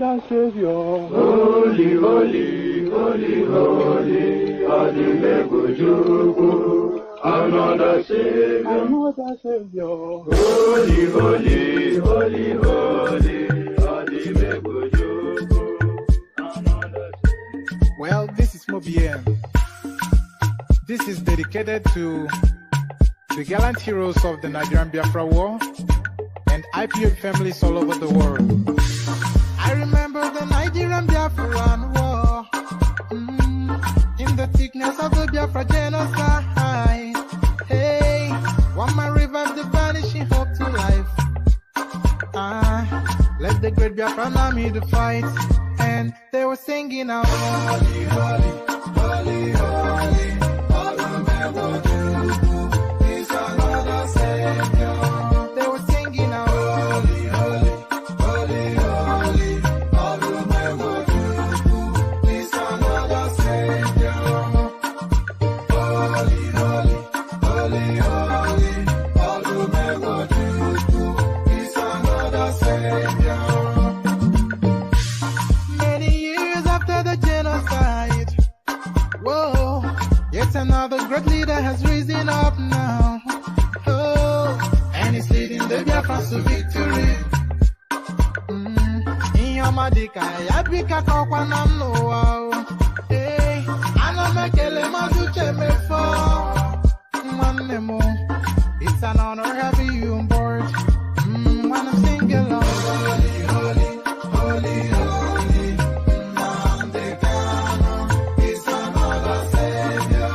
Another Savior. Holy, holy, holy, holy, Adimebujuku. Another Savior. Another Savior. Holy, holy, holy, holy, Adimebujuku. Another Savior. Well, this is Mobien. This is dedicated to the gallant heroes of the Nigerian Biafra War and IPO families all over the world. I remember the Nigerian Biafran War, in the thickness of the Biafra genocide. Hey, one man revived the vanishing hope to life. Let the great Biafran army to fight, and they were singing out, holy, holy, holy, holy, is another Savior. They were singing out, holy, holy, holy, holy, is another Savior. Holy, holy, holy, holy, is another Savior. Many years after the genocide, whoa, yet another great leader has risen up now. Oh, and he's leading the Biafrans to victory. In your madika, yabika kokwanam no wow. Hey, anamekele mazuche mefo. Manemo, it's an honor having you on board. Wanna sing along. Holy, holy, holy, holy. Nandekano is another Savior.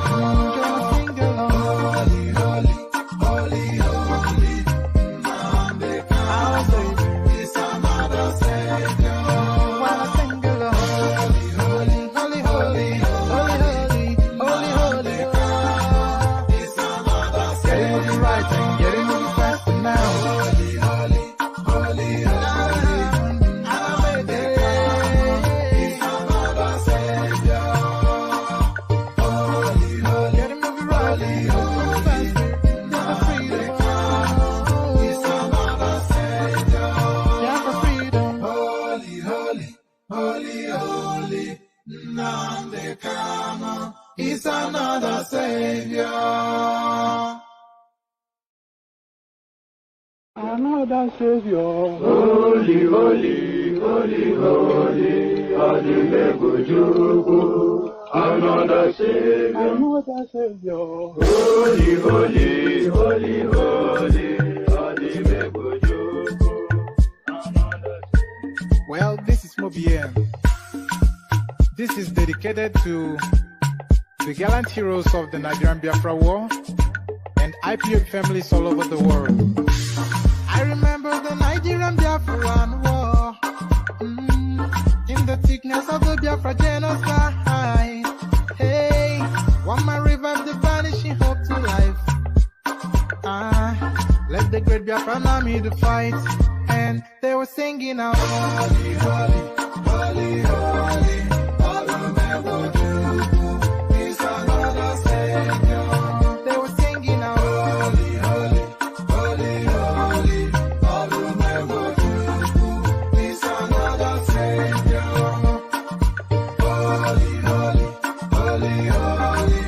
Sing along. Holy, holy, holy, holy. Nandekano is another Savior. Wanna sing along. Holy, holy, holy, holy, holy, holy, holy, is another Savior. Getting moving right and getting moving fast now. Holy, holy, holy, holy, is another Savior. Holy, holy, getting moving right and moving faster. Never freedom. Is another Savior. Never freedom. Holy, holy, holy, holy, Nandekano is another Savior. Another Savior. Holy, holy, holy, holy, Adimebujuku. Another Savior. Another Savior. Holy, holy, holy, holy, Adimebujuku. Another Savior. Well, this is Mobien. This is dedicated to the gallant heroes of the Nigerian Biafra War and IPO families all over the world. I remember the Nigerian Biafran War, in the thickness of the Biafra genocide. Hey, one man revived the vanishing hope to life. Let the great Biafran army to fight, and they were singing out, holy, holy, holy, holy, is another Savior. They were singing out, holy, holy, holy, holy, is another Savior. Holy, holy, holy, holy,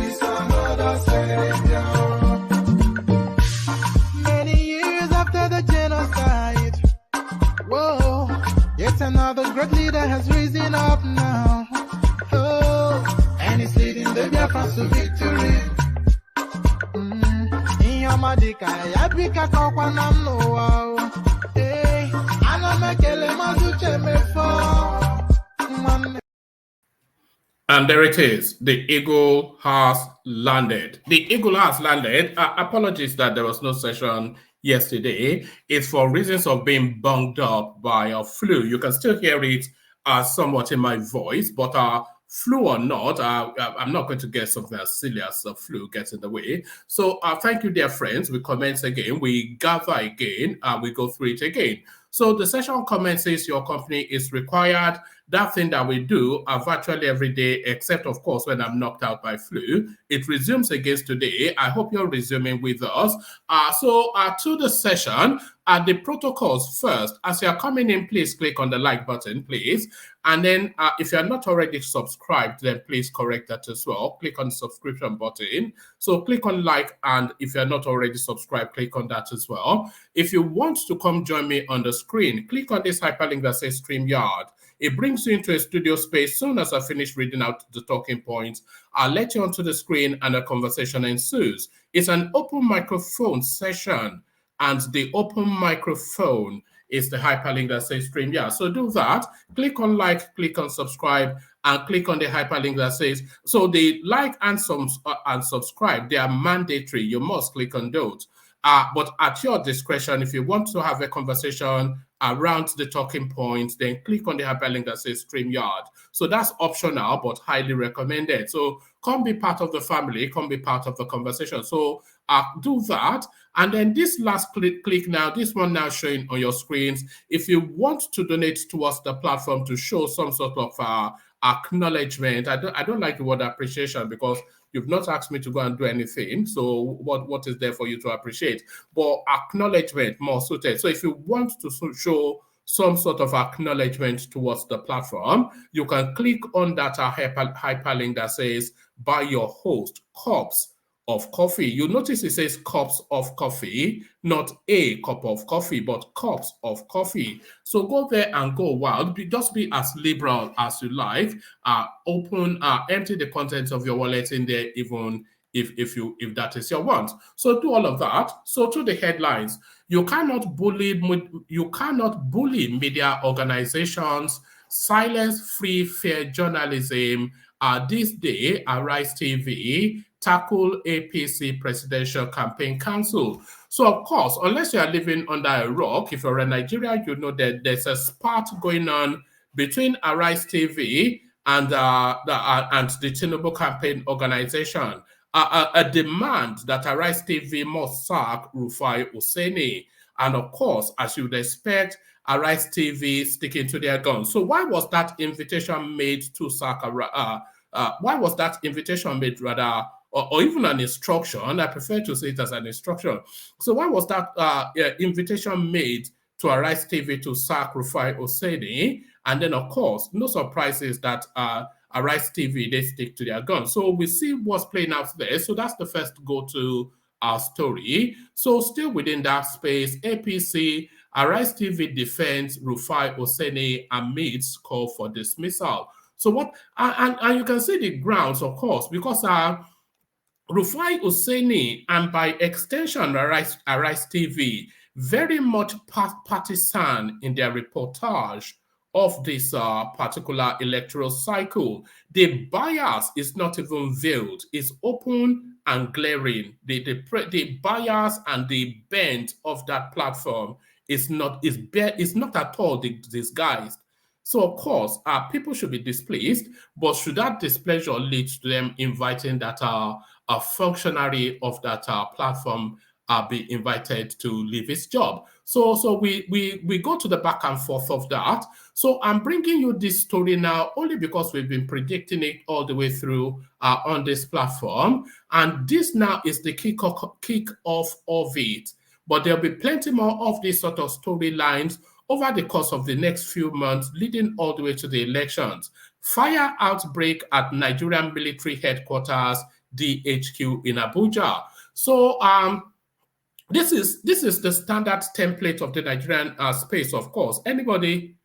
is another Savior. Many years after the genocide, whoa, yet another great leader has risen up now. Oh, and he's leading the Biafrans to victory. In your madika, yabika kokwanam no wow. Hey, anamekele mazuche mefo. And there it is. The eagle has landed. The eagle has landed. Apologies that there was no session yesterday. It's for reasons of being bunged up by a flu. You can still hear it somewhat in my voice, but flu or not, I'm not going to get something as silly as the flu gets in the way. So thank you, dear friends. We commence again. We gather again. We go through it again. So the session commences your company is required. That thing that we do virtually every day, except of course when I'm knocked out by flu. It resumes again today. I hope you're resuming with us. So to the session, the protocols first. As you're coming in, please click on the like button, please. And then if you're not already subscribed, then please correct that as well. Click on the subscription button. So click on like, and if you're not already subscribed, click on that as well. If you want to come join me on the screen, click on this hyperlink that says StreamYard. It brings you into a studio space. Soon as I finish reading out the talking points, I'll let you onto the screen and a conversation ensues. It's an open microphone session, and the open microphone is the hyperlink that says StreamYard. So do that. Click on like, click on subscribe, and click on the hyperlink that says, so the like and subscribe, they are mandatory. You must click on those. But at your discretion, if you want to have a conversation around the talking points, then click on the hyperlink that says StreamYard. So that's optional, but highly recommended. So come be part of the family, come be part of the conversation. So do that. And then this last click now, this one now showing on your screens, if you want to donate towards the platform to show some sort of acknowledgement, I don't like the word appreciation because you've not asked me to go and do anything. So what is there for you to appreciate? But acknowledgement more suited. So if you want to show some sort of acknowledgement towards the platform, you can click on that hyperlink that says buy your host cups of coffee. You notice it says cups of coffee, not a cup of coffee, but cups of coffee. So go there and go wild. Just be as liberal as you like. Empty the contents of your wallet in there, even if that is your want. So do all of that. So to the headlines, you cannot bully media organizations, silence free fair journalism. This day, Arise TV tackle APC Presidential Campaign Council. So, of course, unless you are living under a rock, if you're a Nigerian, you know that there's a spat going on between Arise TV and the Tinubu Campaign Organization. A demand that Arise TV must sack Rufai Oseni. And, of course, as you would expect, Arise TV sticking to their guns. So why was that invitation made to sack? Why was that invitation made rather, or even an instruction? I prefer to say it as an instruction. So why was that invitation made to Arise TV to sack Rufai Oseni? And then, of course, no surprises that Arise TV, they stick to their guns. So we see what's playing out there. So that's the first go-to story. So still within that space, APC, Arise TV defends Rufai Oseni amidst call for dismissal. So what, and you can see the grounds, of course, because Rufai Oseni and by extension Arise TV very much partisan in their reportage of this particular electoral cycle. The bias is not even veiled; it's open and glaring. The bias and the bent of that platform is not at all disguised. So, of course, people should be displeased, but should that displeasure lead to them inviting that a functionary of that platform be invited to leave his job? So we go to the back and forth of that. So I'm bringing you this story now only because we've been predicting it all the way through on this platform. And this now is the kick-off of it. But there'll be plenty more of these sort of storylines over the course of the next few months, leading all the way to the elections. Fire outbreak at Nigerian military headquarters, DHQ in Abuja. So this is the standard template of the Nigerian space, of course. Anybody,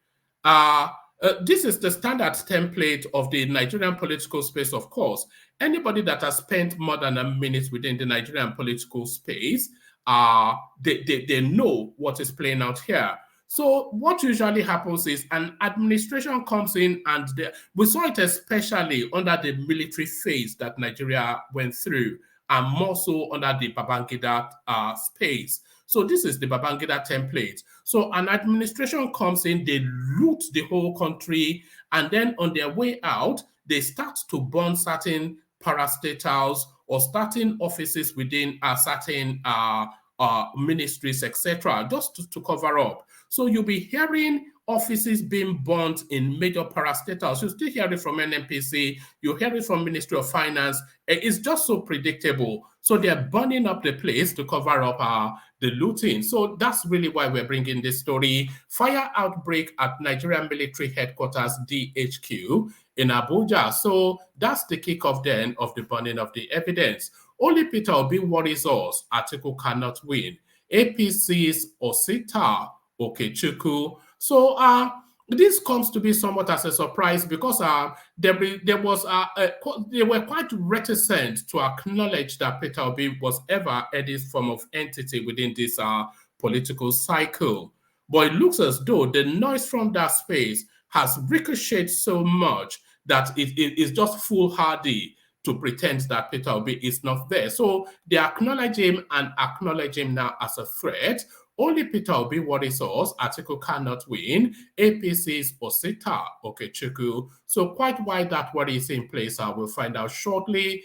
this is the standard template of the Nigerian political space, of course. Anybody that has spent more than a minute within the Nigerian political space, they know what is playing out here. So what usually happens is an administration comes in, and we saw it especially under the military phase that Nigeria went through, and more so under the Babangida space. So this is the Babangida template. So an administration comes in, they loot the whole country, and then on their way out, they start to burn certain parastatals or starting offices within certain ministries, etc., just to cover up. So you'll be hearing offices being burnt in major parastatals. You still hear it from NNPC, you hear it from Ministry of Finance. It's just so predictable. So they're burning up the place to cover up the looting. So that's really why we're bringing this story. Fire outbreak at Nigerian military headquarters, DHQ, in Abuja. So that's the kickoff then of the burning of the evidence. Only Peter Obi worries us. Atiku cannot win. APC's Osita Okechukwu. So this comes to be somewhat as a surprise because they were quite reticent to acknowledge that Peter Obi was ever any form of entity within this political cycle. But it looks as though the noise from that space has ricocheted so much that it is just foolhardy to pretend that Peter Obi is not there. So they acknowledge him and acknowledge him now as a threat. Only Peter Obi worries us. Atiku cannot win. APC's Osita Okechukwu. So quite why that worry is in place, we'll find out shortly.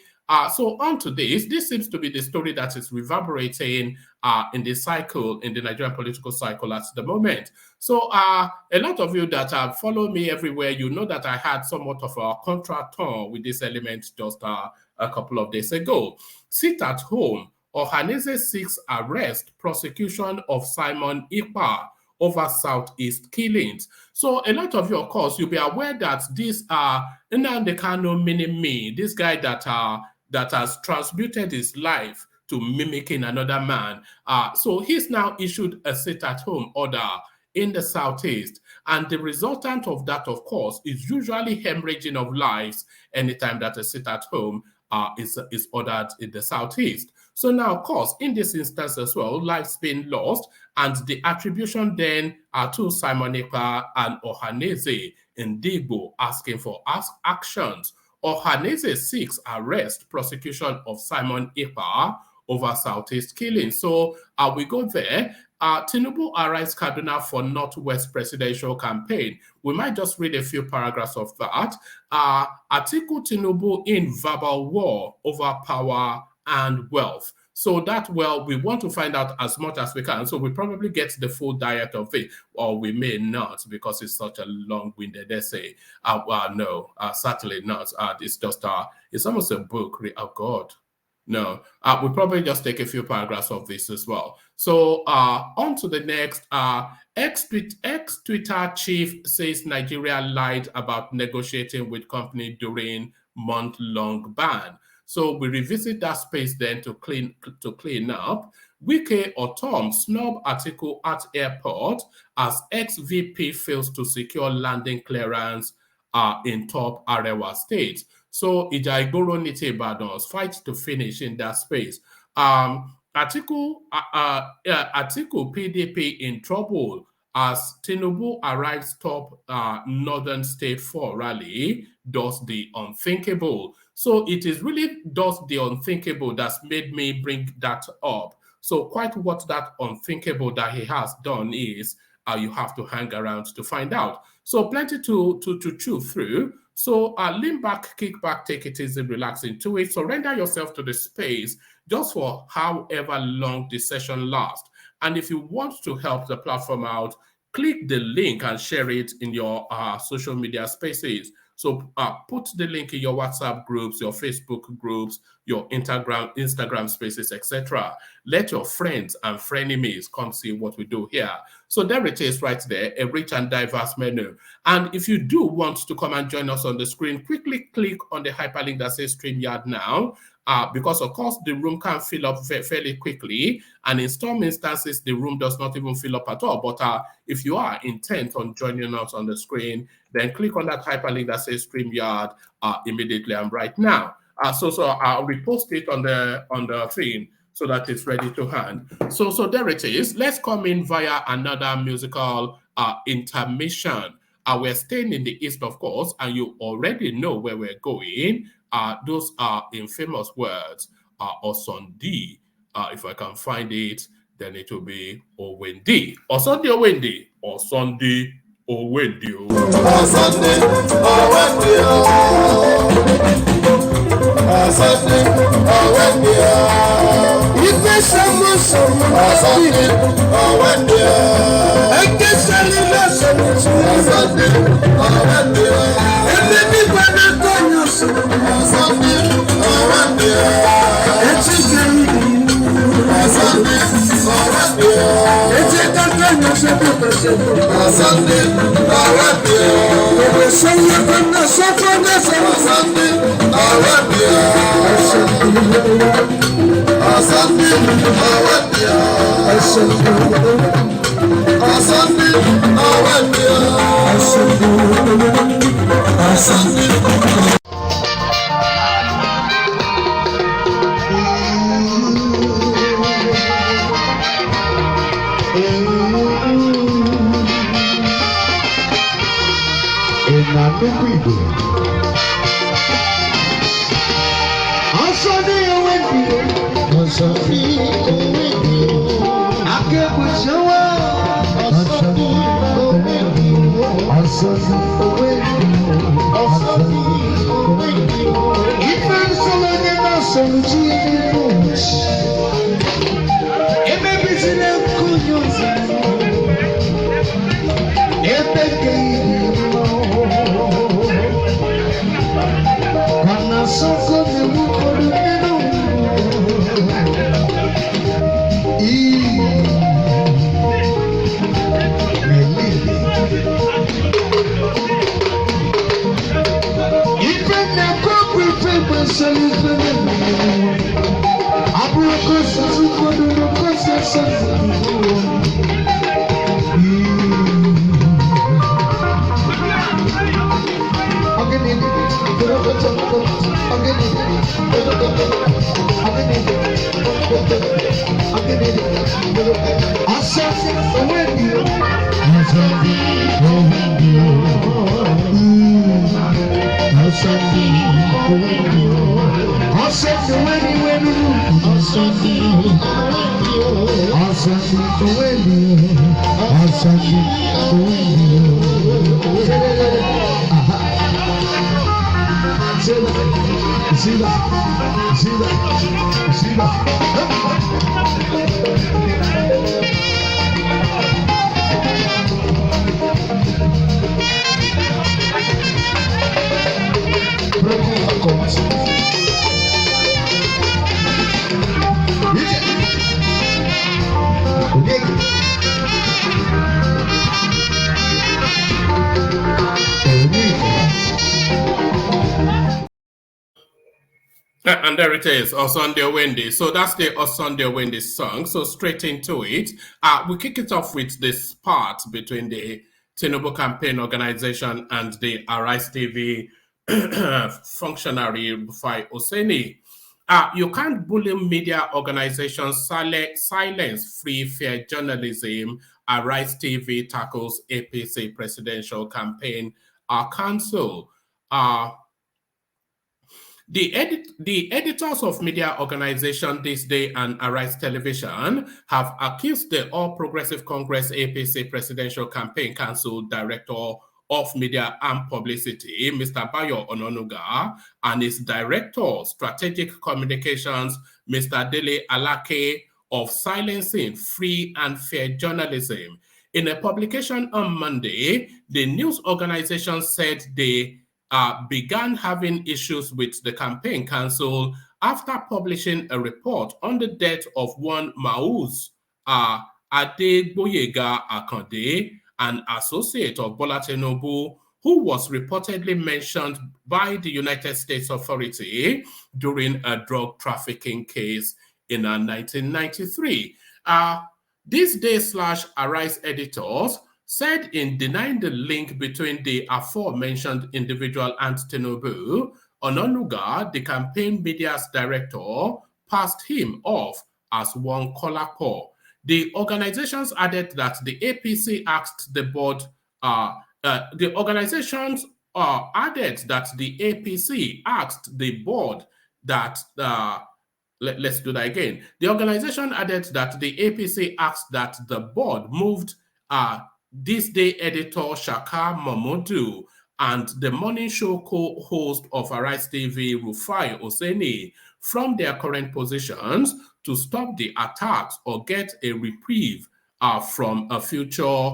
So on to this seems to be the story that is reverberating in the cycle, in the Nigerian political cycle at the moment. So a lot of you that follow me everywhere, you know that I had somewhat of a contrast with this element just a couple of days ago. Sit at home. Ohaneze seeks arrest, prosecution of Simon Ekpa over Southeast killings. So a lot of you, of course, you'll be aware that this Nnamdi Kanu mini-me, this guy that has transmuted his life to mimicking another man. So he's now issued a sit-at-home order in the Southeast. And the resultant of that, of course, is usually hemorrhaging of lives anytime that a sit-at-home is ordered in the Southeast. So now, of course, in this instance as well, lives being lost, and the attribution then to Simon Ekpa and Ohaneze Ndigbo asking for actions. Ohaneze seeks arrest, prosecution of Simon Ekpa over Southeast killing. So we go there. Tinubu arrives Kaduna for Northwest presidential campaign. We might just read a few paragraphs of that. Atiku Tinubu in verbal war over power and wealth. So that, well, we want to find out as much as we can. So we probably get the full diet of it, or we may not because it's such a long-winded essay. No, certainly not. It's just, it's almost a book. Oh, God. No, we'll probably just take a few paragraphs of this as well. So on to the next. Ex-Twitter chief says Nigeria lied about negotiating with company during month-long ban. So we revisit that space then to clean up. Wike or Tom snub Atiku at airport as ex-VP fails to secure landing clearance in top Arewa states. So Ijaigoro Nite Badons fight to finish in that space. Atiku PDP in trouble as Tinubu arrives top Northern State 4 rally, does the unthinkable. So it is really does the unthinkable that's made me bring that up. So quite what that unthinkable that he has done is, you have to hang around to find out. So plenty to chew through. So lean back, kick back, take it easy, relax into it. Surrender yourself to the space just for however long the session lasts. And if you want to help the platform out, click the link and share it in your social media spaces. So put the link in your WhatsApp groups, your Facebook groups, your Instagram spaces, etc. Let your friends and frenemies come see what we do here. So there it is right there, a rich and diverse menu. And if you do want to come and join us on the screen, quickly click on the hyperlink that says StreamYard now. Because, of course, the room can fill up fairly quickly. And in some instances, the room does not even fill up at all. But if you are intent on joining us on the screen, then click on that hyperlink that says StreamYard immediately and right now. So I'll repost it on the thing so that it's ready to hand. So there it is. Let's come in via another musical intermission. We're staying in the East, of course, and you already know where we're going. Those are infamous words, Osundi. If I can find it, then it will be Owendi. Osundi Owendi. Osundi Owendi. Osundi Owendi. Osundi Owendi. And there it is, Osunday Wendy. So that's the Osunday Wendy song. So straight into it. We kick it off with this part between the Tinubu campaign organization and the Arise TV functionary Rufai Oseni. You can't bully media organizations, silence free, fair journalism. Arise TV tackles APC presidential campaign council. The editors of media organization This Day and Arise Television have accused the All Progressive Congress APC Presidential Campaign Council Director of Media and Publicity, Mr. Bayo Ononuga, and his Director Strategic Communications, Mr. Dele Alake, of silencing free and fair journalism. In a publication on Monday, the news organization said they began having issues with the campaign council after publishing a report on the death of one Mauz Adegboyega Akande, an associate of Bola Tinubu, who was reportedly mentioned by the United States Authority during a drug trafficking case in 1993. This Day/Arise editors said in denying the link between the aforementioned individual and Tinubu, Ononuga, the campaign media's director, passed him off as one Kolapo. The organizations added that the APC asked the board, the organizations added that the APC asked the board that, let's do that again. The organization added that the APC asked that the board moved This Day editor Shaka Momodu and the morning show co-host of Arise TV, Rufai Oseni, from their current positions to stop the attacks or get a reprieve from a future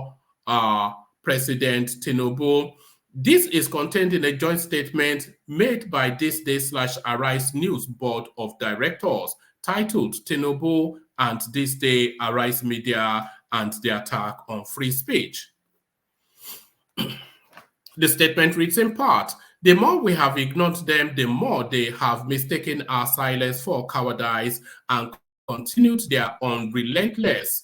President Tinubu. This is contained in a joint statement made by This Day/Arise News Board of Directors titled Tinubu and This Day Arise Media and the Attack on Free Speech. The statement reads in part, the more we have ignored them, the more they have mistaken our silence for cowardice and continued their unrelentless,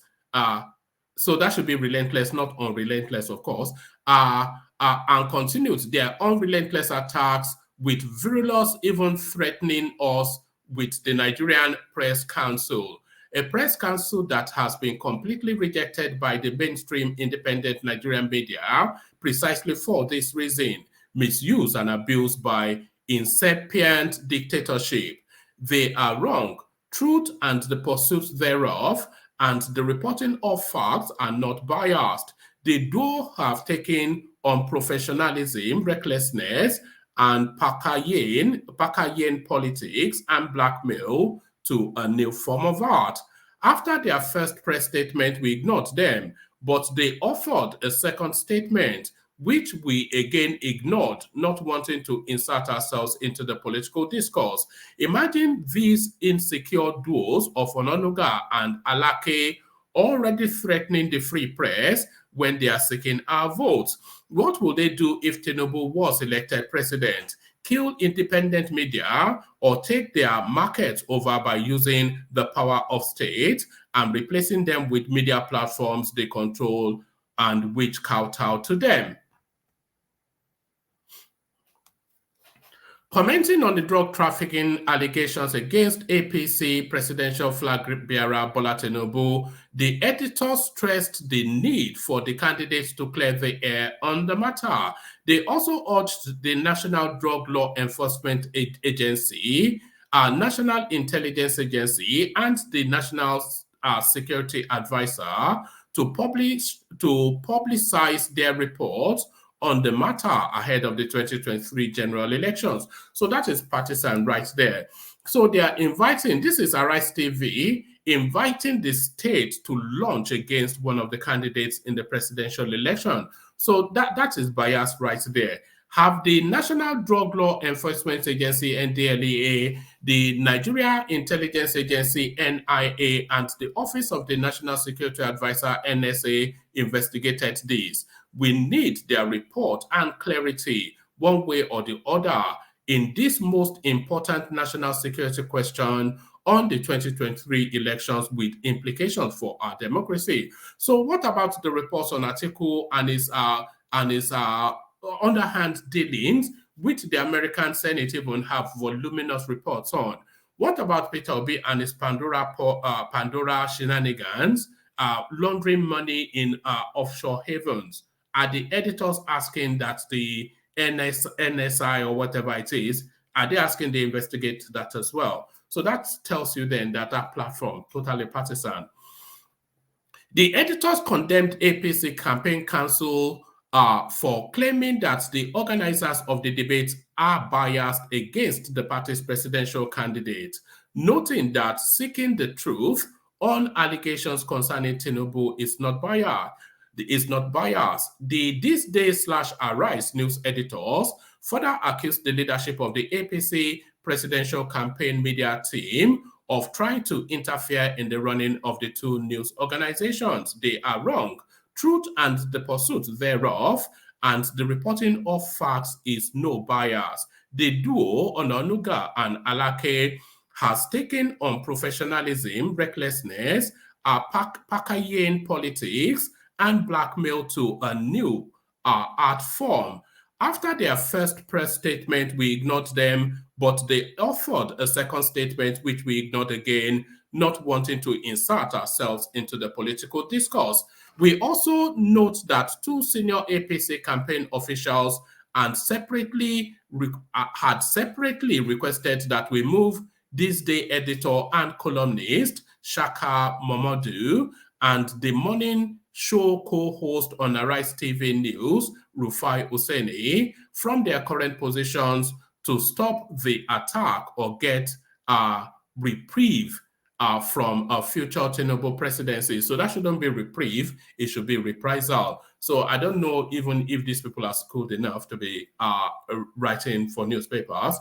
so that should be relentless, not unrelentless, of course, and continued their unrelentless attacks with virulence, even threatening us with the Nigerian Press Council, a press council that has been completely rejected by the mainstream independent Nigerian media precisely for this reason, misuse and abuse by incipient dictatorship. They are wrong. Truth and the pursuit thereof and the reporting of facts are not biased. They do have taken unprofessionalism, recklessness, and Pakayen politics and blackmail to a new form of art. After their first press statement, we ignored them, but they offered a second statement, which we again ignored, not wanting to insert ourselves into the political discourse. Imagine these insecure duos of Ononuga and Alake already threatening the free press when they are seeking our votes. What will they do if Tinubu was elected president? Kill independent media or take their markets over by using the power of state and replacing them with media platforms they control and which kowtow to them. Commenting on the drug trafficking allegations against APC presidential flag bearer Bola Tinubu, the editor stressed the need for the candidates to clear the air on the matter. They also urged the National Drug Law Enforcement Agency, National Intelligence Agency, and the National Security Advisor to publicize their reports on the matter ahead of the 2023 general elections. So that is partisan right there. So they are inviting, this is Arise TV, inviting the state to launch against one of the candidates in the presidential election. So that is bias right there. Have the National Drug Law Enforcement Agency, NDLEA, the Nigeria Intelligence Agency, NIA, and the Office of the National Security Advisor, NSA, investigated this? We need their report and clarity, one way or the other, in this most important national security question on the 2023 elections with implications for our democracy. So what about the reports on Atiku and his underhand dealings, which the American Senate even have voluminous reports on? What about Peter Obi and his Pandora shenanigans, laundering money in offshore havens? Are the editors asking that the NSI or whatever it is, are they asking they investigate that as well? So that tells you then that that platform, totally partisan. The editors condemned APC campaign council for claiming that the organizers of the debate are biased against the party's presidential candidate, noting that seeking the truth on allegations concerning Tinubu is not biased. The This Day/Arise news editors further accused the leadership of the APC presidential campaign media team of trying to interfere in the running of the two news organizations. They are wrong. Truth and the pursuit thereof and the reporting of facts is no bias. The duo, Ononuga and Alake, has taken on professionalism, recklessness, Pakayen politics, and blackmail to a new art form. After their first press statement, we ignored them, but they offered a second statement, which we ignored again, not wanting to insert ourselves into the political discourse. We also note that two senior APC campaign officials had separately requested that we move This Day editor and columnist Shaka Momodu and the morning show co-host on Arise TV News, Rufai Oseni, from their current positions to stop the attack or get a reprieve from a future Tinubu presidency. So that shouldn't be reprieve, it should be reprisal. So I don't know even if these people are skilled enough to be writing for newspapers.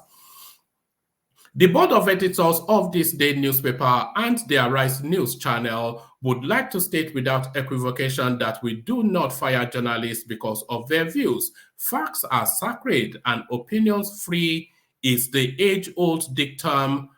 The board of editors of this day newspaper and the Arise News channel would like to state without equivocation that we do not fire journalists because of their views. Facts are sacred and opinions free is the age-old dictum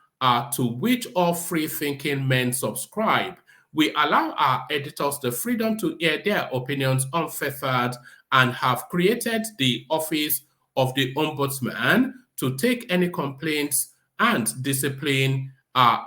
to which all free-thinking men subscribe. We allow our editors the freedom to air their opinions unfettered and have created the office of the ombudsman to take any complaints and discipline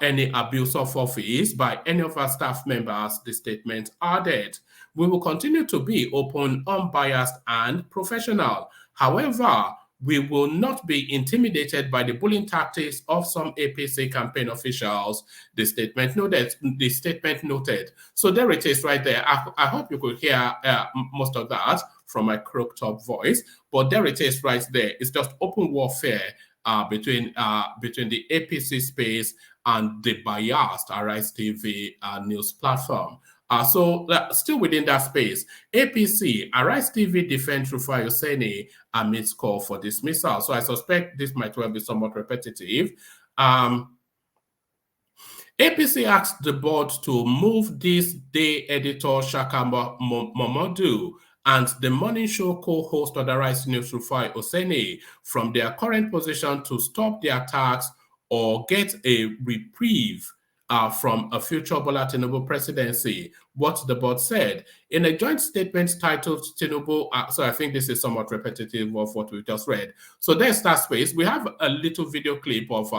any abuse of office by any of our staff members, the statement added. We will continue to be open, unbiased, and professional. However, we will not be intimidated by the bullying tactics of some APC campaign officials, the statement noted. So there it is right there. I hope you could hear most of that from my crooked up voice, but there it is right there. It's just open warfare between the APC space and the biased Arise TV news platform. So still within that space, APC, Arise TV defends Rufai Oseni amidst call for dismissal. So I suspect this might well be somewhat repetitive. APC asked the board to move this day editor Shaka Momodu and the morning show co-host of the Arise News Rufai Oseni from their current position to stop the attacks or get a reprieve from a future Bola Tinubu presidency, what the board said. In a joint statement titled Tinubu, so I think this is somewhat repetitive of what we just read. So there's that space. We have a little video clip of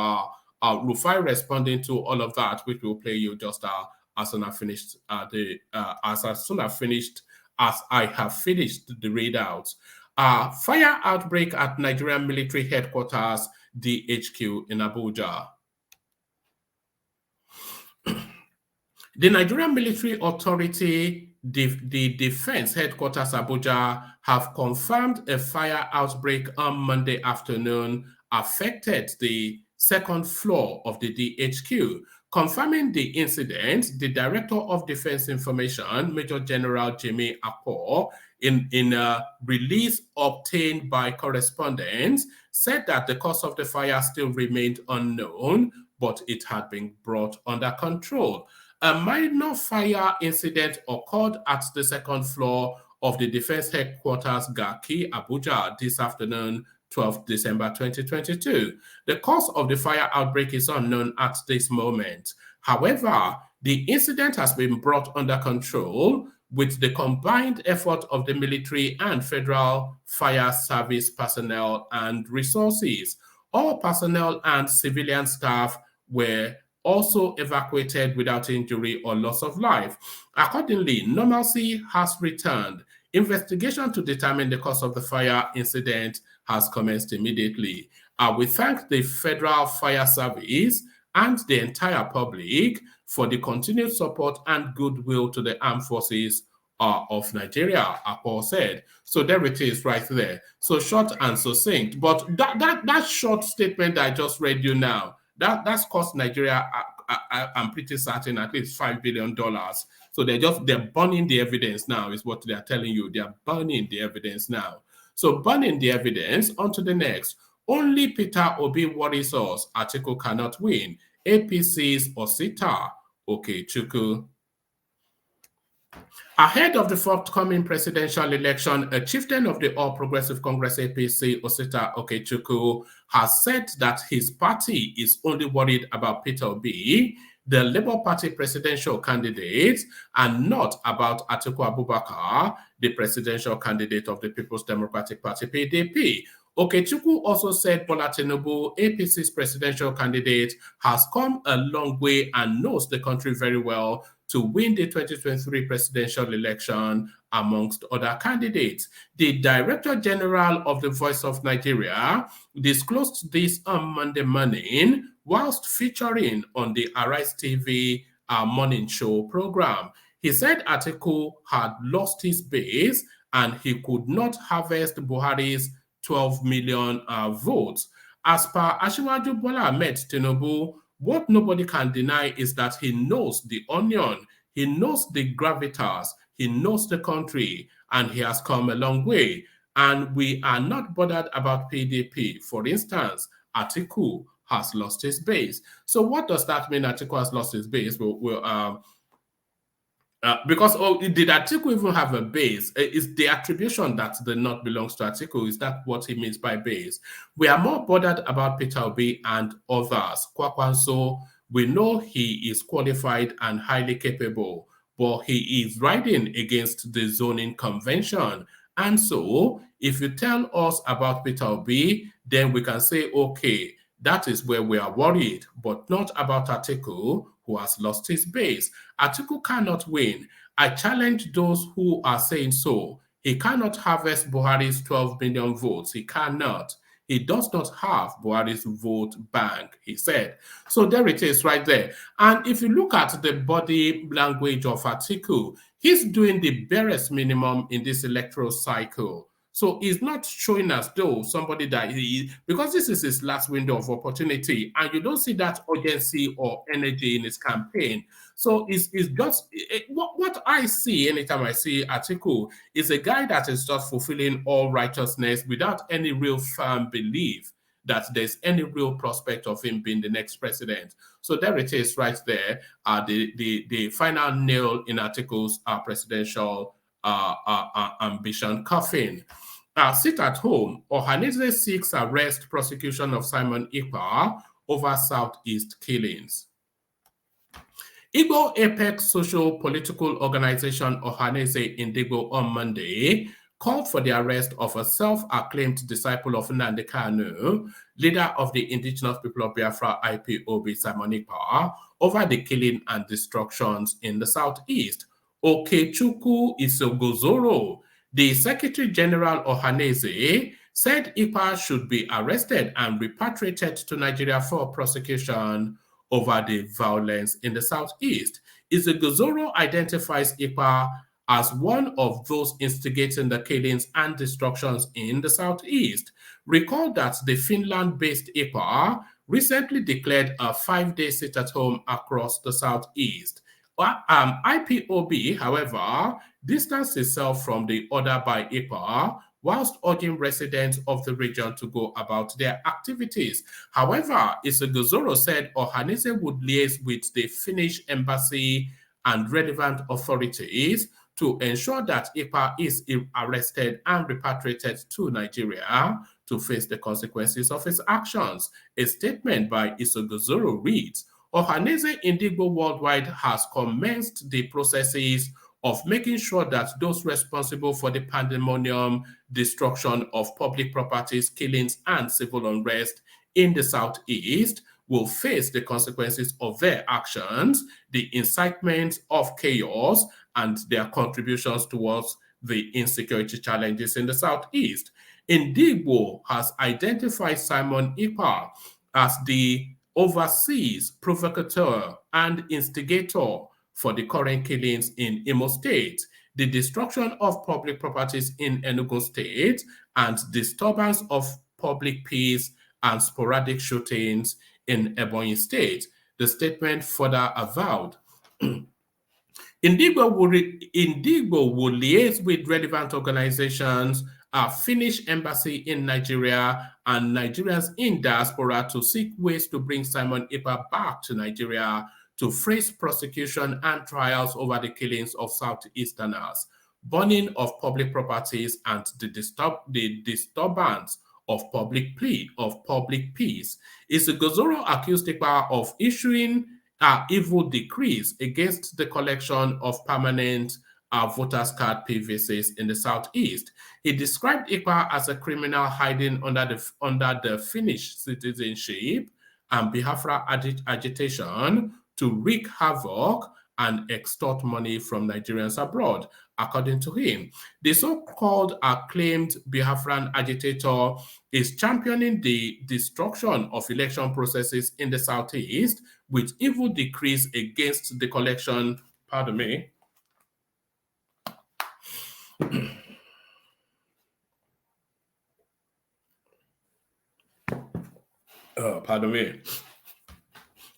Rufai responding to all of that, which will play you just as soon as I have finished the readouts. Fire outbreak at Nigerian military headquarters, DHQ in Abuja. The Nigerian Military Authority, the Defense Headquarters Abuja, have confirmed a fire outbreak on Monday afternoon affected the second floor of the DHQ. Confirming the incident, the Director of Defense Information, Major General Jimmy Akpo, in a release obtained by correspondents, said that the cause of the fire still remained unknown, but it had been brought under control. A minor fire incident occurred at the second floor of the Defense Headquarters, Garki, Abuja, this afternoon, 12th December 2022. The cause of the fire outbreak is unknown at this moment. However, the incident has been brought under control with the combined effort of the military and federal fire service personnel and resources. All personnel and civilian staff were also evacuated without injury or loss of life. Accordingly, normalcy has returned. Investigation to determine the cause of the fire incident has commenced immediately. We thank the Federal Fire Service and the entire public for the continued support and goodwill to the armed forces of Nigeria, Akpo said. So there it is right there. So short and succinct. But that short statement that I just read you now, that's cost Nigeria, I'm pretty certain, at least $5 billion. So they're burning the evidence now, is what they're telling you. They're burning the evidence now. So burning the evidence, on to the next. Only Peter Obi worries us. Atiku cannot win. APC's Osita Okechukwu. Ahead of the forthcoming presidential election, a chieftain of the All Progressive Congress APC, Osita Okechukwu, has said that his party is only worried about Peter Obi, the Labour Party presidential candidate, and not about Atiku Abubakar, the presidential candidate of the People's Democratic Party, PDP. Okechukwu also said Bola Tinubu, APC's presidential candidate, has come a long way and knows the country very well to win the 2023 presidential election amongst other candidates. The Director General of the Voice of Nigeria disclosed this on Monday morning whilst featuring on the Arise TV morning show program. He said Atiku had lost his base and he could not harvest Buhari's 12 million votes. As per Asiwaju Bola Ahmed Tinubu, what nobody can deny is that he knows the onion, he knows the gravitas, he knows the country, and he has come a long way. And we are not bothered about PDP. For instance, Atiku has lost his base. So what does that mean? Atiku has lost his base? Because did Atiku even have a base? Is the attribution that the North belongs to Atiku? Is that what he means by base? We are more bothered about Peter Obi and others. Kwakwanso, we know he is qualified and highly capable, but he is riding against the zoning convention. And so, if you tell us about Peter Obi, then we can say, okay, that is where we are worried, but not about Atiku, who has lost his base. Atiku cannot win. I challenge those who are saying so. He cannot harvest Buhari's 12 million votes. He cannot. He does not have Buhari's vote bank, he said. So there it is right there. And if you look at the body language of Atiku, he's doing the barest minimum in this electoral cycle. So he's not showing as though somebody that because this is his last window of opportunity, and you don't see that urgency or energy in his campaign. So it's just what I see anytime I see Atiku is a guy that is just fulfilling all righteousness without any real firm belief that there's any real prospect of him being the next president. So there it is right there, the final nail in Atiku's presidential ambition coffin. Sit at home. Ohaneze seeks arrest prosecution of Simon Ekpa over Southeast killings. Igbo Apex Social Political Organization Ohaneze Indigbo on Monday called for the arrest of a self-acclaimed disciple of Nnamdi Kanu, leader of the indigenous people of Biafra IPOB Simon Ekpa, over the killing and destructions in the southeast. Okechukwu Isogozoro, the Secretary General Ohaneze, said Ekpa should be arrested and repatriated to Nigeria for prosecution over the violence in the southeast. Isogozoro identifies Ekpa as one of those instigating the killings and destructions in the southeast. Recall that the Finland-based Ekpa recently declared a 5-day sit-at-home across the southeast. IPOB, however, distanced itself from the order by Ekpa whilst urging residents of the region to go about their activities. However, Isogozoro said Ohaneze would liaise with the Finnish embassy and relevant authorities to ensure that Ekpa is arrested and repatriated to Nigeria to face the consequences of his actions. A statement by Isogozoro reads, Ohaneze Indigbo Worldwide has commenced the processes of making sure that those responsible for the pandemonium, destruction of public properties, killings, and civil unrest in the southeast will face the consequences of their actions, the incitement of chaos, and their contributions towards the insecurity challenges in the southeast. Indigbo has identified Simon Ekpa as the overseas provocateur and instigator for the current killings in Imo State, the destruction of public properties in Enugu State, and disturbance of public peace and sporadic shootings in Ebonyi State. The statement further avowed. Indigbo will liaise with relevant organizations, a Finnish embassy in Nigeria, and Nigerians in diaspora to seek ways to bring Simon Ekpa back to Nigeria to face prosecution and trials over the killings of Southeasterners, burning of public properties, and the disturbance of public peace. Isogozoro accused Ekpa of issuing evil decrees against the collection of permanent voters card PVCs in the southeast. He described Ekpa as a criminal hiding under the Finnish citizenship and Biafra agitation to wreak havoc and extort money from Nigerians abroad. According to him, the so-called acclaimed Biafran agitator is championing the destruction of election processes in the southeast with evil decrees against the collection, Pardon me.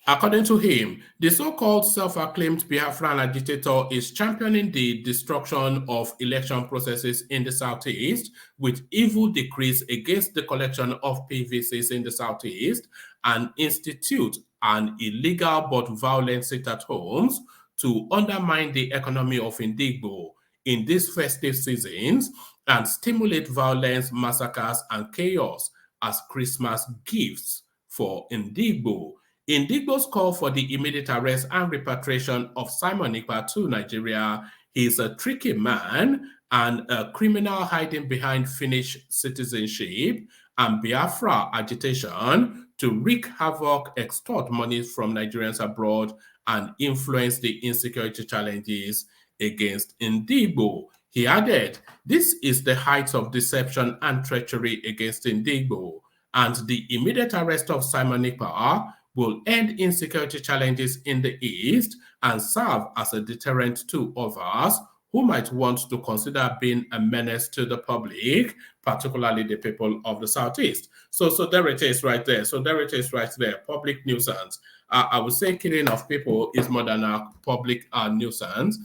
According to him, the so-called self-acclaimed Biafran agitator is championing the destruction of election processes in the Southeast with evil decrees against the collection of PVCs in the Southeast and institute an illegal but violent sit-at-homes to undermine the economy of Indigbo in these festive seasons and stimulate violence, massacres, and chaos as Christmas gifts for Indigbo. Indigbo's call for the immediate arrest and repatriation of Simon Ekpa to Nigeria. He is a tricky man and a criminal hiding behind Finnish citizenship and Biafra agitation to wreak havoc, extort money from Nigerians abroad, and influence the insecurity challenges against Indigbo. He added, "This is the height of deception and treachery against Indigbo, and the immediate arrest of Simon Ekpa will end insecurity challenges in the East and serve as a deterrent to others who might want to consider being a menace to the public, particularly the people of the Southeast." So there it is right there. So there it is right there. Public nuisance. I would say killing of people is more than a public nuisance.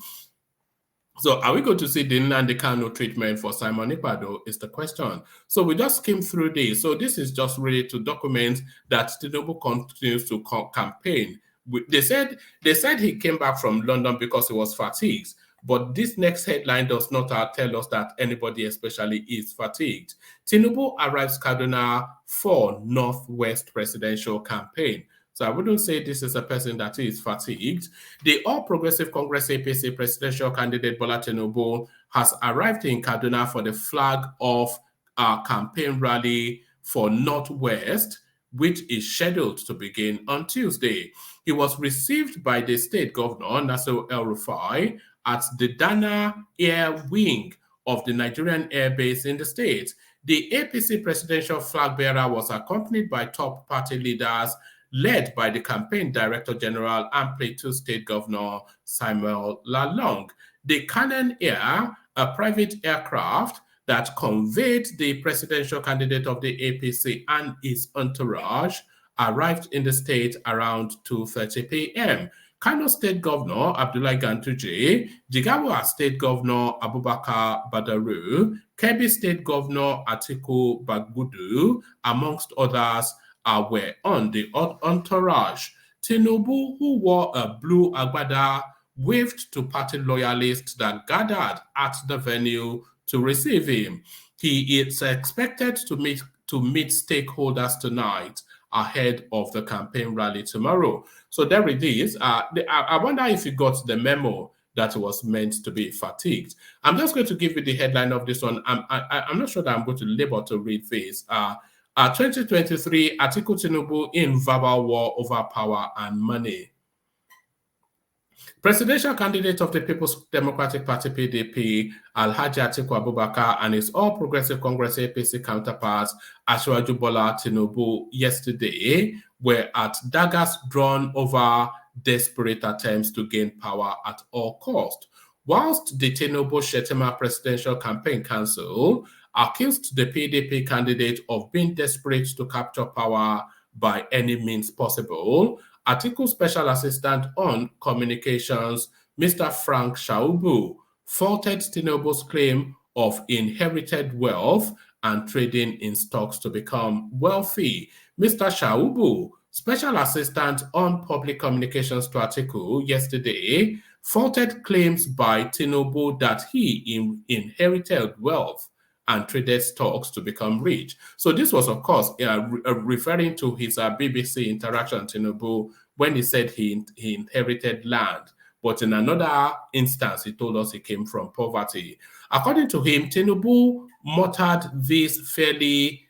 So are we going to see the Nnamdi Kanu treatment for Simon Ekpa, though, is the question. So we just skimmed through this. So this is just really to document that Tinubu continues to campaign. They said he came back from London because he was fatigued. But this next headline does not tell us that anybody especially is fatigued. Tinubu arrives Kaduna for Northwest presidential campaign. So I wouldn't say this is a person that is fatigued. The All Progressive Congress APC presidential candidate Bola Tinubu has arrived in Kaduna for the flag off campaign rally for Northwest, which is scheduled to begin on Tuesday. He was received by the state governor, Nasir El-Rufai, at the Dana Air Wing of the Nigerian Air Base in the state. The APC presidential flag bearer was accompanied by top party leaders led by the campaign director general and Plateau State Governor Samuel Lalong. The Cannon Air, a private aircraft that conveyed the presidential candidate of the APC and his entourage, arrived in the state around 2:30 p.m. Kano State Governor Abdullahi Ganduje, Jigawa State Governor Abubakar Badaru, Kebbi State Governor Atiku Bagudu, amongst others, were on the entourage. Tinubu, who wore a blue agbada, waved to party loyalists that gathered at the venue to receive him. He is expected to meet stakeholders tonight ahead of the campaign rally tomorrow. So there it is. I wonder if you got the memo that was meant to be fatigued. I'm just going to give you the headline of this one. I'm not sure that I'm going to labor to read this. 2023, Atiku Tinubu in verbal war over power and money. Presidential candidate of the People's Democratic Party PDP, Alhaji Atiku Abubakar, and his All Progressive Congress APC counterparts, Asiwaju Bola Tinubu, yesterday were at daggers drawn over desperate attempts to gain power at all cost. Whilst the Tinubu-Shettima Presidential Campaign Council accused the PDP candidate of being desperate to capture power by any means possible, Atiku Special Assistant on Communications, Mr. Frank Shaubu, faulted Tinubu's claim of inherited wealth and trading in stocks to become wealthy. Mr. Shaubu, Special Assistant on Public Communications to Atiku, yesterday faulted claims by Tinubu that he inherited wealth and traded stocks to become rich. So this was, of course, referring to his BBC interaction, Tinubu, when he said he inherited land. But in another instance, he told us he came from poverty. According to him, Tinubu muttered these fairy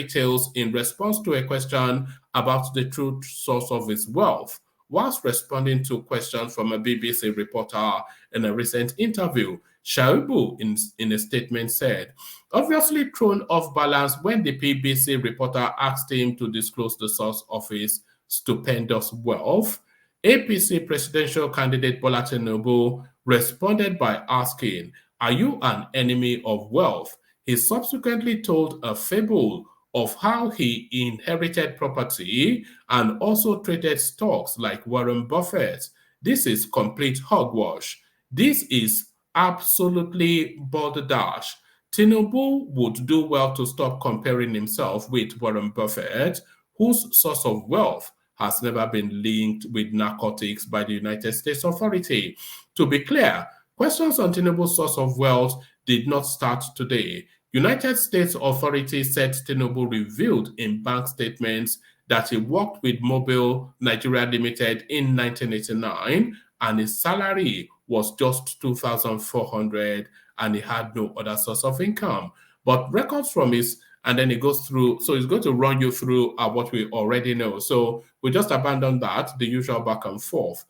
tales in response to a question about the true source of his wealth, whilst responding to questions from a BBC reporter in a recent interview. Shaibu, in a statement, said, obviously thrown off balance when the BBC reporter asked him to disclose the source of his stupendous wealth, APC presidential candidate Bola Tinubu responded by asking, "Are you an enemy of wealth?" He subsequently told a fable of how he inherited property and also traded stocks like Warren Buffett. This is complete hogwash. This is absolutely balderdash. Tinubu would do well to stop comparing himself with Warren Buffett, whose source of wealth has never been linked with narcotics by the United States Authority. To be clear, questions on Tinubu's source of wealth did not start today. United States authorities said Tinubu revealed in bank statements that he worked with Mobile Nigeria Limited in 1989 and his salary was just $2,400 and he had no other source of income. But records from his, and then it goes through, so it's going to run you through what we already know. So we just abandon that, the usual back and forth.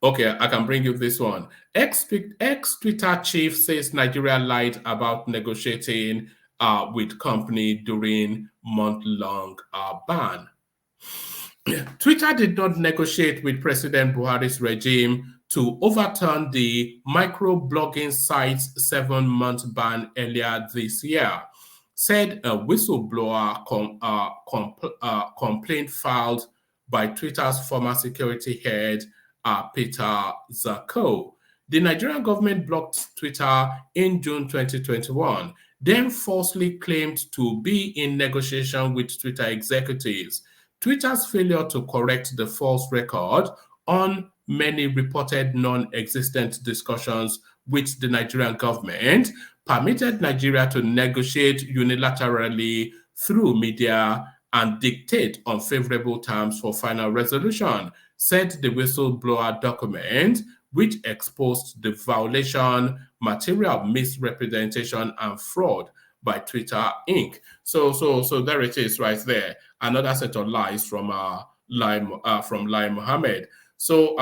Okay, I can bring you this one. Ex-Twitter chief says Nigeria lied about negotiating with company during month-long ban. Twitter did not negotiate with President Buhari's regime to overturn the microblogging site's 7-month ban earlier this year, said a whistleblower complaint filed by Twitter's former security head, Peter Obi. The Nigerian government blocked Twitter in June 2021, then falsely claimed to be in negotiation with Twitter executives. Twitter's failure to correct the false record on many reported non-existent discussions with the Nigerian government permitted Nigeria to negotiate unilaterally through media and dictate unfavorable terms for final resolution, said the whistleblower document, which exposed the violation, material misrepresentation, and fraud by Twitter Inc. So there it is right there. Another set of lies from Lai Mohammed. So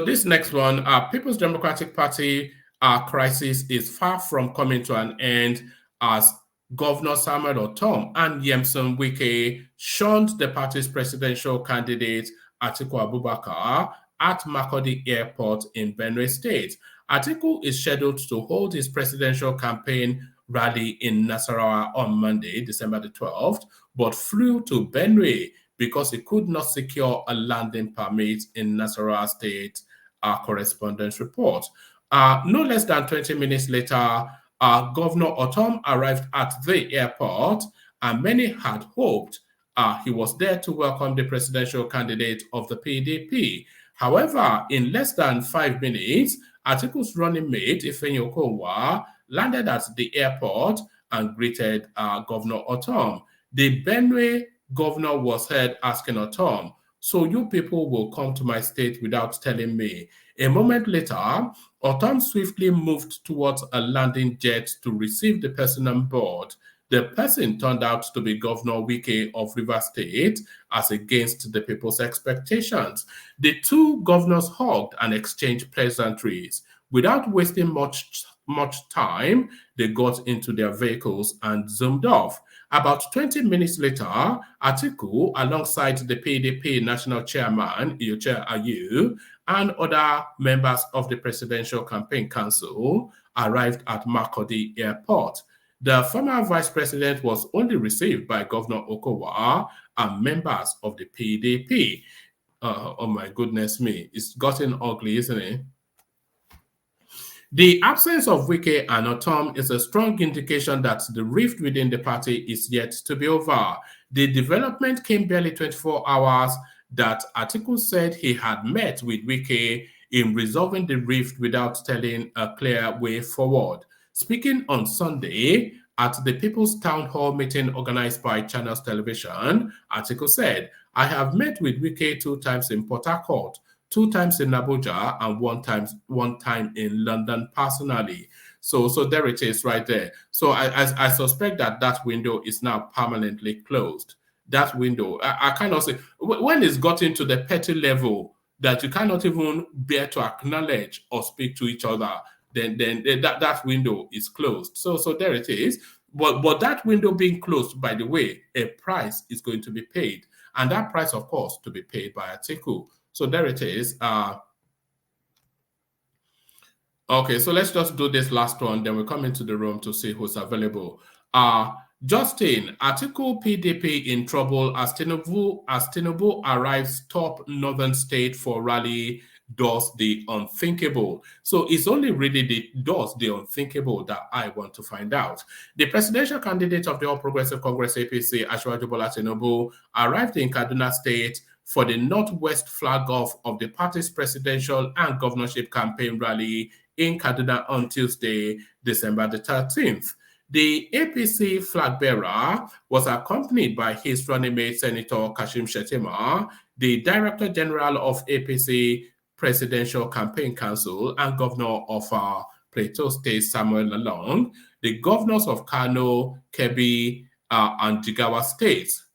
this next one, People's Democratic Party crisis is far from coming to an end as Governor Samuel Ortom and Yemson Wike shunned the party's presidential candidate Atiku Abubakar at Makurdi Airport in Benue State. Atiku is scheduled to hold his presidential campaign rally in Nasarawa on Monday, December the 12th, but flew to Benue because he could not secure a landing permit in Nasarawa State, correspondence report. No less than 20 minutes later, Governor Ortom arrived at the airport, and many had hoped he was there to welcome the presidential candidate of the PDP. However, in less than 5 minutes, Atiku's running mate, Ifeanyi Okowa, landed at the airport and greeted Governor Ortom. The Benue governor was heard asking Ortom, "So you people will come to my state without telling me?" A moment later, Ortom swiftly moved towards a landing jet to receive the person on board. The person turned out to be Governor Wike of Rivers State, as against the people's expectations. The two governors hugged and exchanged pleasantries. Without wasting much time, they got into their vehicles and zoomed off. About 20 minutes later, Atiku, alongside the PDP National Chairman, Iyoche Ayu, and other members of the Presidential Campaign Council, arrived at Makurdi Airport. The former vice president was only received by Governor Okowa and members of the PDP. Oh my goodness me, it's gotten ugly, isn't it? The absence of Wike and Ortom is a strong indication that the rift within the party is yet to be over. The development came barely 24 hours that Atiku said he had met with Wike in resolving the rift without telling a clear way forward. Speaking on Sunday at the People's Town Hall meeting organized by Channels Television, Atiku said, "I have met with Wike 2 times in Port Harcourt, 2 times in Abuja, and one time in London personally." So there it is right there. So I suspect that window is now permanently closed. That window, I cannot say, when it's gotten to the petty level that you cannot even bear to acknowledge or speak to each other, then that window is closed. So there it is. But that window being closed, by the way, a price is going to be paid. and that price, of course, to be paid by Atiku. So there it is. Okay, so let's just do this last one, then we come into the room to see who's available. Justin, Atiku PDP in trouble as Tinubu arrives top northern state for rally, does the unthinkable. So it's only really does the unthinkable that I want to find out. The presidential candidate of the All Progressive Congress APC, Asiwaju Bola Tinubu, arrived in Kaduna State for the northwest flag off of the party's presidential and governorship campaign rally in Kaduna on Tuesday, December the 13th. The APC flag bearer was accompanied by his running mate, Senator Kashim Shettima, the Director General of APC Presidential Campaign Council and Governor of Plateau State, Samuel Lalong, the governors of Kano, Kebbi, and Jigawa states.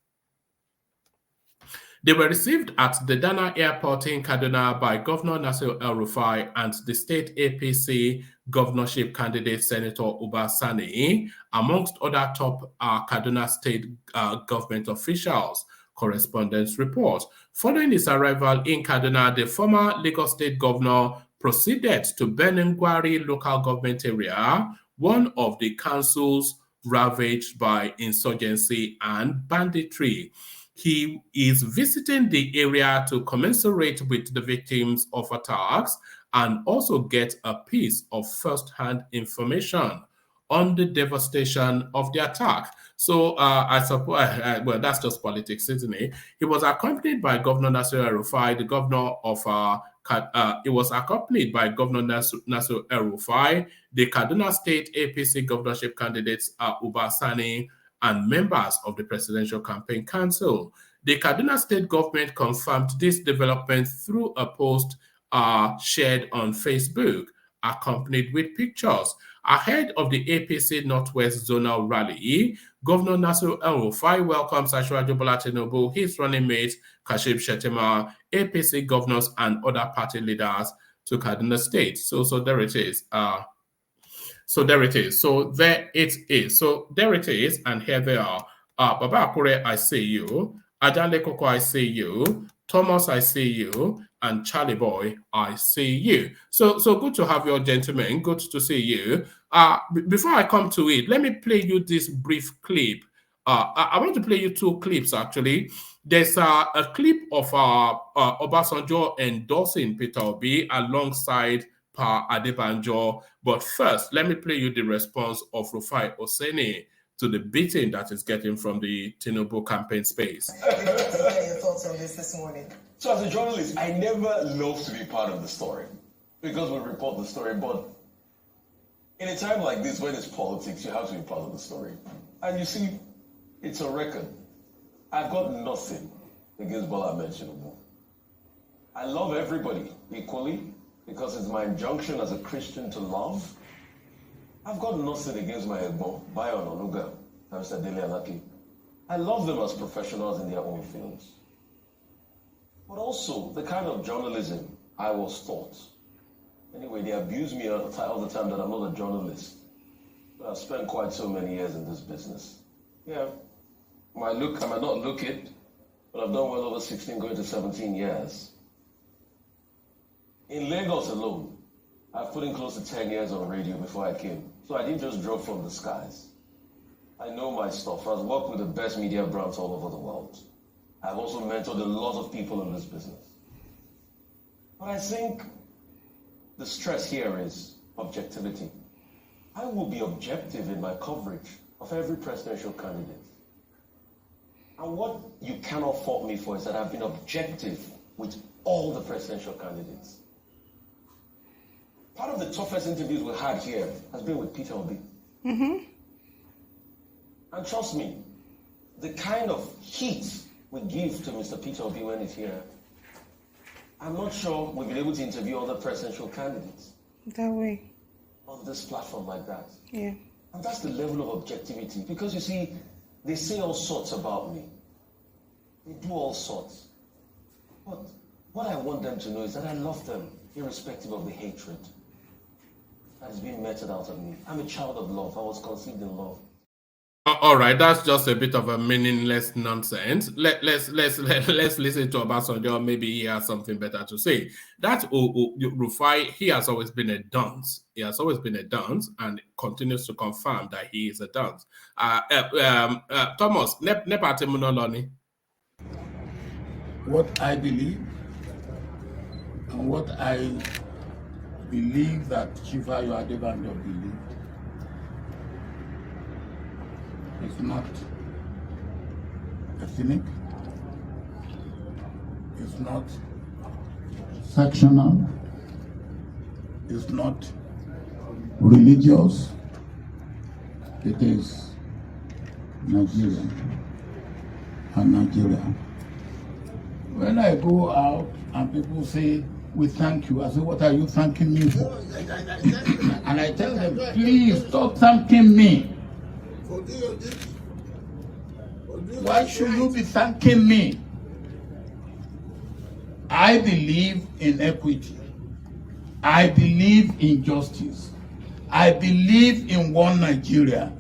They were received at the Dana Airport in Kaduna by Governor Nasir El-Rufai and the state APC governorship candidate Senator Obasanjo, amongst other top Kaduna state government officials. Correspondence report. Following his arrival in Kaduna, the former Lagos State governor proceeded to Beningwari local government area, one of the councils ravaged by insurgency and banditry. He is visiting the area to commiserate with the victims of attacks and also get a piece of first-hand information on the devastation of the attack. So I suppose, well, that's just politics, isn't it? He was accompanied by Governor Nasir El-Rufai, the governor of, it was accompanied by Governor Nasir El-Rufai, the Kaduna State APC governorship candidates Obasanjo, and members of the Presidential Campaign Council. The Kaduna State government confirmed this development through a post shared on Facebook, accompanied with pictures. Ahead of the APC Northwest Zonal Rally, Governor Nasir El-Rufai welcomes Asiwaju Bola Tinubu, his running mate Kashim Shettima, APC governors, and other party leaders to Kaduna State. So there it is. So there it is. So there it is. So there it is. And here they are. Baba Akure, I see you. Adale Koko, I see you. Thomas, I see you. And Charlie Boy, I see you. So good to have you, gentlemen. Good to see you. Before I come to it, let me play you this brief clip. I want to play you two clips, actually. There's a clip of Obasanjo endorsing Peter Obi alongside Adebanjo. But first, let me play you the response of Rufai Oseni to the beating that is getting from the Tinubu campaign space. Your thoughts on this morning? So as a journalist, I never love to be part of the story because we report the story. But in a time like this, when it's politics, you have to be part of the story. And you see, it's a record. I've got nothing against Bola Tinubu. I love everybody equally, because it's my injunction as a Christian to love. I've got nothing against my Egbo, Bayon Onuga, and Mr. Dele Alaki. I love them as professionals in their own fields. But also, the kind of journalism I was taught. Anyway, they abuse me all the time that I'm not a journalist. But I've spent quite so many years in this business. Yeah, I might not look it, but I've done well over 16, going to 17 years. In Lagos alone, I've put in close to 10 years on radio before I came. So I didn't just drop from the skies. I know my stuff. I've worked with the best media brands all over the world. I've also mentored a lot of people in this business. But I think the stress here is objectivity. I will be objective in my coverage of every presidential candidate. And what you cannot fault me for is that I've been objective with all the presidential candidates. Part of the toughest interviews we had here has been with Peter Obi. Mm-hmm. And trust me, the kind of heat we give to Mr. Peter Obi when he's here, I'm not sure we've been able to interview other presidential candidates. That way. On this platform like that. Yeah. And that's the level of objectivity. Because you see, they say all sorts about me. They do all sorts. But what I want them to know is that I love them, irrespective of the hatred that is being meted out of me. I'm a child of love. I was conceived in love. All right, that's just a bit of a meaningless nonsense. Let's listen to Obasanjo. Maybe he has something better to say. That Rufai, he has always been a dunce. He has always been a dunce and continues to confirm that he is a dunce. Thomas, what I believe and what I believe that Chifa Adebanjo believed is not ethnic, it's not sectional, it's not religious, it is Nigerian and Nigerian. When I go out and people say, we thank you, I say, what are you thanking me for? And I tell them, please stop thanking me. Why should you be thanking me? I believe in equity. I believe in justice. I believe in one Nigeria.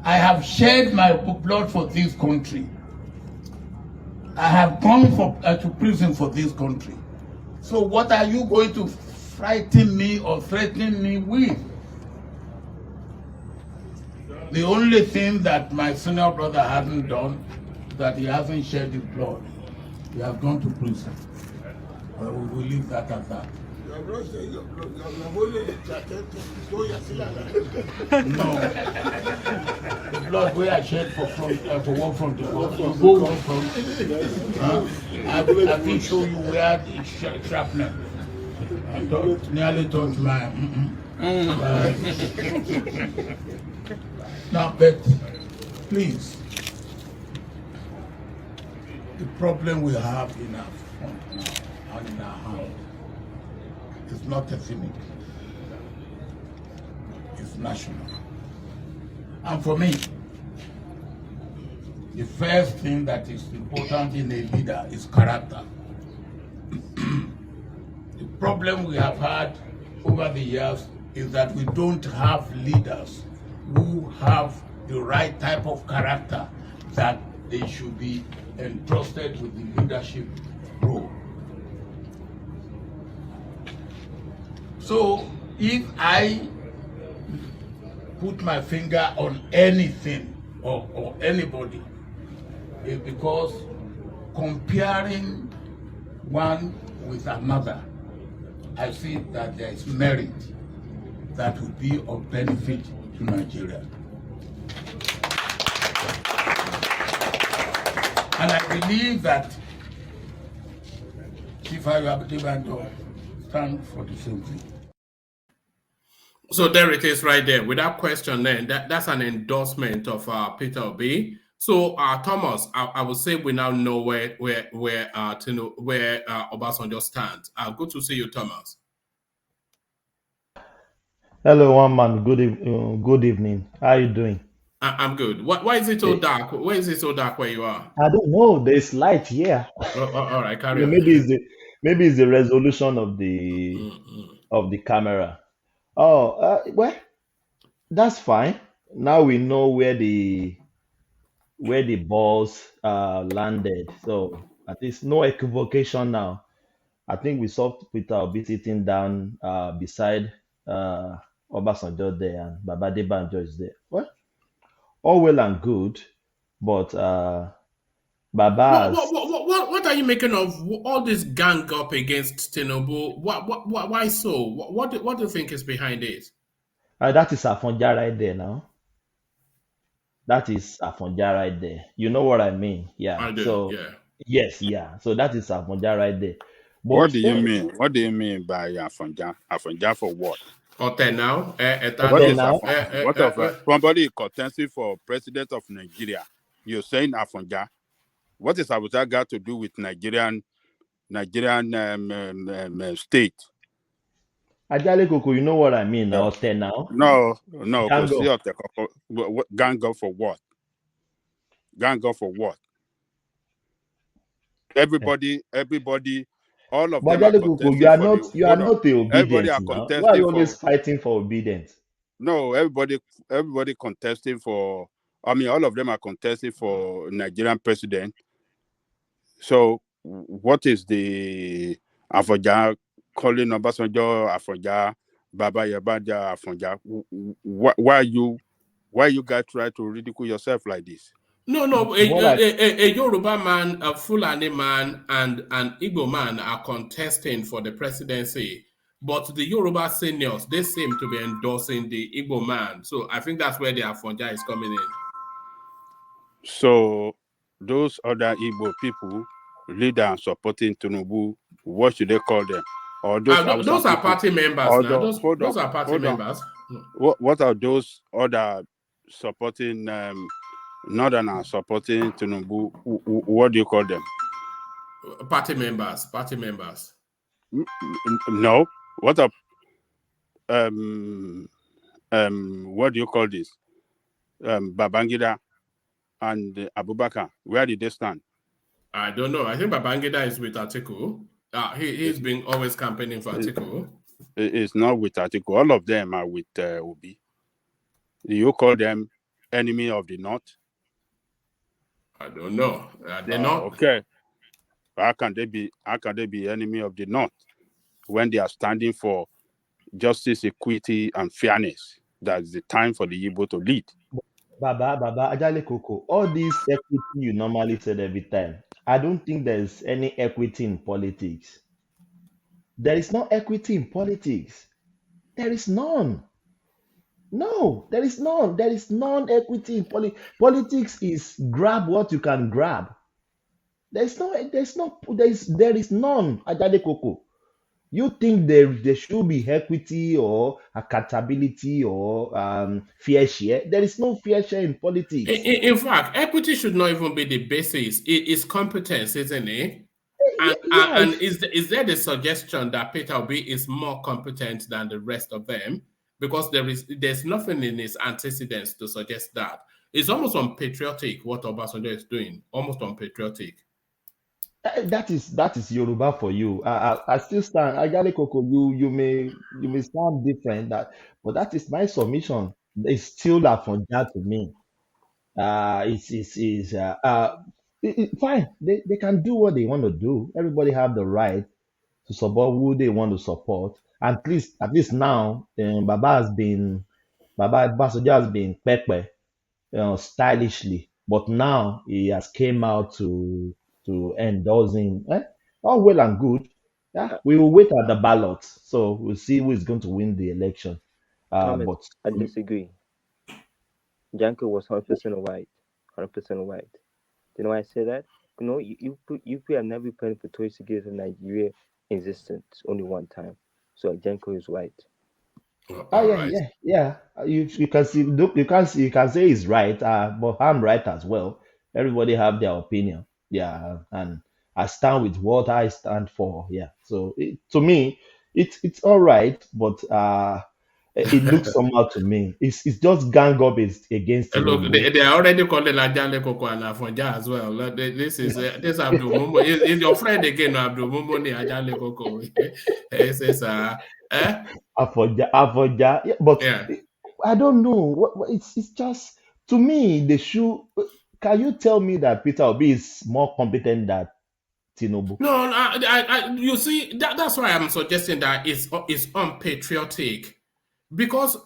I have shed my blood for this country. I have gone to prison for this country. So what are you going to frighten me or threaten me with? The only thing that my senior brother hasn't done, that he hasn't shed his blood. He has gone to prison. We will leave that at that. No. The blood where I shed for one from the world. You go one from. I will show you where the shrapnel. Nearly touched my. Now, but please, the problem we have in our front now and in our hand is not ethnic, it's national. And for me, the first thing that is important in a leader is character. The problem we have had over the years is that we don't have leaders who have the right type of character that they should be entrusted with the leadership role. So if I put my finger on anything or anybody, it's because comparing one with another, I see that there is merit that would be of benefit to Nigeria. And I believe that Chifa Adebanjo stands for the same thing. So there it is right there. Without question, then that's an endorsement of Peter Obi. So Thomas, I would say we now know where Obasanjo stands. Good to see you, Thomas. Hello, one man. Good evening. How are you doing? I'm good. Why is it so dark? Why is it so dark where you are? I don't know. There's light here. All right, carry on. Maybe it's the resolution of the camera. Oh, well, that's fine. Now we know where the balls landed. So at least no equivocation now. I think we saw Peter Obi sitting down beside Obasanjo there, and Baba Adebanjo is there. Well, all well and good, but Baba. What are you making of all this gang up against Tinubu? Why so? What do you think is behind it? That is Afonja right there now. That is Afonja right there. You know what I mean? Yeah. I do, so yeah. Yes, yeah. So that is Afonja right there. But what do you mean? What do you mean by Afonja? Afonja for what? Okay, now. What is now? What of somebody contesting for president of Nigeria? You're saying Afonja. What is Afonja got to do with Nigerian state? Ajale Koko, you know what I mean now? No. Gang up for what? Gang up for what? Everybody, all of but them. Ajale Koko, you are not a Everybody are obedient now. contesting. Why are you always fighting for obedience? No, everybody contesting for I mean, all of them are contesting for Nigerian president. So, what is the Afonja calling Obasanjo Afonja, Baba Yabada Afonja? Why you guys try to ridicule yourself like this? No, a Yoruba man, a Fulani man, and an Igbo man are contesting for the presidency. But the Yoruba seniors, they seem to be endorsing the Igbo man. So I think that's where the Afonja is coming in. So those other Igbo people, leader and supporting Tinubu, what should they call them? Or those are party members now. Those are party members. What are those other supporting Northern supporting Tinubu? What do you call them? Party members. No. What up? What do you call this? Babangida and Abubakar. Where did they stand? I don't know. I think Babangida is with Atiku. He's been always campaigning for Atiku. It's not with Atiku. All of them are with Obi. Do you call them enemy of the North? I don't know. They're not. Okay. How can they be enemy of the North when they are standing for justice, equity, and fairness? That's the time for the Igbo to lead. Baba, Ajale Koko, all this equity you normally said every time, I don't think there's any equity in politics. There is no equity in politics. There is none. No, there is none. There is none equity in politics. Politics is grab what you can grab. There is none. Ajale Koko. You think there should be equity or accountability or fair share? There is no fair share in politics. In fact, equity should not even be the basis. It is competence, isn't it? And, Yes. and is there the suggestion that Peter Obi is more competent than the rest of them? Because there's nothing in his antecedents to suggest that. It's almost unpatriotic what Obasanjo is doing. Almost unpatriotic. That is Yoruba for you. I still stand. Ajale Koko, you may sound different, but that is my submission. It's still Afonja to me. Fine. They can do what they want to do. Everybody have the right to support who they want to support. At least now, Baba Obasanjo has been Pepe, stylishly, but now he has came out to endorse him. All well and good. Yeah, we will wait at the ballots, so we'll see who is going to win the election. Thomas, But I disagree. Janko was 100% white. 100% white. You know why I say that? You know, you have never played for 26 years in Nigeria in existence, only one time. So Janko is white. yeah. You can see, look, you can say he's right, but I'm right as well. Everybody have their opinion. Yeah, and I stand with what I stand for. Yeah. So to me, it's all right, but it looks somehow to me. It's just gang up against Look, Tinubu. they are already calling Ajale Koko and Afonja as well. This is Abdul Mumo. Is your friend again, Abdul Mumo ni Ajale Koko? He says, Afonja. Yeah, but yeah. I don't know. It's just, to me, the shoe. Can you tell me that Peter Obi is more competent than Tinubu? No, you see, that's why I'm suggesting that it's unpatriotic, because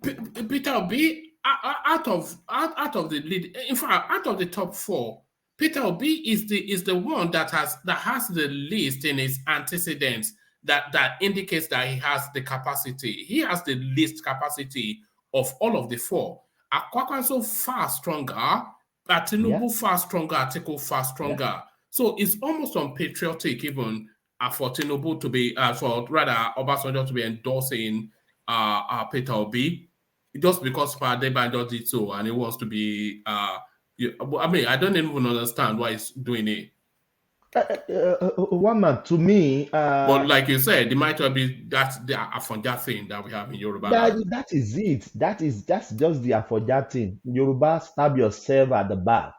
Peter Obi, out of the lead, in fact, out of the top four, Peter Obi is the one that has the least in his antecedents that indicates that he has the capacity. He has the least capacity of all of the four. Akwankwaso far stronger, Tinubu far stronger, Atiku far stronger. Yeah. So it's almost unpatriotic even for Tinubu to be, for rather Obasanjo to be endorsing Peter Obi, just because Adebanjo did so and he wants to be, I mean, I don't even understand why he's doing it. One man, to me, but like you said, it might well be that's the Afonja thing that we have in Yoruba. That is it. That's just the Afonja thing. Yoruba, stab yourself at the back.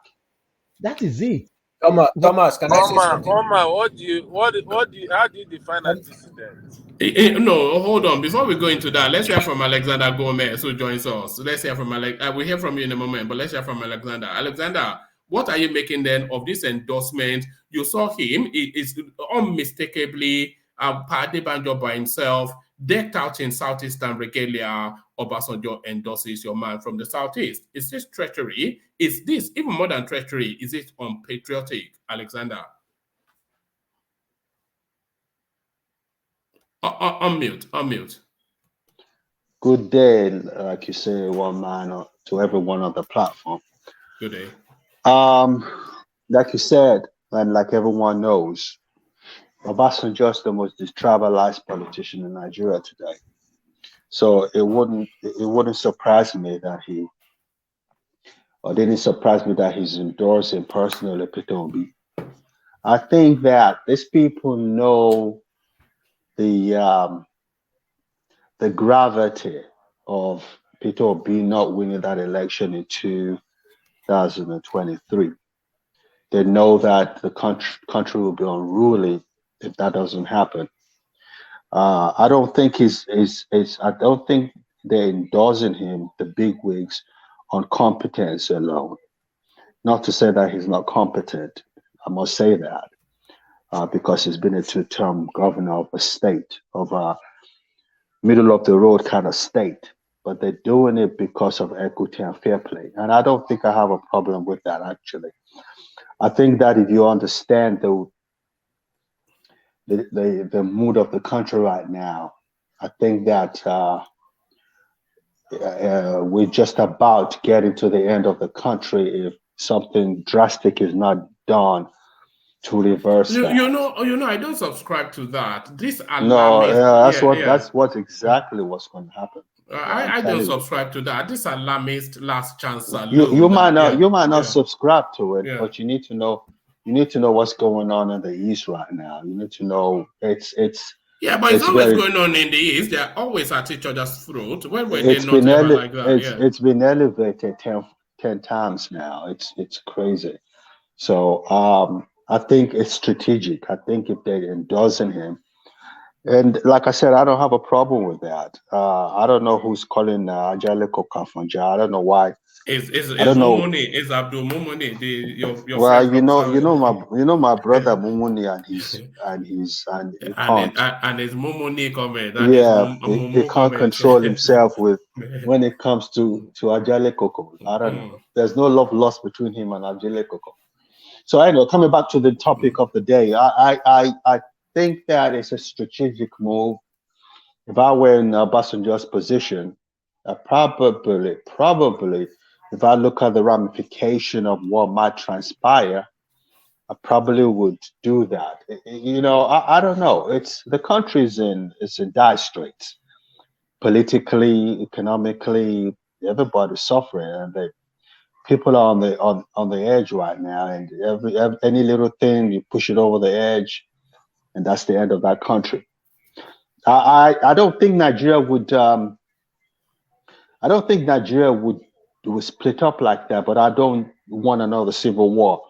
That is it. Thomas, can I say something? How do you define antecedent? No, hold on. Before we go into that, let's hear from Alexander Gomez, who joins us. Let's hear from we'll hear from you in a moment, but let's hear from Alexander. Alexander, what are you making then of this endorsement? You saw him; it is unmistakably Banjo by himself, decked out in Southeastern regalia. Obasanjo endorses your man from the Southeast. Is this treachery? Is this even more than treachery? Is it unpatriotic, Alexander? Unmute. Good day, like you say, one man to everyone on the platform. Good day. Like you said, and like everyone knows, Obasanjo is the most detribalized politician in Nigeria today. So it wouldn't surprise me that didn't surprise me that he's endorsing personally Peter Obi. I think that these people know the gravity of Peter Obi not winning that election in 2023. They know that the country will be unruly if that doesn't happen. I don't think I don't think they're endorsing him, the bigwigs, on competence alone. Not to say that he's not competent. I must say that because he's been a two-term governor of a state, of a middle of the road kind of state, but they're doing it because of equity and fair play. And I don't think I have a problem with that, actually. I think that if you understand the mood of the country right now, I think that we're just about getting to the end of the country if something drastic is not done to reverse that. You know, I don't subscribe to that. This that's exactly what's going to happen. I don't subscribe to that. This alarmist last chance. You might not subscribe to it, but you need to know what's going on in the East right now. You need to know it's but it's always going on in the East. They're always at each other's throat. When were they not ever like that? It's been elevated 10 times now. It's crazy. So I think it's strategic. I think if they're endorsing him, and like I said, I don't have a problem with that. I don't know who's calling Ajaliko Kafanja. I don't know why. Is Mumuni, is Abdul Mumuni your well, you know my brother Mumuni and his Mumuni comment. He can't control himself when it comes to Ajale Koko. I don't know. There's no love lost between him and Ajale Koko. So anyway, coming back to the topic of the day, I think that it's a strategic move. If I were in Obasanjo's position, probably, if I look at the ramification of what might transpire, I probably would do that. I don't know. The country's in dire straits, politically, economically. Everybody's suffering, and people are on the edge right now. And any little thing, you push it over the edge, and that's the end of that country. I don't think Nigeria would. I don't think Nigeria would split up like that. But I don't want another civil war,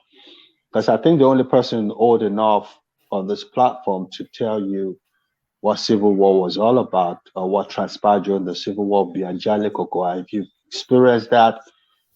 because I think the only person old enough on this platform to tell you what civil war was all about or what transpired during the civil war would be Ajale Koko. If you experienced that,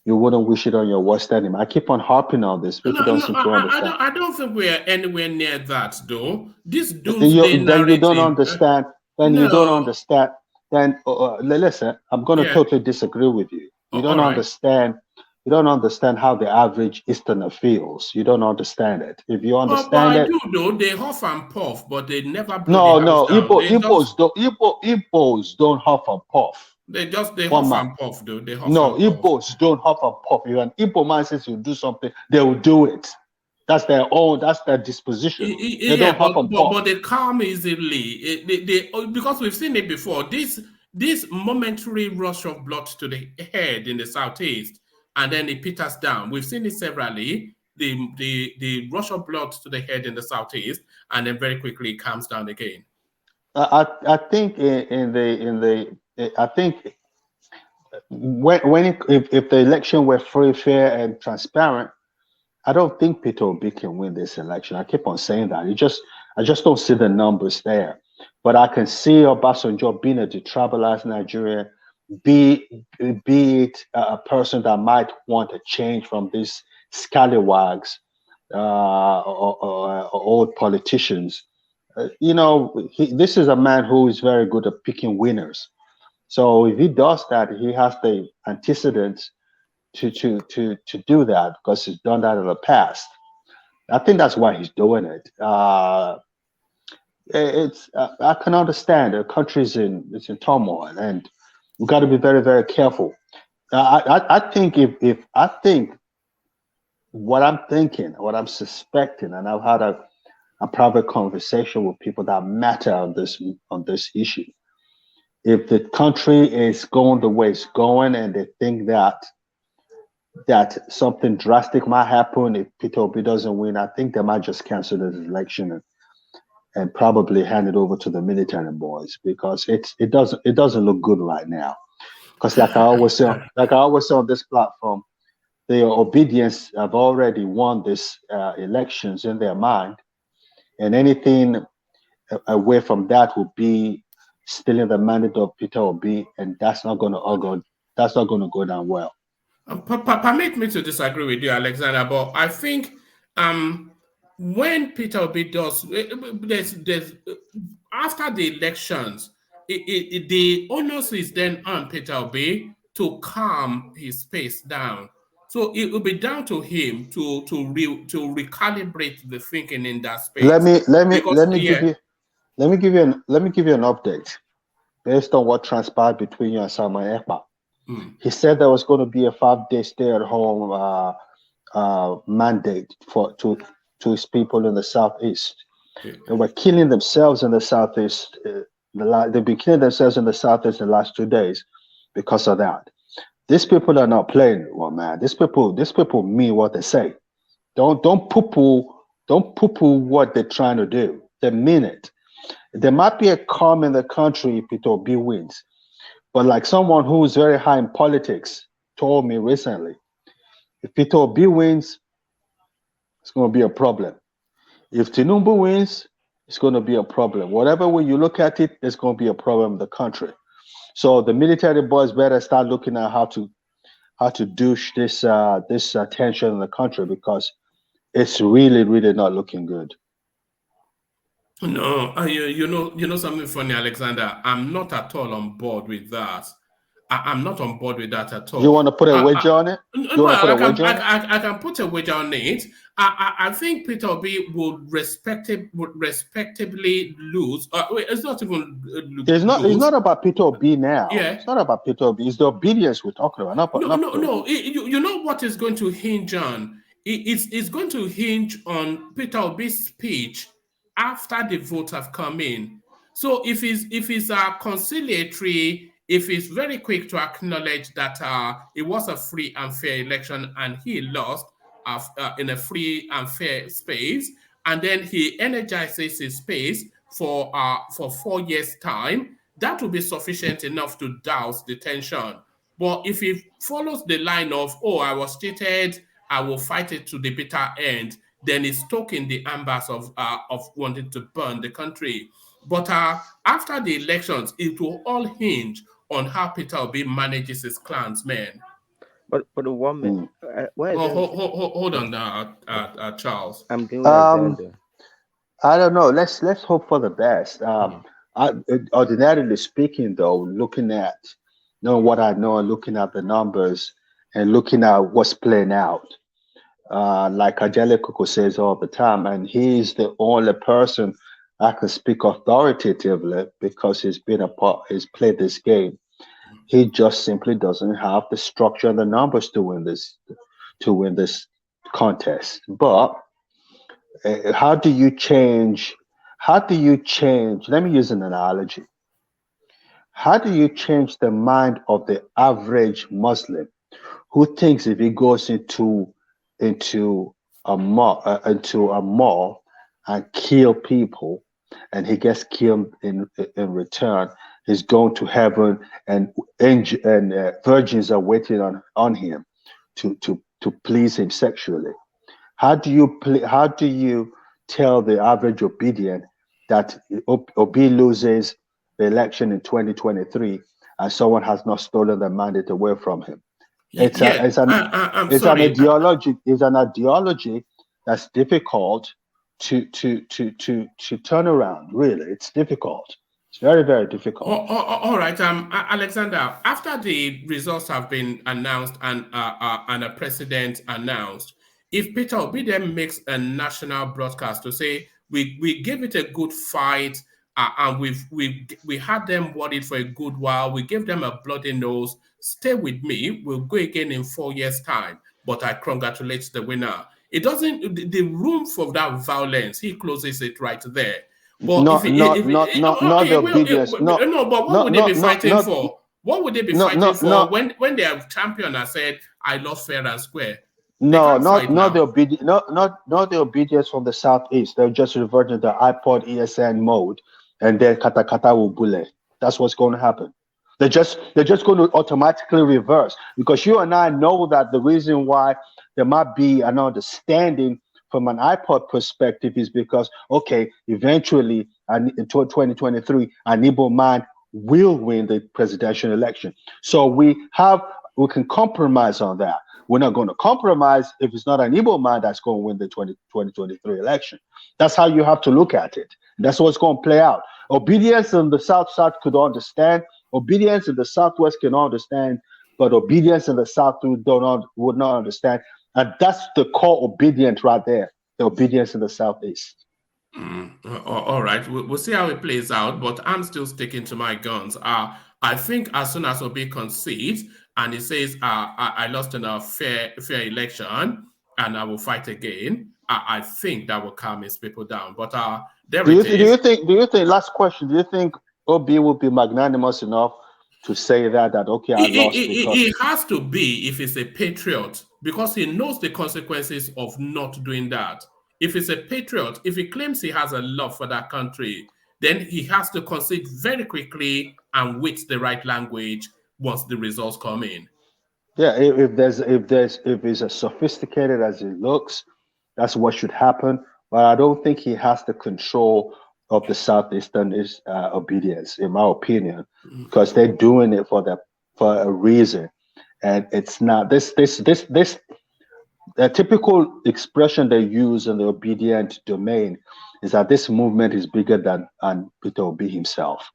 you wouldn't wish it on your worst enemy. I keep on harping on this. People don't seem to understand. I don't think we are anywhere near that, though. This doomsday narrative. You don't understand. You don't understand. Then listen, I'm going to totally disagree with you. You don't understand. You don't understand how the average Easterner feels. You don't understand it. If you understand I do, though. They huff and puff, but they never. Igbos don't huff and puff. They huff and puff, though. Igbos don't huff and puff. If an Igbo man says you do something, they will do it. That's their own. That's their disposition. They don't huff and puff. But they calm easily. Because we've seen it before. This momentary rush of blood to the head in the Southeast, and then it peters down. We've seen it severally. The rush of blood to the head in the Southeast, and then very quickly it calms down again. I think I think if the election were free, fair, and transparent, I don't think Peter Obi can win this election. I keep on saying that. I just don't see the numbers there. But I can see Obasanjo being a detribalized Nigerian, be it a person that might want a change from these scallywags or old politicians. This is a man who is very good at picking winners. So if he does that, he has the antecedents to do that because he's done that in the past. I think that's why he's doing it. I can understand the country's in turmoil, and we've got to be very, very careful. I think if I think what I'm thinking, what I'm suspecting, and I've had a private conversation with people that matter on this issue. If the country is going the way it's going, and they think that something drastic might happen if Peter Obi doesn't win, I think they might just cancel the election and probably hand it over to the military boys, because it doesn't look good right now. Because like I always say on this platform, the obedience have already won these elections in their mind, and anything away from that would be stealing the mandate of Peter Obi, and that's not going to go down well. Permit me to disagree with you, Alexander, but I think when Peter Obi does, there's after the elections, the onus is then on Peter Obi to calm his pace down. So it will be down to him to recalibrate the thinking in that space. Let me give you an update based on what transpired between you and Simon Ekpa. He said there was going to be a 5-day stay-at-home mandate to his people in the southeast. They were killing themselves in the southeast. They've been killing themselves in the southeast the last 2 days because of that. These people are not playing. Well, man, these people mean what they say. Don't poo-poo what they're trying to do. They mean it. There might be a calm in the country if Peter Obi wins. But like someone who's very high in politics told me recently, if Peter Obi wins, it's going to be a problem. If Tinubu wins, it's going to be a problem. Whatever way you look at it, there's going to be a problem in the country. So the military boys better start looking at how to douche this tension in the country, because it's really, really not looking good. No, you know something funny, Alexander. I'm not at all on board with that. I'm not on board with that at all. You want to put a wager on it? I can put a wager on it. I think Peter Obi would respectably lose. It's not even. It's not about Peter Obi now. Yeah. It's not about Peter Obi. It's the obedience we're talking about. No. You know what is going to hinge on? It's going to hinge on Peter Obi's speech after the votes have come in. So if it's conciliatory, if he's very quick to acknowledge that it was a free and fair election and he lost in a free and fair space, and then he energizes his space for 4 years' time, that will be sufficient enough to douse the tension. But if he follows the line of, oh, I was cheated, I will fight it to the bitter end, then he's stoking the embers of wanting to burn the country. But after the elections, it will all hinge on how Peter Obi manages his clansmen. But the woman, hold on, Charles. I'm doing Alexander. I don't know. Let's hope for the best. Ordinarily speaking, though, looking at knowing what I know, looking at the numbers and looking at what's playing out, like Ajale Koko says all the time, and he's the only person I can speak authoritatively because he's played this game. He just simply doesn't have the structure and the numbers to win this contest. But how do you change? Let me use an analogy. How do you change the mind of the average Muslim who thinks if he goes into a mall and kill people, and he gets killed in return, he's going to heaven, and virgins are waiting on him to please him sexually? How do you tell the average obedient that Obi loses the election in 2023 and someone has not stolen the mandate away from him. It's an ideology that's difficult to turn around. Really, it's difficult. It's very, very difficult. All right, Alexander. After the results have been announced and a president announced, if Peter Obi then makes a national broadcast to say we gave it a good fight and we had them worried for a good while, we gave them a bloody nose. Stay with me. We'll go again in 4 years' time. But I congratulate the winner. It doesn't. The room for that violence. He closes it right there. But not the obedience. No, but what would they be fighting for? What would they be fighting for when their champion has said, "I lost fair and square"? No, not the obedience. Not the obedience from the southeast. They're just reverting to iPod ESN mode, and then kata kata will bullet. That's what's going to happen. They're just going to automatically reverse, because you and I know that the reason why there might be an understanding from an iPod perspective is because, okay, eventually in 2023, an Igbo man will win the presidential election. So we can compromise on that. We're not going to compromise if it's not an Igbo man that's going to win the 2023 election. That's how you have to look at it. That's what's going to play out. Obedience in the South could understand. Obedience in the Southwest can understand, but obedience in the South would not understand. And that's the core obedience right there, the obedience in the Southeast. All right, we'll see how it plays out, but I'm still sticking to my guns. I think as soon as Obi concedes and he says, I lost in a fair election and I will fight again, I think that will calm his people down. But do you think, last question, do you think Obi will be magnanimous enough to say that okay, I lost? He has to be if he's a patriot, because he knows the consequences of not doing that. If he's a patriot, if he claims he has a love for that country, then he has to concede very quickly and with the right language once the results come in. Yeah, if it's as sophisticated as it looks, that's what should happen. But I don't think he has the control of the Southeastern obedience, in my opinion, because they're doing it for a reason, and it's not this typical expression they use in the obedient domain is that this movement is bigger than Peter Obi himself.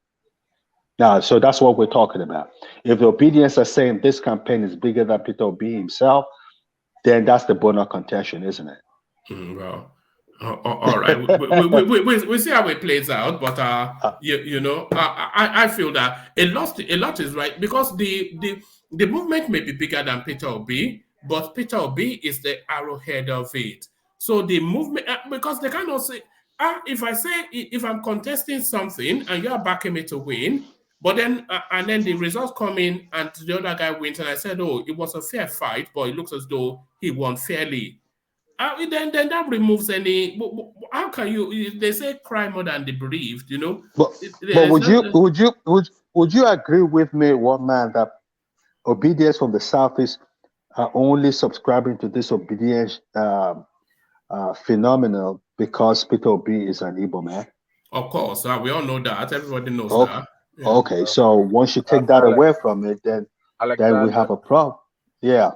Now, so that's what we're talking about. If the obedience are saying this campaign is bigger than Peter Obi himself, then that's the bone of contention, isn't it? Well. All right, we'll see how it plays out, but I feel that a lot is right, because the movement may be bigger than Peter Obi, but Peter Obi is the arrowhead of it. So the movement, because they cannot say, if I'm contesting something and you're backing me to win, but then and then the results come in and the other guy wins, and I said, oh, it was a fair fight, but it looks as though he won fairly. Then that removes any. How can you? They say cry more than the bereaved, But would you agree with me, one man, that obedience from the Southeast are only subscribing to this obedience phenomenon because Peter Obi is an Igbo man? Of course, we all know that. Everybody knows that. Yeah. Okay, so once you take that away from it, then we have a problem. Yeah,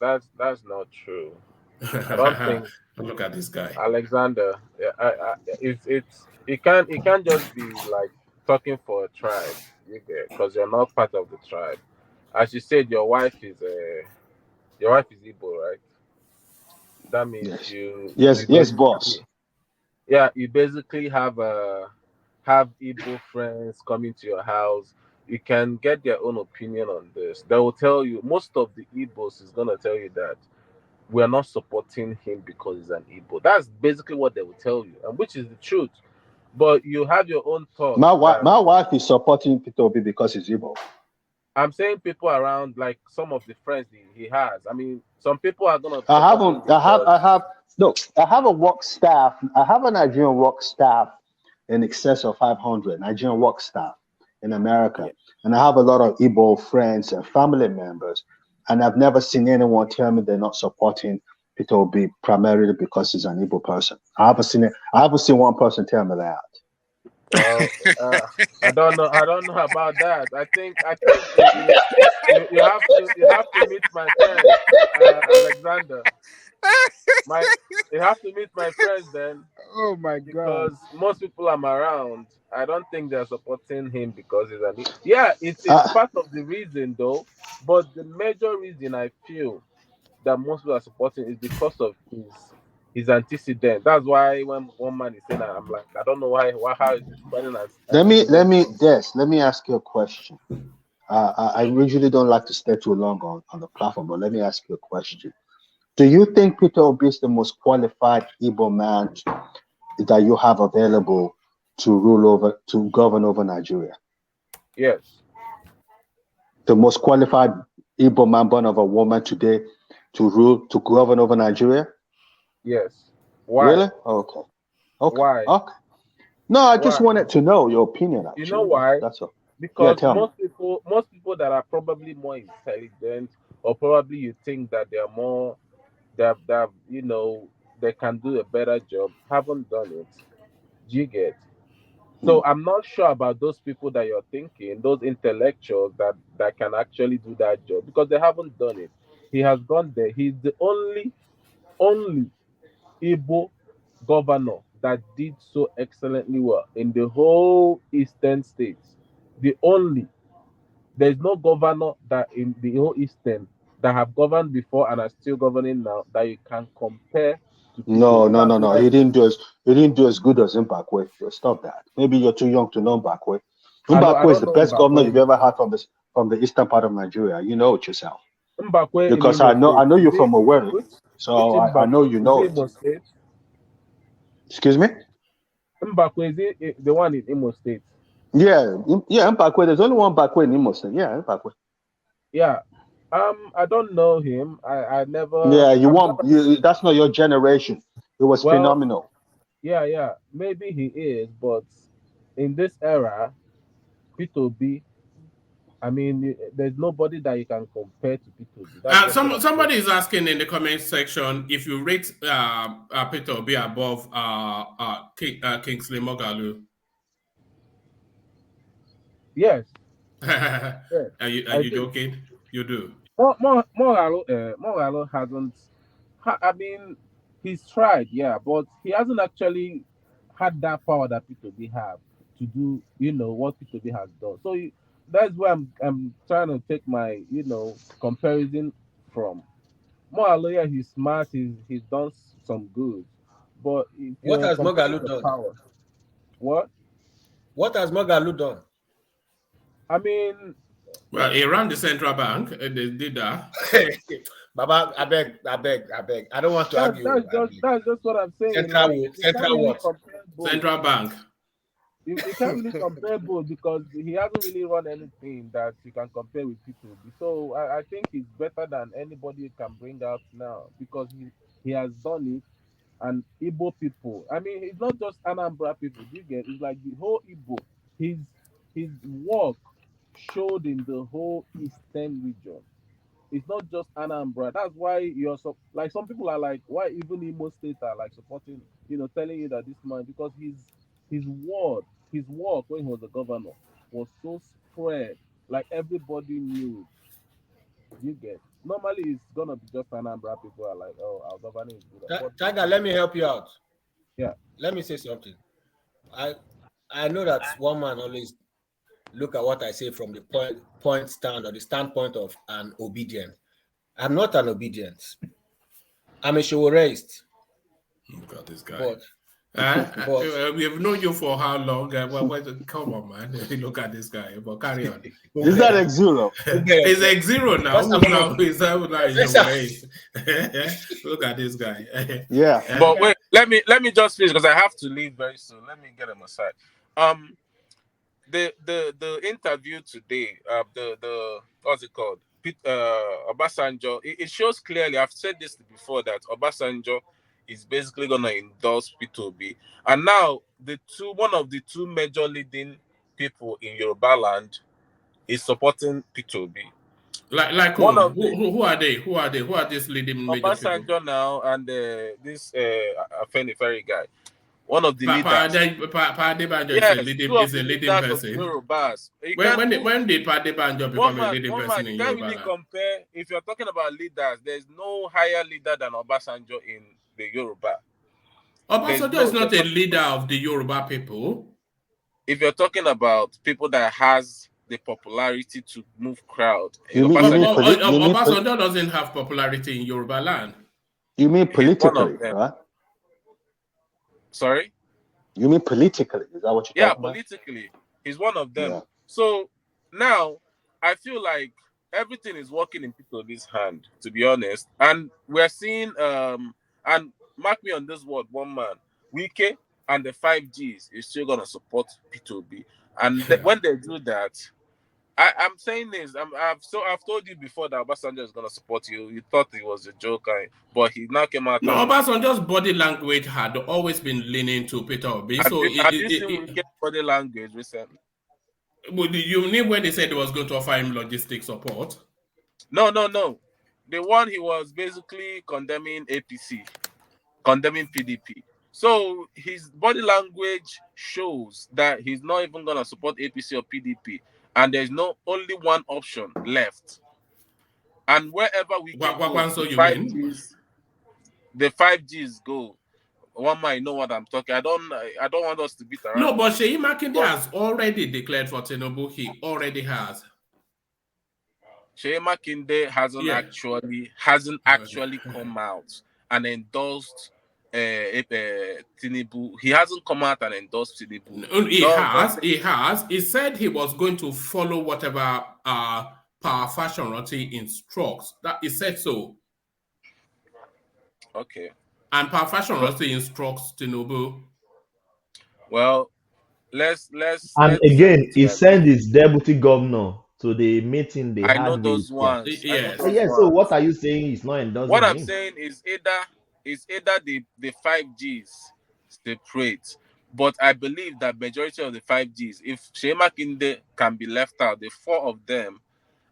that's not true. I don't think. Look at this guy, Alexander. It can't just be like talking for a tribe, because you're not part of the tribe. As you said, your wife is Igbo, right? That means yes, boss. Yeah, you basically have Igbo friends coming to your house. You can get their own opinion on this. They will tell you, most of the Igbos is gonna tell you that we are not supporting him because he's an Igbo. That's basically what they will tell you, and which is the truth. But you have your own thoughts. My wife is supporting Peter Obi because he's Igbo. I'm saying people around, like some of the friends he has. I mean, some people are gonna. I have a work staff. I have a Nigerian work staff in excess of 500 Nigerian work staff in America, and I have a lot of Igbo friends and family members. And I've never seen anyone tell me they're not supporting Peter Obi primarily because he's an Igbo person. I haven't seen one person tell me that. Well, I don't know. I don't know about that. I think you have to meet my friend, Alexander. You have to meet my friends then. Oh my God. Because most people I'm around, I don't think they're supporting him because he's an. Yeah, it's part of the reason though, but the major reason I feel that most people are supporting is because of his antecedent. That's why when one man is saying that, I'm like, I don't know how is this running as Let me ask you a question. I usually don't like to stay too long on the platform, but let me ask you a question. Do you think Peter Obi is the most qualified Igbo man that you have available to govern over Nigeria? Yes. The most qualified Igbo man born of a woman today to govern over Nigeria? Yes. Why? Really? Okay. Why? Okay. No, I just wanted to know your opinion. Actually, you know why? That's all. Because Yeah, most people that are probably more intelligent, or probably you think that they are more that they can do a better job, haven't done it. Do you get? So I'm not sure about those people that you're thinking, those intellectuals that can actually do that job, because they haven't done it. He has gone there. He's the only Igbo governor that did so excellently well in the whole eastern states. There's no governor that in the whole eastern that have governed before and are still governing now that you can compare to people. No. He didn't do as good as Mbakwe. Stop that. Maybe you're too young to know Mbakwe. Mbakwe is the best governor you've ever had from the eastern part of Nigeria. You know it yourself. Mbakwe, because I know you're from Owerri, so I know you know it. State? Excuse me? Mbakwe, is it the one in Imo State? Yeah, Mbakwe. There's only one Mbakwe in Imo State. Yeah, Mbakwe. Yeah. I don't know him. I never. Yeah, that's not your generation. It was phenomenal. Yeah. Maybe he is, but in this era, Peter Obi, I mean, there's nobody that you can compare to Peter Obi. Somebody is asking in the comment section if you rate Peter Obi above Kingsley Moghalu. Yes. Are you joking? You do. Moghalu hasn't. I mean, he's tried, yeah, but he hasn't actually had that power that Peter Obi have to do, what Peter Obi has done. So that's where I'm trying to take my, comparison from. Moghalu, yeah, he's smart. He's done some good, but what has Moghalu done? Power, what has Moghalu done? I mean, well, he ran the central bank. They did that. Baba, I beg. I don't want to argue. That's just what I'm saying. Central bank. You can't really compare both because he hasn't really run anything that you can compare with people. So I think he's better than anybody you can bring out now because he has done it. And Igbo people, I mean, it's not just Anambra people. You get? It's like the whole Igbo. His work showed in the whole eastern region. It's not just Anambra. That's why you're like some people are like, why even Imo State are like supporting, telling you that this man, because his work when he was the governor was so spread, like everybody knew. You get? Normally it's gonna be just Anambra people are like, oh, our governor is good. Tiger, let me help you out. Yeah. Let me say something. I know that one man always look at what I say from the point stand or the standpoint of an obedient. I'm not an obedient. I'm a Showoreist. Look at this guy. We have known you for how long? Come on, man. Look at this guy. But carry on. Is that X0? It's X0 now. Look at this guy. Yeah. But wait, let me just finish because I have to leave very soon. Let me get him aside. The interview today, the what's it called? Obasanjo. It shows clearly. I've said this before that Obasanjo is basically gonna endorse Peter Obi, and now one of the two major leading people in Yoruba land is supporting Peter Obi. Like who are they? Who are these leading major people? Obasanjo now and this Afeni Ferry guy. one of the leaders. Padebanjo Yes, is a leading person. Yorubas. When did Padebanjo become a leading person in you can't really Yoruba? compare. If you're talking about leaders, there's no higher leader than Obasanjo in the Yoruba. Obasanjo is not a leader of the Yoruba people. If you're talking about people that has the popularity to move crowd, Obasanjo doesn't have popularity in Yoruba land. You mean politically, right? Sorry? You mean politically? Is that what you're talking about? Yeah, politically. He's one of them. Yeah. So now I feel like everything is working in Peter Obi's hand, to be honest. And we're seeing, and mark me on this word, one man, Wike and the 5Gs is still going to support Peter Obi. And when they do that, I'm saying this. I've told you before that Obasanjo is gonna support you. You thought it was a joke, but he now came out. No, Obasanjo's body language had always been leaning to Peter Obi. Have you seen body language recently? You mean when they said they was going to offer him logistic support? No. The one he was basically condemning APC, condemning PDP. So his body language shows that he's not even gonna support APC or PDP. And there's only one option left. And wherever we go, the 5Gs go. One might know what I'm talking. I don't want us to beat around. No, but Seyi Makinde has already declared for Tinubu. He already has. Seyi Makinde hasn't actually come out and endorsed Tinubu. He hasn't come out and endorsed Tinubu. He has. He said he was going to follow whatever Power Fashion Roti instructs. That he said so. Okay. And Power Fashion Roti instructs Tinubu. Well, let's again, he sent his deputy governor to the meeting they had. I know those ones. Yes. So what are you saying? He's not endorsing what I'm saying is either the 5Gs separate, but I believe that majority of the 5Gs, if Seyi Makinde can be left out, the four of them,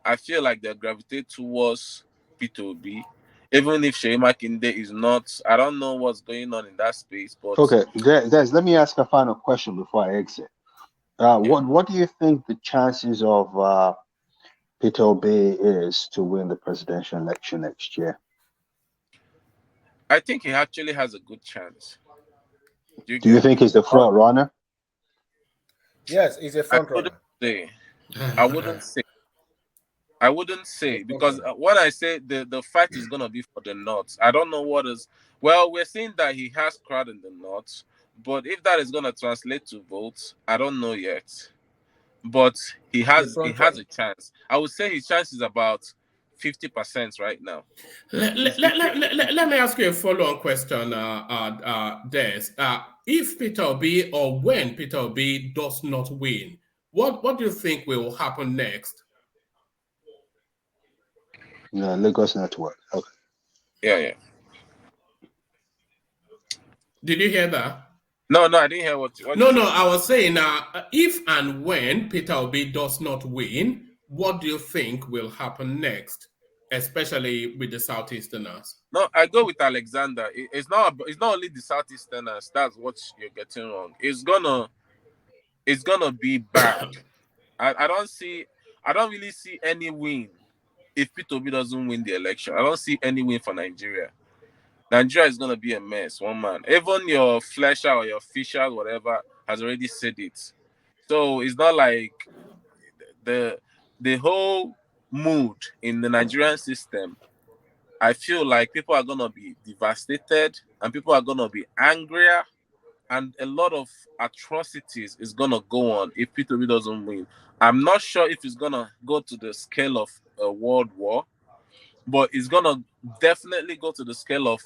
I feel like they gravitate towards Peter Obi, even if Seyi Makinde is not. I don't know what's going on in that space, but okay, guys, let me ask a final question before I exit. What do you think the chances of Peter Obi is to win the presidential election next year? I think he actually has a good chance. Do you think he's the front runner? Yes, he's a front runner. I wouldn't say because when I say the fight is gonna be for the North, I don't know what is. Well, we're seeing that he has crowd in the North, but if that is gonna translate to votes, I don't know yet. But he has a chance. I would say his chance is about 50% right now. Let me ask you a follow-on question, Des. If Peter Obi or when Peter Obi does not win, what do you think will happen next? Lagos Network. Okay. Yeah. Did you hear that? No, I didn't hear what No, I was saying if and when Peter Obi does not win, what do you think will happen next, especially with the Southeasterners? No, I go with Alexander. It's not only the Southeasterners. That's what you're getting wrong. It's gonna be bad. I don't really see any win if Peter Obi doesn't win the election. I don't see any win for Nigeria. Nigeria is gonna be a mess. One man, even your Fletcher or your Fisher, whatever, has already said it. So it's not like the whole mood in the Nigerian system. I feel like people are gonna be devastated and people are gonna be angrier, and a lot of atrocities is gonna go on if Peter Obi doesn't win. I'm not sure if it's gonna go to the scale of a world war, but it's gonna definitely go to the scale of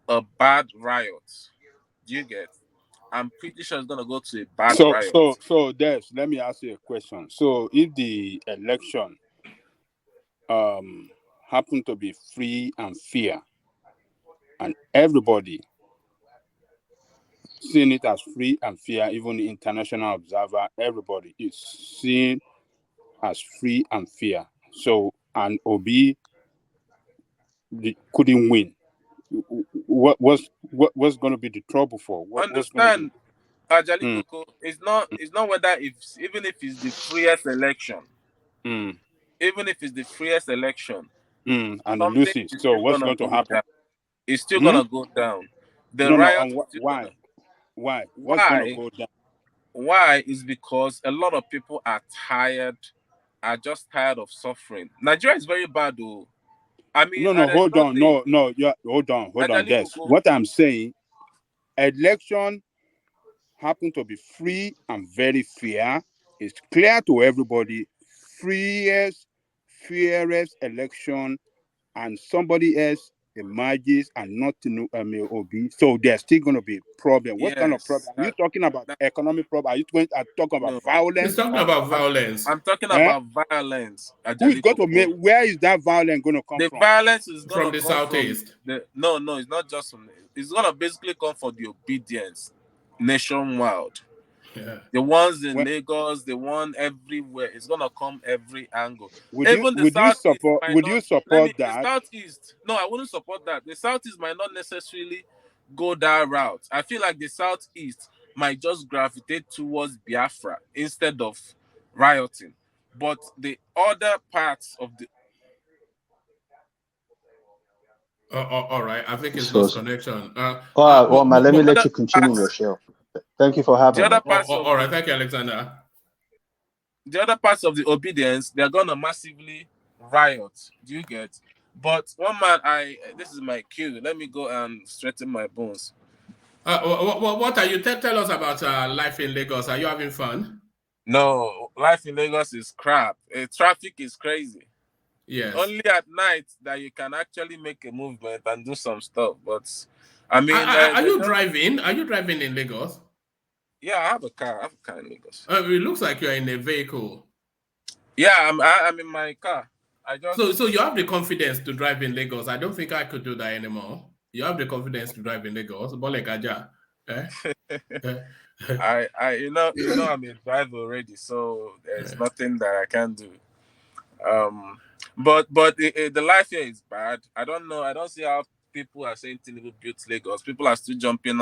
a bad riot. Do you get? I'm pretty sure it's gonna go to a bad riot. So Des, let me ask you a question. So if the election happen to be free and fair, and everybody seeing it as free and fair, even the international observer, everybody is seen as free and fair. So and Obi couldn't win. what's going to be the trouble for? What's going to Understand, Ajali be? Coco, it's not whether even if it's the freest election, Mm, even if it's the freest election, and it something loses. is So still what's gonna going to go happen? down. It's still Hmm? gonna go down. The No, riot and is still why? gonna. Why? What's going to Why? go down? Why is because a lot of people are just tired of suffering. Nigeria is very bad, though. I mean, No, there's hold on. nothing. No, yeah, hold on, Ajali guys. Coco, What I'm saying, election happen to be free and very fair. It's clear to everybody. Fairest election, and somebody else emerges and not Obi. So there's still going to be problem. What kind of yes. problem? Are you talking about economic problem? Are you talking about No, He's violence? talking about violence. I'm talking Eh? about violence. Who is Ajali going to make? Coco. Where is that violence going to come The from? violence is From gonna the come from southeast. no, it's not just from. It's gonna basically come for the obedience nationwide. Yeah. The ones in When, Lagos, the one everywhere. It's gonna come every angle. would you Even the would you southeast support might would not. you support The that? southeast. No, I wouldn't support that. The southeast might not necessarily go that route. I feel like the southeast might just gravitate towards Biafra instead of rioting. But the other parts of the All right. I think it's So, lost connection. well, man, let me let other you continue your parts, show. Thank you for having the me. other parts of all right. Thank you, Alexander. the other parts of the obedience, they're gonna massively riot. Do you get? But one man, this is my cue. Let me go and straighten my bones. What are you? Tell us about life in Lagos. Are you having fun? No, life in Lagos is crap. Traffic is crazy. Yes. Only at night that you can actually make a movement and do some stuff. But I mean, Are you driving? Are you driving in Lagos? yeah, I have a car. I have a car in Lagos. It looks like you're in a vehicle. Yeah, I'm in my car. So you have the confidence to drive in Lagos. I don't think I could do that anymore. You have the confidence to drive in Lagos. Eh? you know I'm a driver already, so there's nothing that I can do. But the life here is bad. I don't know. I don't see how people are saying Tinubu built Lagos. People are still jumping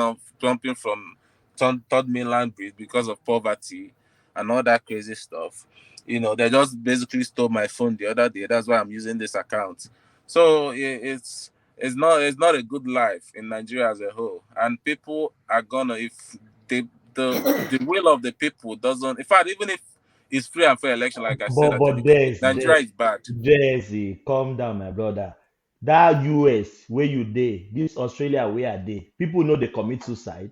from third mainland bridge because of poverty and all that crazy stuff. You know, they just basically stole my phone the other day. That's why I'm using this account. So it's not a good life in Nigeria as a whole. And people are gonna, if the will of the people doesn't, in fact, even if it's free and fair election, like I said, But Nigeria is bad. Jesse, calm down, my brother. That US where you dey, this Australia where are they? People know they commit suicide.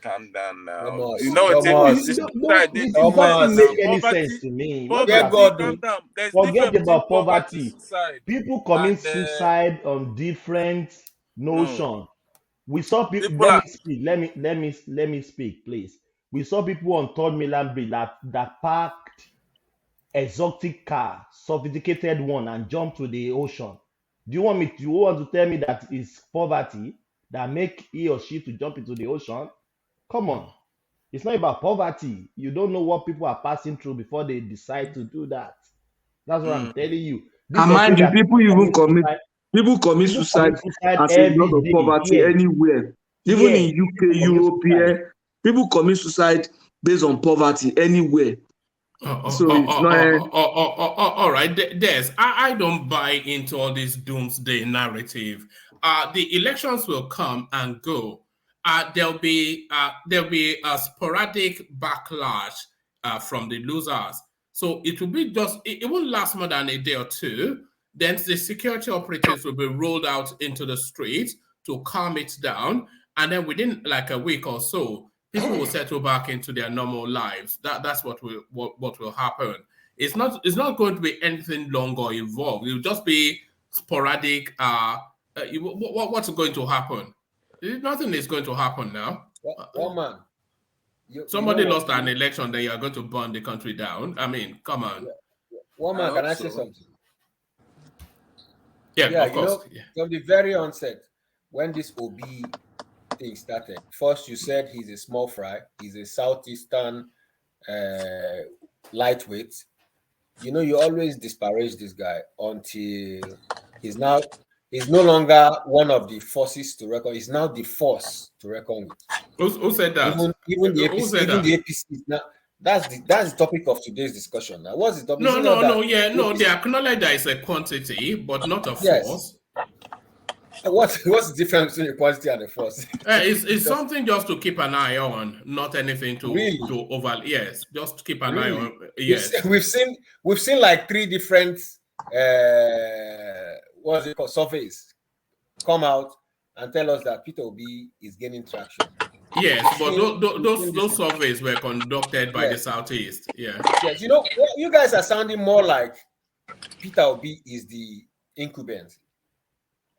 Calm down now. You Thomas, know what? Thomas, No, it doesn't Thomas. make Now. any sense to me. What you Dear are Poverty. God, Calm saying? down. There's Forget difference between about poverty, poverty. suicide, People commit and suicide on different no. notion. We saw people. People Let are me speak. Let me speak, please. We saw people on Third Milan Bridge that parked exotic car, sophisticated one, and jumped to the ocean. Do you want to tell me that it's poverty that make he or she to jump into the ocean? Come on. It's not about poverty. You don't know what people are passing through before they decide to do that. That's what I'm telling you. This And mind you, Australia, people commit people suicide commit suicide as a result every of day poverty here. anywhere. Even Here, in UK, people commit Europe, suicide. here, people commit suicide based on poverty anywhere. So it's not. All right, Des, I don't buy into all this doomsday narrative. The elections will come and go. There'll be a sporadic backlash from the losers. So it will be it won't last more than a day or two. Then the security operatives will be rolled out into the streets to calm it down, and then within like a week or so, people will settle back into their normal lives. That's what will happen. It's not going to be anything long or involved. It will just be sporadic. What's going to happen? Nothing is going to happen now. one man. Somebody lost an election, then you are going to burn the country down. I mean, come on. One man, can I say something? Yeah, of course. From the very onset, when this Obi thing started, first you said he's a small fry, he's a southeastern lightweight. You always disparage this guy until he's now is no longer one of the forces to reckon. It's now the force to reckon with. Who said that? Even the APC, the APC is now. That's the topic of today's discussion. Now, what's the topic? They acknowledge that it's a quantity, but not a force. What's the difference between a quantity and a force? It's something just to keep an eye on, not anything to over. Yes, just to keep an eye on. Yes, we've seen like 3 different what's it called, surveys come out and tell us that Peter Obi is gaining traction. Yes, but those surveys were conducted by the Southeast. Yeah. Yes, you guys are sounding more like Peter Obi is the incumbent.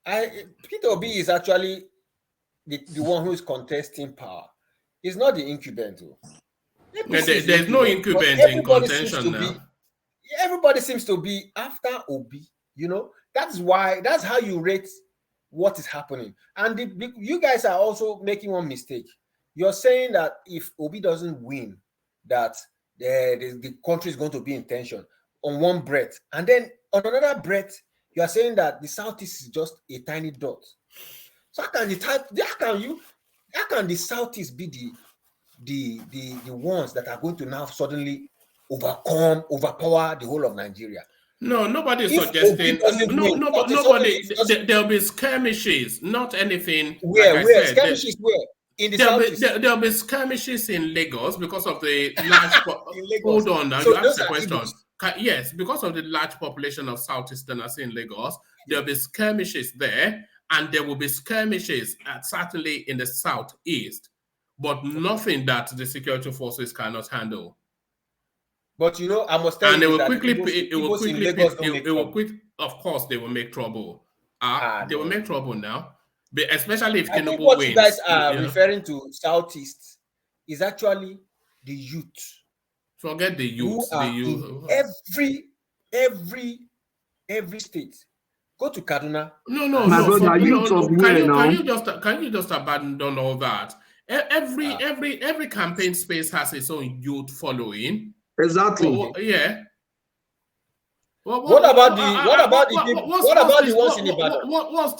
Peter Obi is actually the one who is contesting power. He's not the incumbent. There's no incumbent in contention now. Everybody seems to be after Obi. That's how you rate what is happening. And you guys are also making one mistake. You're saying that if Obi doesn't win, that the country is going to be in tension on one breath. And then on another breath, you are saying that the Southeast is just a tiny dot. So how can the Southeast be the ones that are going to now suddenly overpower the whole of Nigeria? No, nobody is suggesting. Nobody. There'll be skirmishes, not anything. Where skirmishes? Where? In the Southeast? There'll be skirmishes in Lagos because of the large. Hold on, now you asked the question. Yes, because of the large population of Southeasterners in Lagos, there'll be skirmishes there, and there will be skirmishes certainly in the Southeast, but nothing that the security forces cannot handle. But I must tell you of course, they will make trouble. They will make trouble now, but especially if Tinubu what wins. You guys are referring to Southeast is actually the youth. Forget the youth. Every state. Go to Kaduna. Can you just abandon all that? Every campaign space has its own youth following. Exactly. Yeah. What about the ones in Ibadan? What's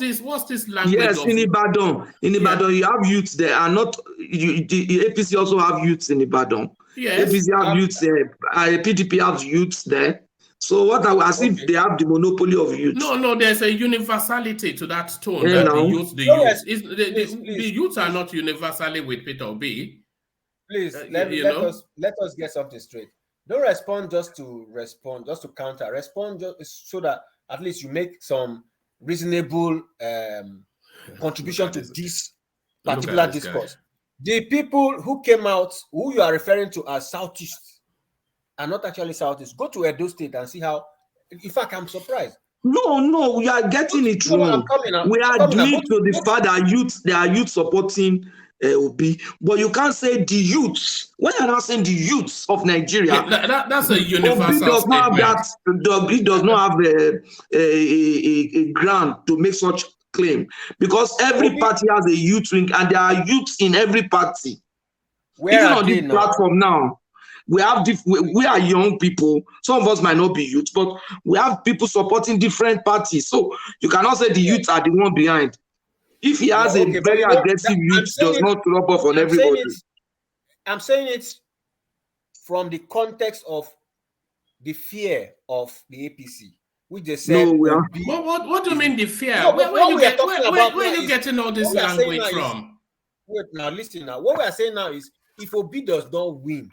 this language? Yes, in Ibadan. You have youths there, and not the APC also have youths in Ibadan. Yes. APC have youths there. PDP have youths there. So if they have the monopoly of youth? No, there's a universality to that tone. The youths are not universally with Peter Obi. Please let us get something straight. Don't respond just to counter. Respond just so that at least you make some reasonable contribution to this particular discourse. The people who came out, who you are referring to as Southeast, are not actually Southeast. Go to Edo State and see how. In fact, I'm surprised. No, we are getting it wrong. We are doing to the fact that there are youth supporting Obi, but you can't say the youths. When you're not saying the youths of Nigeria, that's a universal statement. Obi does not have a ground to make such claim, because every party has a youth wing, and there are youths in every party. Even on this platform now, we are young people. Some of us might not be youth, but we have people supporting different parties. So you cannot say the youths are the one behind. If he has a very aggressive youth, does not rub off on everybody. I'm saying it from the context of the fear of the APC, which they said. What do you mean the fear? Where are you getting all this language from? Wait, now listen. Now, what we are saying now is, if Obi does not win,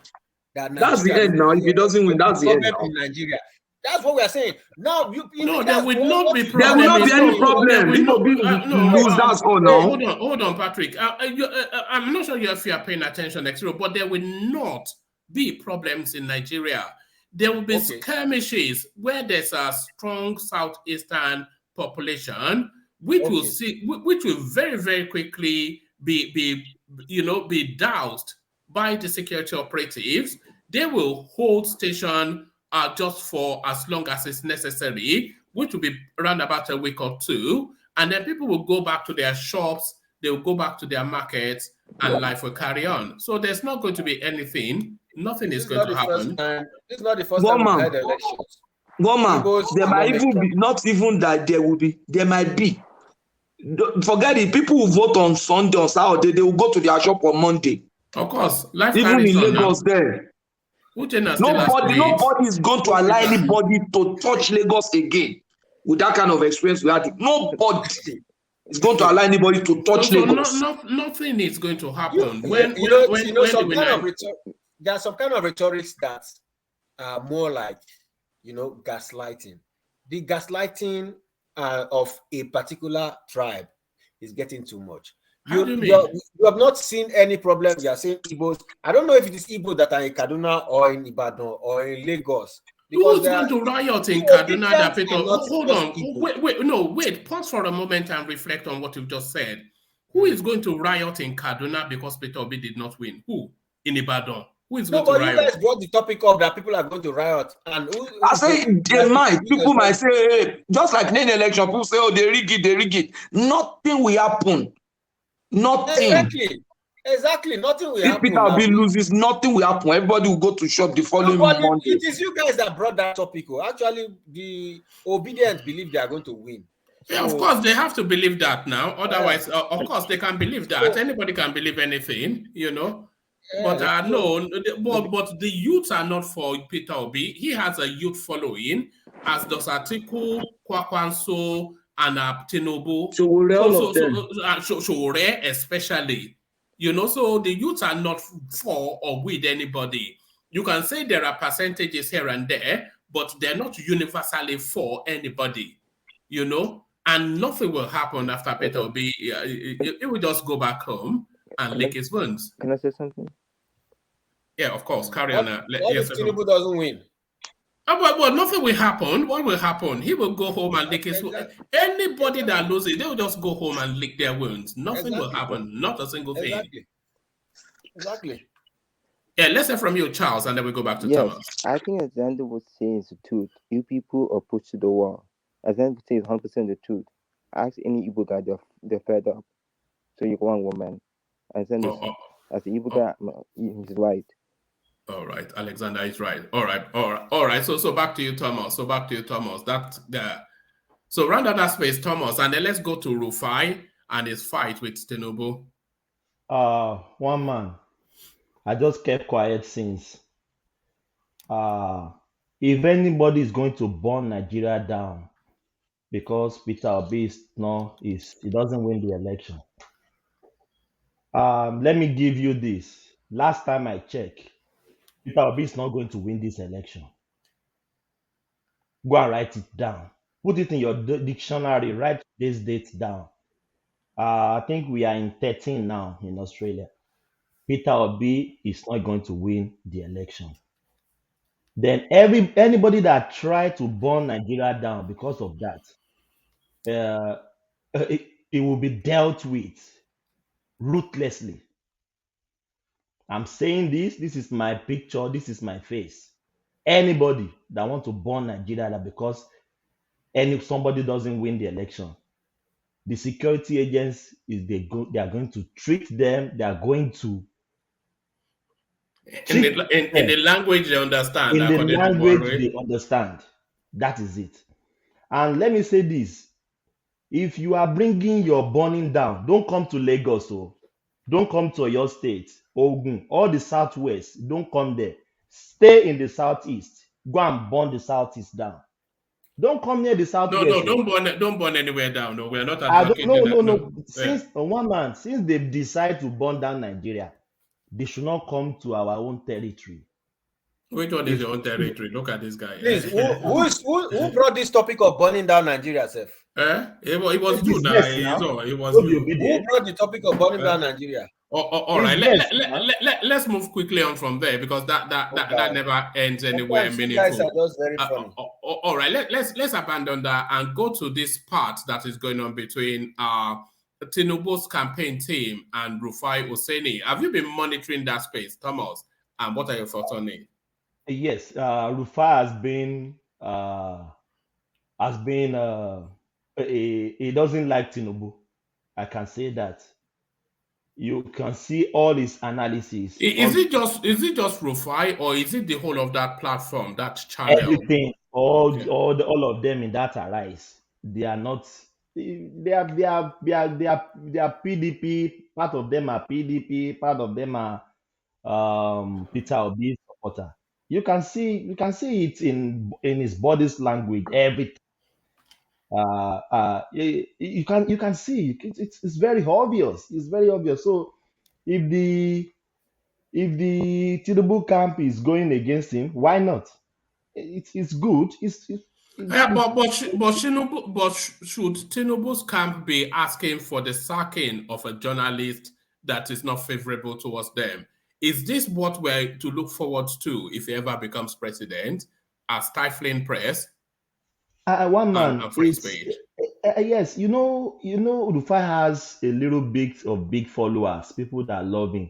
that's the end now. If he doesn't win, that's the end now. In Nigeria. That's what we are saying. Now, there will not be problem. There will not be any problem. We lose. That's all now. Hold on, Patrick. I'm not sure if you are paying attention, but there will not be problems in Nigeria. There will be skirmishes where there's a strong southeastern population, which will very, very quickly be doused by the security operatives. They will hold station just for as long as it's necessary, which will be around about a week or two, and then people will go back to their shops, they will go back to their markets, and life will carry on. So there's not going to be anything. Nothing is going to happen. It's not the first time we had elections. There might even be, not even that there will be, there might be. Forget it. People who vote on Sunday or Saturday, they will go to their shop on Monday. Of course, life Even carries in on Lagos now. there. Nobody Nobody is going to allow anybody to touch Lagos again with that kind of experience we had. Nobody is going to allow anybody to touch Lagos. Nothing is going to happen. There are some kind of rhetorics that are more like, gaslighting. The gaslighting of a particular tribe is getting too much. You have not seen any problem. You are saying Igbos. I don't know if it is Igbo that are in Kaduna or in Ibadan or in Lagos. Who's going to riot in Kaduna? That Peter, hold on. Wait. Pause for a moment and reflect on what you've just said. Who is going to riot in Kaduna because Peter Obi did not win? Who? In Ibadan? Who is going to riot? You guys brought the topic up that people are going to riot. And I say they might. People might say, hey, just like in the election, people say, oh, they rig it. Nothing will happen. Nothing. Exactly. Nothing will happen. If Peter Obi loses, nothing will happen. Everybody will go to shop the following Monday. It is you guys that brought that topic. Actually, the obedient believe they are going to win. Yeah, of course, they have to believe that now. Otherwise, of course, they can believe that. Anybody can believe anything, But but the youths are not for Peter Obi. He has a youth following, as does Atiku, Kwakwanso, and Tinubu. Showore especially. So the youths are not for or with anybody. You can say there are percentages here and there, but they're not universally for anybody, and nothing will happen after Peter Obi. It will just go back home and lick his wounds. Can I say something? Yeah, of course. Carry on. What if Tinubu doesn't win? But nothing will happen. What will happen? He will go home and lick his wounds. Anybody that loses, they will just go home and lick their wounds. Nothing will happen. Not a single thing. Exactly. Yeah, let's hear from you, Charles, and then we go back to Thomas. I think at the end of what saying is the truth. You people are pushed to the wall. At the end of saying 100% the truth. Ask any Igbo guy, they're fed up. So you go on woman. And then as the Igbo guy, he's right. All right, Alexander is right. All right. So back to you, Thomas. So round out that space, Thomas, and then let's go to Rufai and his fight with Tinubu. One man. I just kept quiet since. If anybody is going to burn Nigeria down because Peter Obi he doesn't win the election. Let me give you this. Last time I checked, Peter Obi is not going to win this election. Go and write it down. Put it in your dictionary. Write this date down. I think we are in 13 now in Australia. Peter Obi is not going to win the election. Then anybody that tried to burn Nigeria down because of that, it will be dealt with ruthlessly. I'm saying this is my picture, this is my face. Anybody that wants to burn Nigeria because somebody doesn't win the election, the security agents they are going to treat them. They are going to in the language they understand. In the language they understand. That is it. And let me say this: if you are bringing your burning down, don't come to Lagos. Don't come to your state, Ogun, or the southwest. Don't come there. Stay in the southeast. Go and burn the southeast down. Don't come near the southwest. No, don't burn anywhere down. No, we are not advocating that. No. Since they decide to burn down Nigeria, they should not come to our own territory. Which one is your own territory? Look at this guy. Please, who brought this topic of burning down Nigeria, Seth? It was you now. It was you. Who brought the topic of burning down Nigeria? All right. Let's move quickly on from there because that never ends anywhere meaningful. You guys are just very funny. All right. Let's abandon that and go to this part that is going on between Tinubu's campaign team and Rufai Oseni. Have you been monitoring that space, Thomas? And what are your thoughts on it? Yes, Rufai he doesn't like Tinubu. I can say that. You can see all his analysis. Is it just Rufai, or is it the whole of that platform, that channel? Everything, all of them in that arise. They are not They are PDP. Part of them are PDP. Part of them are Peter Obi supporter. You can see it in his body's language. Everything. You can see it's very obvious. It's very obvious. So if the Tinubu camp is going against him, why not? It's good. Yeah, should Tinubu's camp be asking for the sacking of a journalist that is not favorable towards them? Is this what we're to look forward to if he ever becomes president? A stifling press? One man, and free speech. Yes, Rufai has a little bit of big followers, people that love him,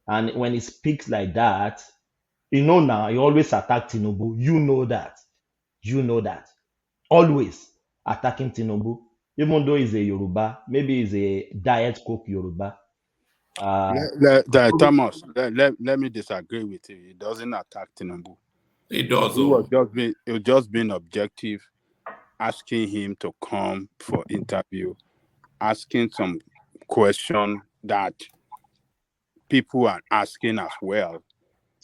and when he speaks like that, now he always attack Tinubu. You know that, always attacking Tinubu, even though he's a Yoruba, maybe he's a diet cook Yoruba. Thomas, let me disagree with you. He doesn't attack Tinubu. He does. He was just being objective, asking him to come for interview, asking some question that people are asking as well.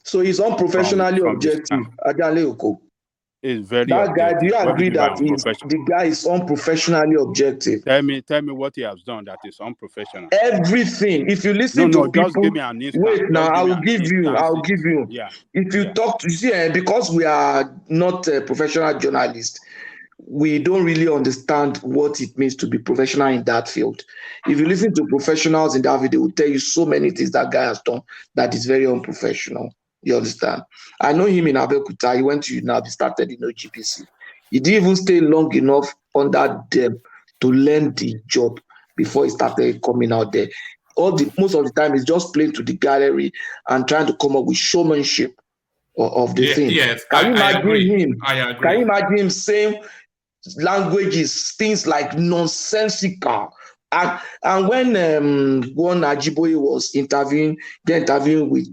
So he's unprofessionally objective. Is very that guy. Do you objective. agree that the guy is unprofessionally objective? Tell me what he has done that is unprofessional. Everything. If you listen to people, just give me an instance. Wait, now I will give you. Yeah. If you talk to because we are not professional journalists, we don't really understand what it means to be professional in that field. If you listen to professionals in that field, they will tell you so many things that guy has done that is very unprofessional. You understand? I know him in Abeokuta. He went to UNAB, he started in OGPC. He didn't even stay long enough under them to learn the job before he started coming out there. Most of the time, he's just playing to the gallery and trying to come up with showmanship of the thing. Yes, Can you imagine agree. him? I agree. Can you imagine him saying languages, things like nonsensical? And when one Ajiboye was interviewing with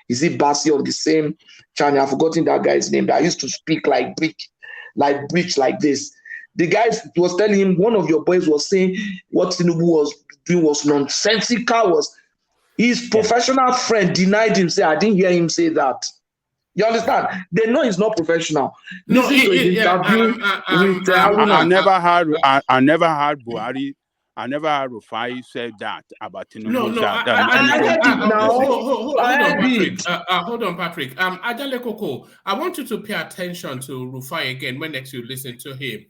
is it Basi on the same channel? I've forgotten that guy's name. That used to speak like breach like this. The guy was telling him, one of your boys was saying what Tinubu was doing was nonsensical. His professional friend denied him. Say, I didn't hear him say that. You understand? They know he's not professional. I never heard Buhari. I never heard Rufai said that about Tinubu. Hold on, Patrick. Ajale Koko, I want you to pay attention to Rufai again when next you listen to him.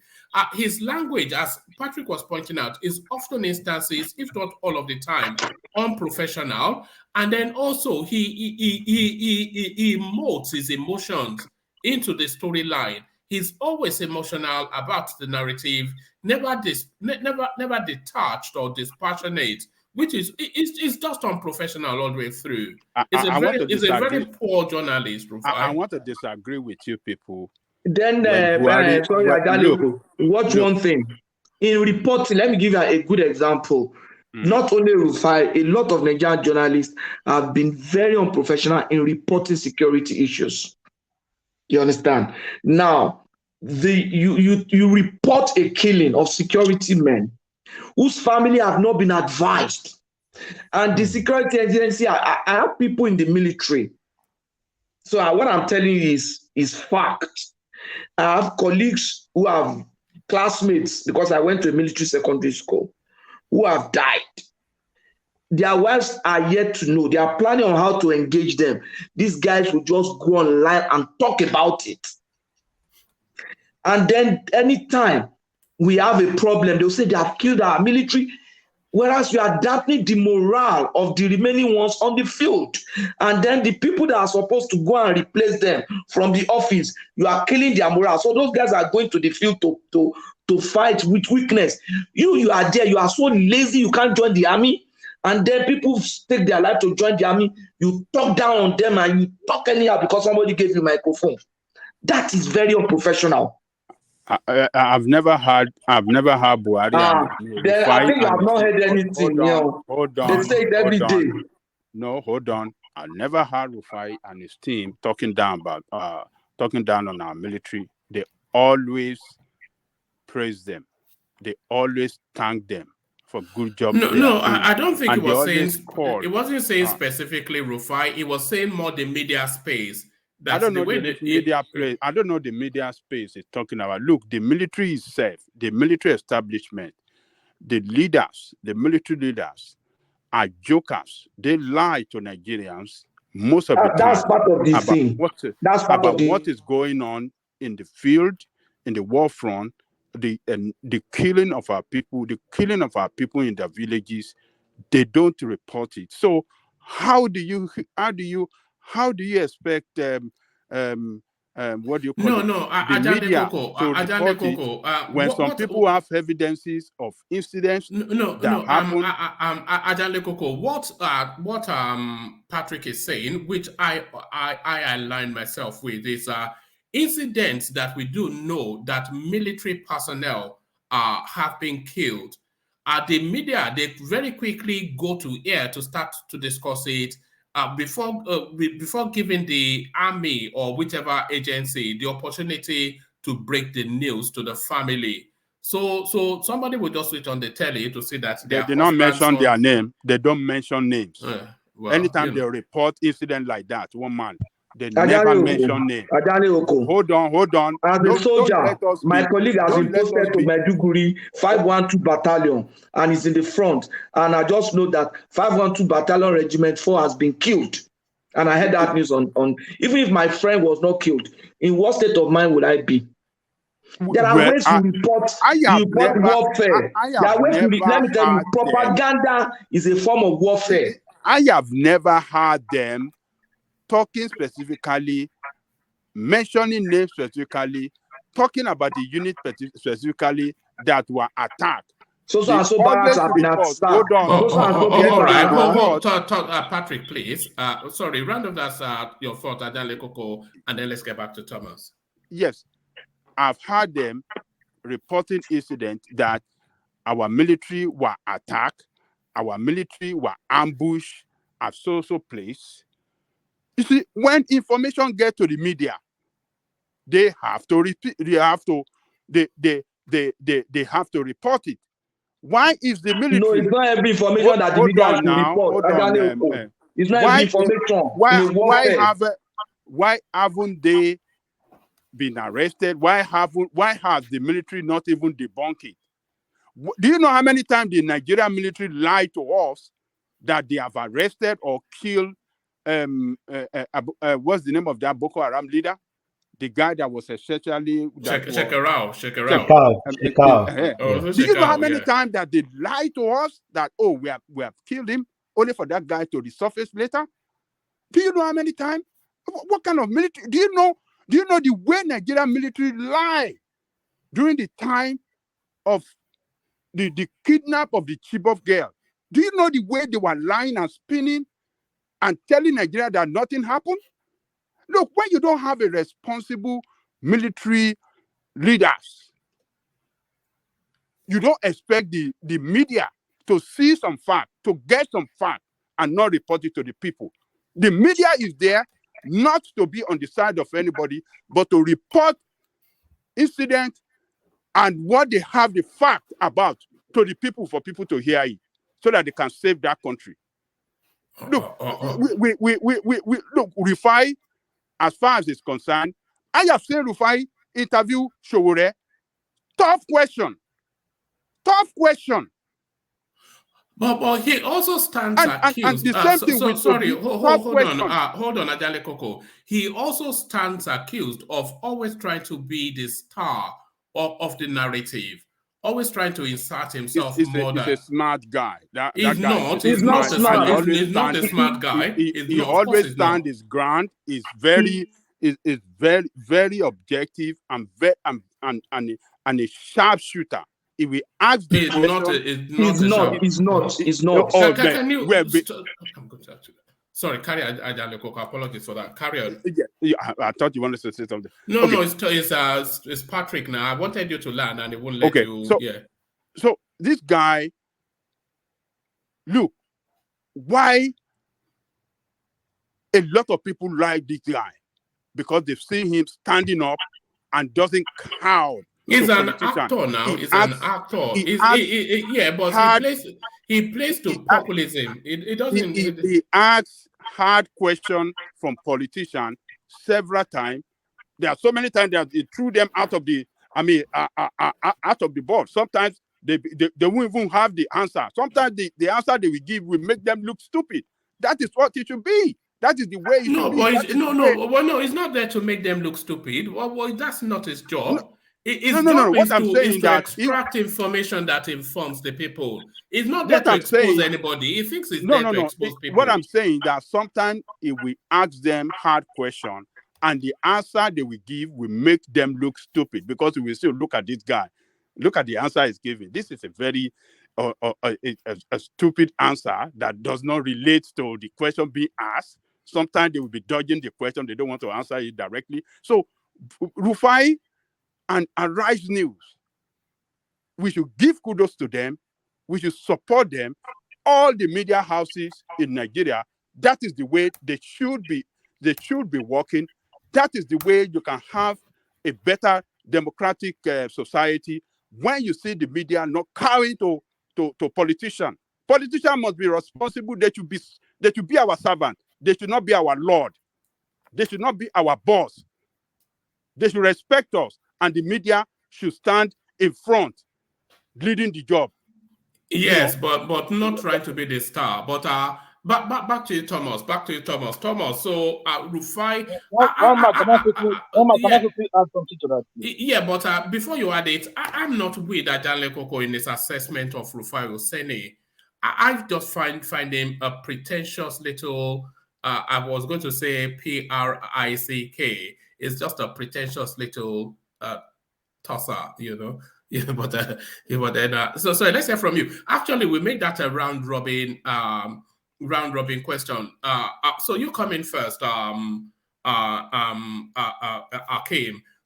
His language, as Patrick was pointing out, is often instances, if not all of the time, unprofessional. And then also he emotes his emotions into the storyline. He's always emotional about the narrative, never detached or dispassionate, which is just unprofessional all the way through. He's a very poor journalist, Rufai. I want to disagree with you people. Then, watch one thing. In reporting, let me give you a good example. Not only Rufai, a lot of Nigerian journalists have been very unprofessional in reporting security issues. You understand? Now, you report a killing of security men whose family have not been advised. And the security agency, I have people in the military. So what I'm telling you is fact. I have colleagues who have classmates, because I went to a military secondary school, who have died. Their wives are yet to know. They are planning on how to engage them. These guys will just go online and talk about it. And then anytime we have a problem, they'll say they have killed our military, whereas you are dampening the morale of the remaining ones on the field. And then the people that are supposed to go and replace them from the office, you are killing their morale. So those guys are going to the field to fight with weakness. You are there, you are so lazy, you can't join the army. And then people take their life to join the army. You talk down on them and you talk anyhow because somebody gave you a microphone. That is very unprofessional. I've never heard Buhari. Then I think you have not heard anything. Hold on. They say it every day. No, hold on. I never heard Rufai and his team talking down on our military. They always praise them. they always thank them for good job. No, I don't think it was saying. Call. It wasn't saying specifically Rufai. It was saying more the media space. I don't know the media space. I don't know the media space is talking about. Look, the military itself, the military establishment, the leaders, the military leaders are jokers. They lie to Nigerians most of the time. That's part of the thing. What is going on in the field, in the war front, the killing of our people, in the villages. They don't report it. So how do you expect what do you call it? The media to report it when some people have evidences of incidents that happen? Ajale Koko, what Patrick is saying, which I align myself with, is incidents that we do know that military personnel have been killed. The media, they very quickly go to air to start to discuss it before giving the army or whichever agency the opportunity to break the news to the family. So somebody will just switch on the telly to see that they do not mention their name. They don't mention names. Anytime they report incident like that, one man, they never mention name. Hold on. As a soldier, my colleague has been posted to Maiduguri 512 Battalion and is in the front. And I just know that 512 Battalion Regiment 4 has been killed. And I heard that news on even if my friend was not killed, in what state of mind would I be? There are ways to report warfare. There are ways to let me tell you, propaganda is a form of warfare. I have never heard them talking specifically, mentioning names specifically, talking about the unit specifically that were attacked. So barracks have been attacked. Hold on. All right. Patrick, please. Sorry, round of that's your thought, Adale Koko, and then let's get back to Thomas. Yes, I've heard them reporting incidents that our military were attacked, our military were ambushed at so place. You see, when information gets to the media, they have to repeat. They have to report it. Why is the military? No, it's not every information that the media should report. It's not every information. Why haven't they been arrested? Why has the military not even debunked it? Do you know how many times the Nigerian military lied to us that they have arrested or killed? What's the name of that Boko Haram leader? The guy that was essentially Shekarau. Do you know how many times that they lied to us that we have killed him, only for that guy to resurface later? Do you know how many times? What kind of military? Do you know the way Nigerian military lied during the time of the kidnap of the Chibok girl? Do you know the way they were lying and spinning and telling Nigeria that nothing happened? Look, when you don't have a responsible military leaders, you don't expect the media to see some fact, to get some fact, and not report it to the people. The media is there not to be on the side of anybody, but to report incidents and what they have the fact about to the people for people to hear it, so that they can save that country. Look, we look, Rufai, as far as it's concerned, I have seen Rufai interview Showore. Tough question. But he also stands accused. And the same thing with hold on, Ajale Koko. He also stands accused of always trying to be the star of the narrative, always trying to insert himself more than. He's a smart guy. He's not smart. He's not a smart guy. He always stands his ground. He's very objective and a sharpshooter. If we ask the He's not. Sorry, carry Ajale Koko. Apologies for that. Carry on. Yeah, I thought you wanted to say something. No, it's Patrick now. I wanted you to learn, and it won't let you. So this guy, look, why a lot of people like this guy? Because they've seen him standing up and doesn't cow He's to an politicians. actor now. He's Acts, an actor. he Yeah, but hard, he plays to populism. It doesn't. he asks hard questions from politicians several times. There are so many times that he threw them out of the, out of the board. Sometimes they won't even have the answer. Sometimes the answer they will give will make them look stupid. That is what it should be. That is the way it should be. No, it's not there to make them look stupid. Well, that's not his job. His job What I'm saying is to extract information that informs the people. It's not there to expose anybody. He thinks it's there to expose people. What I'm saying that sometimes if we ask them hard questions and the answer they will give will make them look stupid, because we will still look at this guy. Look at the answer he's giving. This is a very a stupid answer that does not relate to the question being asked. Sometimes they will be dodging the question. They don't want to answer it directly. So Rufai and Rise News, we should give kudos to them. We should support them. All the media houses in Nigeria, that is the way they should be working. That is the way you can have a better democratic society, when you see the media not carrying to politicians. Politicians must be responsible. They should be our servant. They should not be our lord. They should not be our boss. They should respect us, and the media should stand in front, leading the job. Yes, but not trying to be the star. But back to you, Thomas. Thomas. So Rufai. Can I quickly add something to that, please? Yeah, but before you add it, I'm not with Ajale Koko in his assessment of Rufai Oseni. I just find him a pretentious little. I was going to say PRICK. It's just a pretentious little tosser, you know. Yeah, but then so let's hear from you. Actually, we made that a round robin question. So you come in first, Akeem.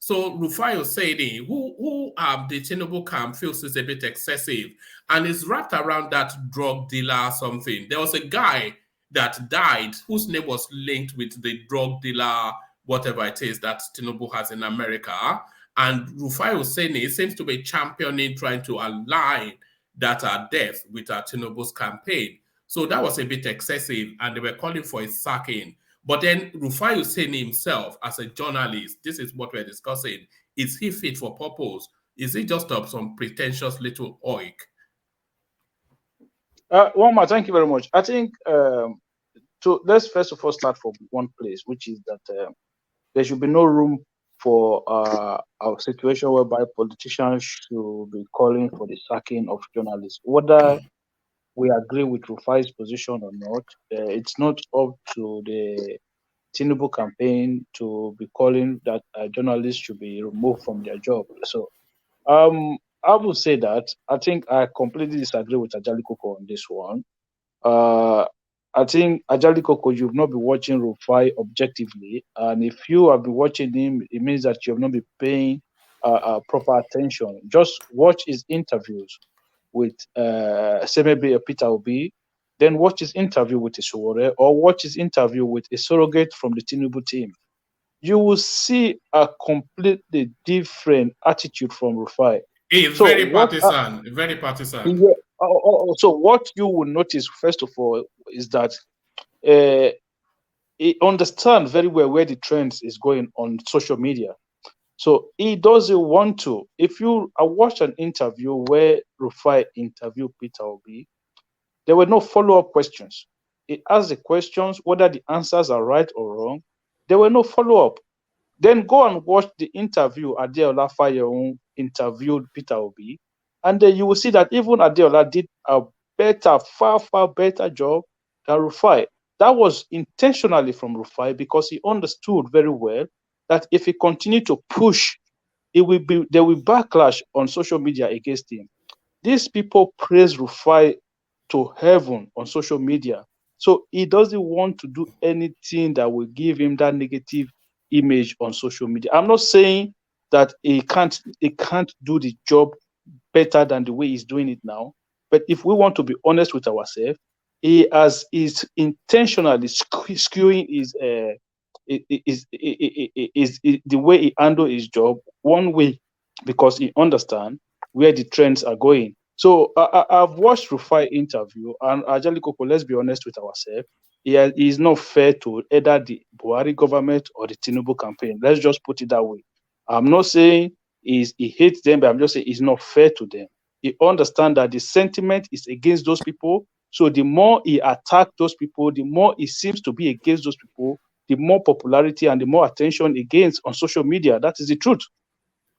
So Rufai Oseni, who the Tinubu camp feels is a bit excessive, and is wrapped around that drug dealer something. There was a guy that died whose name was linked with the drug dealer, whatever it is that Tinubu has in America. And Rufai Oseni seems to be championing, trying to align that death with Tinubu's campaign. So that was a bit excessive, and they were calling for a sacking. But then Rufai Oseni himself, as a journalist, this is what we're discussing. Is he fit for purpose? Is he just some pretentious little oik? Walmart, thank you very much. I think let's first of all start from one place, which is that there should be no room for a situation whereby politicians should be calling for the sacking of journalists. Whether we agree with Rufai's position or not, it's not up to the Tinubu campaign to be calling that journalists should be removed from their job. So I would say that I think I completely disagree with Ajali Koko on this one. I think Ajali Koko, you've not been watching Rufai objectively, and if you have been watching him, it means that you have not been paying proper attention. Just watch his interviews with say maybe Peter Obi, then watch his interview with Isowore, or watch his interview with a surrogate from the Tinubu team. You will see a completely different attitude from Rufai. He's very partisan. Very partisan. Yeah. So what you will notice, first of all, is that he understands very well where the trend is going on social media. So he doesn't want to. If you watch an interview where Rufai interviewed Peter Obi, there were no follow-up questions. He asked the questions, whether the answers are right or wrong. There were no follow-up. Then go and watch the interview Adeola Fayegun interviewed Peter Obi, and then you will see that even Adeola did a better, far better job than Rufai. That was intentionally from Rufai, because he understood very well that if he continued to push, there will backlash on social media against him. These people praise Rufai to heaven on social media. So he doesn't want to do anything that will give him that negative image on social media. I'm not saying that he can't do the job better than the way he's doing it now. But if we want to be honest with ourselves, he is intentionally skewing the way he handles his job one way because he understands where the trends are going. So I've watched Rufai interview, and Ajali Koko, let's be honest with ourselves, he is not fair to either the Buhari government or the Tinubu campaign. Let's just put it that way. I'm not saying he hates them, but I'm just saying it's not fair to them. He understands that the sentiment is against those people. So the more he attacks those people, the more he seems to be against those people, the more popularity and the more attention he gains on social media. That is the truth.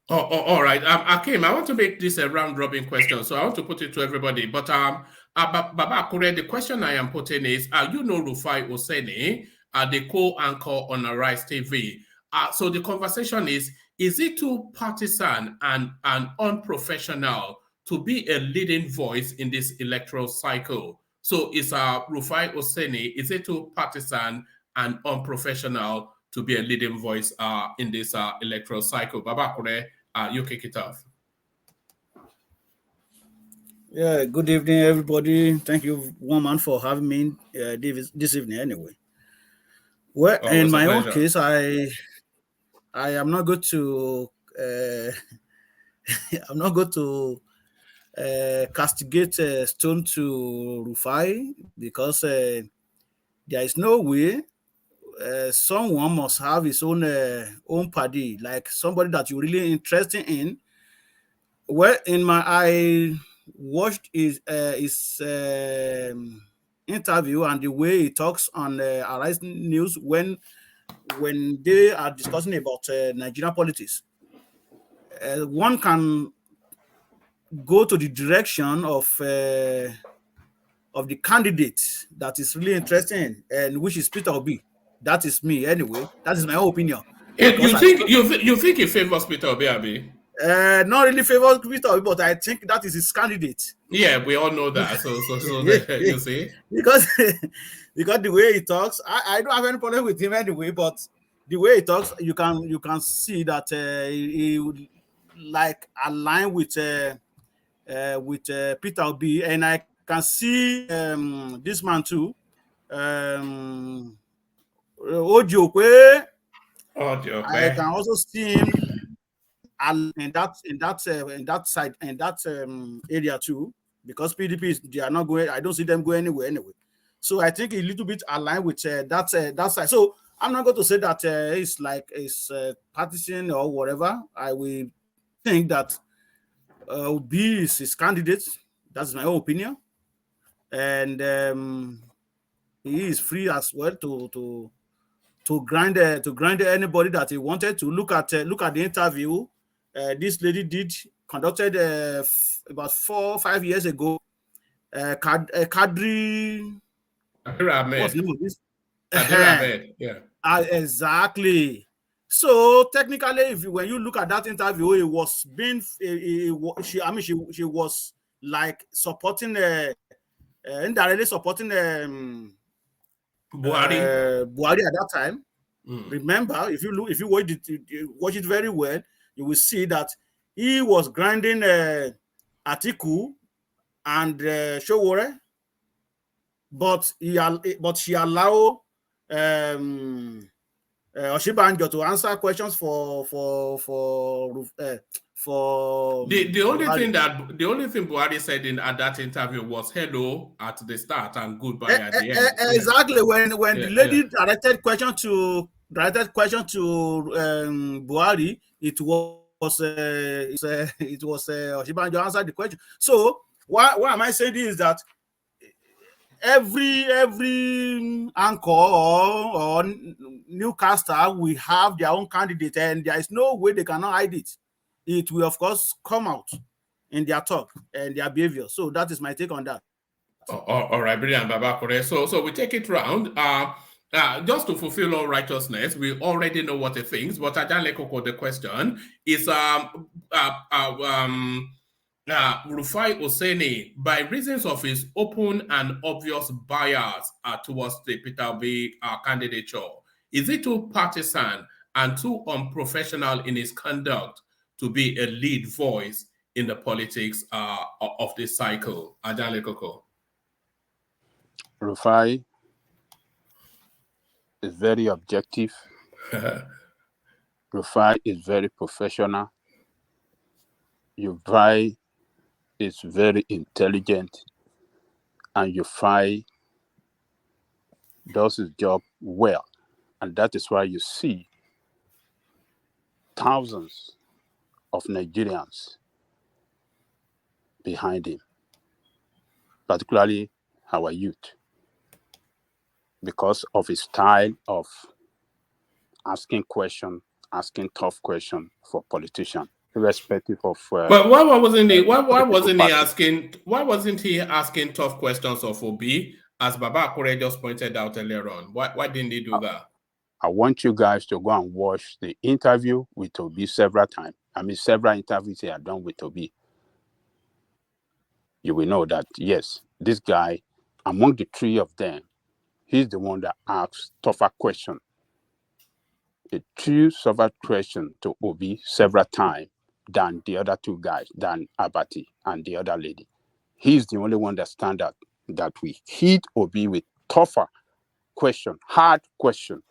All right. Akim, I want to make this a round-robin question, so I want to put it to everybody. But Baba Akure, the question I am putting is, you know Rufai Oseni, the co-anchor on Arise TV. So the conversation is it too partisan and unprofessional to be a leading voice in this electoral cycle? So is Rufai Oseni, is it too partisan and unprofessional to be a leading voice in this electoral cycle? Baba Akure, you kick it off. Yeah, good evening, everybody. Thank you, woman, for having me this evening. Anyway, well, in my own case, I am not going to I'm not going to castigate stone to Rufai, because there is no way someone must have his own party, like somebody that you're really interested in. Well, I watched his interview and the way he talks on Arise News when they are discussing about Nigerian politics. One can go to the direction of the candidate that is really interesting, and which is Peter Obi. That is me, anyway. That is my own opinion. You think he favors Peter Obi, Abi? Not really favors Peter Obi, but I think that is his candidate. Yeah, we all know that. So you see, because the way he talks, I don't have any problem with him anyway. But the way he talks, you can see that he would like align with Peter Obi, and I can see this man too, Ojiokwe. I can also see him in that area too, because PDP they are not going. I don't see them going anywhere anyway. So I think a little bit aligned with that side. So I'm not going to say that it's partisan or whatever. I will think that Obi is his candidate. That's my own opinion, and he is free as well to grind anybody that he wanted to. Look at the interview this lady conducted about 4 or 5 years ago. Kadri Ahmed. What's the name of this? Ahmed, yeah. Exactly. So technically, when you look at that interview, it was being she was like supporting indirectly supporting Buhari at that time. Remember, if you watch it very well, you will see that he was grinding Atiku and Showore, but she allowed Oshibanjo to answer questions for the only Buhari. The only thing Buhari said at that interview was hello at the start and goodbye at the end. Exactly. When the lady directed question to Buhari, it was Oshibanjo answered the question. So why am I saying this? Is that every anchor or newscaster will have their own candidate, and there is no way they cannot hide it. It will, of course, come out in their talk and their behavior. So that is my take on that. All right, brilliant, Baba Akure. So we take it round. Just to fulfill all righteousness, we already know what he thinks. But Ajan Lekoko, the question is Rufai Oseni, by reasons of his open and obvious bias towards the Peter Obi candidature, is it too partisan and too unprofessional in his conduct to be a lead voice in the politics of this cycle? Ajan Lekoko. Rufai is very objective. Rufai is very professional. Rufai is very intelligent, and Rufai does his job well. And that is why you see thousands of Nigerians behind him, particularly our youth, because of his style of asking questions, asking tough questions for politicians, irrespective of. But why wasn't he? Why political wasn't he party. asking? Why wasn't he asking tough questions of Obi, as Baba Akure just pointed out earlier on? Why didn't he do that? I want you guys to go and watch the interview with Obi several times. I mean, several interviews he had done with Obi. You will know that, yes, this guy, among the three of them, he's the one that asks tougher questions. He threw tougher questions to Obi several times than the other two guys, than Abati and the other lady. He's the only one that stand out, that we hit Obi with tougher question, hard question.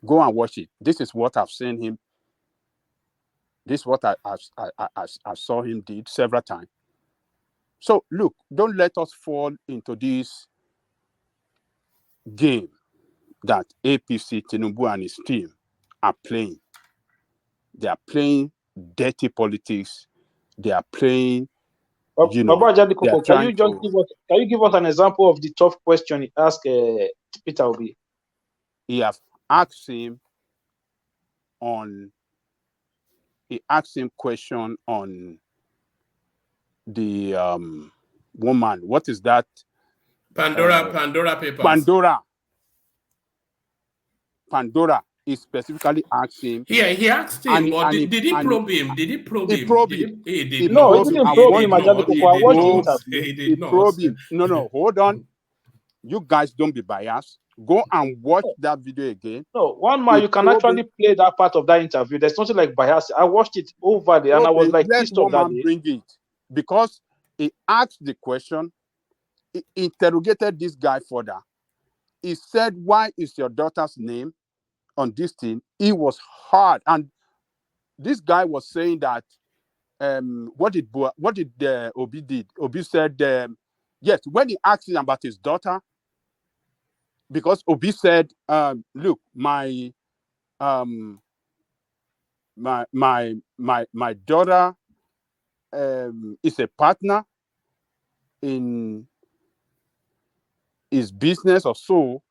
Go and watch it. This is what I've seen him. This is what I saw him did several times. So look, don't let us fall into this game that APC, Tinubu and his team are playing. They are playing dirty politics. They are playing, Baba Ajadikoko, can you give us an example of the tough question he asked Peter Obi? He asked him question on the woman. What is that? Pandora papers. Pandora. He specifically asked him. Yeah, he asked him, but did he probe him? Did he probe him? He probed him. He did No, not. he didn't probe him, Ajadikoko. I watched the interview. He did He not. probed him. No, hold on. You guys don't be biased. Go and watch that video again. No, one man, you can actually play that part of that interview. There's nothing like bias. I watched it over there and I was like pissed off that day. Bring it. Because he asked the question, he interrogated this guy further. He said, "Why is your daughter's name on this thing?" It was hard. And this guy was saying that what did Obi did? Obi said, yes, when he asked him about his daughter, because Obi said, look, my daughter is a partner in his business or so,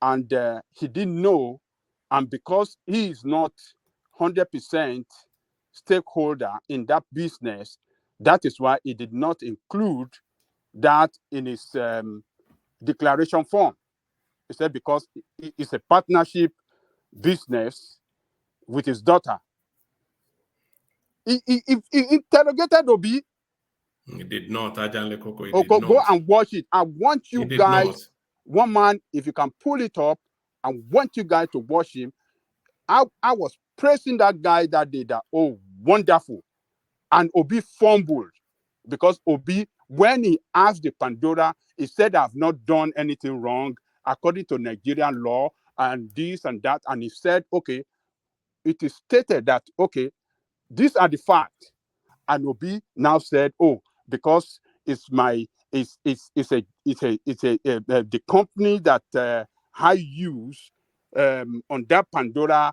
and he didn't know, and because he is not 100% stakeholder in that business, that is why he did not include that in his declaration form. He said because it's a partnership business with his daughter. He interrogated Obi. He did not. Go and watch it. I want you guys, one man, if you can pull it up, I want you guys to watch him. I was praising that guy that day that, oh, wonderful. And Obi fumbled because Obi, when he asked the Pandora, he said, "I've not done anything wrong according to Nigerian law and this and that." And he said, okay, it is stated that, okay, these are the facts. And Obi now said, oh, because it's the company that I use on that Pandora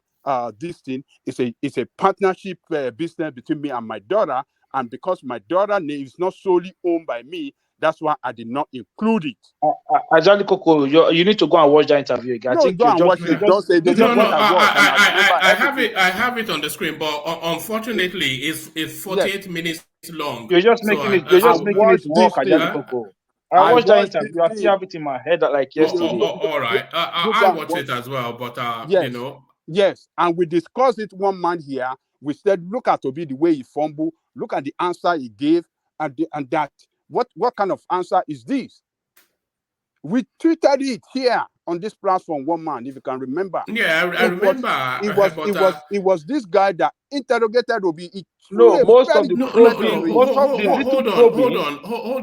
this thing is a partnership business between me and my daughter, and because my daughter name is not solely owned by me, that's why I did not include it. Ajadikoko, you need to go and watch that interview again. No, go and watch it. Don't say this is what I watched. I have it on the screen, but unfortunately, it's 48 minutes long. You're just making it work, Ajadikoko. I watched that interview. I still have it in my head like yesterday. All right. I watched it as well, but yes. you know. Yes, and we discussed it one man here. We said, look at Obi, the way he fumbled. Look at the answer he gave, and that. What kind of answer is this? We tweeted it here on this platform, one man, if you can remember. Yeah, I remember. It was this guy that interrogated Obi. Hold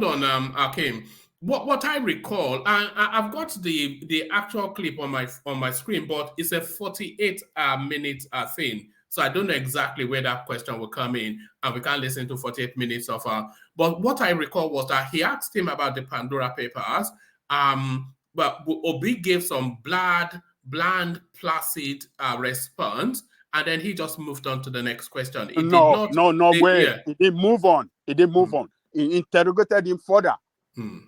on, Akim. What I recall, I've got the actual clip on my screen, but it's a 48 minute thing. So I don't know exactly where that question will come in, and we can't listen to 48 minutes of but what I recall was that he asked him about the Pandora Papers, but Obi gave some bland, placid response, and then he just moved on to the next question. It Wait. Yeah. He didn't move on. He interrogated him further. He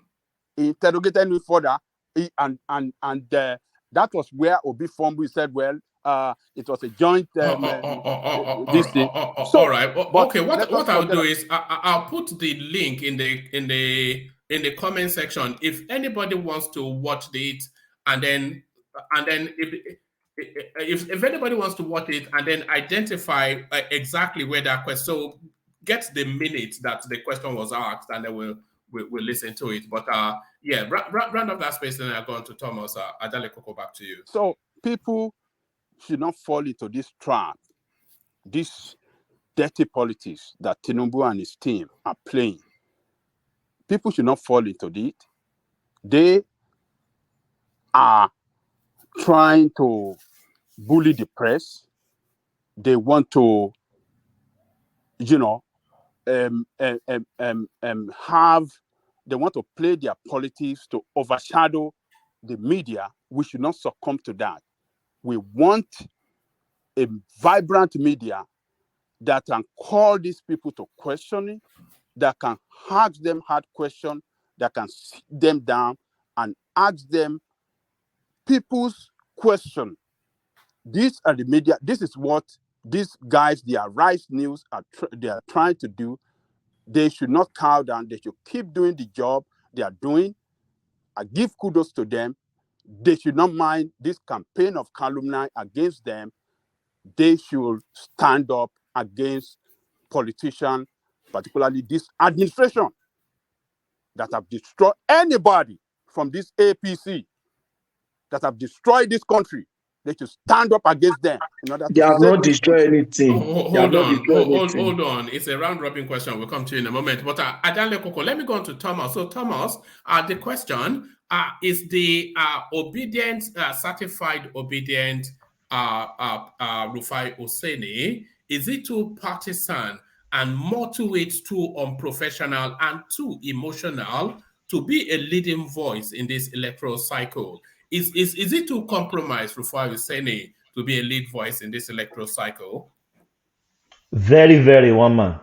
interrogated him further. That was where Obi Fombu said, well, it was a joint this thing. All right. Okay. What I'll do is I'll put the link in the comment section. If anybody wants to watch it, and then if anybody wants to watch it and then identify exactly where that question, so get the minute that the question was asked, and then we'll listen to it. But yeah, round up that space, and I'll go on to Thomas. Adale Koko, back to you. So people should not fall into this trap, this dirty politics that Tinubu and his team are playing. People should not fall into it. They are trying to bully the press. They want to, they want to play their politics to overshadow the media. We should not succumb to that. We want a vibrant media that can call these people to questioning, that can ask them hard questions, that can sit them down and ask them people's question. These are the media. This is what these guys, the Arise News, they are trying to do. They should not cow down. They should keep doing the job they are doing. I give kudos to them. They should not mind this campaign of calumny against them. They should stand up against politicians, particularly this administration, that have destroyed anybody from this APC, that have destroyed this country. They should stand up against them in order to they have not destroyed anything. Hold on. It's a round-robin question. We'll come to you in a moment. But Adale Koko, let me go on to Thomas. So Thomas, the question is the certified obedient Rufai Oseni, is it too partisan and more to it too unprofessional and too emotional to be a leading voice in this electoral cycle? Is it too compromised, Rufai Oseni, to be a lead voice in this electoral cycle? Very, very one man.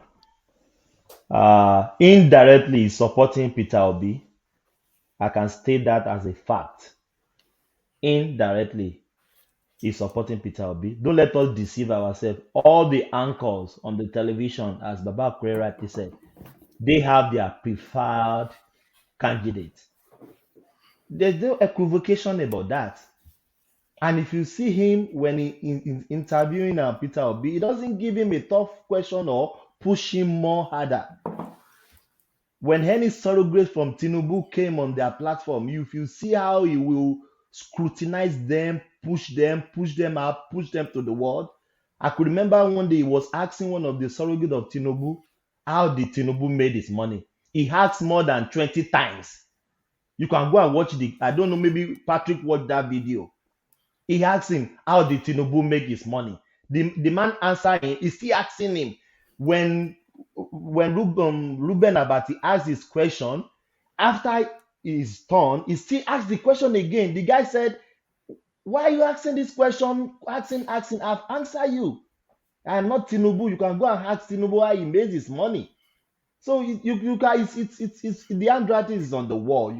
Indirectly supporting Peter Obi. I can state that as a fact. Indirectly, is supporting Peter Obi. Don't let us deceive ourselves. All the anchors on the television, as Baba Kure rightly said, they have their preferred candidate. There's no equivocation about that. And if you see him when he interviewing Peter Obi, he doesn't give him a tough question or push him more harder. When any surrogate from Tinubu came on their platform, if you see how he will scrutinize them, push them up, push them to the world. I could remember one day he was asking one of the surrogates of Tinubu, how did Tinubu made his money? He asked more than 20 times. You can go and watch I don't know, maybe Patrick watched that video. He asked him, how did Tinubu make his money? The man answered him, he's still asking him. When Ruben Abati asked his question, after his turn, he still asked the question again. The guy said, why are you asking this question? Asking, I've answered you. I'm not Tinubu. You can go and ask Tinubu how he made his money. So you guys, it's the handwriting is on the wall.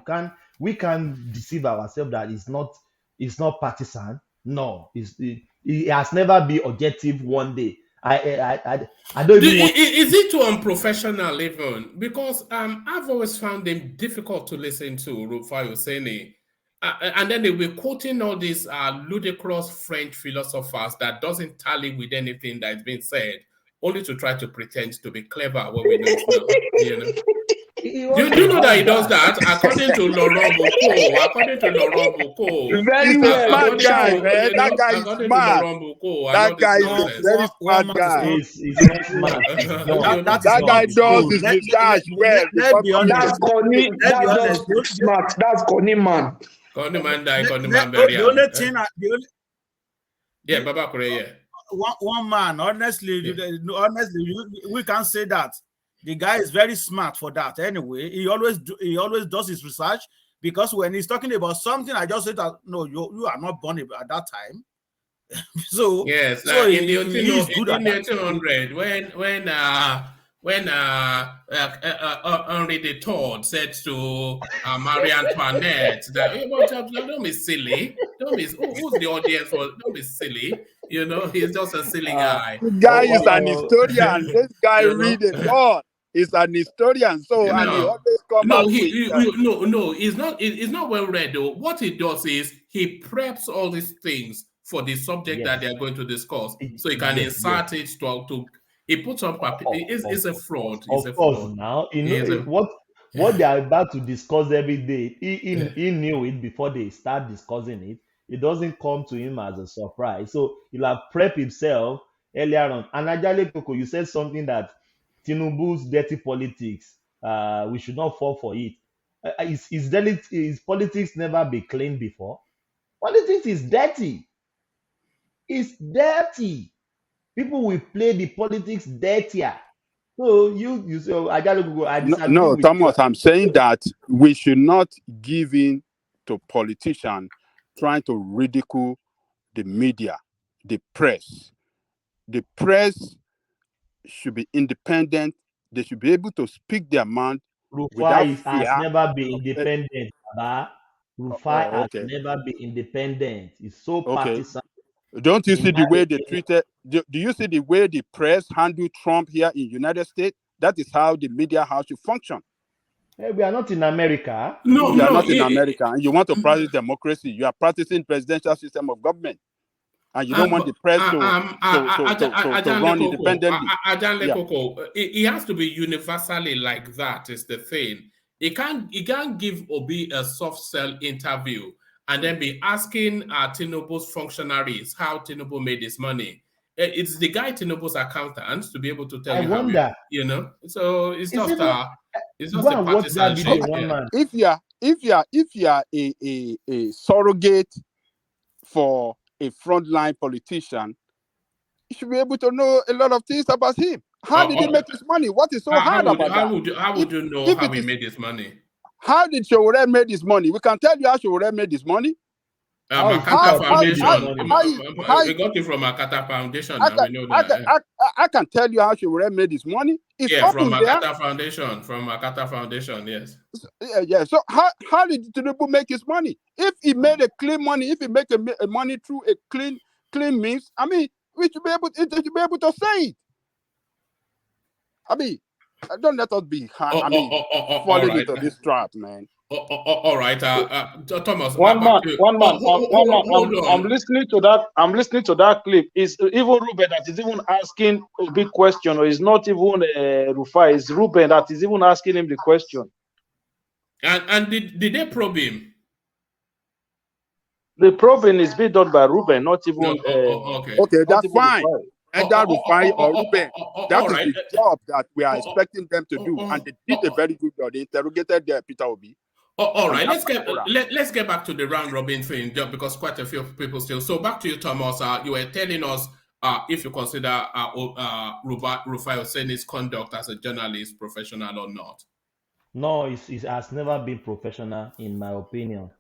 We can deceive ourselves that it's not partisan. No, it has never been objective one day. I don't even want... Is it too unprofessional even? Because I've always found them difficult to listen to, Rufai Oseni. And then they were quoting all these ludicrous French philosophers that doesn't tally with anything that's been said, only to try to pretend to be clever when we know it's not. You know? Do you know that he does that? According to Laurent Boucault. Very well. Smart guy, man. That guy is smart. That guy is a very smart guy. He's not smart. That guy does his research well. That's Connie. That's smart. That's Connie man. Connie man die. Connie man bury. The only thing, yeah, Baba Kure, yeah. one man. Honestly, we can't say that. The guy is very smart for that. Anyway, he always does his research, because when he's talking about something, I just said that no, you are not born at that time. So yes, so in he the is good at that. 1800 when Henry III said to Marie Antoinette that don't be silly, who's the audience for? Don't be silly, he's just a silly guy. The guy is an historian. This guy read a lot. He's an historian, so and he always come out with no, he's not. It's not well read though. What he does is he preps all these things for the subject that they are going to discuss, so he can insert it to. He puts on paper. It's a fraud. Of course, now what they are about to discuss every day. He knew it before they start discussing it. It doesn't come to him as a surprise. So he'll have prepped himself earlier on. And Ajale Koko, you said something that Tinubu's dirty politics, we should not fall for it. His politics never be clean before? Politics is dirty. It's dirty. People will play the politics dirtier. So you say, I disagree no, with Thomas, you. I'm saying that we should not give in to politicians trying to ridicule the media, the press. The press should be independent. They should be able to speak their mind without Rufai has fear. never been independent, Baba. Rufai has Okay. never been independent. It's so Okay. partisan. Don't you see the way they treated? Do you see the way the press handled Trump here in United States? That is how the media house should function. Hey, we are not in America. You are not in America, and you want to practice democracy. You are practicing presidential system of government, and you don't want the press to run independently. He has to be universally like that. Is the thing. He can't give Obi a soft sell interview and then be asking Tinubu's functionaries how Tinubu made his money. It's the guy Tinubu's accountant to be able to tell I you wonder. how so it's just a partisan shit. If you are a surrogate for a frontline politician, you should be able to know a lot of things about him. How did he make his money? What is so hard about that? How would you know how he made his money? How did Showore make his money? We can tell you how Showore made his money. Makata Foundation. We got it from Makata Foundation. I can tell you how Showore made his money. It's from Makata Foundation. From Makata Foundation, yes. Yeah. So how did Tinubu make his money? If he made a clean money, if he make a money through a clean means, I mean, we should be able to say it. I mean, don't let us be falling into this trap, man. All right, Thomas. One man. I'm listening to that. I'm listening to that clip. It's even Ruben that is even asking a big question, or it's not even Rufai. It's Ruben that is even asking him the question. And did they probe him? The probing is being done by Ruben, not even. Okay, that's fine. Either Rufai or Ruben. That is the job that we are expecting them to do, and they did a very good job. They interrogated Peter Obi. All right, let's get back to the round robin thing, because quite a few people still. So back to you, Thomas. You were telling us if you consider Rufai Oseni's conduct as a journalist professional or not. No, it has never been professional, in my opinion.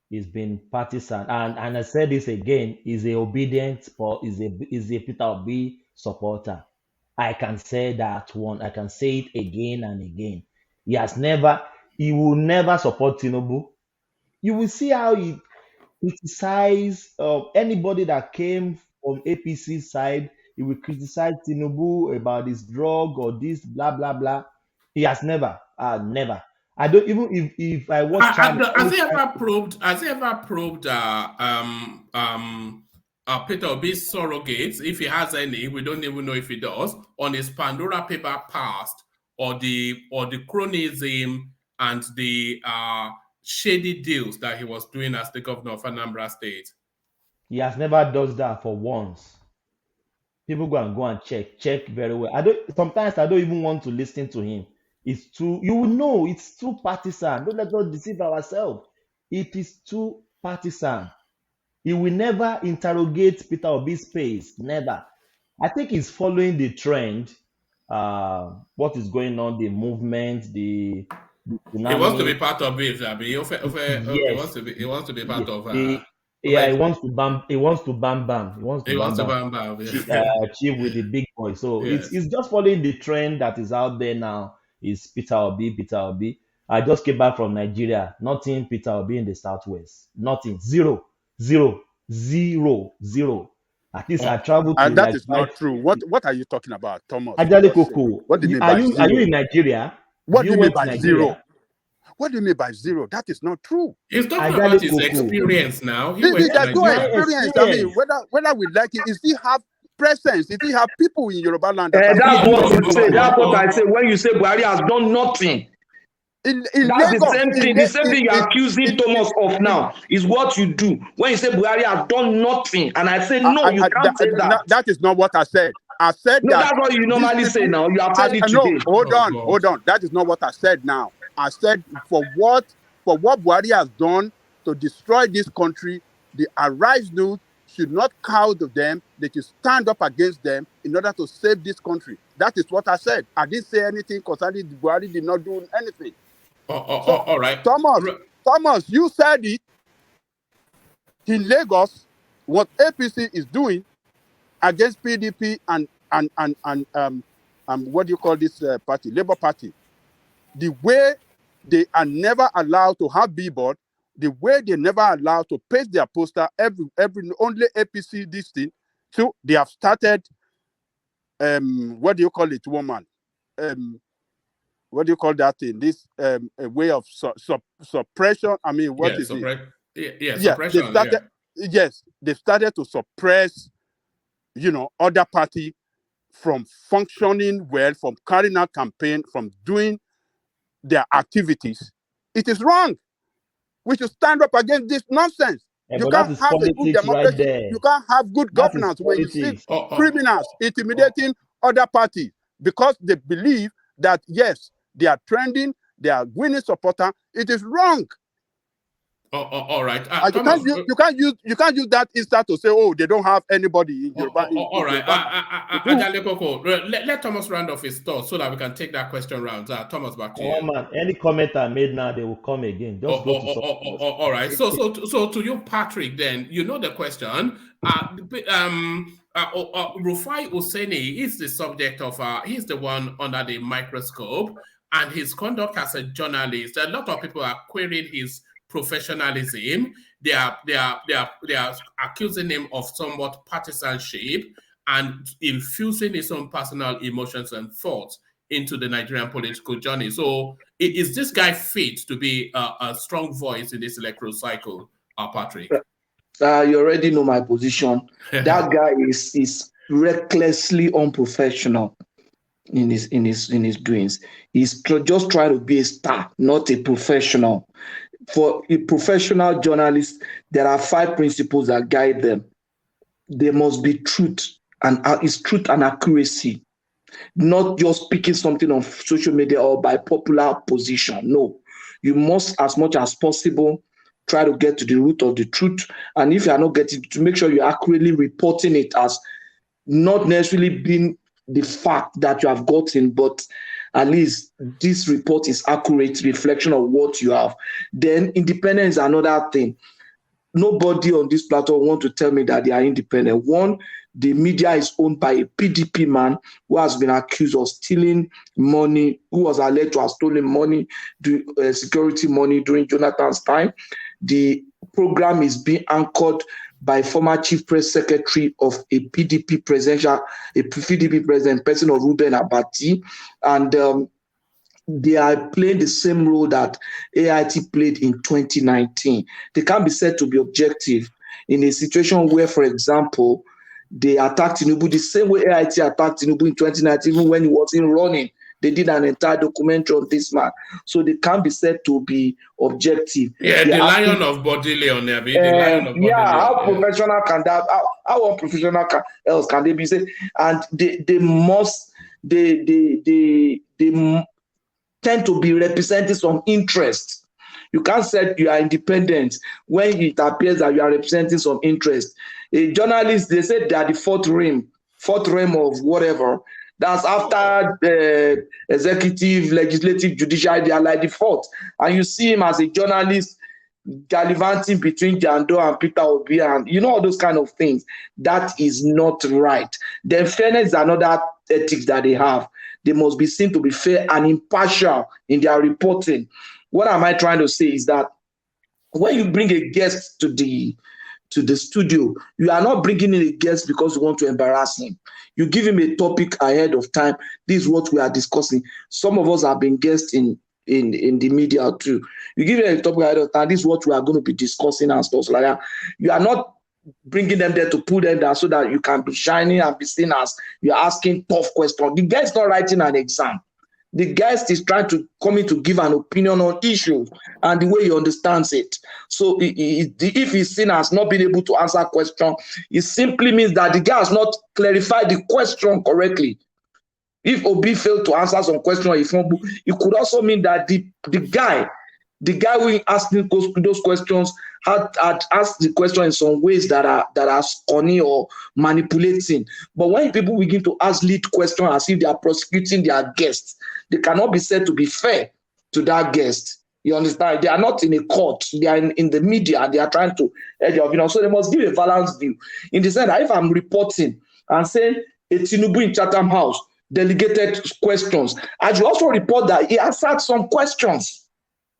It's been partisan, and I said this again. He's a obedient, is a Peter Obi supporter. I can say that one. I can say it again and again. He will never support Tinubu. You will see how he criticizes anybody that came from APC side. He will criticize Tinubu about his drug or this blah blah blah. He has never. I don't even if I watch. Has he ever probed Peter Obi's surrogates, if he has any? We don't even know if he does, on his Pandora paper past, or the cronyism and the shady deals that he was doing as the governor of Anambra State. He has never done that for once. People go and check very well. Sometimes I don't even want to listen to him. It's too, it's too partisan. Don't let us deceive ourselves. It is too partisan. He will never interrogate Peter Obi's pace. Never. I think he's following the trend. What is going on, the movement, the He wants to be tsunami. part of it, Abi. He Yes. wants to be part of He wants to bam. He wants to bam bam. He wants to bam. Achieve with the big boy. So Yes. it's just following the trend that is out there now. Is Peter Obi. Peter Obi. I just came back from Nigeria. Nothing Peter Obi in the southwest. Nothing. Zero. At least I traveled to And that like is not true. What are you talking about, Thomas? Ajale Koko. What do you mean Are by you zero? in Nigeria? What do you mean went to by Nigeria? zero? What do you mean by zero? That is not true. He's talking Ajale about his Koko. experience now. He There's went to no Nigeria. experience. I mean, whether we like it, is he have presence? Is he have people in Yoruba land that are That's what you say. That's what I Oh. say. When you say Buhari has done nothing, in that's Lagos, the same thing. The same thing you're accusing Thomas of now is what you do. When you say Buhari has done nothing, and I say no, you can't say that. That is not what I said. I said no, that's what you normally say now. You have said it no, today. hold on. That is not what I said now. I said for what Buhari has done to destroy this country, the Arise Youth should not cow to them. They should stand up against them in order to save this country. That is what I said. I didn't say anything concerning Buhari did not do anything. All right. Thomas, you said it. In Lagos, what APC is doing against PDP and what do you call this party, Labour Party, the way they are never allowed to have billboard, the way they never allowed to paste their poster, every only APC this thing. So they have started what do you call it, woman? What do you call that thing? This a way of suppression. I mean, what is it? Suppression. Yes, they started to suppress, other party from functioning well, from carrying out campaign, from doing their activities. It is wrong. We should stand up against this nonsense. Yeah, you but can't that is have a good politics right democracy. there. You can't have good That is governance when you see politics. criminals intimidating other parties because they believe that, yes, they are trending, they are winning supporter. It is wrong. All right. You can't use that instance to say, oh, they don't have anybody in Yoruba. All right. Ajale Koko, let Thomas round off his thoughts so that we can take that question round. Thomas, back to you. Man, any comment I made now, they will come again. Just go to all right. So to you, Patrick, then you know the question. Rufai Oseni is the subject of he's the one under the microscope, and his conduct as a journalist. A lot of people are querying his professionalism. They are accusing him of somewhat partisanship and infusing his own personal emotions and thoughts into the Nigerian political journey. So is this guy fit to be a strong voice in this electoral cycle, Patrick? You already know my position. That guy is recklessly unprofessional in his doings. He's just trying to be a star, not a professional. For a professional journalist, there are 5 principles that guide them. There must be truth, and it's truth and accuracy, not just picking something on social media or by popular position. No, you must, as much as possible, try to get to the root of the truth. And if you are not getting to, make sure you're accurately reporting it as not necessarily being the fact that you have gotten, but at least this report is accurate reflection of what you have. Then independence is another thing. Nobody on this platform wants to tell me that they are independent. One, the media is owned by a PDP man who has been accused of stealing money, who was alleged to have stolen money, security money during Jonathan's time. The program is being anchored by former chief press secretary of a PDP president, person of Ruben Abati, and they are playing the same role that AIT played in 2019. They can't be said to be objective in a situation where, for example, they attacked Tinubu the same way AIT attacked Tinubu in 2019, even when he wasn't running. They did an entire documentary on this man. So they can't be said to be objective. Yeah, the lion of Bodile on there. The lion of Bodile. Yeah, how professional can that, how unprofessional else can they be said? And they tend to be representing some interest. You can't say you are independent when it appears that you are representing some interest. A journalist, they said they are the fourth realm of whatever. That's after the executive, legislative, judicial, they are like the fourth. And you see him as a journalist gallivanting between Jando and Peter Obi and all those kind of things. That is not right. Then fairness is another ethics that they have. They must be seen to be fair and impartial in their reporting. What am I trying to say is that when you bring a guest to the studio, you are not bringing in a guest because you want to embarrass him. You give him a topic ahead of time. This is what we are discussing. Some of us have been guests in the media too. You give him a topic ahead of time. This is what we are going to be discussing and stuff like that. You are not bringing them there to put them down so that you can be shining and be seen as you're asking tough questions. The guest is not writing an exam. The guest is trying to come in to give an opinion on issues and the way he understands it. So if he's seen as not being able to answer a question, it simply means that the guy has not clarified the question correctly. If Obi failed to answer some question, it could also mean that the guy who asking those questions had asked the question in some ways that are scunny or manipulating. But when people begin to ask lead questions as if they are prosecuting their guests, they cannot be said to be fair to that guest. You understand? They are not in a court. They are in the media and they are trying to edge of, So they must give a balanced view. In the sense that if I'm reporting and saying a Tinubu in Chatham House delegated questions, I should also report that he answered some questions.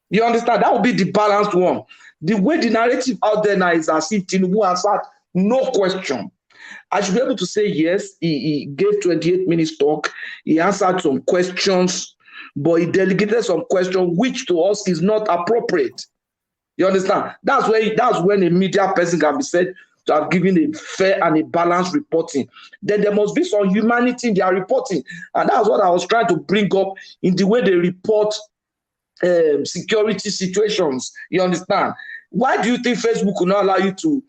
You understand? That would be the balanced one. The way the narrative out there now is as if Tinubu answered no question. I should be able to say, yes, he gave 28 minutes talk. He answered some questions, but he delegated some questions, which to us is not appropriate. You understand? That's when a media person can be said to have given a fair and a balanced reporting. Then there must be some humanity in their reporting. And that's what I was trying to bring up in the way they report security situations. You understand? Why do you think Facebook will not allow you to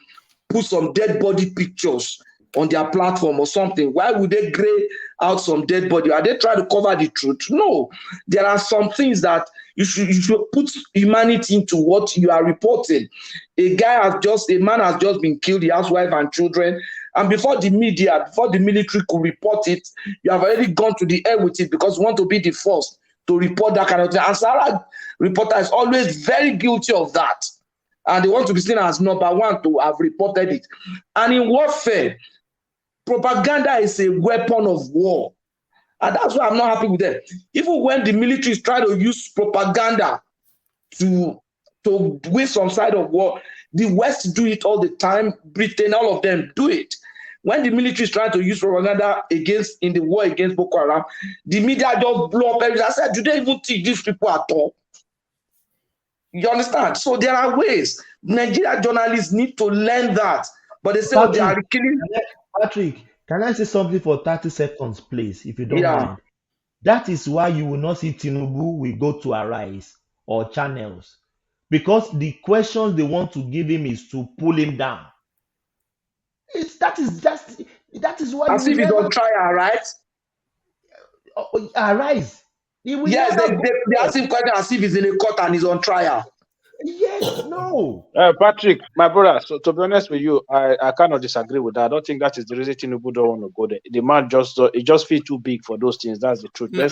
put some dead body pictures on their platform or something? Why would they gray out some dead body? Are they trying to cover the truth? No. There are some things that you should put humanity into what you are reporting. A man has just been killed, he has wife and children, and before the media, before the military could report it, you have already gone to the air with it because you want to be the first to report that kind of thing. And Sarah reporter is always very guilty of that. And they want to be seen as number one to have reported it. And in warfare, propaganda is a weapon of war. And that's why I'm not happy with them. Even when the military is trying to use propaganda to win some side of war, the West do it all the time. Britain, all of them do it. When the military is trying to use propaganda in the war against Boko Haram, the media just blow up everything. I said, do they even teach these people at all? You understand? So there are ways. Nigerian journalists need to learn that. But they say they are killing. Patrick, can I say something for 30 seconds, please, if you don't mind? That is why you will not see Tinubu will go to Arise or channels. Because the questions they want to give him is to pull him down. That is why. As if he's on trial, right? Arise. Yes, they ask him questions as if he's in a court and he's on trial. Yes, no. Patrick, my brother, so to be honest with you, I cannot disagree with that. I don't think that is the reason Tinubu don't want to go there. The man just feels too big for those things. That's the truth. I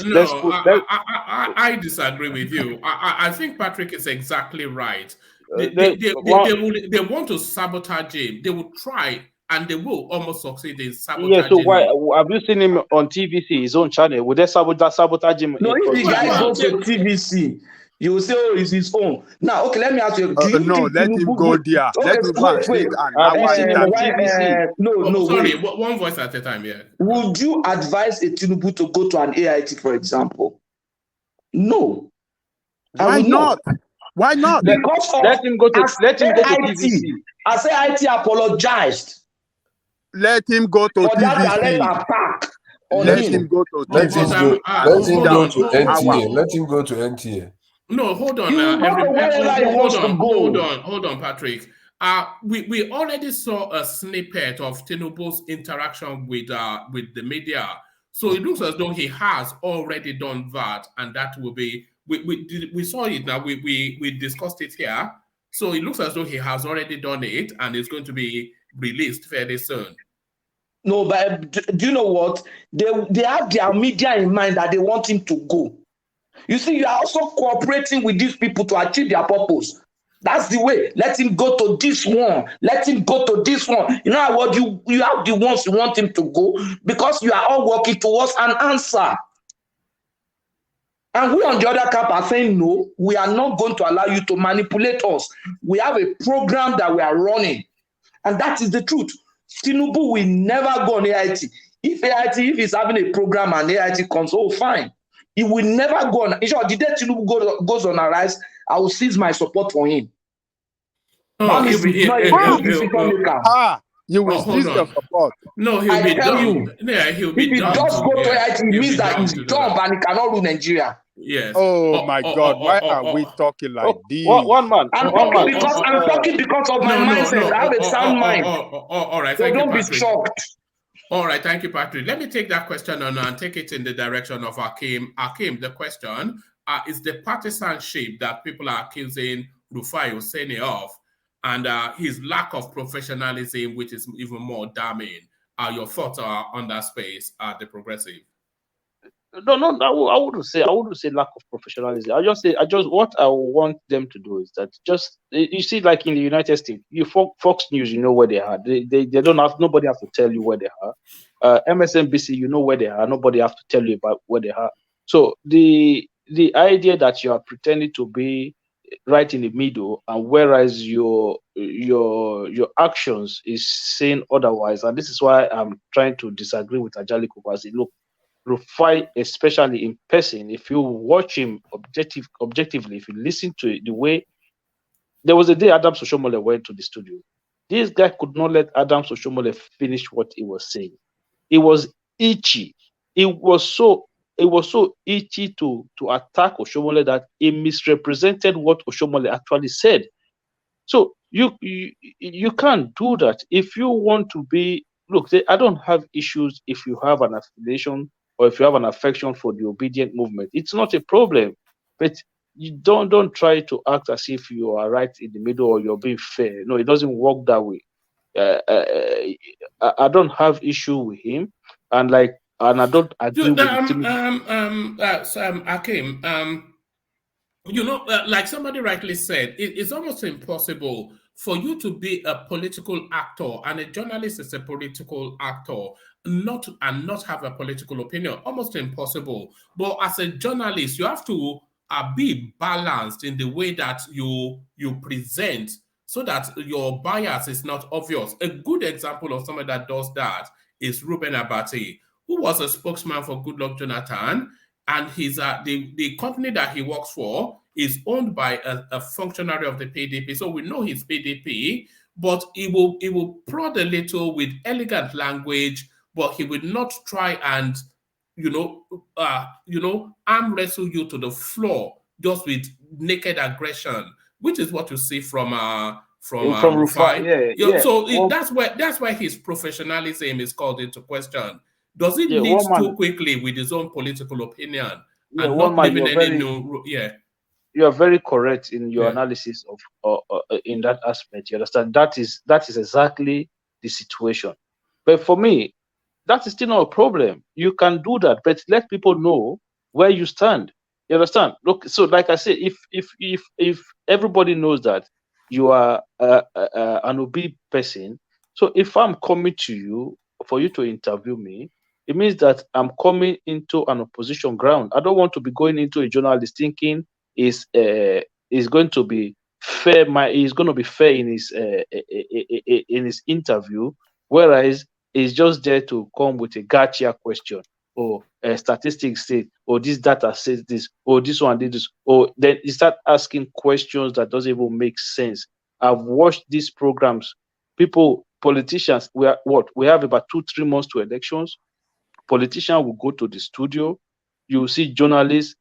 disagree with you. I think Patrick is exactly right. They want to sabotage him. They will try and they will almost succeed in sabotaging him. Yeah, so why have you seen him on TVC, his own channel? Would they sabotage him? No, if the guy goes to TVC, you will say, oh, it's his own. Let me ask you. Let him go there. Let him go speak sorry, one voice at a time, yeah. Would you advise a Tinubu to go to an AIT, for example? No. Why not? Why not? Because let him go to TVC. I say IT apologized. Let him go to TVC. Let him go to NTA. Let him go to NTA. No, hold on. Hold on, Patrick. We already saw a snippet of Tinubu's interaction with the media. So it looks as though he has already done that, and that will be we saw it now. We discussed it here. So it looks as though he has already done it and it's going to be released fairly soon. No, but do you know what? They have their media in mind that they want him to go. You see, you are also cooperating with these people to achieve their purpose. That's the way. Let him go to this one. Let him go to this one. You know what? You have the ones you want him to go because you are all working towards an answer. And we on the other camp are saying, no, we are not going to allow you to manipulate us. We have a program that we are running. And that is the truth. Tinubu will never go on AIT. If he's having a program and AIT comes, oh, fine. He will never go on. In short, the day Tinubu goes on a rise, I will cease my support for him. Oh, you will cease your support. No, he'll be done. Yeah, he'll be done. If he does go to AIT, it means that he's dumb and he cannot rule Nigeria. Yes. Oh my God! Why are we talking like this? One man. I'm talking because of my mindset. I have a sound mind. All right. So don't be shocked. All right. Thank you, Patrick. Let me take that question on and take it in the direction of Akim. Akim, the question is the partisanship that people are accusing Rufai Oseni of, and his lack of professionalism, which is even more damning. Your thoughts are on that space, the progressive. No, I wouldn't say lack of professionalism. I just what I want them to do is that just you see, like in the United States, Fox News, you know where they are. They don't have, nobody has to tell you where they are. MSNBC, you know where they are. Nobody has to tell you about where they are. So the idea that you are pretending to be right in the middle, and whereas your actions is saying otherwise, and this is why I'm trying to disagree with Ajali Kupasi. Look, Rufai, especially in person, if you watch him objectively, if you listen to it, the way there was a day Adam Soshomole went to the studio, this guy could not let Adam Soshomole finish what he was saying. It was itchy. It was so itchy to attack Oshomole that he misrepresented what Oshomole actually said. So you can't do that. If you want to be, look, I don't have issues if you have an affiliation or if you have an affection for the obedient movement. It's not a problem. But you don't try to act as if you are right in the middle or you're being fair. No, it doesn't work that way. I don't have issue with him, and I don't agree with Akim, like somebody rightly said, it's almost impossible for you to be a political actor, and a journalist is a political actor, not have a political opinion. Almost impossible. But as a journalist, you have to be balanced in the way that you present, so that your bias is not obvious. A good example of somebody that does that is Reuben Abati, who was a spokesman for Goodluck Jonathan, and he's the company that he works for is owned by a functionary of the PDP. So we know he's PDP, but he will prod a little with elegant language, but he will not try and arm wrestle you to the floor just with naked aggression, which is what you see from Rufai. So that's why his professionalism is called into question. Does it lead too quickly with his own political opinion and not leaving any new? Yeah, you are very correct in your analysis of in that aspect. You understand? That is exactly the situation. But for me, that is still not a problem. You can do that, but let people know where you stand. You understand? Look, so like I say, if everybody knows that you are an OB person, so if I'm coming to you for you to interview me, it means that I'm coming into an opposition ground. I don't want to be going into a journalist thinking is going to be fair. He's going to be fair in his interview, whereas he's just there to come with a gotcha question, or statistics say, or this data says this, or this one did this, or then you start asking questions that doesn't even make sense. I've watched these programs. Politicians, we have about 2-3 months to elections. Politicians will go to the studio. You will see journalists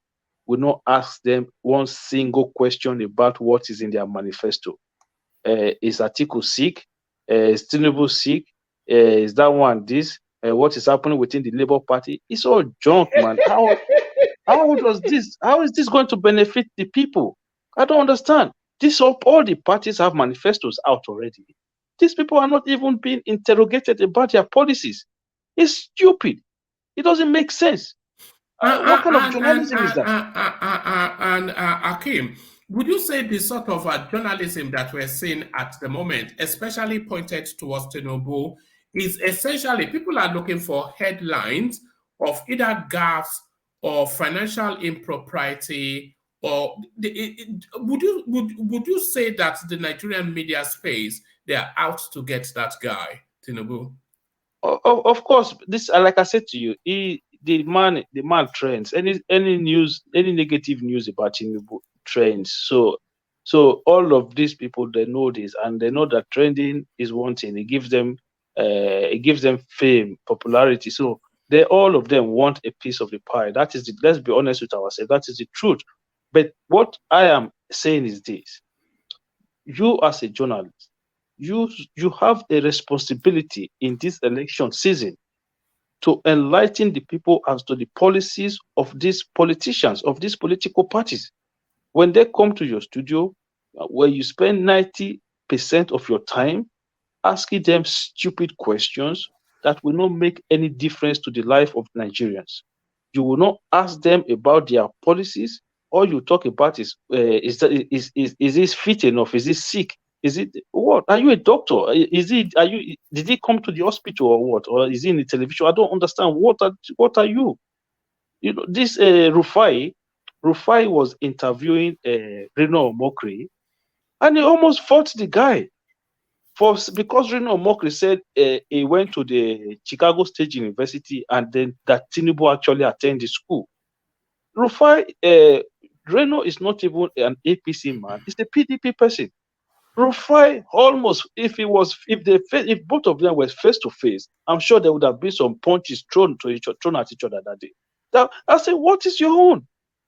will not ask them one single question about what is in their manifesto. Is Atiku sick? Is Tinubu sick? Is that one this? What is happening within the Labour Party? It's all junk, man. How is this going to benefit the people? I don't understand. All the parties have manifestos out already. These people are not even being interrogated about their policies. It's stupid. It doesn't make sense. What kind of journalism is that? And Akim, would you say the sort of journalism that we're seeing at the moment, especially pointed towards Tinubu, is essentially people are looking for headlines of either gaffes or financial impropriety, or would you say that the Nigerian media space, they are out to get that guy, Tinubu? Of course, this, like I said to you, the man trends. Any news, any negative news about Tinubu trends. So all of these people, they know this, and they know that trending is one thing. It gives them fame, popularity. So all of them want a piece of the pie. That is let's be honest with ourselves. That is the truth. But what I am saying is this: you as a journalist, you have a responsibility in this election season to enlighten the people as to the policies of these politicians, of these political parties. When they come to your studio, where you spend 90% of your time asking them stupid questions that will not make any difference to the life of Nigerians. You will not ask them about their policies. All you talk about is this fit enough? Is this sick? Is it what? Are you a doctor? Did he come to the hospital or what? Or is he in the television? I don't understand. What are you? You know, this Rufai was interviewing Reno Mokri, and he almost fought the guy because Reno Mokri said he went to the Chicago State University and then that Tinubu actually attended the school. Rufai, Reno is not even an APC man; he's a PDP person. Rufai almost, if both of them were face to face, I'm sure there would have been some punches thrown at each other that day. I said, what is your own?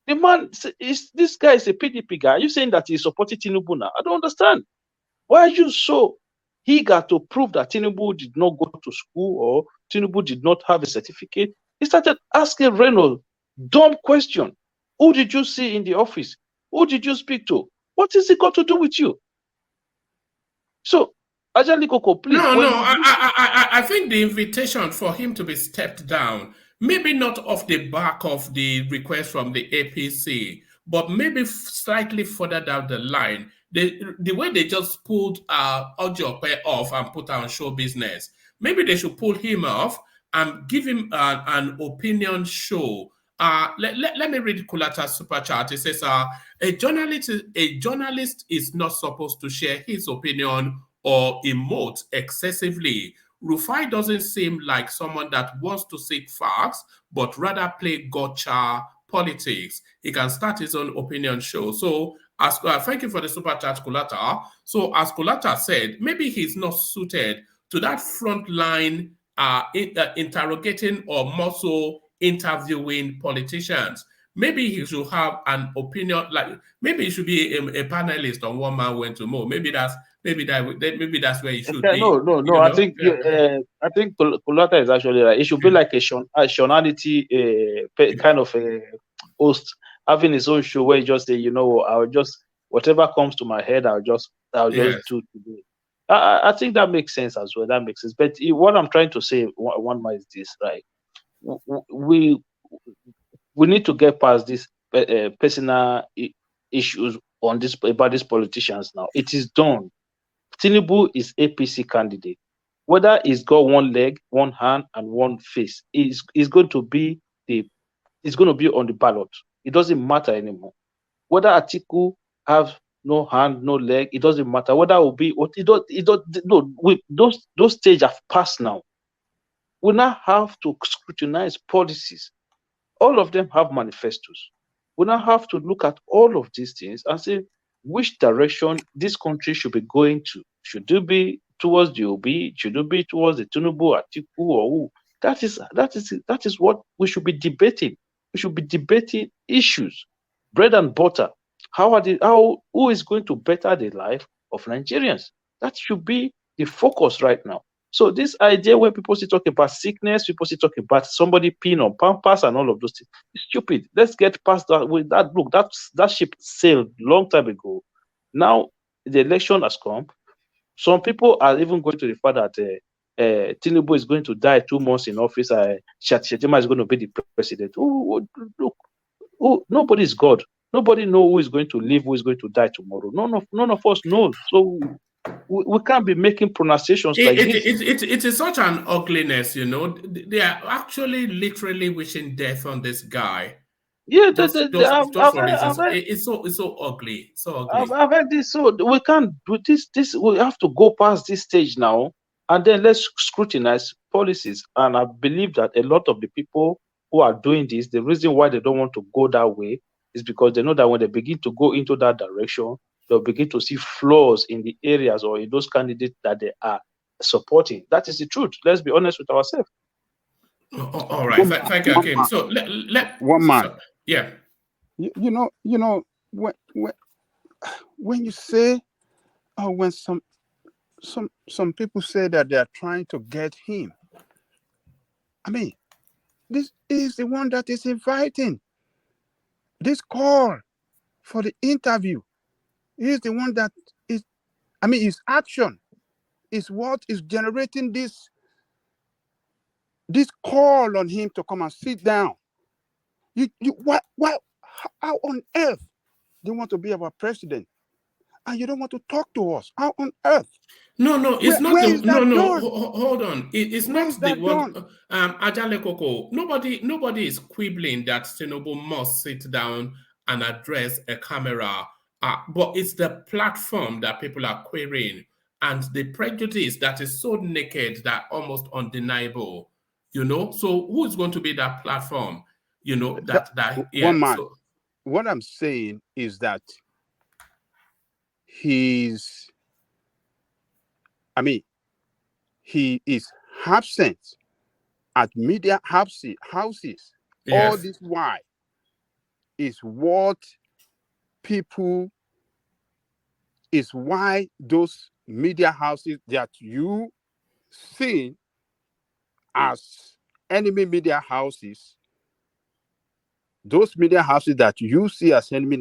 The man this guy is a PDP guy. Are you saying that he's supporting Tinubu now? I don't understand. Why are you so eager to prove that Tinubu did not go to school or Tinubu did not have a certificate? He started asking Reynolds dumb question. Who did you see in the office? Who did you speak to? What has it got to do with you? So, Ajali Koko, please. I think the invitation for him to be stepped down, maybe not off the back of the request from the APC, but maybe slightly further down the line, the way they just pulled Ojope off and put on show business, maybe they should pull him off and give him an opinion show. Let me read Kulata's super chat. It says, a journalist is not supposed to share his opinion or emote excessively. Rufai doesn't seem like someone that wants to seek facts, but rather play gotcha politics. He can start his own opinion show. So, thank you for the super chat, Kulata. So, as Kulata said, maybe he's not suited to that front line interrogating or more so interviewing politicians. Maybe he should have an opinion, like maybe he should be a panelist on One Man Went to Mo. Maybe that's where he should be. No. I think Kulata is actually right. It should be like a Seanality kind of a host having his own show where he just say, I'll just whatever comes to my head, I'll just do today. I think that makes sense as well. That makes sense. But what I'm trying to say, one more is this, right? We need to get past these personal issues about these politicians now. It is done. Tinubu is APC candidate. Whether he's got one leg, one hand, and one face, is going to be on the ballot. It doesn't matter anymore. Whether Atiku have no hand, no leg, it doesn't matter. Whether it will be what those stages have passed now. We now have to scrutinize policies. All of them have manifestos. We now have to look at all of these things and say which direction this country should be going to. Should it be towards the Obi? Should it be towards the Tinubu, Atiku, or who? That is what we should be debating. We should be debating issues, bread and butter. Who is going to better the life of Nigerians? That should be the focus right now. So this idea where people still talk about sickness, people still talk about somebody peeing on Pampers and all of those things, it's stupid. Let's get past that. With that, look, that ship sailed long time ago. Now the election has come. Some people are even going to the fact that Tinubu is going to die 2 months in office. Shettima is going to be the president. Look, nobody is God. Nobody knows who is going to live, who is going to die tomorrow. None of us knows. So we can't be making pronunciations like this. It is such an ugliness, you know. They are actually literally wishing death on this guy. Yeah, just for reasons. It's so ugly. So ugly. I've heard this. So we can't do this. We have to go past this stage now, and then let's scrutinize policies. And I believe that a lot of the people who are doing this, the reason why they don't want to go that way is because they know that when they begin to go into that direction, they'll begin to see flaws in the areas or in those candidates that they are supporting. That is the truth. Let's be honest with ourselves. All right. Thank you, Akim. So let one man. So, yeah. You know, when you say, when some people say that they are trying to get him, I mean, this is the one that is inviting this call for the interview. He is the one that is, I mean, his action is what is generating this call on him to come and sit down. How on earth do you want to be our president and you don't want to talk to us? How on earth? No, it's not. Hold on. It's Where not the one. Ajale Koko. Nobody is quibbling that Tinubu must sit down and address a camera. But it's the platform that people are querying and the prejudice that is so naked that almost undeniable. You know. So who is going to be that platform? You know one man. So, what I'm saying is that he is absent at media houses. Yes. All this why is what people is why those media houses that you see as enemy media houses, those media houses that you see as enemy,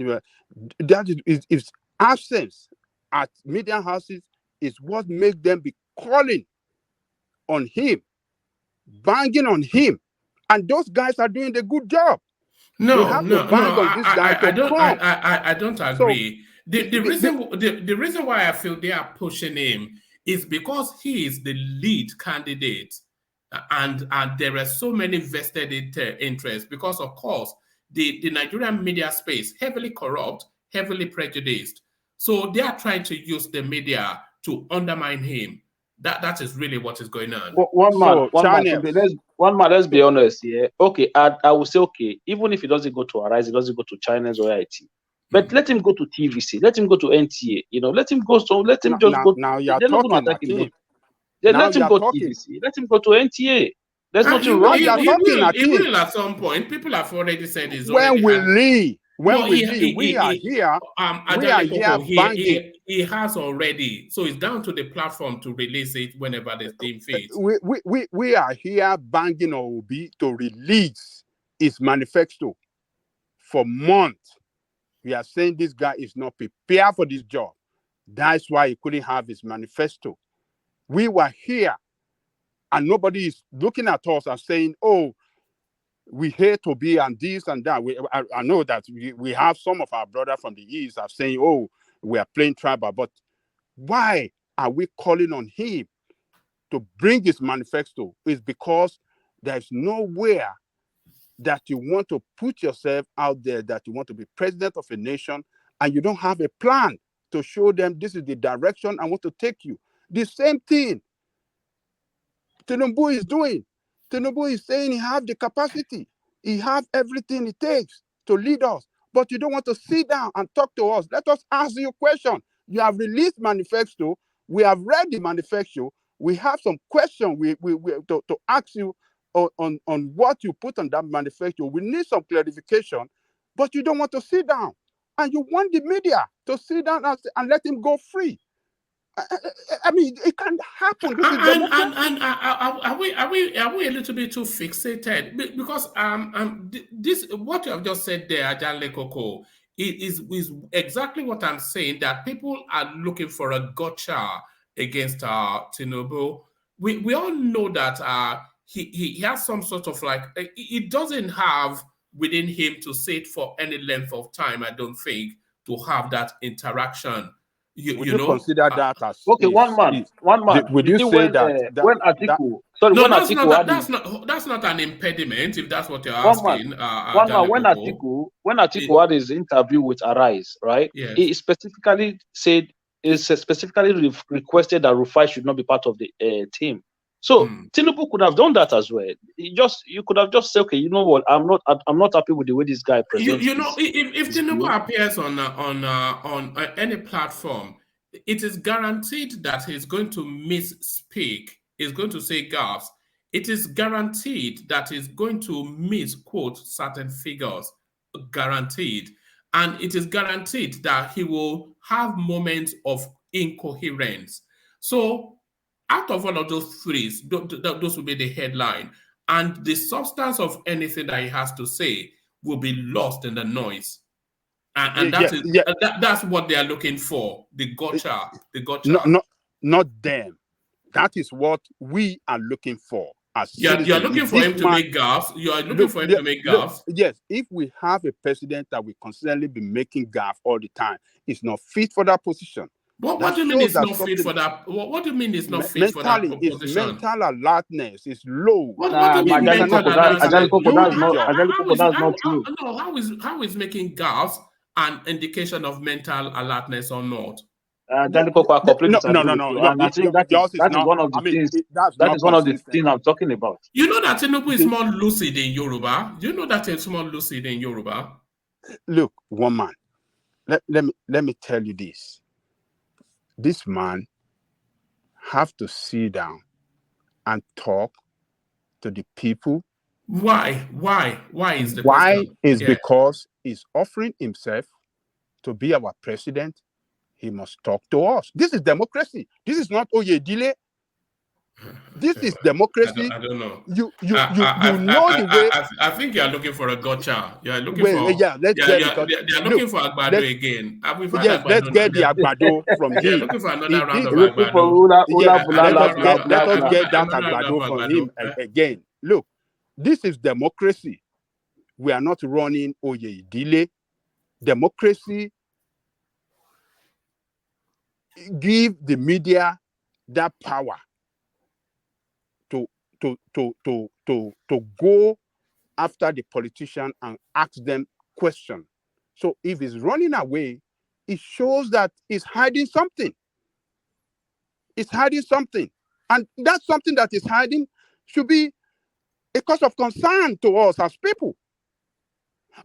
that is absence at media houses is what makes them be calling on him, banging on him, and those guys are doing the good job. I don't agree. So, the reason why I feel they are pushing him is because he is the lead candidate, and there are so many vested interests. Because of course, the Nigerian media space heavily corrupt, heavily prejudiced. So they are trying to use the media to undermine him. That is really what is going on. One man, let's be honest here. Okay, I will say, okay, even if he doesn't go to Arise, he doesn't go to China's or IT. But let him go to TVC, let him go to NTA, let him go. So let him just go. Now you're talking, Akim. Let him go to TVC, let him go to NTA. There's nothing wrong. He will at some point. People have already said he's when will he? When we are here, banging. He has already, so it's down to the platform to release it whenever the team fits. We are here banging on Obi to release his manifesto for months. We are saying this guy is not prepared for this job. That's why he couldn't have his manifesto. We were here, and nobody is looking at us and saying, "Oh, we hate to be and this and that." I know that we have some of our brothers from the East are saying, "Oh, we are playing tribal," but why are we calling on him to bring his manifesto? Is because there's nowhere that you want to put yourself out there, that you want to be president of a nation, and you don't have a plan to show them this is the direction I want to take you. The same thing Tinubu is doing. Tinubu is saying he has the capacity. He has everything it takes to lead us. But you don't want to sit down and talk to us. Let us ask you a question. You have released manifesto. We have read the manifesto. We have some questions to ask you on what you put on that manifesto. We need some clarification, but you don't want to sit down. And you want the media to sit down and let him go free. I mean, it can happen. This is democracy. And are we a little bit too fixated? Because this what you have just said there, Ajanle Koko, is exactly what I'm saying. That people are looking for a gotcha against Tinubu. We all know that he has some sort of like it doesn't have within him to sit for any length of time. I don't think to have that interaction. Would you you consider that as okay? One man. Would you say that when Atiku? Sorry, no, when that's Atiku that's not an impediment if that's what you're asking. One man, when Atiku had his interview with Arise, right? Yes. He specifically said, requested that Rufai should not be part of the team. So Tinubu could have done that as well. You could have just said, okay, you know what? I'm not happy with the way this guy presents. You know, if Tinubu appears on any platform, it is guaranteed that he's going to misspeak. He's going to say gaffes. It is guaranteed that he's going to misquote certain figures. Guaranteed. And it is guaranteed that he will have moments of incoherence. So out of all of those three, those will be the headline. And the substance of anything that he has to say will be lost in the noise. And that's what they are looking for. The gotcha. Not them. That is what we are looking for. You're looking for him to make gaffes. You are looking for him to make gaffes. Yes, if we have a president that will constantly be making gaffes all the time, it's not fit for that position. What do you mean it's not fit for that? What do you mean it's not fit for that position? Its mental alertness is low. What do you mean mental alertness? That's not true. No, how is making gaffes an indication of mental alertness or not? No. I think that is one of the things. That is one of the things I'm talking about. You know that Tinubu is more lucid in Yoruba. Do you know that it's more lucid in Yoruba? Look, one man. Let me tell you this. This man have to sit down and talk to the people. Why? Why is the why is because he's offering himself to be our president. He must talk to us. This is democracy. This is not Oyedile. This is democracy. I don't know. You know the way. I think you are looking for a gotcha. You are looking for. Yeah, let's get it. They are looking for Agbado again. Let's get the Agbado from him. They are looking for another round of Agbado. Let us get that Agbado from him again. Look, this is democracy. We are not running Oyedile. Democracy give the media that power to go after the politician and ask them questions. So if he's running away, it shows that he's hiding something. It's hiding something. And that's something that is hiding should be a cause of concern to us as people.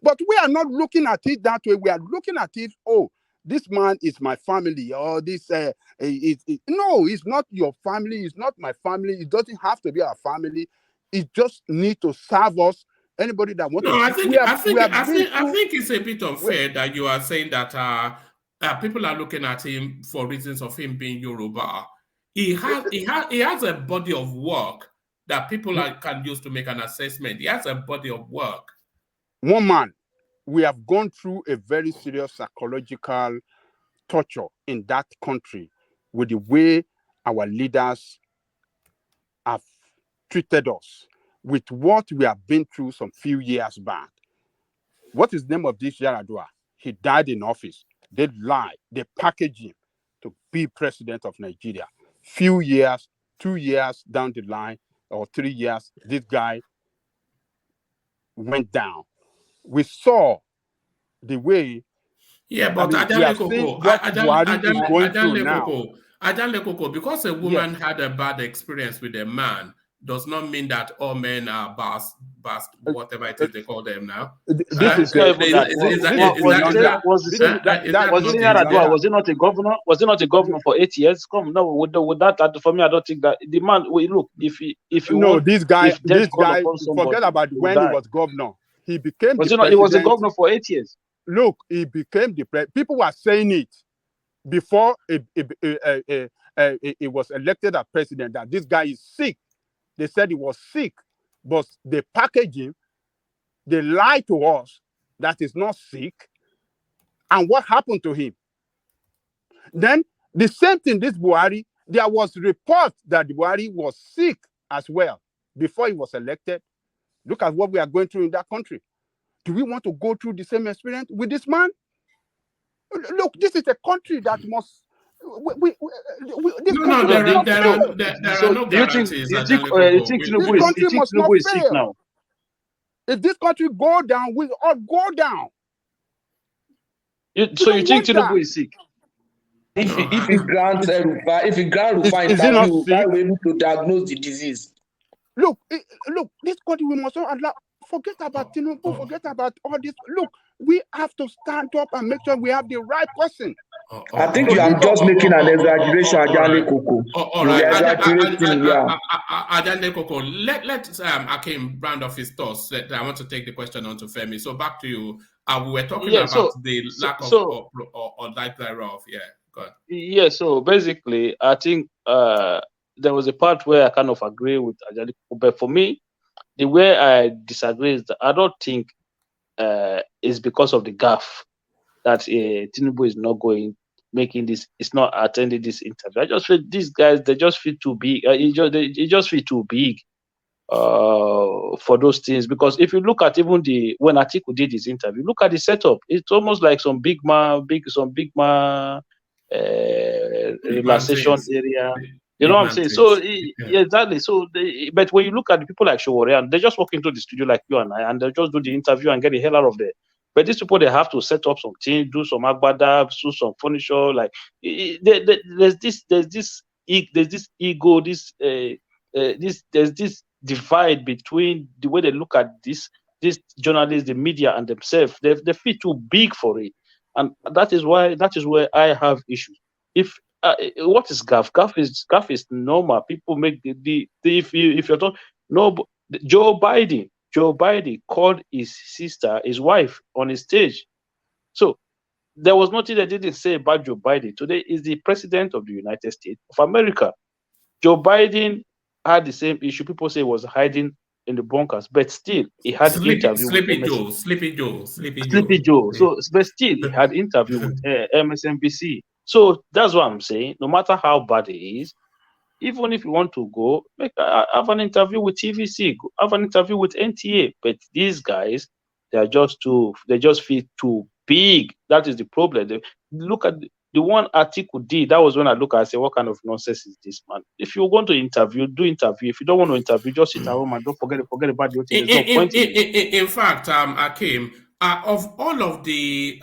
But we are not looking at it that way. We are looking at it, oh, this man is my family, or this, no, it's not your family, it's not my family, it doesn't have to be our family, it just needs to serve us. Anybody that wants I think it's a bit unfair that you are saying that people are looking at him for reasons of him being Yoruba. He has a body of work that people can use to make an assessment. He has a body of work. One man, we have gone through a very serious psychological torture in that country with the way our leaders have treated us, with what we have been through some few years back. What is the name of this Yaradua? He died in office. They lied. They packaged him to be president of Nigeria. Few years, 2 years down the line, or 3 years, this guy went down. We saw the way. Yeah, but Ajanle Koko, because a woman had a bad experience with a man, does not mean that all men are bast, whatever it is they call them now. Was he not a governor? Was he not a governor for 8 years? Come, no, with that, for me, I don't think that the man. Look, if you this guy, forget about when he was governor. He became. He was a governor for 8 years. Look, he became the president. People were saying it before he was elected as president, that this guy is sick. They said he was sick, but they packaged him. They lied to us that he's not sick. And what happened to him? Then the same thing, this Buhari, there was reports that Buhari was sick as well before he was elected. Look at what we are going through in that country. Do we want to go through the same experience with this man? Look, this is a country that must. This country there are no guarantees. You think Tinubu is sick now? If this country go down, we all go down. You think Tinubu is sick? If he grants Rufai, Rufai will be able to diagnose the disease. Look, this country, we must not allow. Forget about Tinubu, forget about all this. Look, we have to stand up and make sure we have the right person. I think you are just making an exaggeration, Ajane Koko. All right, Ajane Koko, let Akim round off his thoughts. I want to take the question on to Femi. So back to you. We were talking about the lack of or lack thereof. Yeah, go ahead. Yeah, so basically, I think there was a part where I kind of agree with Ajane Koko, but for me, the way I disagree is that I don't think it's because of the gaffe that Tinubu is not making this, it's not attending this interview. I just feel these guys, they just feel too big. It just feel too big for those things. Because if you look at even when Atiku did his interview, look at the setup. It's almost like some big man relaxation area. You know what I'm saying? So yeah, exactly. So but when you look at the people like Showorian, they just walk into the studio like you and I, and they just do the interview and get the hell out of there. But these people, they have to set up some things, do some agbada, do some furniture. Like there's this ego, there's this divide between the way they look at this journalists, the media, and themselves. They feel too big for it, and that is where I have issues. If what is gaffe? Gaffe is normal. People make if you're talking Joe Biden called his sister, his wife, on his stage. So there was nothing they didn't say about Joe Biden. Today is the president of the United States of America. Joe Biden had the same issue. People say he was hiding in the bunkers, but still he had interview with Sleepy Joe. So, but still he had interview with MSNBC. So that's what I'm saying. No matter how bad it is, even if you want to go, have an interview with TVC, have an interview with NTA. But these guys, they just feel too big. That is the problem. They look at the one Atiku did. That was when I look at, I say, what kind of nonsense is this, man? If you want to interview, do interview. If you don't want to interview, just sit at home and don't forget about the thing. There's no point in it. In fact, Akim, of all of the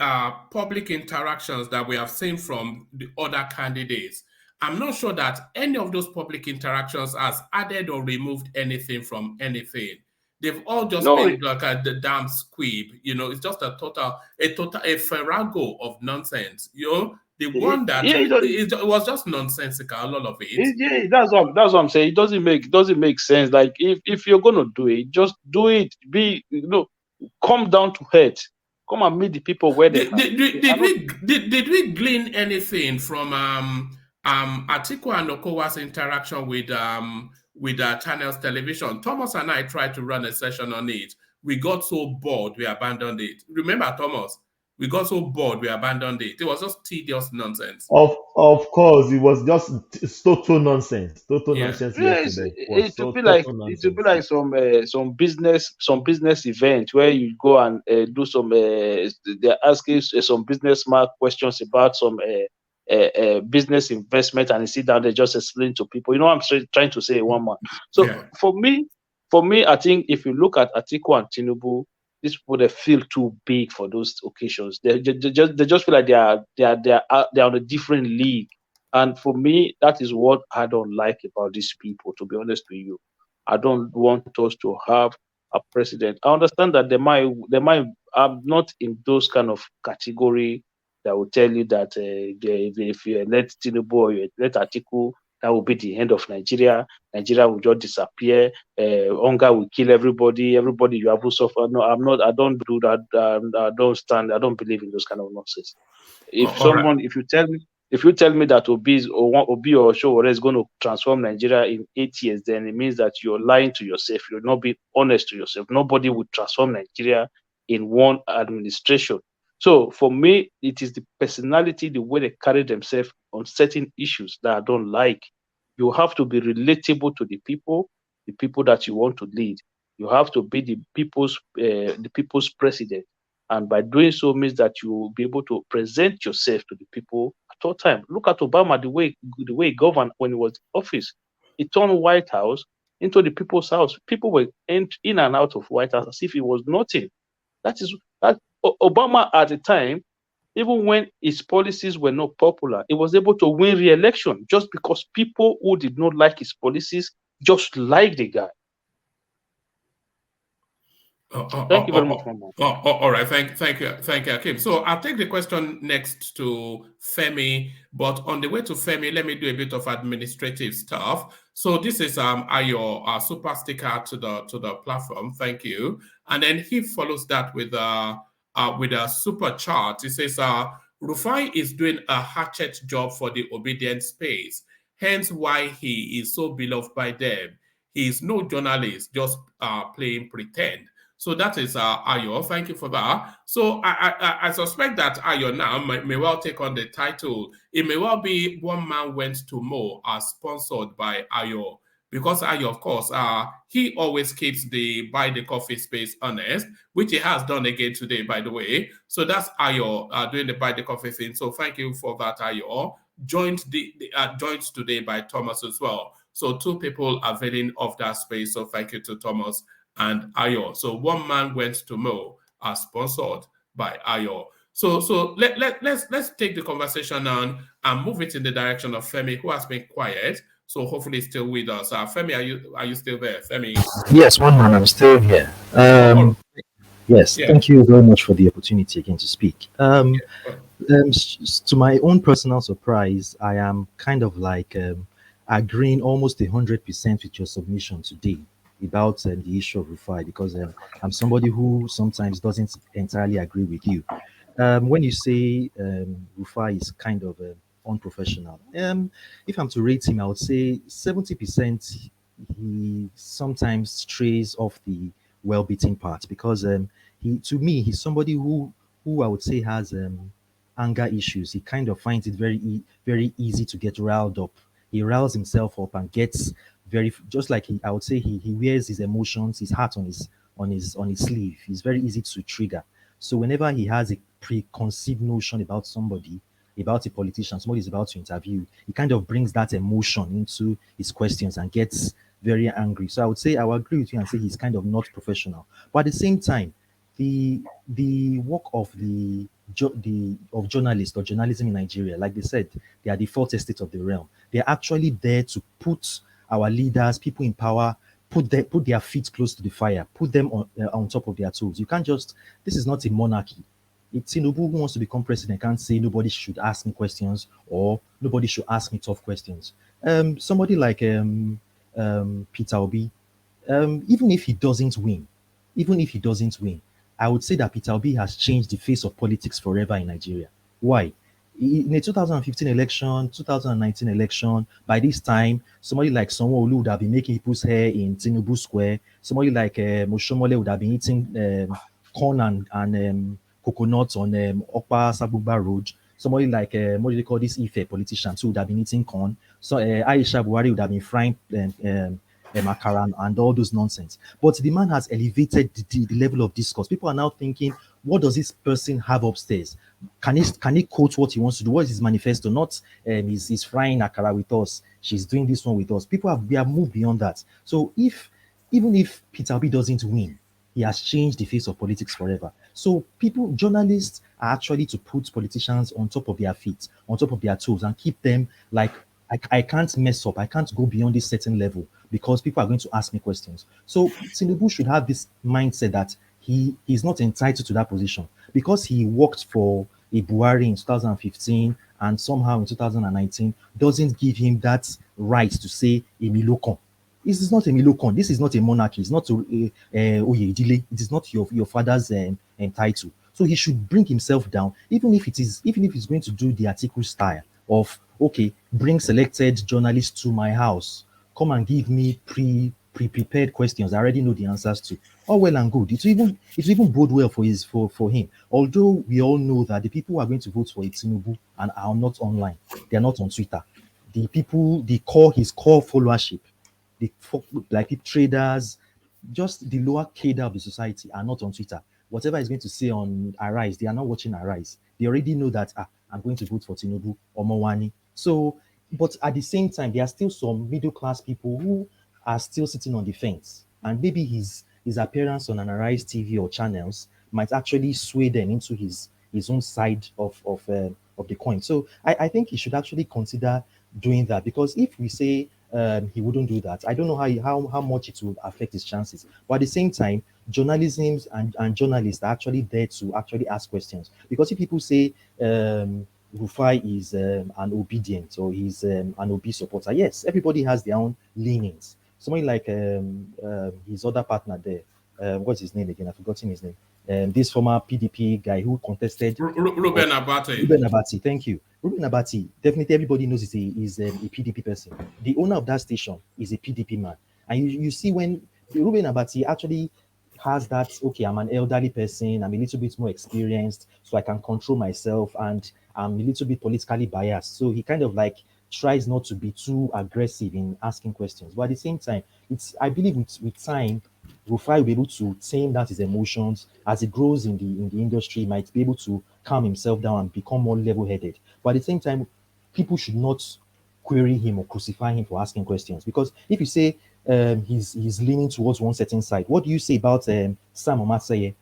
public interactions that we have seen from the other candidates, I'm not sure that any of those public interactions has added or removed anything from anything. They've all just been like the damn squib. You know, it's just a farrago of nonsense. You know, the one that it was just nonsensical, all of it. Yeah, that's what I'm saying. It doesn't make sense. Like if you're gonna do it, just do it. Come down to earth. Come and meet the people where they did we glean anything from Atiku and Okowa's interaction with Channels Television? Thomas and I tried to run a session on it. We got so bored, we abandoned it. Remember, Thomas? We got so bored, we abandoned it. It was just tedious nonsense. Of course, it was just total nonsense. Nonsense yesterday. It would be like some business event where you go and do some. They're asking some businessman questions about some business investment, and you sit down, they just explain to people. You know what I'm trying to say, one man. So for me, I think if you look at Atiku and Tinubu, these people, they feel too big for those occasions. They just feel like they are on a different league. And for me, that is what I don't like about these people, to be honest with you. I don't want us to have a president. I understand that they might I'm not in those kind of category that will tell you that if you let Tinubu or you let Atiku, that will be the end of Nigeria. Nigeria will just disappear. Hunger will kill everybody. Everybody you have to suffer. No, I'm not. I don't do that. I don't believe in those kind of nonsense. If you tell me If you tell me that Obi or Showore is going to transform Nigeria in 8 years, then it means that you're lying to yourself. You're not being honest to yourself. Nobody would transform Nigeria in one administration. So for me, it is the personality, the way they carry themselves on certain issues that I don't like. You have to be relatable to the people that you want to lead. You have to be the people's president. And by doing so means that you will be able to present yourself to the people at all time. Look at Obama, the way he governed when he was in office. He turned White House into the people's house. People were in and out of White House as if it was nothing. That Obama at the time, even when his policies were not popular, he was able to win re-election just because people who did not like his policies just liked the guy. Thank you very much, Mama. All right, thank you, Akim. So I'll take the question next to Femi, but on the way to Femi, let me do a bit of administrative stuff. So this is your super sticker to the platform. Thank you. And then he follows that with a super chart. He says, Rufai is doing a hatchet job for the obedient space, hence why he is so beloved by them. He is no journalist, just playing pretend. So that is Ayo. Thank you for that. So I suspect that Ayo now may well take on the title. It may well be One Man Went to Mo, sponsored by Ayo. Because Ayo, of course, he always keeps the Buy the Coffee space honest, which he has done again today, by the way. So that's Ayo doing the Buy the Coffee thing. So thank you for that, Ayo. Joined today by Thomas as well. So two people availing of that space. So thank you to Thomas and Ayo. So One Man Went to Mo, sponsored by Ayo. So let's take the conversation on and move it in the direction of Femi, who has been quiet. So hopefully still with us. Femi, are you still there? Femi? Yes, one man, I'm still here. Yes, yeah. Thank you very much for the opportunity again to speak. To my own personal surprise, I am kind of like agreeing almost 100% with your submission today about the issue of Rufai, because I'm somebody who sometimes doesn't entirely agree with you. When you say Rufai is kind of unprofessional, if I'm to rate him, I would say 70% he sometimes strays off the well-beaten path, because to me, he's somebody who I would say has anger issues. He kind of finds it very easy to get riled up. He riles himself up and gets just like I would say he wears his emotions, his heart on his sleeve. He's very easy to trigger. So whenever he has a preconceived notion about somebody, about a politician, somebody is about to interview, he kind of brings that emotion into his questions and gets very angry. So I would say I would agree with you and say he's kind of not professional. But at the same time, the work of journalists or journalism in Nigeria, like they said, they are the fourth estate of the realm. They're actually there to put our leaders, people in power, put their feet close to the fire, put them on top of their toes. You can't just, this is not a monarchy. It's Tinubu who wants to become president can't say nobody should ask me questions or nobody should ask me tough questions. Somebody like Peter Obi, even if he doesn't win, I would say that Peter Obi has changed the face of politics forever in Nigeria. Why? In the 2015 election, 2019 election, by this time, somebody like Sanwo-Olu would have been making people's hair in Tinubu Square. Somebody like Moshomole would have been eating corn and coconuts on Okpa Sabugba Road. Somebody like, what do they call this Ife politician too, would have been eating corn. So Aisha Buhari would have been frying macaron and all those nonsense. But the man has elevated the level of discourse. People are now thinking, what does this person have upstairs? Can he quote what he wants to do? What is his manifesto? Not he's frying akara with us. She's doing this one with us. We have moved beyond that. So even if Peter Obi doesn't win, he has changed the face of politics forever. So journalists are actually to put politicians on top of their feet, on top of their toes, and keep them like, I can't mess up. I can't go beyond this certain level because people are going to ask me questions. So Tinubu should have this mindset that he is not entitled to that position because he worked for a Buhari in 2015 and somehow in 2019 doesn't give him that right to say Emilokon. This is not Emilokon. This is not a monarchy. It's not Oyedile. It is not your father's title. So he should bring himself down, even if he's going to do the Atiku style of, okay, bring selected journalists to my house, come and give me pre-prepared questions I already know the answers to. All well and good. It will even bode well for him. Although we all know that the people who are going to vote for Tinubu and are not online, they are not on Twitter. The people, his core followership, like traders, just the lower cadre of the society are not on Twitter. Whatever is going to say on Arise, they are not watching Arise. They already know that I'm going to vote for Tinubu or Mowani. So, but at the same time, there are still some middle class people who are still sitting on the fence, and maybe his appearance on an Arise TV or channels might actually sway them into his own side of the coin. So I think he should actually consider doing that, because if we say he wouldn't do that, I don't know how much it will affect his chances. But at the same time, journalism and journalists are actually there to actually ask questions. Because if people say Rufai is an obedient or he's an Obi supporter, yes, everybody has their own leanings. Somebody like his other partner there, what's his name again? I've forgotten his name. This former PDP guy who contested. Ruben Abati. Ruben Abati, thank you. Ruben Abati, definitely everybody knows he's a PDP person. The owner of that station is a PDP man. And you see when Ruben Abati actually has that, okay, I'm an elderly person, I'm a little bit more experienced, so I can control myself, and I'm a little bit politically biased. So he kind of like tries not to be too aggressive in asking questions. But at the same time, I believe with time, Rufai will be able to tame down his emotions. As he grows in the industry, he might be able to calm himself down and become more level-headed. But at the same time, people should not query him or crucify him for asking questions. Because if you say he's leaning towards one certain side, what do you say about Sam Omaseye,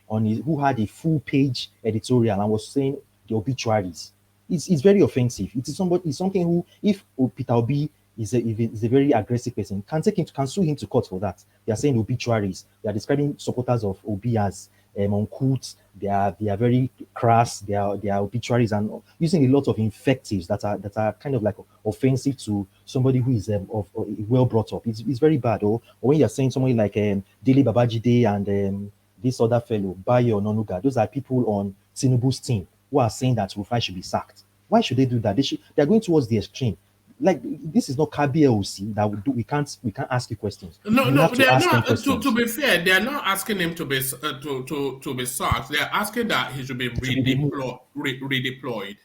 who had a full-page editorial and was saying the obituaries? It's very offensive. It's something who, if Peter Obi is a very aggressive person, can sue him to court for that. They are saying obituaries. They are describing supporters of Obi as uncouth. They are very crass. They are obituaries and using a lot of invectives that are kind of like offensive to somebody who is well brought up. It's very bad. Or when you are saying somebody like Dele Babajide and this other fellow Bayo Nonuga, those are people on Tinubu's team who are saying that Rufai should be sacked. Why should they do that? They're going towards the extreme. Like, this is not KBLC that we can't ask you questions. No, they are not. To be fair, they are not asking him to be sacked. They are asking that he should be redeployed.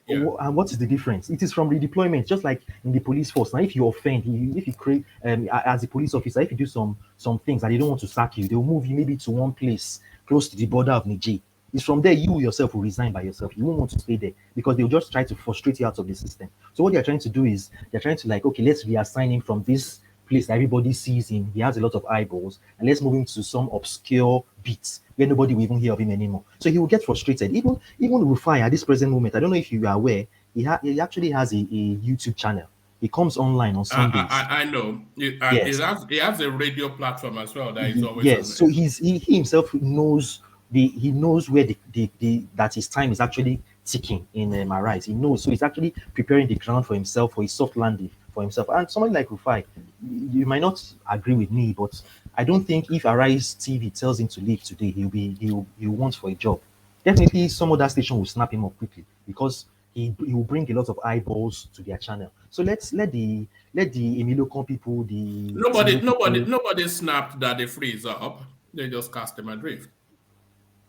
Yeah. And what is the difference? It is from redeployment, just like in the police force. Now, if you offend, if you create as a police officer, if you do some things and they don't want to sack you, they will move you maybe to one place close to the border of Niger. It's from there you yourself will resign by yourself. You won't want to stay there because they'll just try to frustrate you out of the system. So what they're trying to do is they're trying to, like, okay, let's reassign him from this place that everybody sees him. He has a lot of eyeballs, and let's move him to some obscure beats where nobody will even hear of him anymore. So he will get frustrated. Even Rufai at this present moment, I don't know if you are aware, he actually has a YouTube channel. He comes online on Sundays. I know. Yes. He has a radio platform as well that is always. Yes. So he himself knows. He knows where that his time is actually ticking in Arise. He knows, so he's actually preparing the ground for himself, for his soft landing for himself. And somebody like Rufai, you might not agree with me, but I don't think if Arise TV tells him to leave today, he'll want for a job. Definitely, some other station will snap him up quickly because he will bring a lot of eyeballs to their channel. So let the Emilio people, nobody snapped that they freeze up. They just cast him adrift.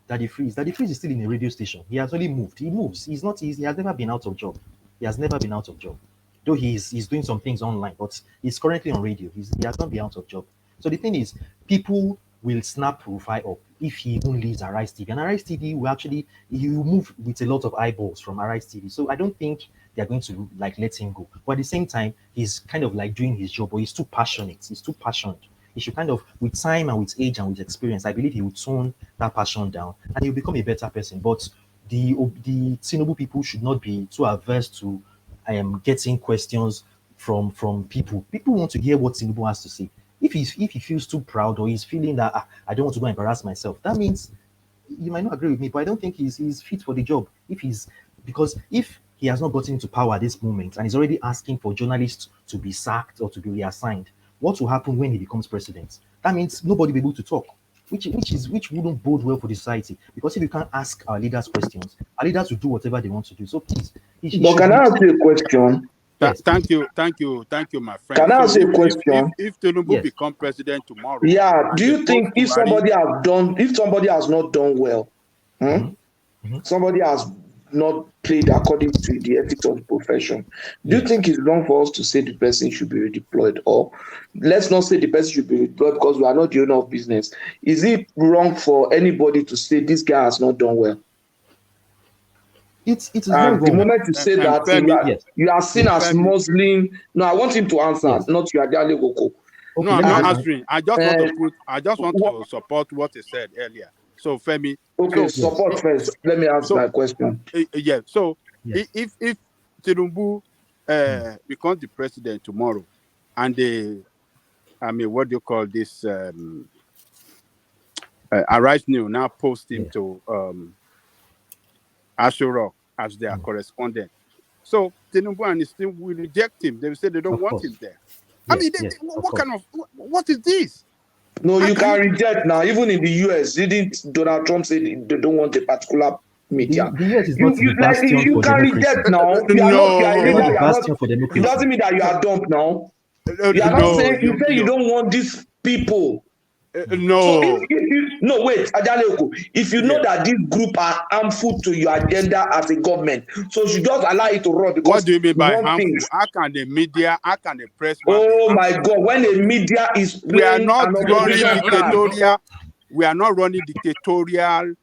Daddy Freeze is still in a radio station. He has only moved. He moves. He has never been out of job. He has never been out of job. Though he's doing some things online, but he's currently on radio. He has not been out of job. So the thing is, people will snap Rufai up if he even leaves Arise TV. And Arise TV will actually, he will move with a lot of eyeballs from Arise TV. So I don't think they're going to like let him go. But at the same time, he's kind of like doing his job, but he's too passionate. He's too passionate. He should kind of, with time and with age and with experience, I believe he will tone that passion down and he'll become a better person. But the Tinubu people should not be too averse to getting questions from people. People want to hear what Tinubu has to say. If he feels too proud or he's feeling that I don't want to go and embarrass myself, that means you might not agree with me, but I don't think he's fit for the job. Because if he has not gotten into power at this moment and he's already asking for journalists to be sacked or to be reassigned, what will happen when he becomes president? That means nobody will be able to talk. which wouldn't bode well for the society. Because if you can't ask our leaders questions, our leaders will do whatever they want to do. So please, but can I ask you a question? Yes. Thank you, my friend. Can I ask you a if question? if Tinubu become president tomorrow, Yeah. and Do they you think post if somebody has not done well, Mm-hmm. somebody has not played according to the ethics of the profession, do you think it's wrong for us to say the person should be redeployed? Or let's not say the person should be redeployed because we are not the owner of business. Is it wrong for anybody to say this guy has not done well? It is and very the wrong. moment you say that, you are seen as Muslim. No, I want him to answer, not you are Goko. No, I'm not answering. I just want to support what he said earlier. So Femi. Okay, support first. Let me ask my question. Yeah. So if Tinubu becomes the president tomorrow, and what do you call this? Arise New now post him to Ashura as their correspondent. So Tinubu and his team will reject him. They will say they don't want him there. What is this? No, you can reject now. Even in the US, didn't Donald Trump say they don't want a particular media? The US is not the bastion you for can democracy. reject now. It doesn't mean that you are dumb now. You are not saying you say you don't want these people. No. So no, wait, Ajaleko. If you know that this group are harmful to your agenda as a government, so you just allow it to run. Because what do you mean by harmful? How can the media? How can the press? Oh my God! When the media is we are not running dictatorial. We are not running dictatorial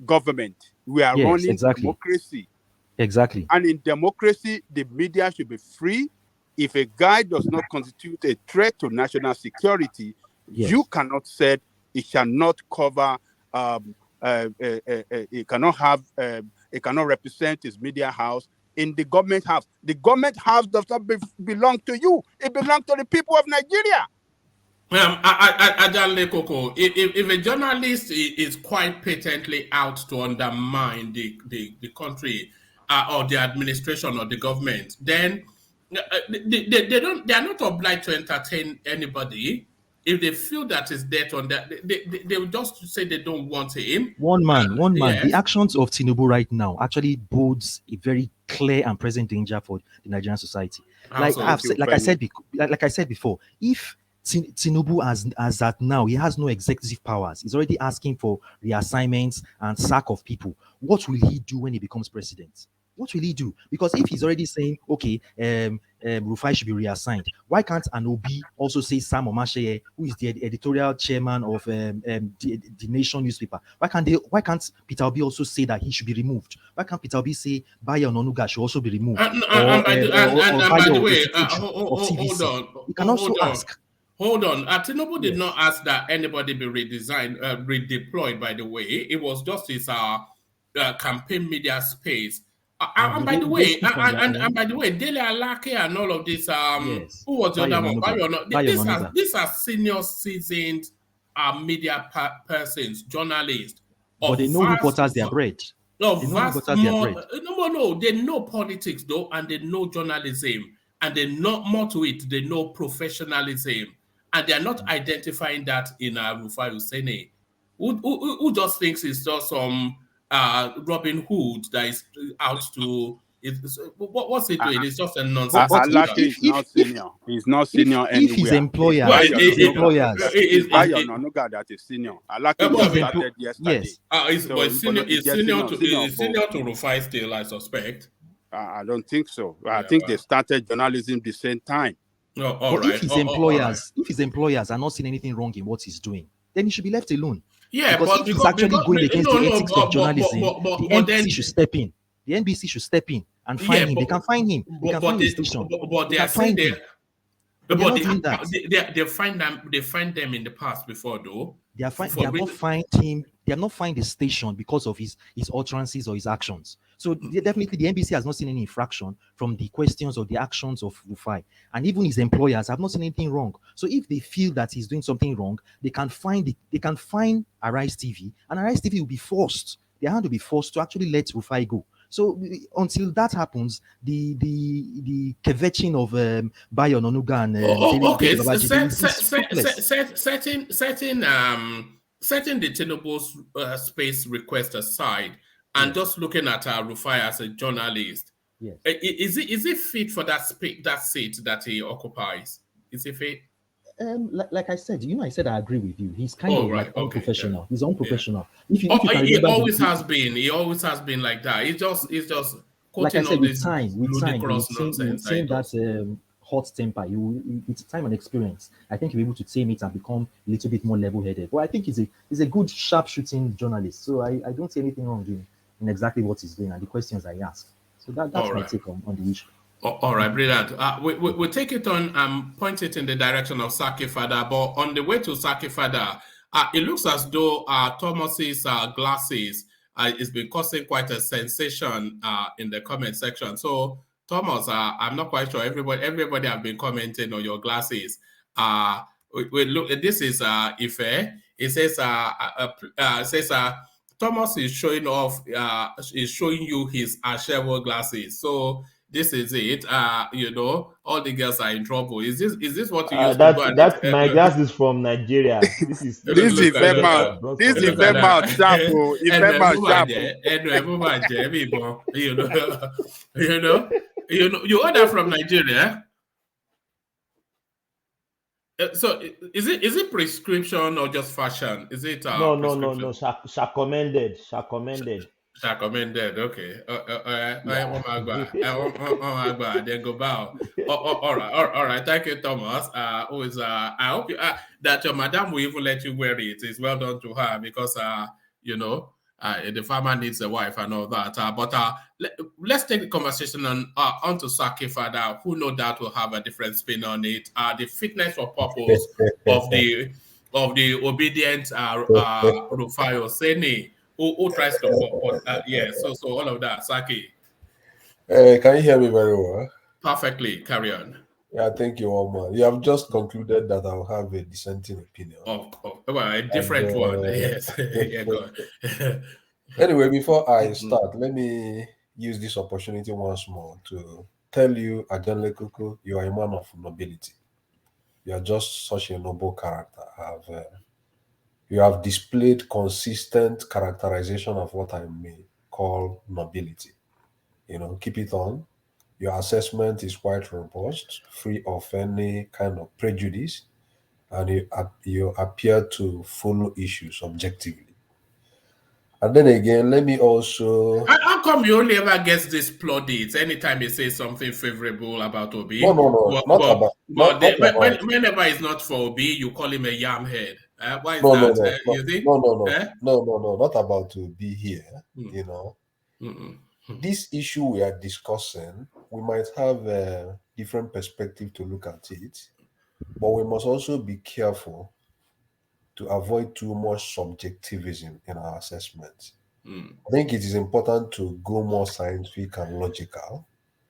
government. We are running democracy. Exactly. And in democracy, the media should be free. If a guy does not constitute a threat to national security, you cannot say it shall not cover. It cannot have. It cannot represent his media house in the government house. The government house does not belong to you. It belongs to the people of Nigeria. If a journalist is quite patently out to undermine the country or the administration or the government, then they are not obliged to entertain anybody. If they feel that is dead on that, they will just say they don't want him. One man. Yes. The actions of Tinubu right now actually bodes a very clear and present danger for the Nigerian society. Like I said before, if Tinubu as that now, he has no executive powers. He's already asking for reassignments and sack of people. What will he do when he becomes president? What will he do? Because if he's already saying, okay, Rufai should be reassigned, why can't an Obi also say Sam Omasheye, who is the editorial chairman of the Nation newspaper? Why can't Peter Obi also say that he should be removed? Why can't Peter Obi say Bayo Ononuga should also be removed? By the way, you can also ask. Hold on. Tinubu did not ask that anybody be redeployed, by the way. It was just his campaign media space. And by the way, Dele Alake and all of this, who was the other one? These are senior seasoned media persons, journalists. But they know who butters their bread. No, they know politics though, and they know journalism, and they know more to it. They know professionalism, and they are not identifying that in Rufai Oseni, who just thinks it's just some Robin Hood that is out to. What's he doing? It's just a nonsense. He's not senior. He's not senior anywhere. If his employer, that is senior. Alake started yesterday. He's senior to Rufai still, I suspect. I don't think so. I think they started journalism the same time. If his employers are not seeing anything wrong in what he's doing, then he should be left alone. Yeah, because if he's actually going against the ethics of journalism, the NBC should step in. The NBC should step in and find him. They can find him. They can find his station. But they are saying they find them in the past before though. They have not find him. They have not find the station because of his utterances or his actions. So definitely the NBC has not seen any infraction from the questions or the actions of Rufai. And even his employers have not seen anything wrong. So if they feel that he's doing something wrong, they can find Arise TV, and Arise TV will be forced. They have to be forced to actually let Rufai go. So until that happens, the kvetching of Bayo Ononuga and setting the Tinubu's space request aside and just looking at Rufai as a journalist, is it fit for that seat that he occupies? Is it fit? Like I said, I said I agree with you. He's kind of like unprofessional. He's unprofessional. If you can remember, he always has been. He always has been like that. It's just like I said, with time, nonsense. Saying that hot temper, it's time and experience. I think you're able to tame it and become a little bit more level-headed. But I think he's a good sharp-shooting journalist. So I don't see anything wrong in exactly what he's doing and the questions I ask. So that's my take on the issue. All right, brilliant. We'll take it on and point it in the direction of Saki Fada. But on the way to Saki Fada, it looks as though Thomas's glasses has been causing quite a sensation in the comment section. So, Thomas, I'm not quite sure. Everybody have been commenting on your glasses. We look. This is Ife. It says Thomas is showing off. Is showing you his Ashewo glasses. So this is it. All the girls are in trouble. Is this what you used to do? That's my glasses from Nigeria. This is Ifema. This is Ifema Chapo. Ifema Chapo. You order from Nigeria. So is it prescription or just fashion? Is it no. Recommended. Recommended. Okay. Then go bow. All right. Thank you, Thomas. I hope that your madam will even let you wear it. It's well done to her because the farmer needs a wife and all that. But let's take the conversation on to Saki Fada, who no doubt will have a different spin on it. The fitness for purpose of the obedient Rufai Oseni, who tries to so all of that. Saki. Can you hear me very well? Perfectly. Carry on. Yeah, thank you, Omar. You have just concluded that I'll have a dissenting opinion. A different one. Yes. Go on. Anyway, before I start, let me use this opportunity once more to tell you, Ajanle Kuku, you are a man of nobility. You are just such a noble character. You have displayed consistent characterization of what I may call nobility. Keep it on. Your assessment is quite robust, free of any kind of prejudice, and you appear to follow issues objectively. And then again, let me also... How come you only ever get this plaudits anytime you say something favorable about Obi? No, Whenever it's not for Obi, you call him a yam head. Why is that? No, not about Obi here. This issue we are discussing, we might have a different perspective to look at it, but we must also be careful to avoid too much subjectivism in our assessments. I think it is important to go more scientific and logical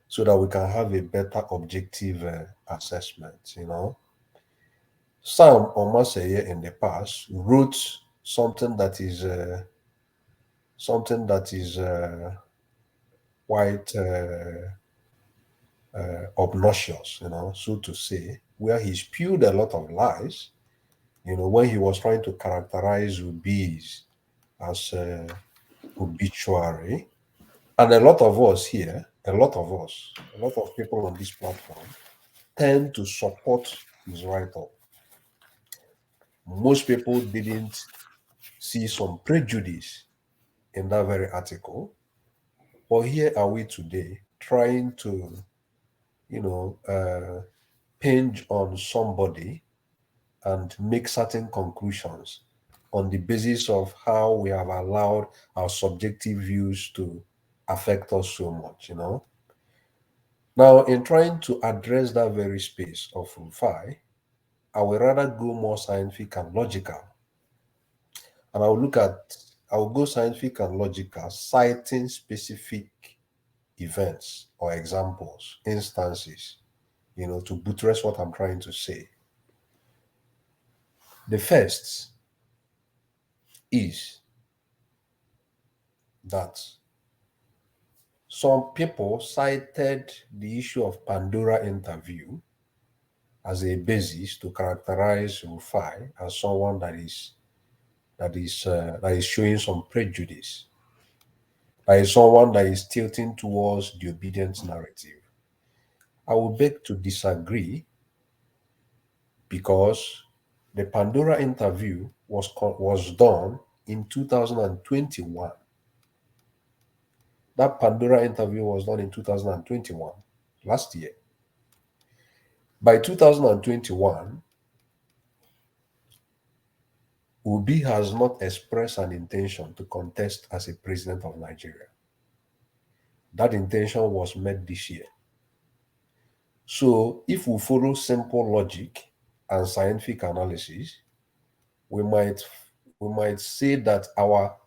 so that we can have a better objective assessment. Sam Omaseye in the past wrote something that is quite obnoxious, so to say, where he spewed a lot of lies, when he was trying to characterize Obi's as obituary. And a lot of us here, a lot of people on this platform tend to support his write-up. Most people didn't see some prejudice in that very article. But here are we today trying to, pinch on somebody and make certain conclusions on the basis of how we have allowed our subjective views to affect us so much, Now, in trying to address that very space of Rufai, I would rather go more scientific and logical. And I'll go scientific and logical, citing specific events or examples, instances, to buttress what I'm trying to say. The first is that some people cited the issue of Pandora interview as a basis to characterize Rufai as someone that is that is showing some prejudice. That is someone that is tilting towards the obedience narrative. I will beg to disagree, because the Pandora interview was done in 2021. That Pandora interview was done in 2021, last year. By 2021, Obi has not expressed an intention to contest as a president of Nigeria. That intention was met this year. So if we follow simple logic and scientific analysis, we might say that our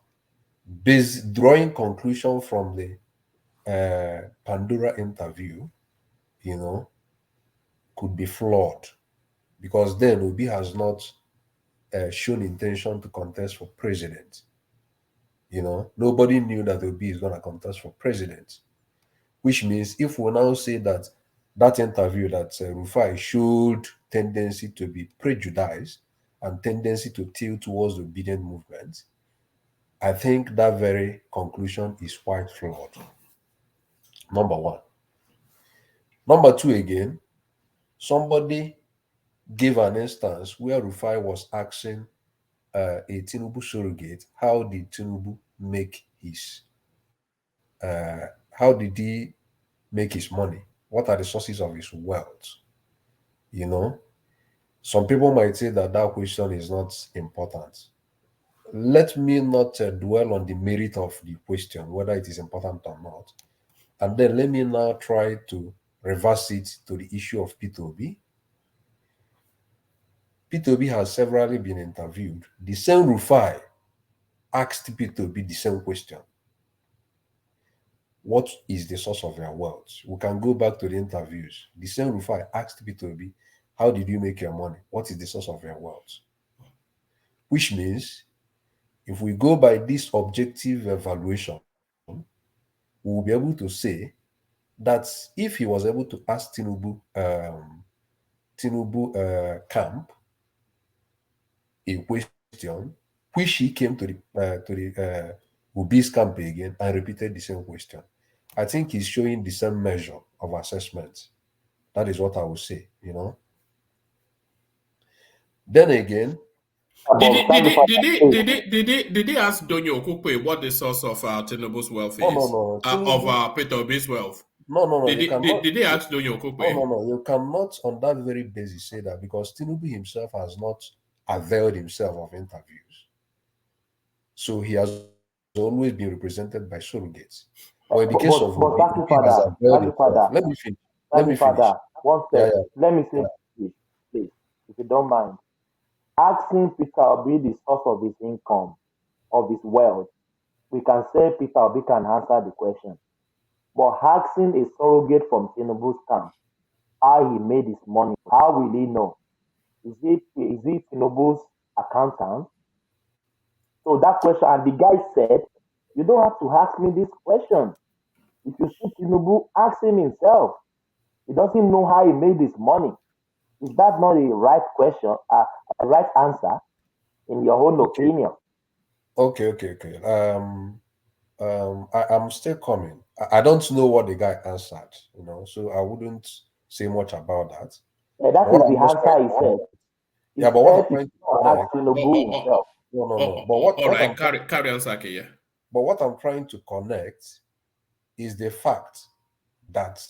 drawing conclusion from the Pandora interview, could be flawed, because then Obi has not shown intention to contest for president. Nobody knew that Obi is going to contest for president, which means if we now say that interview that Rufai showed tendency to be prejudiced and tendency to tilt towards the obedient movement, I think that very conclusion is quite flawed. Number one. Number two, again, somebody gave an instance where Rufai was asking a Tinubu surrogate, how did Tinubu make his money? What are the sources of his wealth? Some people might say that question is not important. Let me not dwell on the merit of the question, whether it is important or not. And then let me now try to reverse it to the issue of Peter Obi. Peter Obi has severally been interviewed. The same Rufai asked Peter Obi the same question. What is the source of your wealth? We can go back to the interviews. The same Rufai asked Peter Obi, how did you make your money? What is the source of your wealth? Which means, if we go by this objective evaluation, we will be able to say that if he was able to ask Tinubu camp a question, which he came to the Obi's camp again and repeated the same question, I think he's showing the same measure of assessment. That is what I would say. Then again, did he ask Donyo Okukwe what the source of Tinubu's wealth is? No. Of Peter Obi's wealth? No. Did they ask Donyo Okukwe? No. You cannot, on that very basis, say that, because Tinubu himself has not availed himself of interviews. So he has always been represented by surrogates. Or in the case of let me finish. One step. Let me say this, please, if you don't mind. Asking Peter Obi the source of his income, of his wealth, we can say Peter Obi can answer the question. But asking a surrogate from Tinubu's camp how he made his money, how will he know? Is it Tinubu's accountant? So that question, and the guy said, you don't have to ask me this question. If you see Tinubu, ask him himself. He doesn't know how he made his money. Is that not a right question, a right answer, in your own opinion? Okay. I'm still coming. I don't know what the guy answered, so I wouldn't say much about that. Yeah, that is the answer he said. Yeah, but what I'm trying to connect, Tinubu himself. No. But carry on, Saki. Yeah. But what I'm trying to connect is the fact that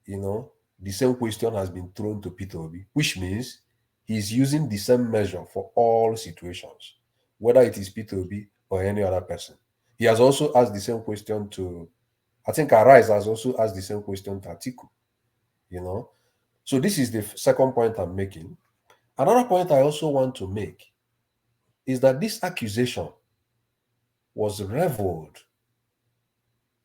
the same question has been thrown to Peter Obi, which means he's using the same measure for all situations, whether it is Peter Obi or any other person. He has also asked the same question to, I think Arise has also asked the same question to Atiku, So this is the second point I'm making. Another point I also want to make is that this accusation was reveled.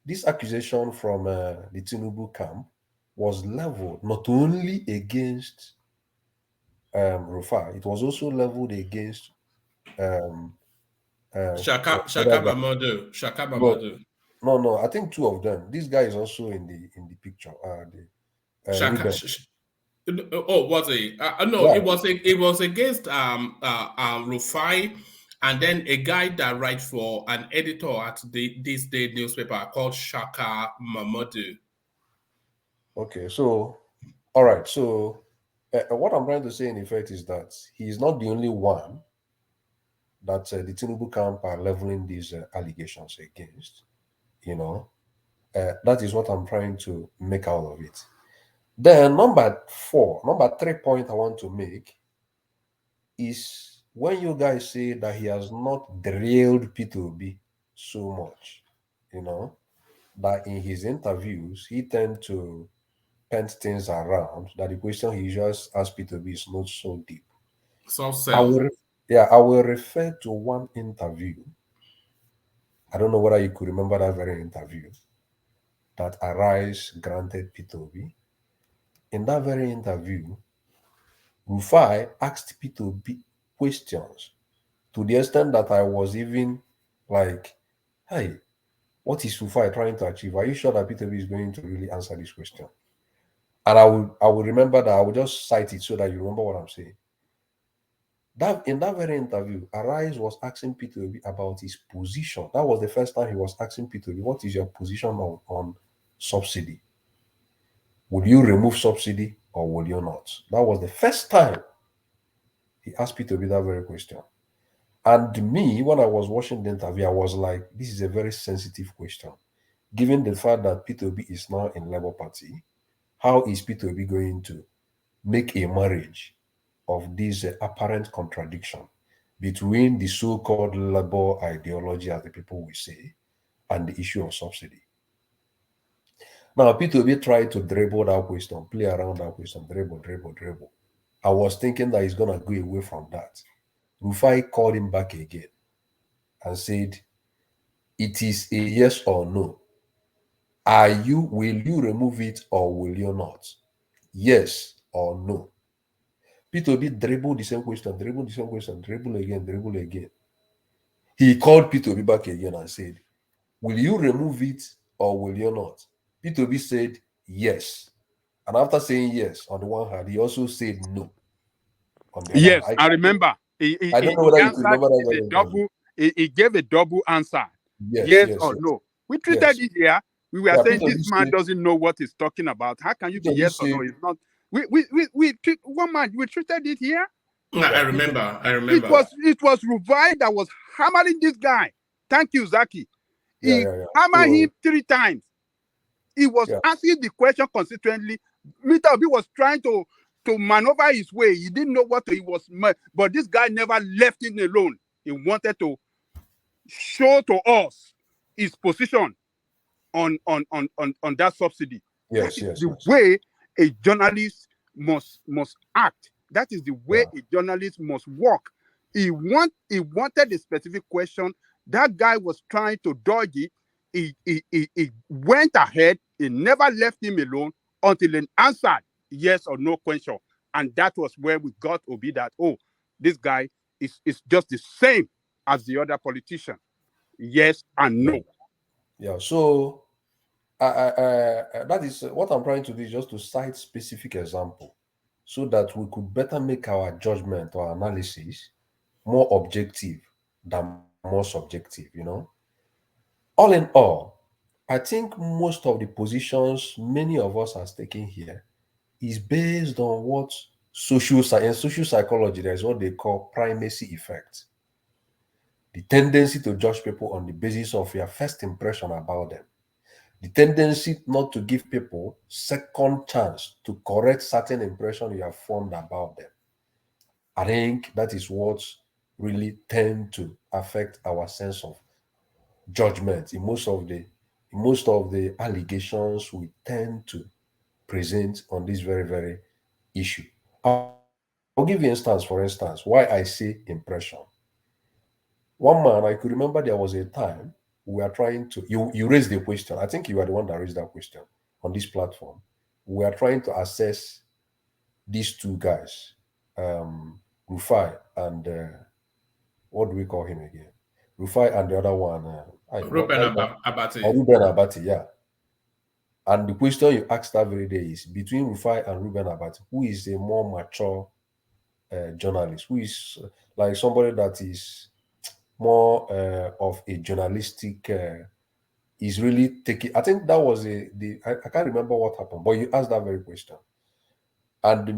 This accusation from the Tinubu camp was leveled not only against Rufai, it was also leveled against Shaka Bamadu. No, I think two of them. This guy is also in the picture. Was he? No, yeah. It was against Rufai And then a guy that writes for an editor at this day newspaper called Shaka Mamadou. Okay, so, all right. So, what I'm trying to say in effect is that he is not the only one that the Tinubu camp are leveling these allegations against. You know, that is what I'm trying to make out of it. Then number three point I want to make is when you guys say that he has not drilled Peter Obi so much, you know, that in his interviews he tend to paint things around, that the question he just asked Peter Obi is not so deep. So I will refer to one interview. I don't know whether you could remember that very interview that Arise granted Peter Obi. In that very interview, Rufai asked Peter Obi questions to the extent that I was even like, hey, what is Rufai trying to achieve? Are you sure that Peter Obi is going to really answer this question? And I will remember that. I will just cite it so that you remember what I'm saying. That in that very interview, Arise was asking Peter Obi about his position. That was the first time he was asking Peter Obi, what is your position on subsidy? Will you remove subsidy or will you not? That was the first time he asked Peter Obi that very question. And me, when I was watching the interview, I was like, this is a very sensitive question. Given the fact that Peter Obi is now in Labour Party, how is Peter Obi going to make a marriage of this apparent contradiction between the so-called Labour ideology, as the people will say, and the issue of subsidy? Now, Peter Obi tried to dribble that question, play around that question, dribble. I was thinking that he's going to go away from that. Rufai called him back again and said, it is a yes or no. Will you remove it or will you not? Yes or no. Peter Obi dribbled the same question, dribble again. He called Peter Obi back again and said, will you remove it or will you not? Peter Obi said yes. And after saying yes on the one hand, he also said no on the other Yes, hand. I remember. He I don't know whether you could answered remember that with a very double. He gave a double answer. Yes. Or no. We treated it here. We were saying Peter this Obi man said, doesn't know what he's talking about. How can you be Peter Obi yes or no? said, It's not. We treat one man. We treated it here. I remember. It was Rufai that was hammering this guy. Thank you, Zaki. He hammered him 3 times. He was asking the question consistently. Peter Obi was trying to maneuver his way. He didn't know what he was, but this guy never left him alone. He wanted to show to us his position on that subsidy. That is the way a journalist must act. That is the way a journalist must work. He wanted a specific question. That guy was trying to dodge it. He went ahead. He never left him alone until he answered yes or no question. And that was where we got Obi that, oh, this guy is just the same as the other politician. Yes and no. Yeah, so that is what I'm trying to do, is just to cite specific example so that we could better make our judgment or analysis more objective than more subjective, you know. All in all, I think most of the positions many of us are taking here is based on what social psychology, there's what they call primacy effect. The tendency to judge people on the basis of your first impression about them. The tendency not to give people second chance to correct certain impression you have formed about them. I think that is what really tend to affect our sense of judgment in most of the allegations we tend to present on this very, very issue. I'll give you instance, for instance, why I say impression. One man, I could remember there was a time we were trying to, you raised the question. I think you were the one that raised that question on this platform. We are trying to assess these two guys, Rufai and what do we call him again? Rufai and the other one, Ruben Abati. Ruben Abati, yeah. And the question you asked that very day is, between Rufai and Ruben Abati, who is a more mature journalist? Who is like somebody that is more of a journalistic. Is really taking. I think that was I can't remember what happened, but you asked that very question, and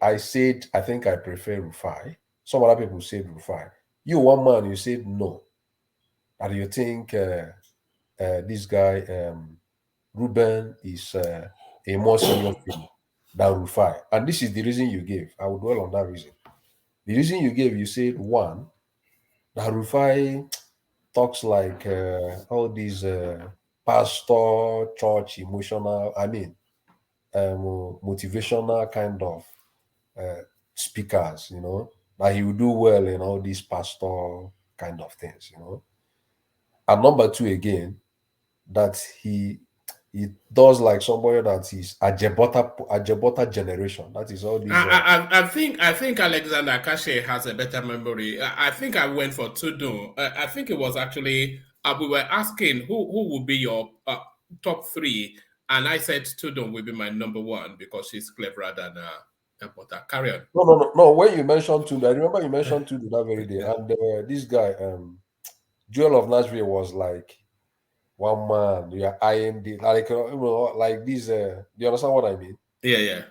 I said I think I prefer Rufai. Some other people said Rufai. You one man, you said no, and you think this guy Ruben is a more serious thing than Rufai, and this is the reason you gave. I will dwell on that reason. The reason you gave, you said one, that Rufai talks like all these pastor, church, emotional, motivational kind of speakers, that he will do well in all these pastor kind of things, And number two, again, that he does like somebody that is a Jebota generation. That is all these. I think Alexander Kashe has a better memory. I think I went for Tudun. I think it was actually we were asking who would be your top three, and I said Tudun will be my number one because she's cleverer than Jebota. Carry on. No. When you mentioned Tudun, I remember you mentioned Tudun that very day, and this guy, Joel of Nashville, was like, one man, you are eyeing the like these. Do you understand what I mean? Yeah.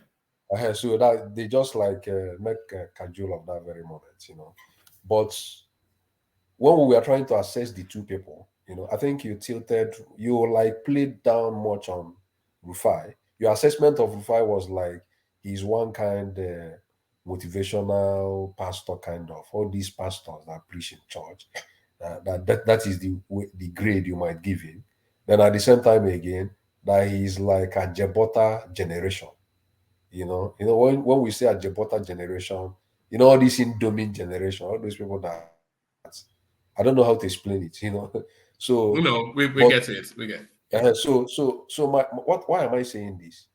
So that they just like make casual of that very moment, But when we were trying to assess the two people, I think you like played down much on Rufai. Your assessment of Rufai was like he's one kind motivational pastor, kind of all these pastors that preach in church. That is the grade you might give him. Then at the same time again, that he's like a Jebota generation. When we say a Jebota generation, all this Indomine generation, all those people that I don't know how to explain it, So we get it. We get it. So why am I saying this?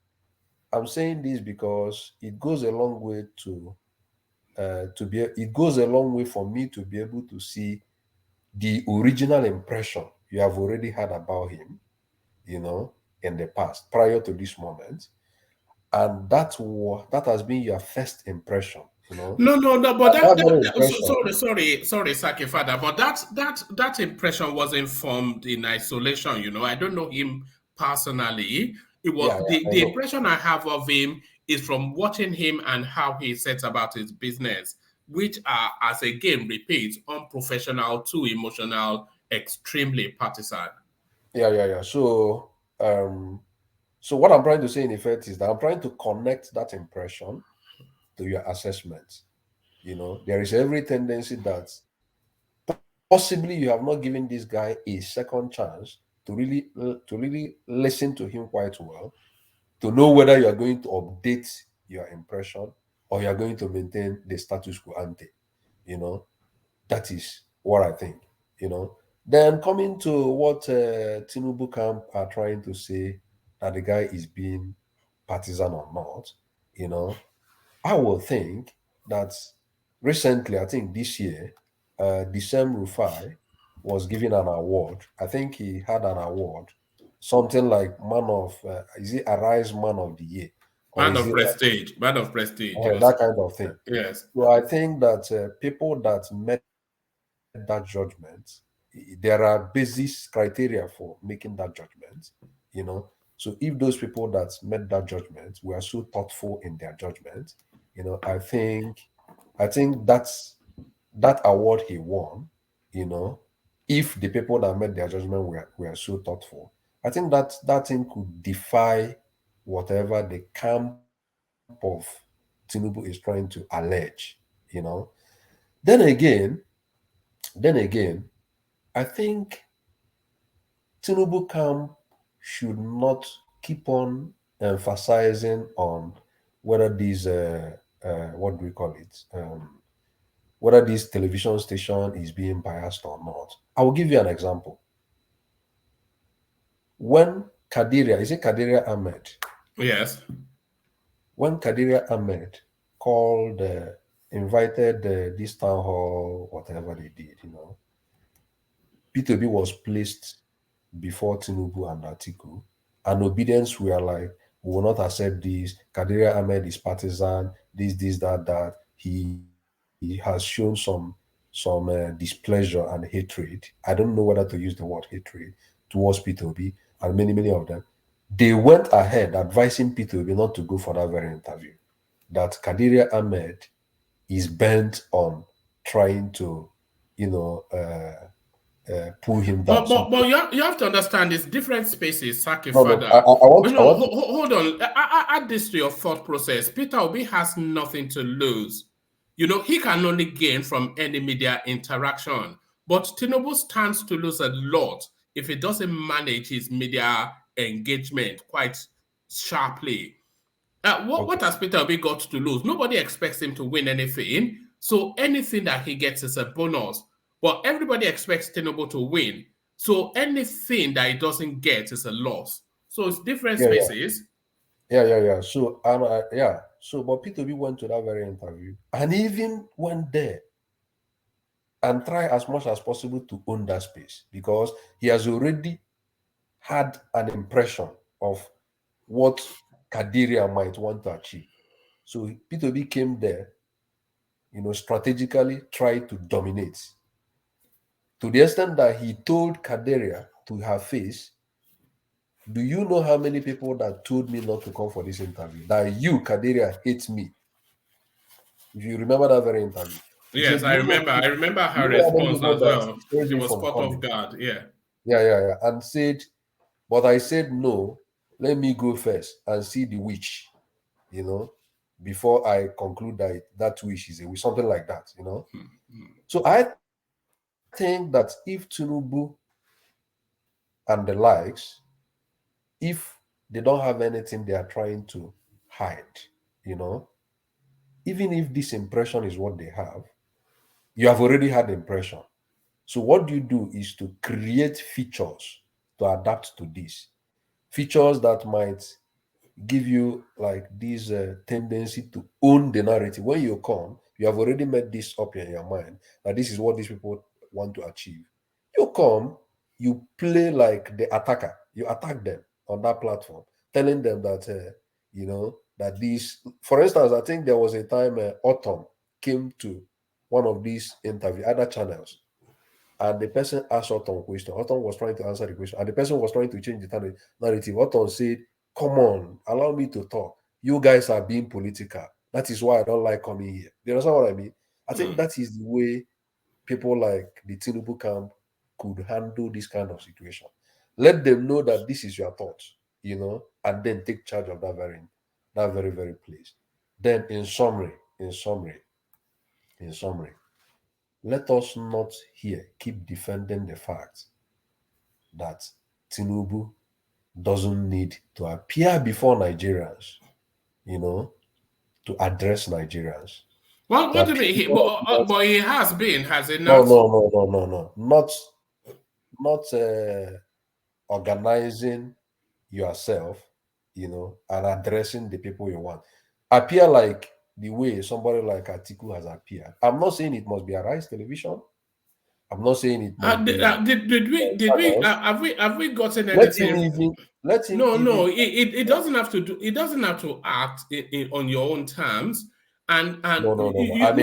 I'm saying this because it goes a long way it goes a long way for me to be able to see the original impression you have already had about him, in the past, prior to this moment, and that has been your first impression, No, but sorry, Saki Father, but that impression was informed in isolation. I don't know him personally. It was the impression I have of him is from watching him and how he sets about his business, which are, as again repeats, unprofessional, too emotional, extremely partisan. Yeah. So what I'm trying to say in effect is that I'm trying to connect that impression to your assessment. There is every tendency that possibly you have not given this guy a second chance to really listen to him quite well, to know whether you are going to update your impression or you are going to maintain the status quo ante. That is what I think. Then coming to what Tinubu camp are trying to say, that the guy is being partisan or not, I will think that recently, I think this year, the same Rufai was given an award. I think he had an award, something like is it Arise Man of the Year? Man of Prestige. That kind of thing. Yes. So I think that people that met that judgment, there are basis criteria for making that judgment, So if those people that made that judgment were so thoughtful in their judgment, I think that award he won, if the people that made their judgment were so thoughtful, I think that thing could defy whatever the camp of Tinubu is trying to allege, Then again, I think Tinubu camp should not keep on emphasizing on whether these what do we call it, whether this television station is being biased or not. I will give you an example. When Kadiria Ahmed? Yes. When Kadiria Ahmed called, invited this town hall, whatever they did, Peter Obi was placed before Tinubu and Atiku, and obedience were like, we will not accept this. Kadiria Ahmed is partisan, this, that. He has shown some displeasure and hatred. I don't know whether to use the word hatred towards Peter Obi and many of them. They went ahead advising Peter Obi not to go for that very interview. That Kadiria Ahmed is bent on trying to, pull him down. But you have to understand, it's different spaces. Saki No, father. I want hold on. Add this to your thought process. Peter Obi has nothing to lose. He can only gain from any media interaction. But Tinubu stands to lose a lot if he doesn't manage his media engagement quite sharply. What has Peter Obi got to lose? Nobody expects him to win anything. So anything that he gets is a bonus. But everybody expects Tinubu to win. So anything that he doesn't get is a loss. So it's different spaces. Yeah. So, but Peter Obi went to that very interview and even went there and try as much as possible to own that space because he has already had an impression of what Kadiria might want to achieve. So Peter Obi came there, strategically tried to dominate to the extent that he told Kadiria to her face, do you know how many people that told me not to come for this interview? That you, Kadiria, hate me. If you remember that very interview. Yes, I remember. I remember her response as well. She was caught off guard. Yeah. And said, but I said no, let me go first and see the witch, before I conclude that witch is a witch, something like that, So I think that if Tinubu and the likes, if they don't have anything they are trying to hide, even if this impression is what they have, you have already had the impression. So what you do is to create features to adapt to this. Features that might give you like this tendency to own the narrative. When you come, you have already made this up in your mind that this is what these people want to achieve. You come, you play like the attacker. You attack them on that platform, telling them that, that these, for instance, I think there was a time Autumn came to one of these interview, other channels, and the person asked Autumn a question. Autumn was trying to answer the question, and the person was trying to change the narrative. Autumn said, come on, allow me to talk. You guys are being political. That is why I don't like coming here. You understand what I mean? I think that is the way people like the Tinubu camp could handle this kind of situation. Let them know that this is your thoughts, and then take charge of that very, very place. Then in summary, let us not here keep defending the fact that Tinubu doesn't need to appear before Nigerians, to address Nigerians. Well, what do you mean? But he has been, has it not? No. Not organizing yourself, and addressing the people you want. Appear like the way somebody like Atiku has appeared. I'm not saying it must be Arise Television. I'm not saying it must be. Have we gotten anything? It doesn't have to do. It doesn't have to act on your own terms. And no. But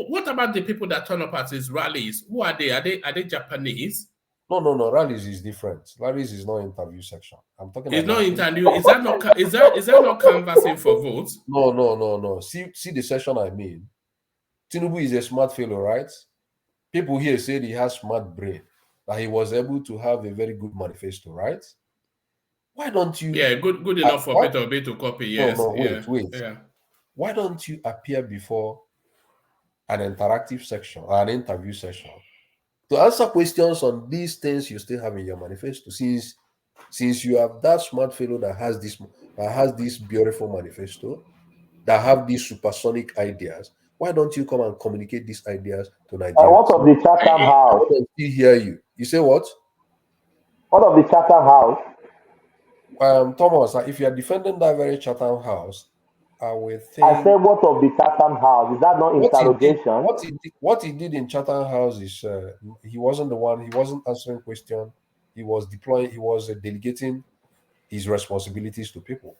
what about the people that turn up at his rallies? Who are they? Are they Japanese? No. Rallies is different. Rallies is not interview section. I'm talking. It's not interview. Is that not canvassing for votes? No. See the session I mean. Tinubu is a smart fellow, right? People here said he has smart brain, that he was able to have a very good manifesto, right? Why don't you? Yeah, good enough for Peter Obi to copy. Yes. No, wait. Yeah. Why don't you appear before an interactive section or an interview session to answer questions on these things you still have in your manifesto? Since you have that smart fellow that has this beautiful manifesto, that have these supersonic ideas, why don't you come and communicate these ideas to Nigerians? What of the Chatham House? I don't hear you. You say what? What of the Chatham House? Thomas, if you are defending that very Chatham House, I will think. I said, what of the Chatham House? Is that not interrogation? What he did in Chatham House is he wasn't the one. He wasn't answering questions. He was deploying. He was delegating his responsibilities to people.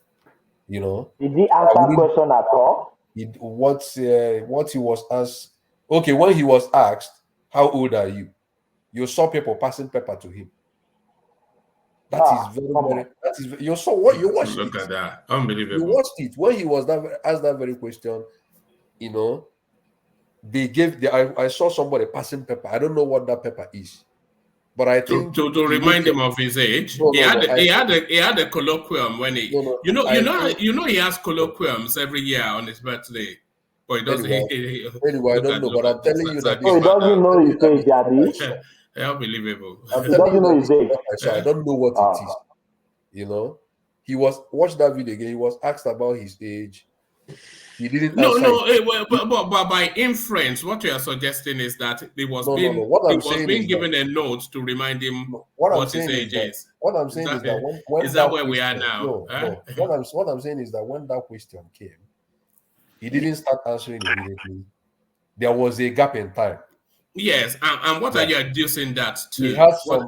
Did he answer question at all? what he was asked. Okay, when he was asked, "How old are you?" You saw people passing paper to him. That is very, very. That is. You saw what you watched. Look it. at that, unbelievable. You watched it when he was asked that very question. You know, they gave I saw somebody passing paper. I don't know what that paper is, but I think to remind him of his age. He had a colloquium when he you know he has colloquiums every year on his birthday. But he doesn't anyway, I don't know, but I'm telling you that he doesn't know his age, Daddy. Unbelievable. He doesn't know his age. I don't know what it is. You know, watch that video again. He was asked about his age. He didn't. But by inference, what you are suggesting is that it was being given a note to remind him what his age is. What I'm saying is that when is that where we are now? What I'm saying is that when that question came, he didn't start answering immediately. There was a gap in time. Yes, and what are you adducing that to?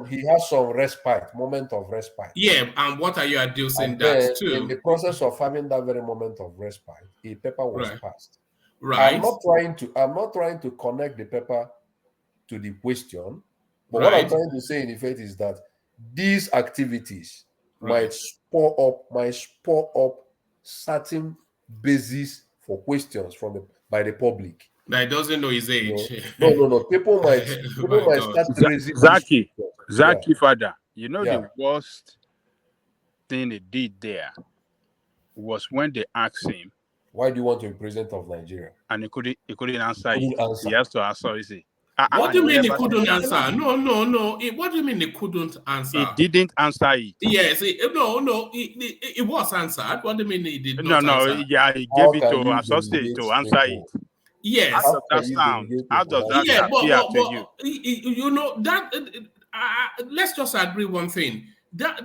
He has some respite, moment of respite. Yeah, and what are you adducing that to? In the process of having that very moment of respite, a paper was passed. Right. I'm not trying to connect the paper to the question, but what I'm trying to say in effect is that these activities might spur up certain basis for questions by the public. That doesn't know his age. No. People might start raising Zaki father. You know the worst thing he did there was when they asked him, "Why do you want to be president of Nigeria?" And he couldn't answer it. He has to answer. He said, what do you mean he couldn't answer? No. What do you mean he couldn't answer? He didn't answer it. Yes, it was answered. What do you mean he did not answer? Yeah, he gave it to associate to answer it. Yes. How does that sound? How does that appear to you? You know that. Let's just agree one thing. That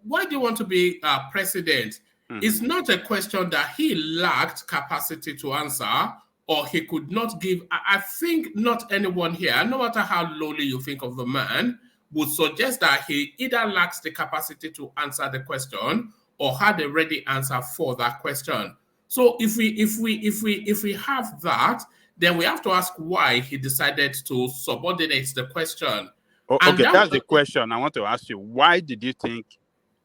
why do you want to be president? It's not a question that he lacked capacity to answer or he could not give. I think not anyone here, no matter how lowly you think of the man, would suggest that he either lacks the capacity to answer the question or had a ready answer for that question. So if we have that, then we have to ask why he decided to subordinate the question. Okay, that's the question I want to ask you. Why did you think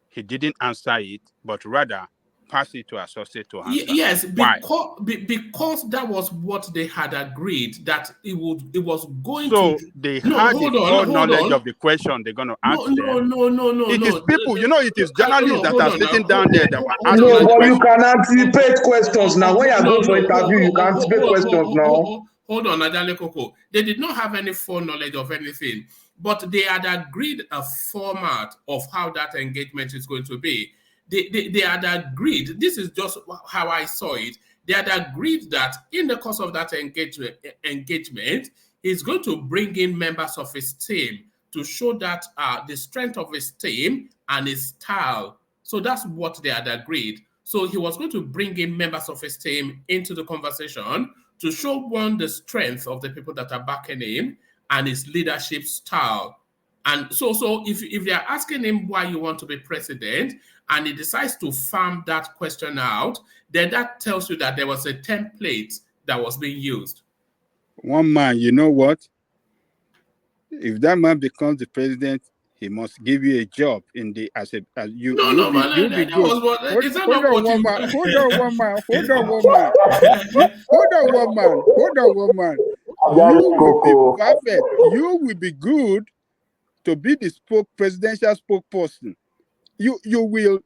he didn't answer it, but rather pass it to associate to answer? Yes, because that was what they had agreed that it was going to. So they had the knowledge of the question they're going to ask them. No. It is people, it is journalists that are sitting down there that were asking. No, but you can anticipate questions now. When you are going for interview, you can anticipate questions now. Hold on, Adale Koko. They did not have any foreknowledge of anything, but they had agreed a format of how that engagement is going to be. They had agreed, this is just how I saw it, they had agreed that in the course of that engagement, he's going to bring in members of his team to show that the strength of his team and his style. So that's what they had agreed. So he was going to bring in members of his team into the conversation to show, one, the strength of the people that are backing him and his leadership style. And so if they're asking him why you want to be president, and he decides to farm that question out, then that tells you that there was a template that was being used. One man, you know what? If that man becomes the president, he must give you a job in the as you. Hold on, one man. You will be perfect. You will be good to be the presidential spokesperson. You will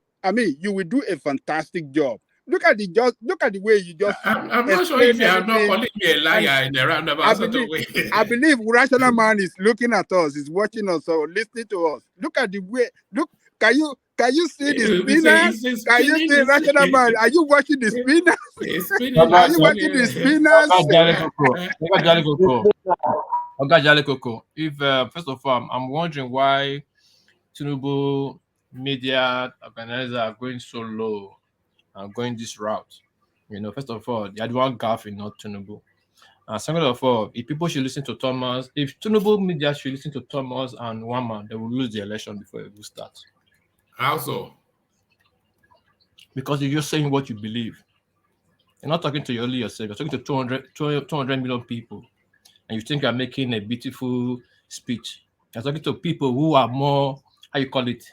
do a fantastic job. Look at the way you just. I'm not sure if you are not calling me a liar in a roundabout sort of way. I believe rational man is looking at us, is watching us, or listening to us. Look at the way. Look, can you see the spinners? Can you see rational man? Are you watching the spinners? Are you watching the spinners? Jale Coco. If first of all, I'm wondering why Tinubu media organizers are going so low and going this route. First of all, they had one gaffe in not Tinubu. Second of all, if people should listen to Thomas, if Tinubu media should listen to Thomas and one man, they will lose the election before it will start. How so? Because you're just saying what you believe. You're not talking to only yourself. You're talking to 200 million people, and you think you're making a beautiful speech. You're talking to people who are more, how you call it,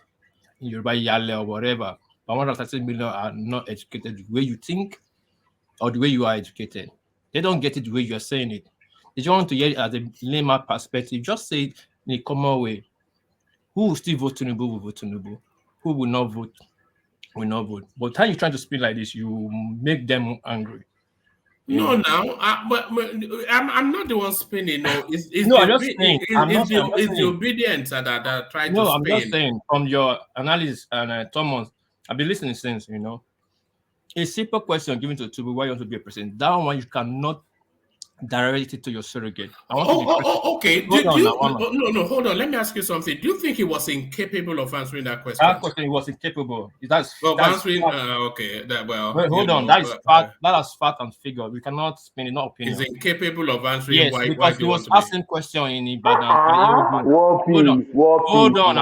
in Yoruba Yale or whatever. But 130 million are not educated the way you think or the way you are educated. They don't get it the way you're saying it. If you want to hear it as a layman perspective, just say it in a common way. Who will still vote Tinubu will vote Tinubu. Who will not vote will not vote. But how you trying to speak like this, you make them angry. No, but I'm not the one spinning. No, it's no, the, I'm just saying. it's the obedience that try to spin. I'm just saying from your analysis and Thomas, I've been listening since, a simple question given to Tinubu, why you want to be a president. That one you cannot direct it to your surrogate. I want to be president. Okay. Hold on. Let me ask you something. Do you think he was incapable of answering that question? That question he was incapable. That's answering. Okay. Hold on. That is fact. That is fact and figure. We cannot spin it, not opinion. He's incapable of answering. Yes, because he was asking question in Ibadan. Hold on.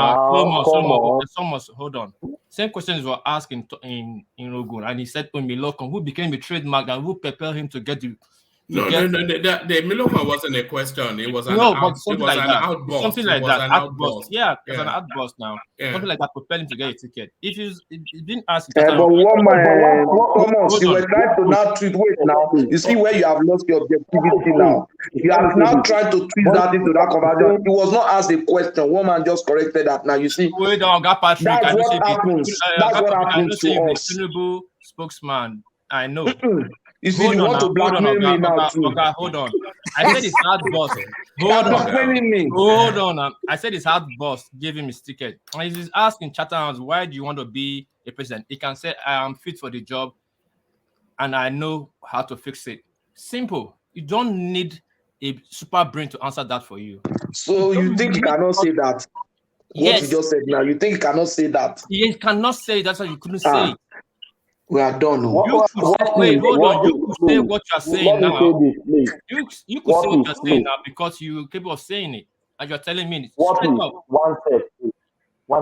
Thomas, hold on. Same questions were asked in Ogun, and he said to Milokon, who became a trademark and who prepared him to get the. The Milokon wasn't a question. It was an outburst. Something like that. Outburst. Yeah, it's an outburst now. Yeah. Something like that propelled him to get a ticket. If you didn't ask, but Thomas, you were trying to now tweet. Wait, now you see where you have lost your objectivity now. You have now tried to twist that into that conversation. It was not asked a question. One man just corrected that. Now you see. Wait on, Patrick. That's what happens. That's what happens to us. Tinubu spokesman. I know. You see, you want to blackmail me now too. Hold on. I said it's hard boss. Hold on. I said it's hard boss. Give him his ticket. And he's asking Chatham, why do you want to be a president? He can say, I am fit for the job and I know how to fix it. Simple. You don't need a super brain to answer that for you. So you think he cannot say that? What you just said now, you think he cannot say that? He cannot say that's why you couldn't say it. We are done. You could say what you're saying now. You could say what you're saying now because you're capable of saying it. And you're telling me straight up. One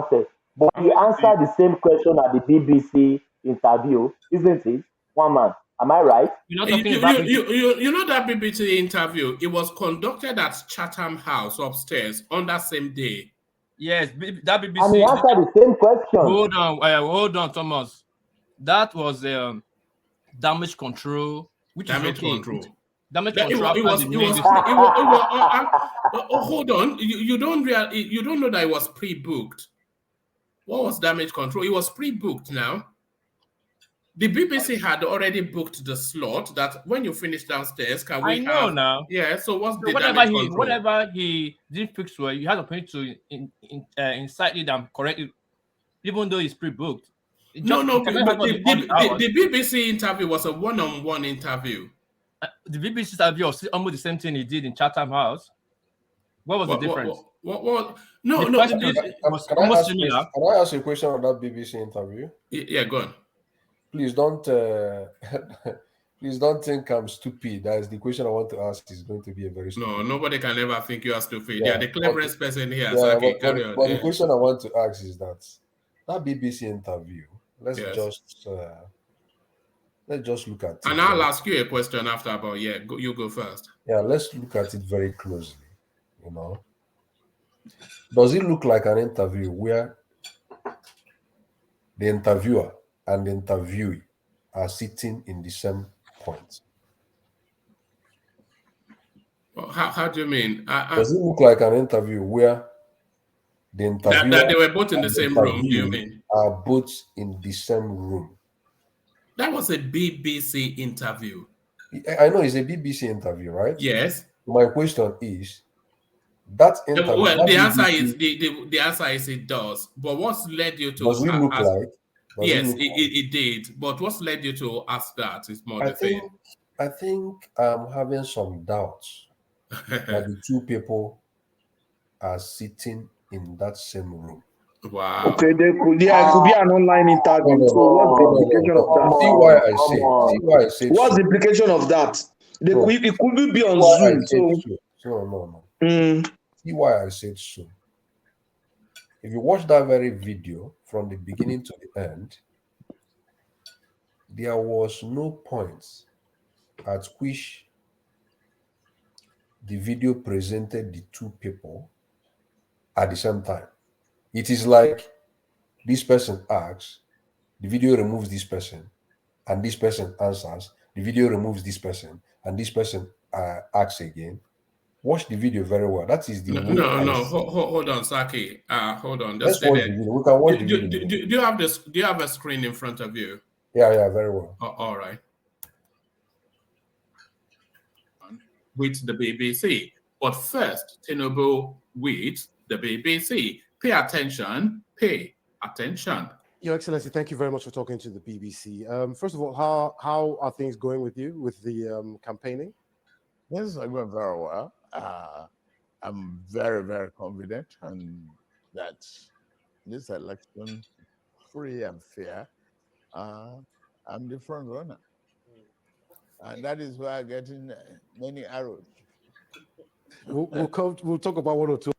sec. But you answered the same question at the BBC interview, isn't it? One man. Am I right? You're not talking about you know that BBC interview, it was conducted at Chatham House upstairs on that same day. Yes, that BBC. And he answered the same question. Hold on, Thomas. That was damage control, which damage is okay. Control. Damage control. Hold on. You don't know that it was pre-booked. What was damage control? It was pre-booked now. The BBC had already booked the slot that when you finish downstairs, I know now. Yeah, so what's the damage control? Whatever he didn't fix well, you had a point to incite it and correct it, even though it's pre-booked. But the BBC interview was a one-on-one interview. The BBC interview was almost the same thing he did in Chatham House. What was the difference? Can I ask you a question on that BBC interview? Yeah, go on. Please don't think I'm stupid. That is the question I want to ask. Is going to be a very stupid. No, nobody can ever think you are stupid. Yeah, the cleverest person here. Yeah, so but the question I want to ask is that BBC interview. Let's just look at it. And I'll ask you a question after, but you go first. Yeah, let's look at it very closely. Does it look like an interview where the interviewer and the interviewee are sitting in the same point? Well, how do you mean? Does it look like an interview where the interviewer that they were both in the same room? Do you mean? Are both in the same room? That was a BBC interview. I know it's a BBC interview, right? Yes. My question is that interview. Well, the answer is the answer is it does. But what's led you to? Does it look like? Yes, it did. But what's led you to ask that is more the thing. I think I'm having some doubts that the two people are sitting in that same room. Wow. Okay, it could be an online interview. So what's the implication of that? See why I say. What's the implication of that? It could be on Zoom. No. See why I said so. If you watch that very video from the beginning to the end, there was no point at which the video presented the two people at the same time. It is like this person asks, the video removes this person, and this person answers, the video removes this person, and this person asks again. Watch the video very well. That is the way I see. Hold on, Saki. Hold on. Let's watch the video. We can watch the video. Do you have this? Do you have a screen in front of you? Yeah, very well. All right. With the BBC, but first, Tinubu with the BBC. Pay attention. Pay attention. Your Excellency, thank you very much for talking to the BBC. First of all, how are things going with you with the campaigning? Yes, I going very well. I'm very, very confident and that this election, free and fair, I'm the front runner. And that is why I'm getting many arrows. We'll talk about one or two.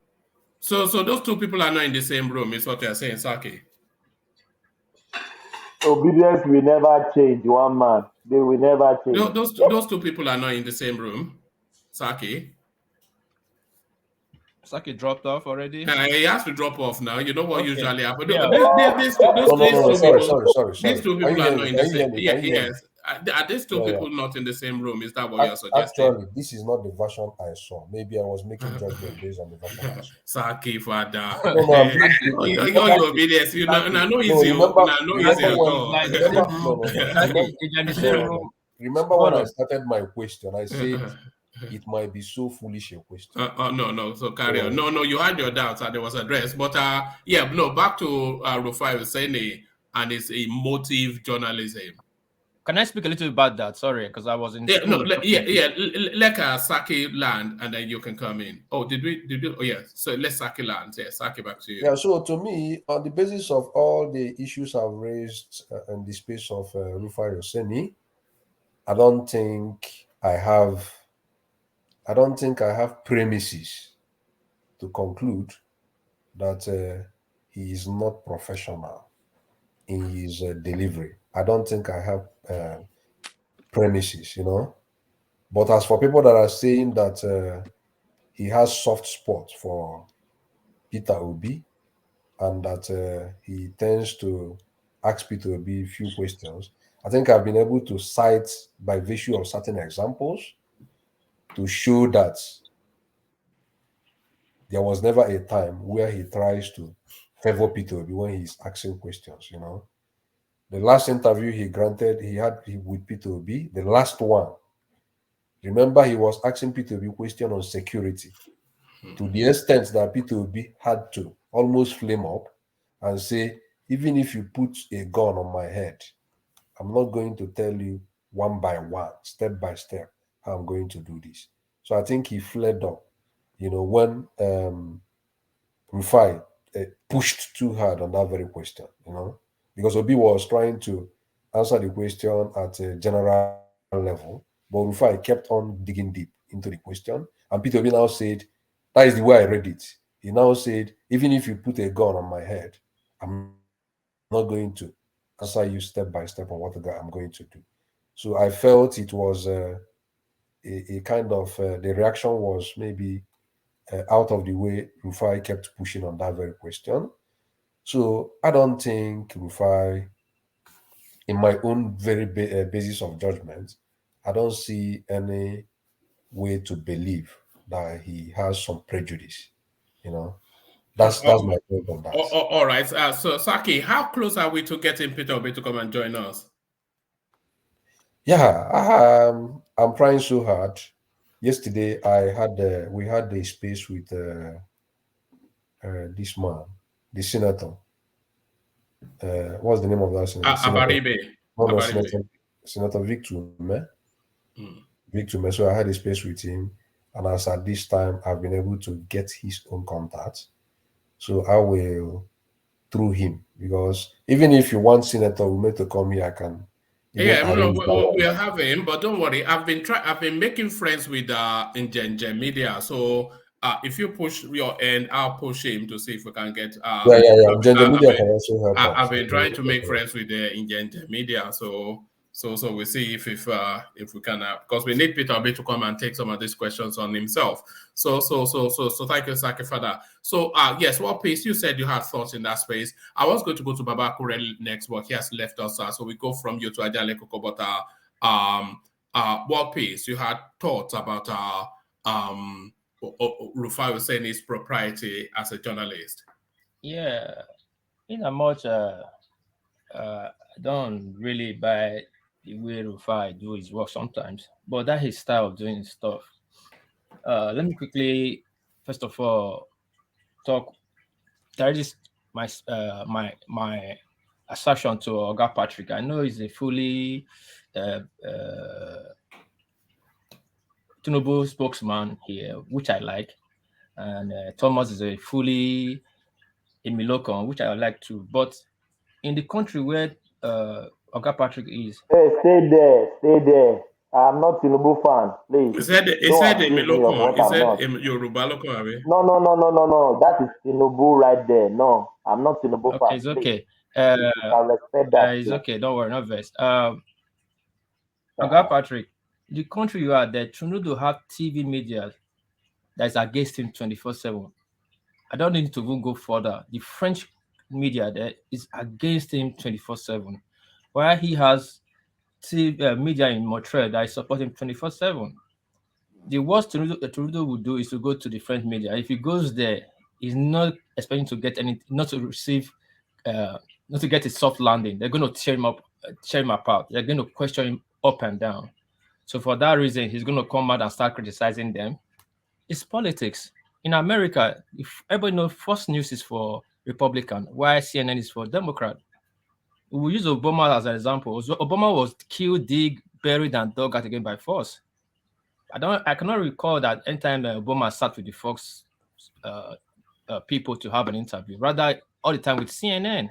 So those two people are not in the same room, is what you're saying, Saki? Obedience will never change, one man. They will never change. Those two people are not in the same room, Saki. Saki dropped off already? He has to drop off now. You know what usually happens. Sorry. These two people are not in the same room. Yes. Are these two people not in the same room? Is that what you're suggesting? Actually, this is not the version I saw. Maybe I was making judgment based on the version I saw. Saki, father. All your obedience. You know, and I know easy. Remember when I started my question, I said it might be so foolish a question. No. So carry on. No, you had your doubts and there was addressed. But back to Rufai Oseni and his emotive journalism. Can I speak a little about that? Sorry, because I was in. Let Saki land and then you can come in. Oh, did we? Oh, yes. So let Saki land. Yeah, Saki, back to you. Yeah. So to me, on the basis of all the issues I've raised in the space of Rufai Oseni, I don't think I have premises to conclude that he is not professional in his delivery. I don't think I have premises, But as for people that are saying that he has soft spot for Peter Obi and that he tends to ask Peter Obi a few questions, I think I've been able to cite by virtue of certain examples to show that there was never a time where he tries to favor Peter Obi when he's asking questions, The last interview he had with Peter Obi, the last one, remember he was asking Peter Obi question on security to the extent that Peter Obi had to almost flame up and say, even if you put a gun on my head, I'm not going to tell you one by one, step by step, how I'm going to do this. So I think he fled up, when Rufai pushed too hard on that very question, because Obi was trying to answer the question at a general level, but Rufai kept on digging deep into the question. And Peter Obi now said, that is the way I read it. He now said, even if you put a gun on my head, I'm not going to answer you step by step on what I'm going to do. So I felt it was a kind of, the reaction was maybe out of the way Rufai kept pushing on that very question. So I don't think Rufai, in my own very basis of judgment, I don't see any way to believe that he has some prejudice. That's my point on that. All right. So Saki, how close are we to getting Peter Obi to come and join us? Yeah, I'm trying so hard. Yesterday, we had the space with this man, the senator. What's the name of that senator? Senator Victor. Victor. So I had a space with him, and as at this time, I've been able to get his own contacts. So I will through him, because even if you want Senator Ume to come here, I can. We'll have him, but don't worry. I've been making friends with in media. So if you push your end, I'll push him to see if we can get. Media can also help. I've been trying to make friends with the in media. So So we'll see if we can, because we need Peter Obi to come and take some of these questions on himself. So thank you, Saki, for that. So yes, what piece you said you had thoughts in that space. I was going to go to Baba Kure next, but he has left us. So we go from you to Ajale Koko, but what piece you had thoughts about Rufai Oseni's propriety as a journalist? Yeah, in a much I don't really buy the way Rufai do his work sometimes, but that's his style of doing stuff. Let me quickly, first of all, talk. There is my assertion to Oga Patrick. I know he's a fully Tinubu spokesman here, which I like, and Thomas is a fully Emilokon, which I like too. But in the country where Oga Patrick is, Hey, stay there. I'm not Tinubu fan, please. Is that Emilokon? Is that Yoruba Lokon? No. That is Tinubu right there. No, I'm not Tinubu fan. Okay, it's okay. I respect that. It's okay. Don't worry, not vexed. Oga Patrick, the country you are there, Tinubu have TV media that is against him 24/7. I don't need to even go further. The French media there is against him 24/7, while he has media in Montreal that is supporting him 24/7. The worst Tinubu would do is to go to the French media. If he goes there, he's not expecting to get anything, not to receive, not to get a soft landing. They're going to tear him apart. They're going to question him up and down. So for that reason, he's going to come out and start criticizing them. It's politics. In America, if everybody knows, Fox News is for Republican, while CNN is for Democrat. We use Obama as an example. Obama was killed, dig, buried, and dug out again by force. I cannot recall that anytime Obama sat with the Fox people to have an interview. Rather, all the time with CNN.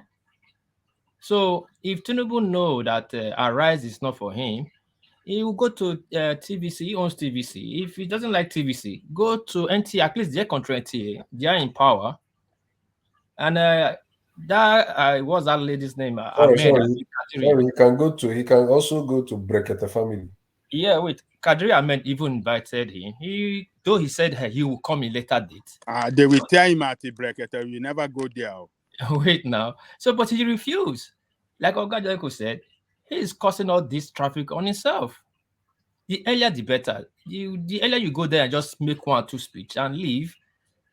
So if Tinubu know that Arise is not for him, he will go to TVC. He owns TVC. If he doesn't like TVC, go to NTA. At least they're control NTA. They are in power. And what's that lady's name? Sorry, he can also go to Brekete family. Yeah, wait. Kadri Ahmed even invited him. Though he said he will come in later date. They will tell him at the Brekete, you never go there. Wait now. So, but he refused. Like Oga Jeko said, he is causing all this traffic on himself. The earlier, the better. The earlier you go there and just make 1 or 2 speech and leave,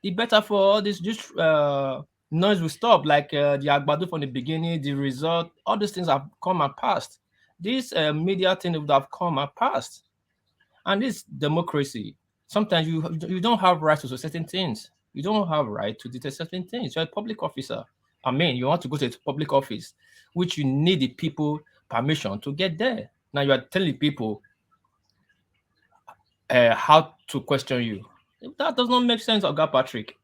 the better for all this noise will stop. Like the Agbado from the beginning, the result, all these things have come and passed. This media thing would have come and passed. And this democracy, sometimes you don't have rights to certain things. You don't have right to detect certain things. You're a public officer. I mean, you want to go to a public office, which you need the people permission to get there. Now you are telling people how to question you. That does not make sense, Oga Patrick.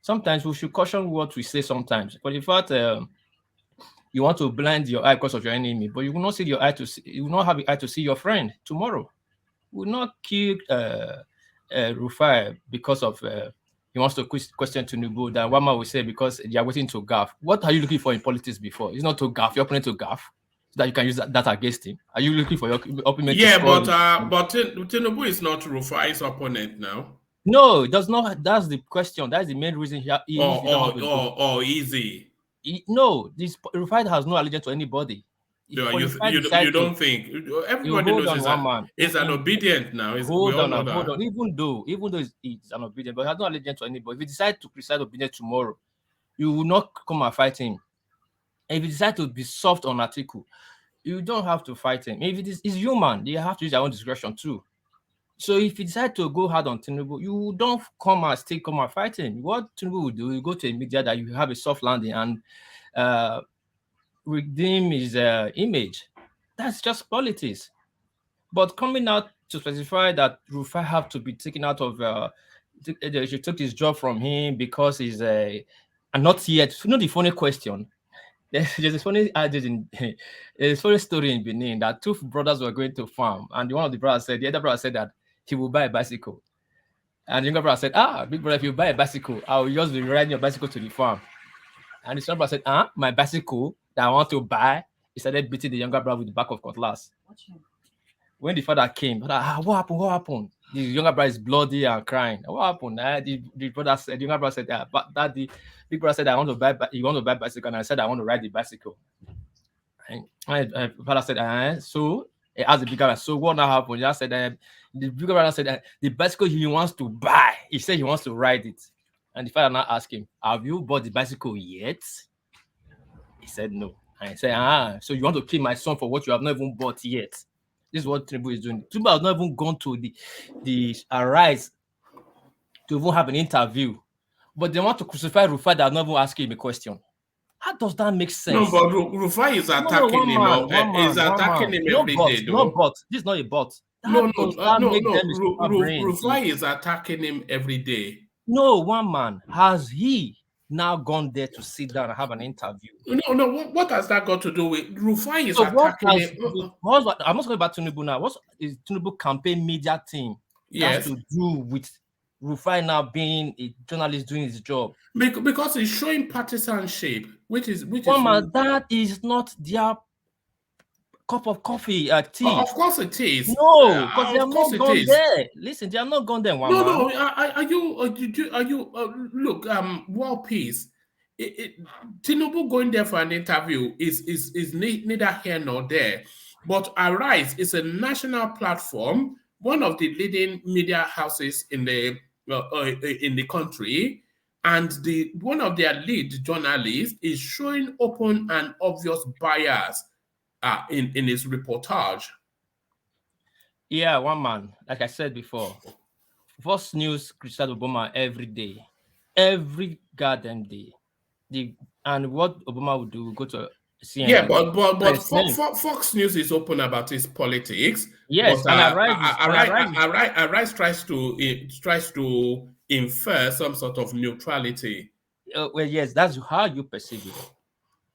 Sometimes we should caution what we say sometimes. But in fact, you want to blind your eye because of your enemy, but you will not see your eye to see, you will not have the eye to see your friend tomorrow. We will not kill Rufai because of he wants to question Tinubu. That Wama will say because they are waiting to gaff. What are you looking for in politics before? It's not to gaff. You're opponent to gaff so that you can use that against him. Are you looking for your opponent? Yeah, but Tinubu is not Rufai's opponent now. No, it does not. That's the question. That's the main reason he easy. No, this Rufai has no allegiance to anybody. You don't think everybody knows he's an obedient now. Hold on. Even though he's an obedient, but he has no allegiance to anybody. If he decides to criticize obedient tomorrow, you will not come and fight him. And if you decide to be soft on Atiku, you don't have to fight him. If he's human, they have to use their own discretion too. So if you decide to go hard on Tinubu, you don't come and fight him. What Tinubu will do, you go to a media that you have a soft landing and redeem his image. That's just politics. But coming out to specify that Rufai have to be taken out of, she took his job from him because he's and not yet. You know the funny question. There's a funny story in Benin that 2 brothers were going to farm, and one of the brothers said, the other brother said that he will buy a bicycle. And the younger brother said, big brother, if you buy a bicycle, I will just be riding your bicycle to the farm. And the son brother said, my bicycle that I want to buy he started beating the younger brother with the back of cutlass. When the father came, what happened? What happened? The younger brother is bloody and crying. What happened? The brother said, the younger brother said, but that the big brother said, you want to buy bicycle, and I said, I want to ride the bicycle. And my father said, so he asked the big brother, so what now happened? I said, the big brother said, the bicycle he wants to buy, he said he wants to ride it. And the father now asked him, have you bought the bicycle yet? He said no. And I said, so you want to kill my son for what you have not even bought yet? This is what Tinubu is doing. Tinubu has not even gone to the Arise to even have an interview. But they want to crucify Rufai that not even asking him a question. How does that make sense? No, but Rufai is attacking him. He's attacking him every day, though. No bot. This is not a bot. No. Rufai is attacking him every day. No, one man. Has he now gone there to sit down and have an interview? No. What has that got to do with Rufai is attacking him? I'm not talking about Tinubu now. What is Tinubu campaign media team has to do with Rufai now being a journalist doing his job? Because he's showing partisanship, which is that is not their cup of coffee, tea. Of course it is. No, because they are not gone there. Listen, they are not gone there. No. Are you? Look, World Peace. Tinubu going there for an interview is neither here nor there. But Arise is a national platform, one of the leading media houses in the country, and one of their lead journalists is showing open and obvious bias in his reportage. Yeah, one man, like I said before, Fox News criticized Obama every day, every goddamn day. And what Obama would do, go to CNN. Yeah, but Fox News is open about his politics. Yes, but, and Arise tries to infer some sort of neutrality. Well, yes, that's how you perceive it.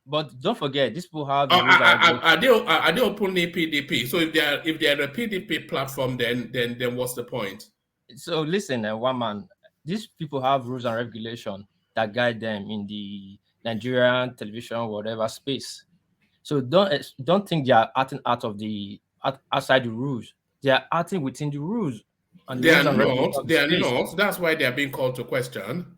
But don't forget, these people have. Are they openly PDP? So if they're a PDP platform, then what's the point? So listen, one man, these people have rules and regulations that guide them in the Nigerian television, whatever space. So don't think they are acting outside the rules. They are acting within the rules. And they are not. That's why they are being called to question.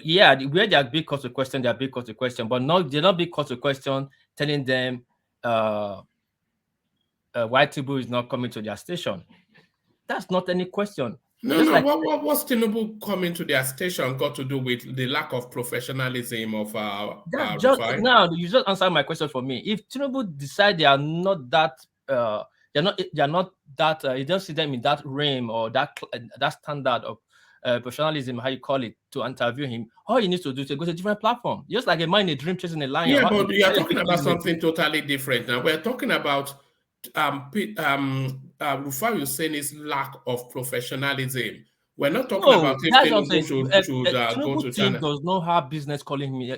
Yeah, where they are being called to question, they are being called to question, but they're not being called to question telling them why Tinubu is not coming to their station. That's not any question. What's Tinubu coming to their station got to do with the lack of professionalism of now you just answer my question for me. If Tinubu decide they are not that you don't see them in that realm or that standard of professionalism, how you call it, to interview him, all you need to do is to go to a different platform. Just like a man in a dream chasing a lion. Yeah, but we are talking about something totally different now. We're talking about Rufai Oseni's lack of professionalism. We're not talking about if Tinubu should go to China. Does not have business calling me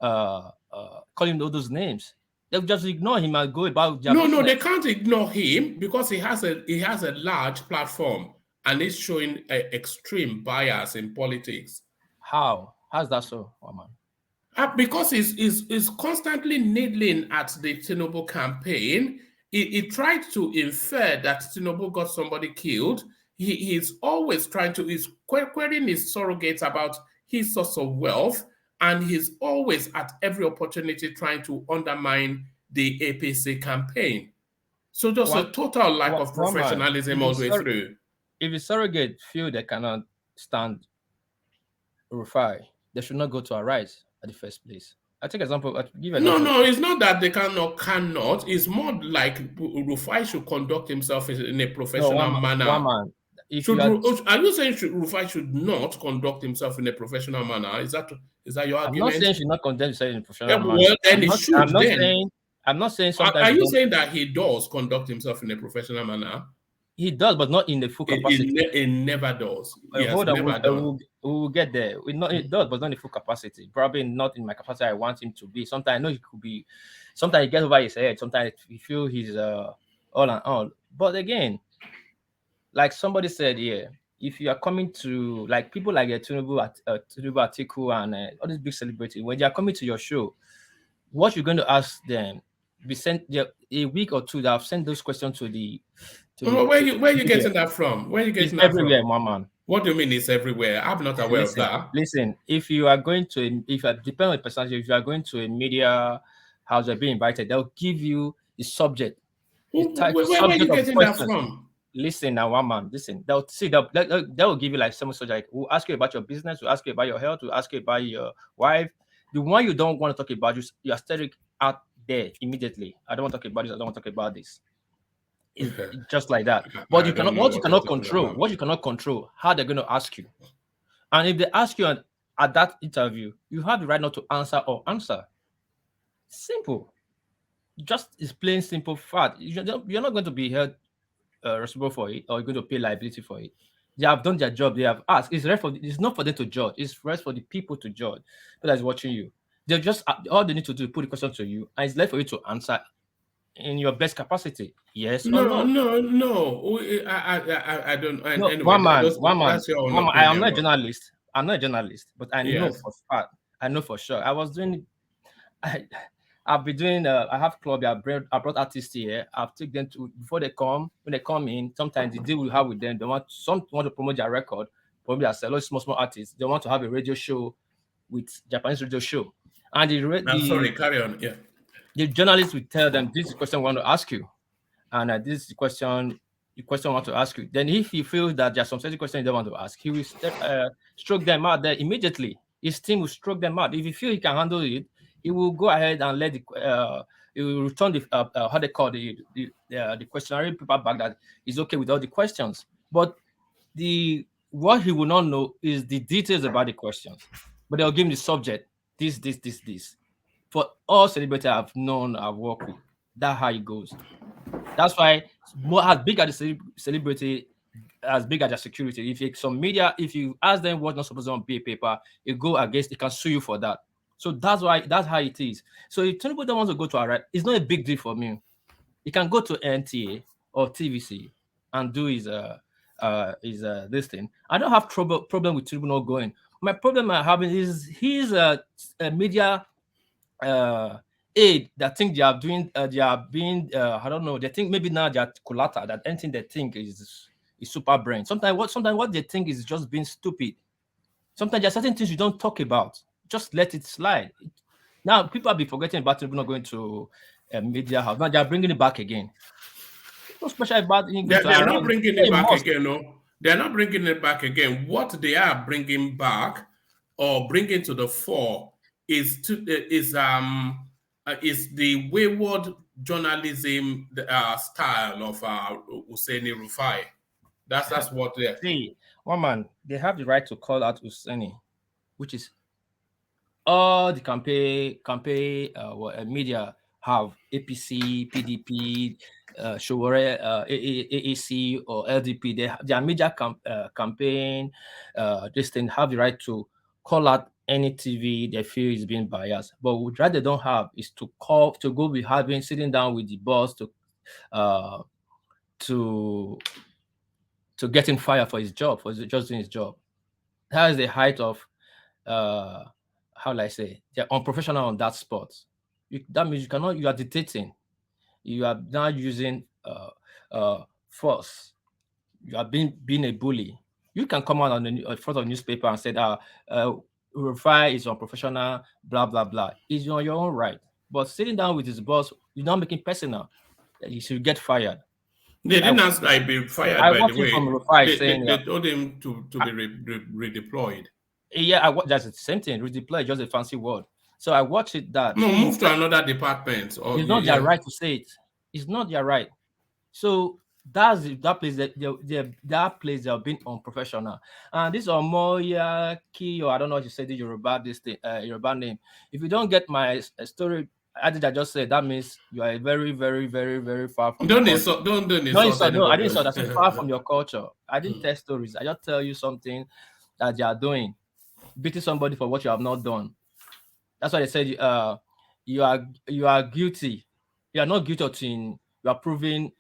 calling all those names. They'll just ignore him and go about their business. No, they can't ignore him because he has a large platform and he's showing extreme bias in politics. How's that so, Oman? Because he's constantly needling at the Tinubu campaign. He tried to infer that Tinubu got somebody killed. He's always he's querying his surrogates about his source of wealth, and he's always at every opportunity trying to undermine the APC campaign. So just a total lack of professionalism all the way through. If the surrogate feel they cannot stand Rufai, they should not go to Arise at the first place. I take example. No, it's not that they cannot. It's more like Rufai should conduct himself in a professional manner. Are you saying Rufai should not conduct himself in a professional manner? Is that your argument? I'm not saying he should not conduct himself in a professional manner. Well, then he should. I'm not saying sometimes. Are you saying that he does conduct himself in a professional manner? He does, but not in the full capacity. It never does. We'll get there. It does, but not in the full capacity. Probably not in my capacity I want him to be. Sometimes I know he could be. Sometimes he gets over his head. Sometimes we feel he's all and all. But again, like somebody said here, if you are coming to like people like Tinubu, Atiku, and all these big celebrities, when they are coming to your show, what you're going to ask them, be sent a week or two. That I've sent those questions to the. Where you getting that from? Where you getting it's that everywhere, from? my man. What do you mean it's everywhere? I'm not aware of that. Listen, if you are going to, if you depend on the personality, if you are going to a media house or being invited, they'll give you the subject. Where are you getting that from? Listen now, one man. Listen, they'll give you like some sort of like, we'll ask you about your business, we'll ask you about your health, we'll ask you about your wife. The one you don't want to talk about, you are staring out there immediately. I don't want to talk about this. I don't want to talk about this. It's just like that. But you cannot control how they're going to ask you. And if they ask you at that interview, you have the right not to answer or answer. Simple. Just is plain simple fact. You're not going to be held responsible for it, or you're going to pay liability for it. They have done their job. They have asked. It's not for them to judge. It's for the people to judge. But that's watching you. They just all they need to do is put the question to you, and it's left for you to answer in your best capacity. Yes or no? No. I don't. No, anyway, one man. I am not a opinion, journalist. I'm not a journalist, but I know for fact. I know for sure. I was doing. I've been doing. I have club. I brought artists here. I've taken them to before they come. When they come in, sometimes the deal we have with them. They want to promote their record. Probably a small artists. They want to have a radio show with Japanese radio show. And sorry, carry on. Yeah. The journalist will tell them this is the question we want to ask you, and this is the question I want to ask you. Then if he feels that there's some certain questions he don't want to ask, he will stroke them out there immediately. His team will stroke them out. If he feels he can handle it, he will go ahead and let he will return the how they call the questionnaire paper back that is okay with all the questions. But what he will not know is the details about the questions. But they'll give him the subject. This. For all celebrities I've known, I've worked with, that's how it goes. That's why as big as the celebrity, as big as the security. If you ask them what's not supposed to be on paper, it can sue you for that. So that's how it is. So if Tinubu don't want to go to Iraq, it's not a big deal for me. He can go to NTA or TVC and do his this thing. I don't have problem with Tinubu not going. My problem I'm having is he's a media aid that think they are doing they are being I don't know, they think maybe now they are collateral, that anything they think is super brain. Sometimes what they think is just being stupid. Sometimes there are certain things you don't talk about. Just let it slide. Now people will be forgetting about it, not going to a media house. Now they are bringing it back again. No special about it. They're not bringing it back again. No, they're not bringing it back again. What they are bringing back or bringing to the fore is the wayward journalism style of Oseni Rufai. That's what they're. See, one man, they have the right to call out Oseni, which is all the campaign media have APC, PDP, Showore, AAC or LDP. Their media campaign, this thing have the right to call out any TV they feel is being biased. But what they don't have is to go with sitting down with the boss to get him fired for his job, for just doing his job. That is the height of how will I say, they're unprofessional on that spot. That means you are dictating. You are now using force. You are being a bully. You can come out on the front of the newspaper and say Rufai is unprofessional, blah, blah, blah. It's on your own right. But sitting down with his boss, you're not making personal. You should get fired. They didn't ask that be fired, by the way. From Rufai they told him to be redeployed. Yeah, that's the same thing. Redeploy is just a fancy word. So I watched it that. No, move to another department. It's not their right to say it. It's not their right. So that place they have been unprofessional. And this Omoya Ki, or I don't know what you say, the Yoruba name. If you don't get my story, I just said that means you are very, very, very, very far from. Don't insult. No, I didn't insult. That's far from your culture. I didn't tell stories. I just tell you something that they are doing, beating somebody for what you have not done. That's why they said you are guilty. You are not guilty until you are proven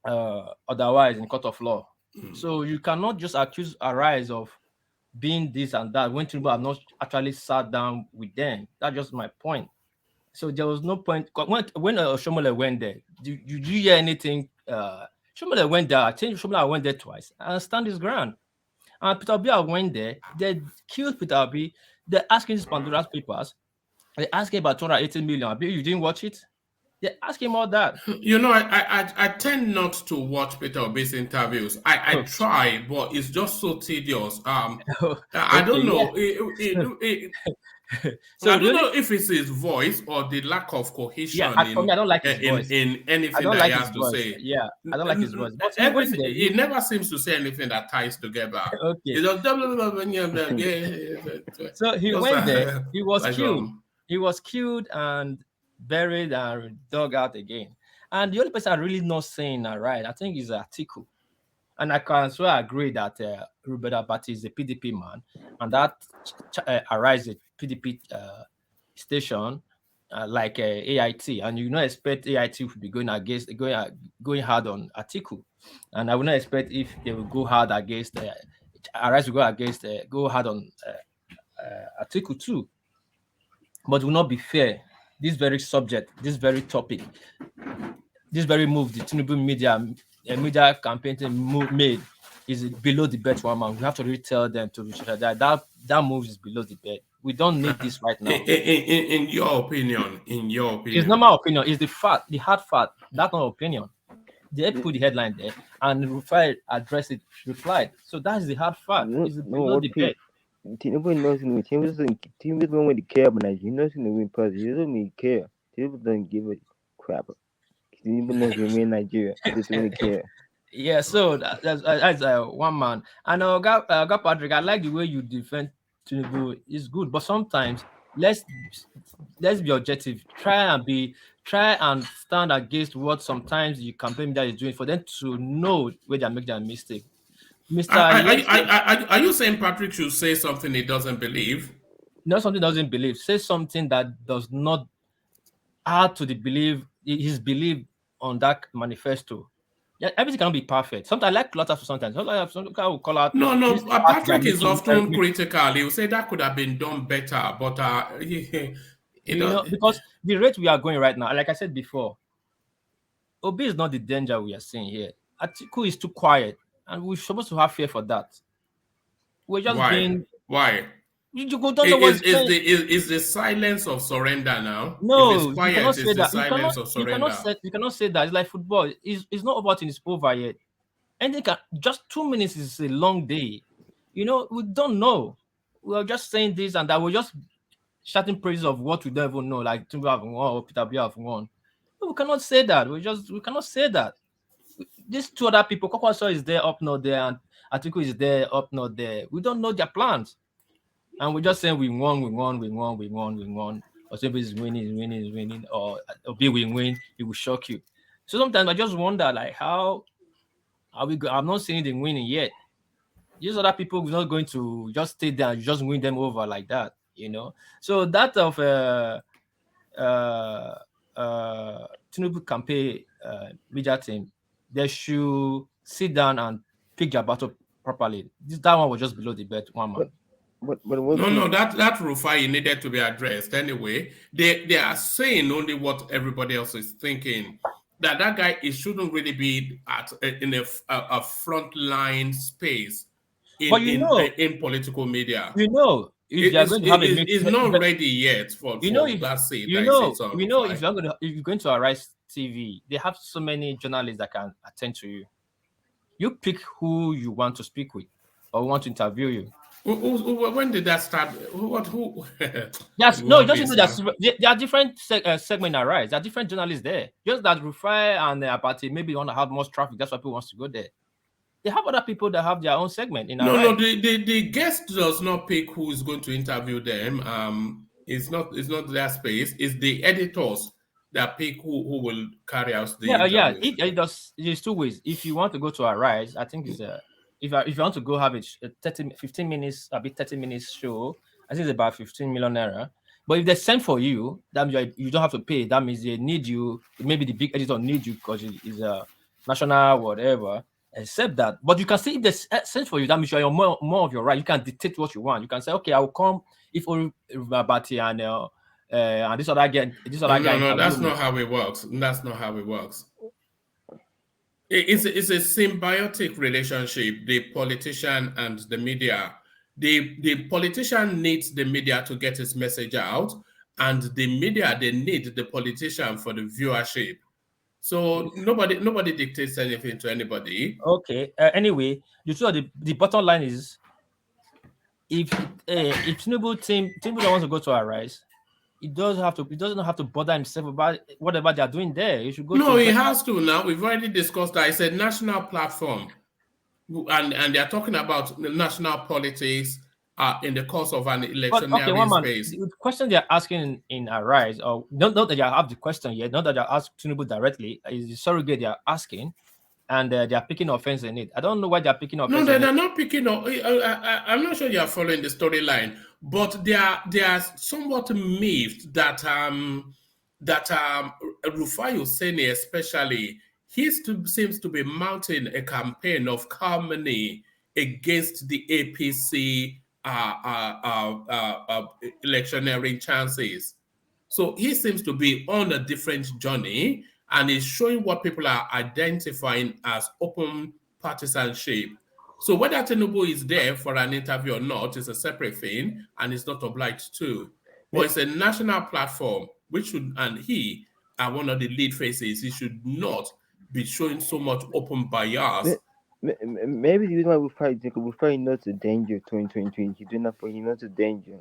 otherwise in court of law. So you cannot just accuse Arise of being this and that when people have not actually sat down with them. That's just my point. So there was no point. When Shomole went there, did you hear anything? Shomole went there. I think Shomole went there twice and stand his ground. And Peter Obi went there. They killed Peter Obi. They're asking these Pandora's papers. They asked him about 280 million. You didn't watch it? They ask him all that. You know, I tend not to watch Peter Obi's interviews. I try, but it's just so tedious. I don't know. So I don't know if it's his voice or the lack of cohesion I don't like his voice. in anything that he has to say. Yeah, I don't like his voice. But he never seems to say anything that ties together. Okay. So he went there. He was killed. He was killed and buried and dug out again. And the only person I really not saying that right, I think, is Atiku. And I can so agree that Rufai Oseni is a PDP man, and that Arise a PDP station like AIT, and you not expect AIT to be going hard on Atiku, and I would not expect if they will go hard against Arise will go hard on Atiku too. But it will not be fair. This very subject, this very topic, this very move the Tinubu media campaign team made is below the bet, one man. We have to really tell them to that move is below the bet. We don't need this right now. In your opinion, it's not my opinion. It's the fact, the hard fact. That's not opinion. They put the headline there, and Rufai addressed it, replied. So that's the hard fact. It's below the bet. Tinubu knows me. Tinubu don't really care about Nigeria. He knows me win person. He doesn't really care. Tinubu doesn't give a crap. Tinubu knows me win Nigeria. He doesn't really care. Yeah, so that's one man. And God Patrick, I like the way you defend Tinubu. It's good, but sometimes let's be objective. Try and stand against what sometimes the campaign media is doing for them to know where they make their mistake. Are you saying Patrick should say something he doesn't believe? Not something he doesn't believe. Say something that does not add to the his belief on that manifesto. Yeah, everything cannot be perfect. Sometimes I like clutter for sometimes. Sometimes I will call out. No. Patrick is often critical. He will say that could have been done better, but because the rate we are going right now, like I said before, Obi is not the danger we are seeing here. Atiku is too quiet. And we're supposed to have fear for that. We're just Why? You don't know what is the silence of surrender now? No, quiet, you cannot say that. You cannot say that. It's like football. It's not about it's over yet. Just 2 minutes is a long day. We don't know. We're just saying this and that. We're just shouting praise of what we don't even know, like Tinubu have won or Peter Obi have won. We cannot say that. We cannot say that. These two other people, Kokwaso is there, up not there, and Atiku is there, up not there. We don't know their plans. And we're just saying we won. Or somebody is winning, or Obi will win, it will shock you. So sometimes I just wonder, like, how are we I'm not saying they're winning yet. These other people are not going to just stay there and just win them over like that, So that of Tinubu campaign media team, they should sit down and pick their battle properly. That one was just below the bet, one man. No, that Rufai needed to be addressed anyway. They are saying only what everybody else is thinking. That guy, it shouldn't really be in a frontline space in political media. He's not ready yet for that seat. If you're going to Arise TV, they have so many journalists that can attend to you. You pick who you want to speak with or want to interview you. When did that start? Who? Yes, no, it doesn't do that. There are different segments in Arise. There are different journalists there. Just that Rufai and Apati maybe want to have more traffic. That's why people want to go there. They have other people that have their own segment in Arise. No, the guest does not pick who is going to interview them. It's not their space. It's the editors that pick who will carry out the interview. It does. There's two ways. If you want to go to Arise, I think it's if you want to go have a 15 minutes, a bit 30 minutes show, I think it's about 15 million naira. But if they send for you, that means you don't have to pay. That means they need you. Maybe the big editor needs you because it's a national whatever. Except that, but you can see if they send for you, that means you're more of your right. You can dictate what you want. You can say, okay, I will come if Abati and and this other guy. No, that's not how it works. That's not how it works. It's a symbiotic relationship. The politician and the media. The politician needs the media to get his message out, and the media, they need the politician for the viewership. So nobody dictates anything to anybody. Okay. Anyway, the bottom line is, if Tinubu don't want to go to Arise, he doesn't have to bother himself about whatever they are doing there. He should go. No, he has to now. We've already discussed that. It's a national platform, and they are talking about national politics in the course of an electionary space. The question they are asking in Arise, or not that they have the question yet, not that they ask Tinubu directly, is the surrogate they are asking, and they are picking offense in it. I don't know why they are picking offense. No, they're not picking up. I'm not sure you are following the storyline, but they are somewhat miffed that Rufai Oseni, especially, seems to be mounting a campaign of calumny against the APC electioneering chances. So he seems to be on a different journey, and is showing what people are identifying as open partisanship. So whether Tinubu is there for an interview or not is a separate thing, and is not obliged to. But it's a national platform, which should, and he are one of the lead faces. He should not be showing so much open bias. Maybe the reason why Rufai knows the danger 2023. He knows the danger.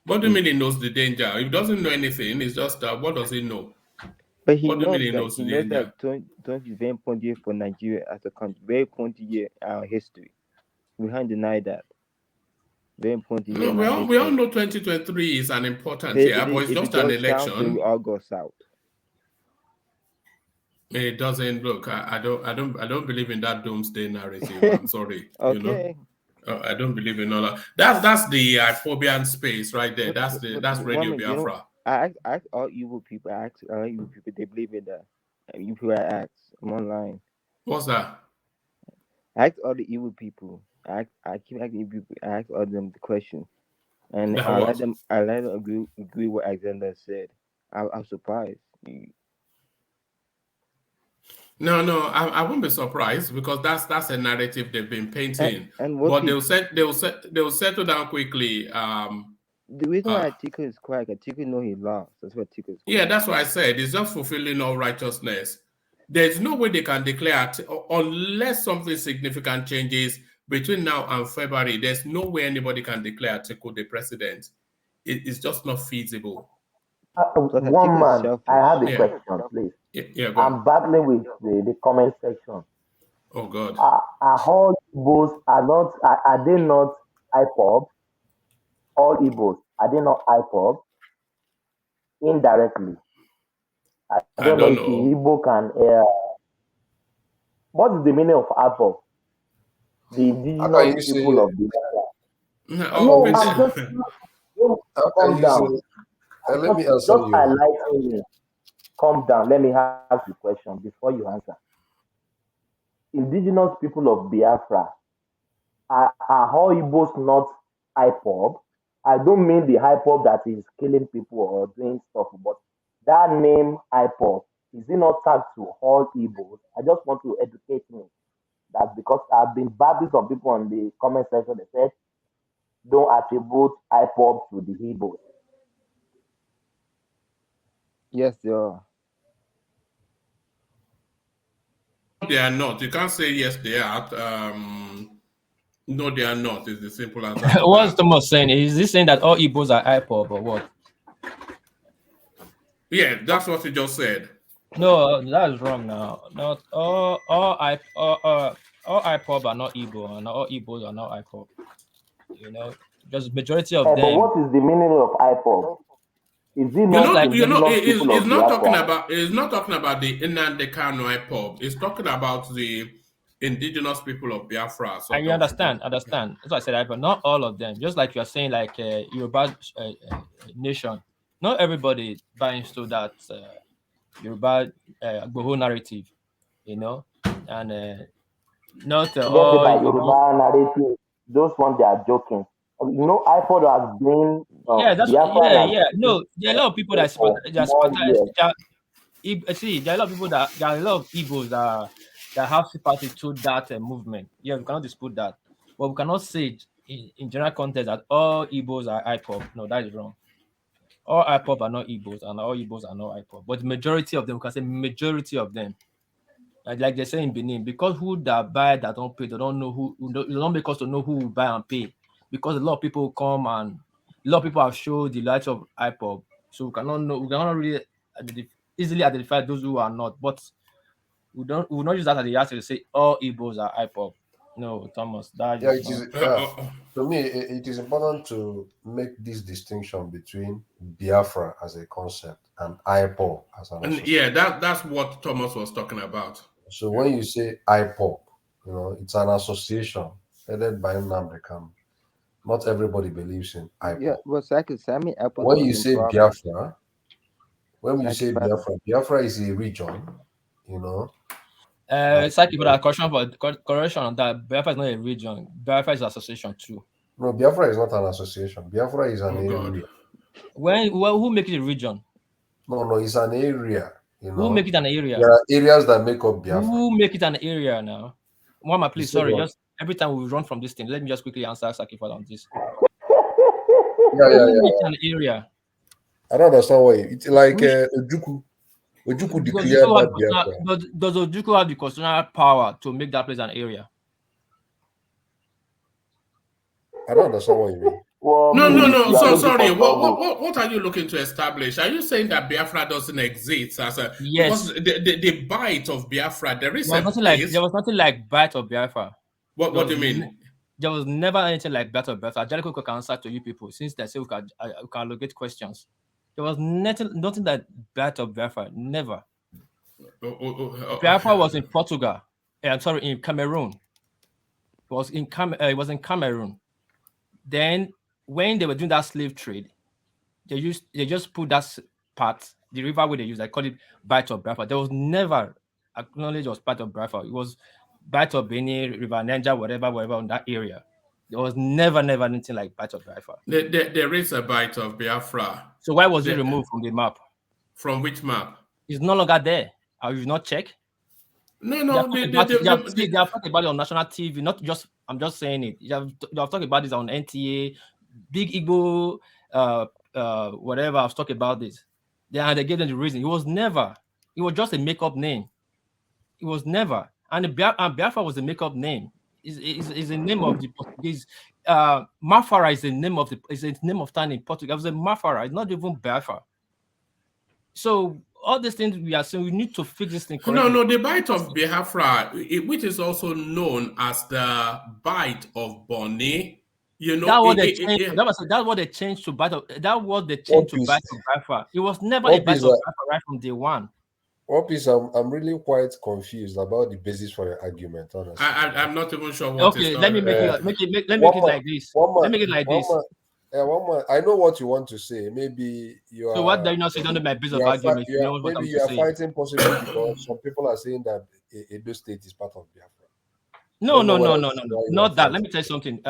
What do you mean he knows the danger? He doesn't know anything. It's just what does he know? But he knows that 20 is very important year for Nigeria as a country. Very important year in our history. We can't deny that. Very important year. No, we all know 2023 is an important year, but it's just an election. We all go south. It doesn't look. I don't believe in that doomsday narrative. I'm sorry. Okay. You know? I don't believe in all that. That's the phobian space right there. That's Radio Biafra. I ask all evil people. They believe in that. You people I ask. I'm online. What's that? I ask all the evil people. I keep asking evil people. I ask all them the question, and I let them agree with what Alexander said. I'm surprised. No, I won't be surprised, because that's a narrative they've been painting. But they'll settle down quickly. The reason why Atiku is quiet, Atiku know he lost. That's what Atiku is quiet. Yeah, that's what I said. It's just fulfilling all righteousness. There's no way they can declare, unless something significant changes between now and February, there's no way anybody can declare Atiku the president. It's just not feasible. One man, I have a question, please. Yeah, I'm battling with the comment section. Oh God. Are all Igbos are they not IPOB? All Igbos, are they not IPOB? Indirectly. I don't know if the Igbo can what is the meaning of IPOB? The indigenous people of the area. No, I'm just calm down. Let me answer you. Highlighting me. Calm down. Let me ask the question before you answer. Indigenous people of Biafra, are all Igbos not IPOB? I don't mean the IPOB that is killing people or doing stuff, but that name IPOB, is it not tagged to all Igbos? I just want to educate me. That's because I've been battling some people on the comment section that said, don't attribute IPOB to the Igbos. Yes, they are. They are not. You can't say yes, they are. No, they are not. It's the simple answer. What's Thomas saying? Is he saying that all Igbos are IPOB or what? Yeah, that's what he just said. No, that's wrong now. Not all IPOB are not Igbo, and all Igbos are not IPOB. You know, just majority of them. But what is the meaning of IPOB? Is it not it's not talking about the Nnamdi Kanu IPOB. It's talking about the indigenous people of Biafra. So and you understand. That's what I said, but not all of them. Just like you're saying, like Yoruba nation. Not everybody buys into that Yoruba Gboho narrative, you know, and not all Yoruba narrative. Those ones they are joking. iPod has been Yeah, that's Biafra like no. There are a lot of people that support that more years. see, there are a lot of people there are a lot of Igbos that have sympathy to that movement. Yeah, we cannot dispute that, but we cannot say in general context that all Igbos are IPOB. No, that is wrong. All IPOB are not Igbos, and all Igbos are not IPOB. But the majority of them, we can say majority of them, like they say in Benin, because who that buy that don't pay, they don't know who don't make us to know who will buy and pay. Because a lot of people come and a lot of people have showed the light of IPOB, so we cannot really easily identify those who are not. But we will not use that as the answer to say all Igbos are IPOB. No, Thomas, that Yeah, is it is. not. Yeah. To me, it is important to make this distinction between Biafra as a concept and IPOB as an association. Yeah, that's what Thomas was talking about. So when you say IPOB, it's an association headed by Nnamdi Kanu. Not everybody believes in IPOB. Yeah, well, Sami When you say Biafra, Biafra is a region, Saki, but a correction on that. Biafra is not a region. Biafra is an association too. No, Biafra is not an association. Biafra is an area. Who make it a region? No, it's an area. Who make it an area? There are areas that make up Biafra. Who make it an area now? Mama, please, sorry. Just every time we run from this thing, let me just quickly answer Saki for on this. Who make it an area? I don't understand why. It's like Ojuku. Ojuku declared that Biafra. Does Ojuku have the constitutional power to make that place an area? I don't understand what you mean. No. So sorry. What are you looking to establish? Are you saying that Biafra doesn't exist as a yes? Because the bite of Biafra, there is there was nothing like bite of Biafra. What do you mean? There was never anything like bite of Biafra. Angelico can answer to you people since they say we can allocate questions. There was nothing that bite of Biafra. Never. Biafra was in Portugal. I'm sorry, in Cameroon. It was in Cameroon. Then when they were doing that slave trade, they just put that part, the rivalry they used, I call it bite of Biafra. There was never acknowledged as part of Biafra. It was bite of Benin, River Niger, whatever in that area. There was never anything like bite of Biafra. There is a bite of Biafra. So why was it removed from the map? From which map? It's no longer there. Have you not checked? No. They have talked about it on national TV. Not just. I'm just saying it. You have talked about this on NTA, Big Igbo, whatever. I've talked about this. They gave them the reason. It was never. It was just a make-up name. It was never. And Biafra was a make-up name. Is the name of the Portuguese. Mafara is the name of town in Portugal. It was a Mafara. It's not even Biafra. So all these things we are saying, we need to fix this thing correctly. No, the bite of Biafra, which is also known as the bite of Bonny. That's what they changed to bite of. That was the change to bite of Biafra. It was never a bite of Biafra right from day one. I'm really quite confused about the basis for your argument. Honestly, I'm not even sure what. Okay, let me make it like this. Let me make it like this. One more. I know what you want to say. Maybe you are. So what do you not say under my base of argument? Maybe you are fighting possibly because some people are saying that Edo State is part of Biafra. No. Not that. Let me tell you something.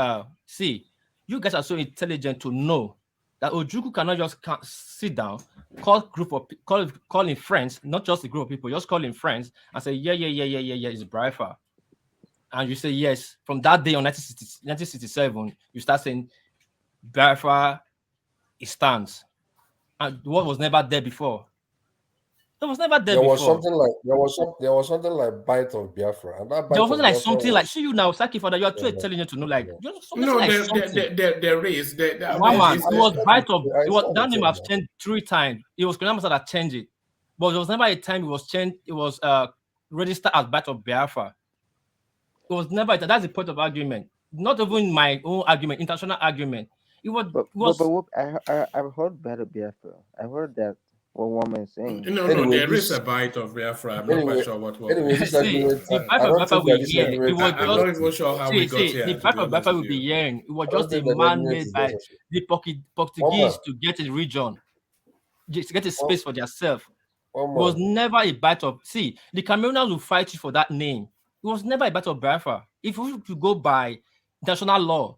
See, you guys are so intelligent to know that Ojukwu cannot just sit down, call in friends, not just a group of people, just call in friends and say, yeah, it's Biafra. And you say yes. From that day on 1967, you start saying Biafra, it stands. And what was never there before? It was never there before. There was something like bite of Biafra, and that bite there was of something like. See you now, Saki Father. You are too intelligent to know. Like there is. It was bite of. That name has changed 3 times. It was Kolonel that changed it, but there was never a time it was changed. It was registered as bite of Biafra. It was never. That's the point of argument. Not even my own argument, international argument. It was. I've heard bite of Biafra. I heard that. What woman is saying? No, there is a bite of Biafra. I'm not quite sure what was. Anyway, this argument, the bite of Biafra will be hearing. I'm not even sure how we got here. The bite of Biafra will be hearing. It was just a man made by the Portuguese to get a region, to get a space for themselves. It was never a bite of. See, the Cameroonians will fight you for that name. It was never a bite of Biafra. If we could go by international law.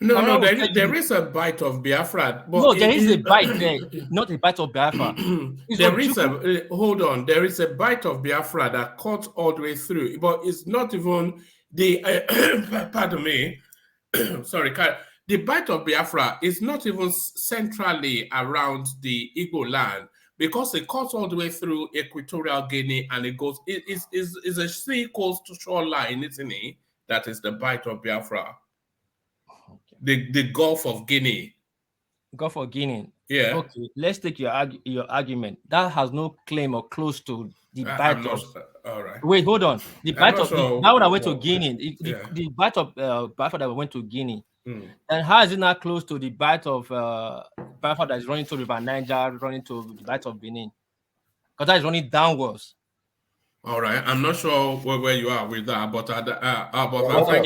No, there is a bite of Biafra. But no, there is a bite there, not a bite of Biafra. There is hold on. There is a bite of Biafra that cuts all the way through, but it's not even the. Pardon me. Sorry, the bite of Biafra is not even centrally around the Igbo land because it cuts all the way through Equatorial Guinea and it goes. It is a sea coast shoreline, isn't it? That is the bite of Biafra. The Gulf of Guinea. Gulf of Guinea. Yeah. Okay, let's take your argument. That has no claim or close to the bite of. All right. Wait, hold on. The bite of that one that went to Guinea. Yeah. The bite of Biafra that went to Guinea. And how is it not close to the bite of Biafra that is running to River Niger, running to the bite of Benin? Because that is running downwards. All right, I'm not sure where you are with that, but thank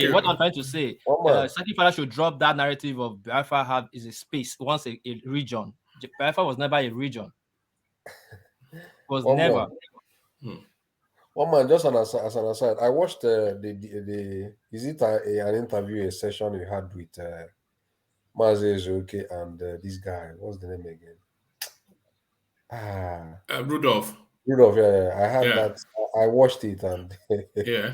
you. What I'm trying to say, Saki Father should drop that narrative of Biafra is a space, once a region. Biafra was never a region. Was never. One man, just as an aside, I watched the is it an interview, a session you had with Mazi Ezuke and this guy, what's the name again? Rudolph. Rudolph, yeah. I had that. I watched it and yeah,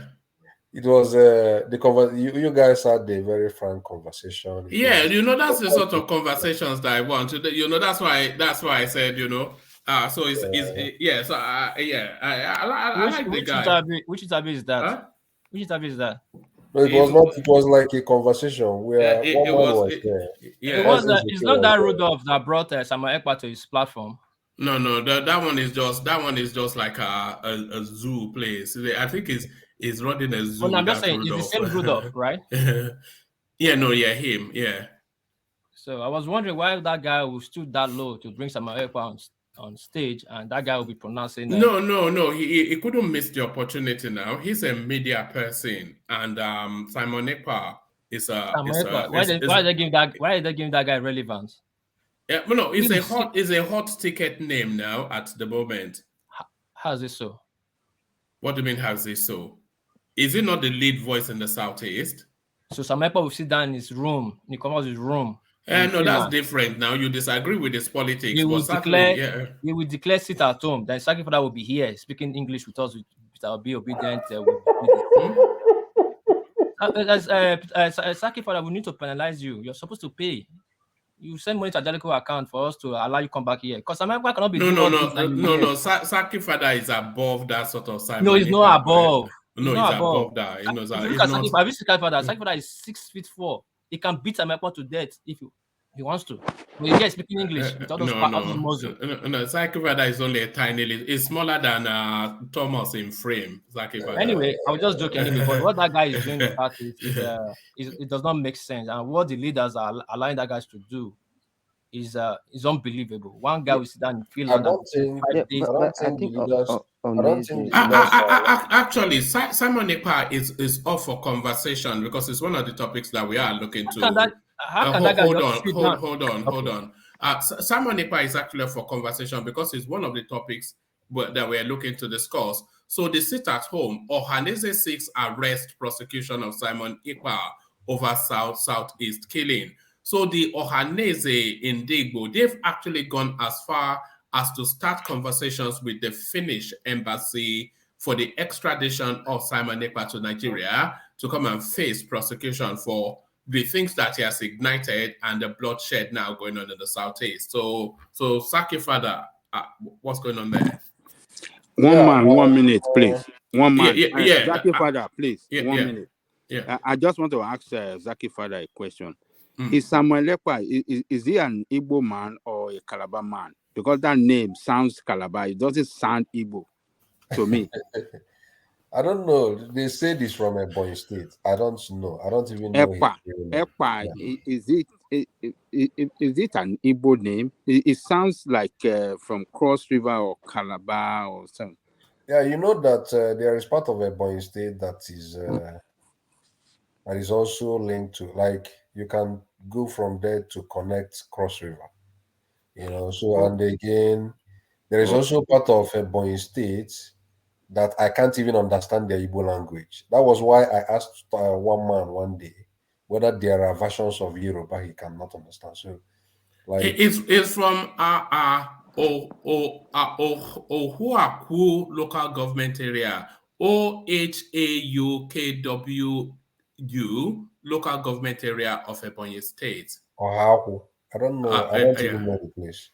it was the you guys had a very frank conversation. Yeah, that's the sort of conversations that I want. That's why I said, so I like the guy. Which interview is that? Huh? Which interview is that? No, it was not. It was like a conversation where it was there. It's not that Rudolph that brought Simon Ekpa to his platform. No, that one is just like a zoo place. I think he's running a zoo. Well, I'm just saying, it's the same Rudolph, right? him, yeah. So I was wondering why that guy who stood that low to bring Simon Ekpa on stage, and that guy will be pronouncing. No. He couldn't miss the opportunity. Now he's a media person, and Simon Ekpa is a. Why did they give that guy relevance? Yeah, no, it's a hot ticket name now at the moment. How's it so? What do you mean, how's it so? Is it not the lead voice in the Southeast? So Simon Ekpa will sit down in his room, in his room. No, that's different. Now you disagree with his politics. He will declare sit at home. Then Saki Father will be here speaking English with us. I'll be obedient. Saki Father, we need to penalize you. You're supposed to pay. You send money to a Jalico account for us to allow you come back here. Because Simon Ekpa cannot be No. Saki Father is above that sort of Simon. No, he's not above. No, he's above that. He knows that. Have you seen Saki Father? Saki Father is 6'4". He can beat Simon Ekpa to death if he wants to. But he gets speaking English with all those muscles. No, Saki Father is only a tiny little. It's smaller than Thomas in frame. Anyway, I was just joking anyway. But what that guy is doing with that it does not make sense. And what the leaders are allowing that guys to do is unbelievable. One guy will sit down in Finland. Actually, Simon Ekpa is up for conversation because it's one of the topics that we are looking to. Hold on. Simon Ekpa is actually up for conversation because it's one of the topics that we're looking to discuss. So the sit at home, Ohaneze 6 arrest prosecution of Simon Ekpa over Southeast killing. So the Ohaneze in Digbo, they've actually gone as far as to start conversations with the Finnish embassy for the extradition of Simon Ekpa to Nigeria to come and face prosecution for the things that he has ignited and the bloodshed now going on in the Southeast. So Saki Father, what's going on there? One minute, please. One man. Zaki Father, please. 1 minute. Yeah. I just want to ask Zaki Father a question. Is Samuel Ekpa, is he an Igbo man or a Calabar man? Because that name sounds Calabar. It doesn't sound Igbo to me. I don't know. They say this from Ebonyi State. I don't know. I don't even know. Ekpa, is it an Igbo name? It sounds like from Cross River or Calabar or something. Yeah, you know that there is part of Ebonyi State that is also linked to, like, you can go from there to connect Cross River. So and again, there is also part of Ebonyi State that I can't even understand their Igbo language. That was why I asked one man one day whether there are versions of Yoruba he cannot understand. So, like, it's from Ohuaku local government area, OHAUKWU local government area of Ebonyi State. Ohaku. I don't know. I don't even know the place.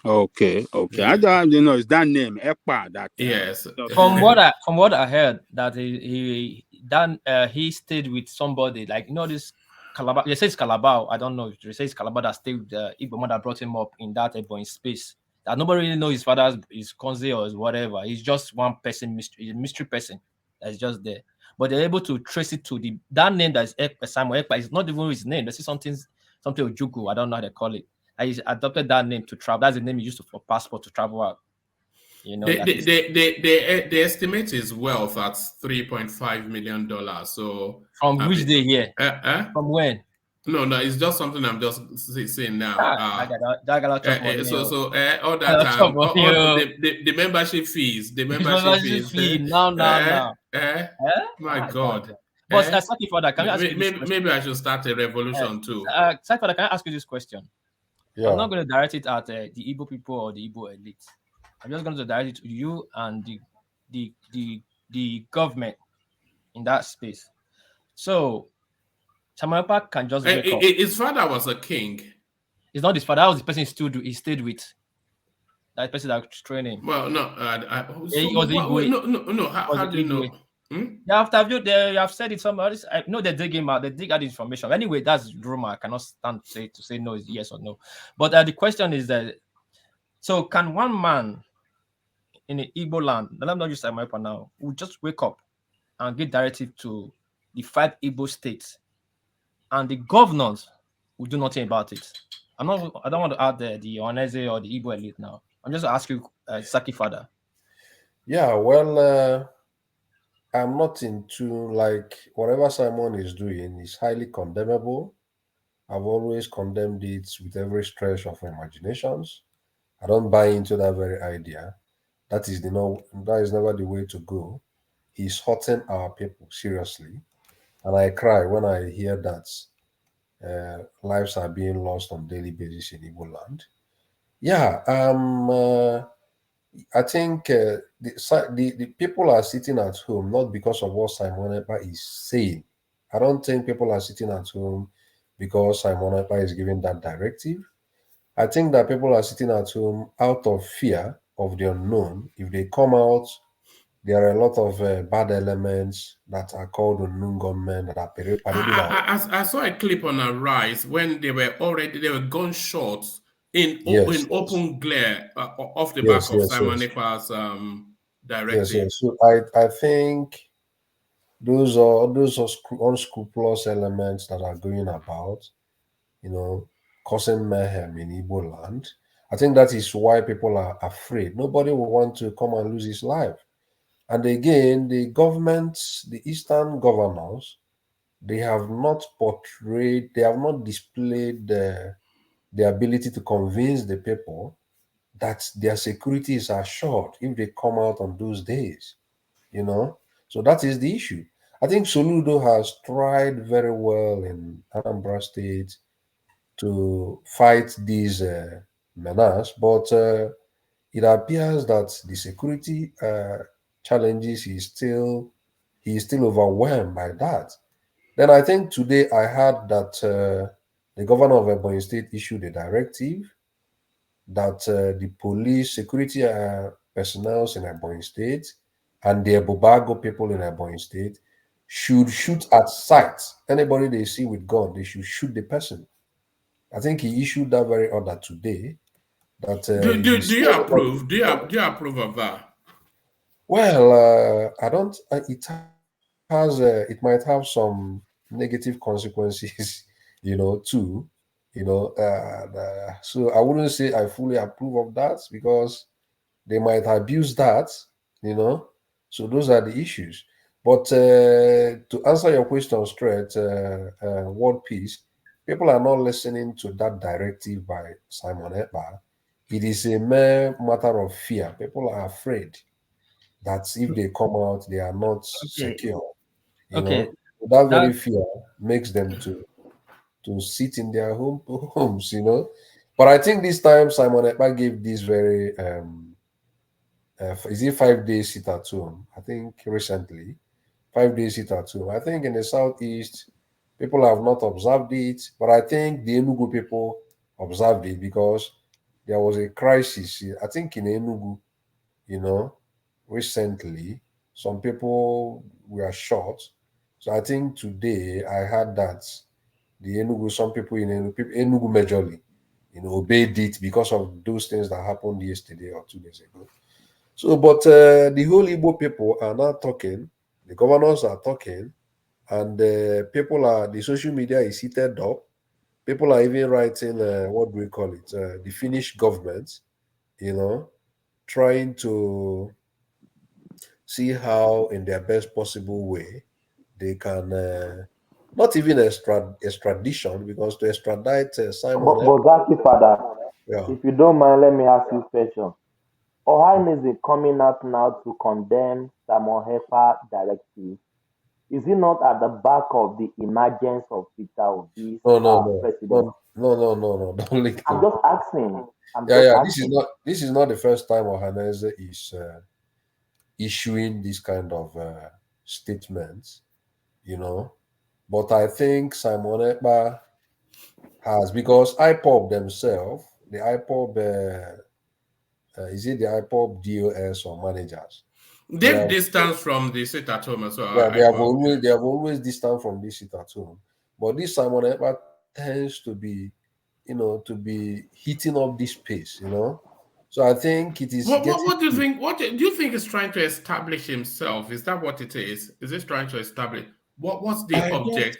Okay. I don't know. Is that name Ekpa? That yes. From what I heard, that he stayed with somebody, like, you know, this Calabar. They say it's Calabar. I don't know if they say it's Calabar that stayed with the Igbo man that brought him up in that Ebonyi space. That nobody really knows his father's his Konze or his whatever. He's just one person, mystery person that's just there. But they're able to trace it to that name that is Simon Ekpa. It's not even his name. They see something Ojuku. I don't know how they call it. He adopted that name to travel. That's the name he used for passport to travel out. You know, they estimate his wealth at $3.5 million. So from which day here? From when? No, it's just something I'm just saying now. So all that time, the membership fees, now. My God. But Saki Father, can I ask you this question? Maybe I should start a revolution too. Saki Father, can I ask you this question? Yeah. I'm not going to direct it at the Igbo people or the Igbo elite. I'm just going to direct it to you and the government in that space. So, Simon Ekpa can just wake up. His father was a king. It's not his father. That was the person he stayed with. That person that was training. Well, no. He was Igbo. No. How do you know? Yeah, after you have said it somewhere. I know they dig him out. They dig out information. Anyway, that's rumor. I cannot stand to say no is yes or no. But the question is that, so can one man in the Igbo land, and I'm not just Simon Ekpa now, who just wake up and give directive to the 5 Igbo states, and the governors will do nothing about it? I don't want to add the Oneze or the Igbo elite now. I'm just asking you, Saki Father. Yeah, well, I'm not into, like, whatever Simon is doing is highly condemnable. I've always condemned it with every stretch of imaginations. I don't buy into that very idea. That is never the way to go. He's hurting our people seriously, and I cry when I hear that lives are being lost on a daily basis in Igbo land. Yeah, I think the people are sitting at home not because of what Simon Ekpa is saying. I don't think people are sitting at home because Simon Ekpa is giving that directive. I think that people are sitting at home out of fear of the unknown. If they come out, there are a lot of bad elements that are called unknown government that are parading out. I saw a clip on Arise when they were gunshots in open glare off the back of Simon Ekpa's directive. Yes. So I think those are unscrupulous elements that are going about, causing mayhem in Igbo land. I think that is why people are afraid. Nobody will want to come and lose his life. And again, the governments, the Eastern governors, they have not displayed the ability to convince the people that their security is assured if they come out on those days, So that is the issue. I think Soludo has tried very well in Anambra State to fight these menace, but it appears that the security challenges, he is still overwhelmed by that. Then I think today I heard that the governor of Ebonyi State issued a directive that the police security personnel in Ebonyi State and the Bubago people in Ebonyi State should shoot at sight. Anybody they see with gun, they should shoot the person. I think he issued that very order today. That do you approve? Do you approve of that? Well, I don't. It might have some negative consequences, too. So I wouldn't say I fully approve of that because they might abuse that. So those are the issues. But to answer your question straight, World Peace, people are not listening to that directive by Simon Ekpa. It is a mere matter of fear. People are afraid that if they come out, they are not secure. That very fear makes them to to sit in their homes, you know. But I think this time Simon Ekpa gave this very is it 5 days sit at home? I think recently 5 days sit at home. I think in the southeast people have not observed it, but I think the Enugu people observed it because there was a crisis. I think in Enugu, you know, recently some people were shot. So I think today I heard that the Enugu, some people in Enugu majorly, you know, obeyed it because of those things that happened yesterday or 2 days ago. So, but the whole Igbo people are now talking, the governors are talking, and the social media is heated up. People are even writing, what do we call it, the Finnish government, you know, trying to see how, in their best possible way, they can not even extradition, because to extradite Simon. But Zaki, Father, yeah. if you don't mind, let me ask you a question. Ohio is coming out now to condemn Simon Ekpa directive. Is it not at the back of the emergence of Peter Obi president? No. Don't link I'm them. just asking. This is not the first time Ohaneze is issuing this kind of statements, you know. But I think Simon Ekpa has, because IPOB themselves, the IPOB, is it the IPOB DOS or managers? They've distanced from the sit at home as well. Yeah, they have always distanced from this sit at home. But this Simon Ekpa tends to be, you know, to be heating up this pace, you know. So I think it is. What do you think? What do you think is trying to establish himself? Is that what it is? Is it trying to establish what's the object?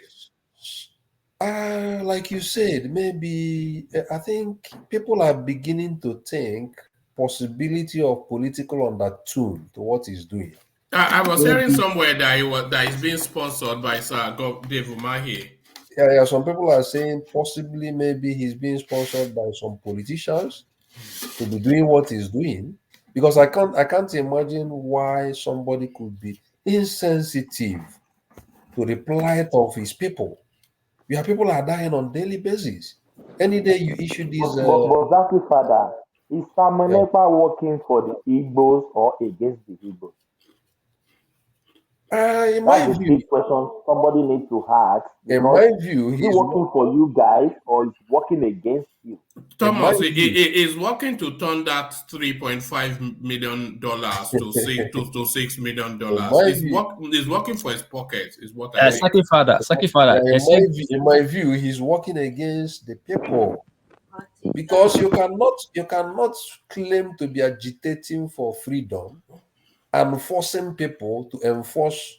Like you said, maybe I think people are beginning to think possibility of political undertone to what he's doing. I was hearing somewhere that he's being sponsored by Sir Dave Umahi. Yeah. Some people are saying possibly maybe he's being sponsored by some politicians to be doing what he's doing, because I can't imagine why somebody could be insensitive to the plight of his people. Your people are dying on daily basis. Any day you issue these. But Zaki, Father, is Simon Ekpa working for the Igbos or against the Igbos? In my That's view, the big question somebody needs to ask. In my view, is he working for you guys or is working against you? Thomas is working to turn that $3.5 million to $6 million. He's working for his pocket, is what I think. Saki Father. In my view, he's working against the people, because you cannot claim to be agitating for freedom and forcing people to enforce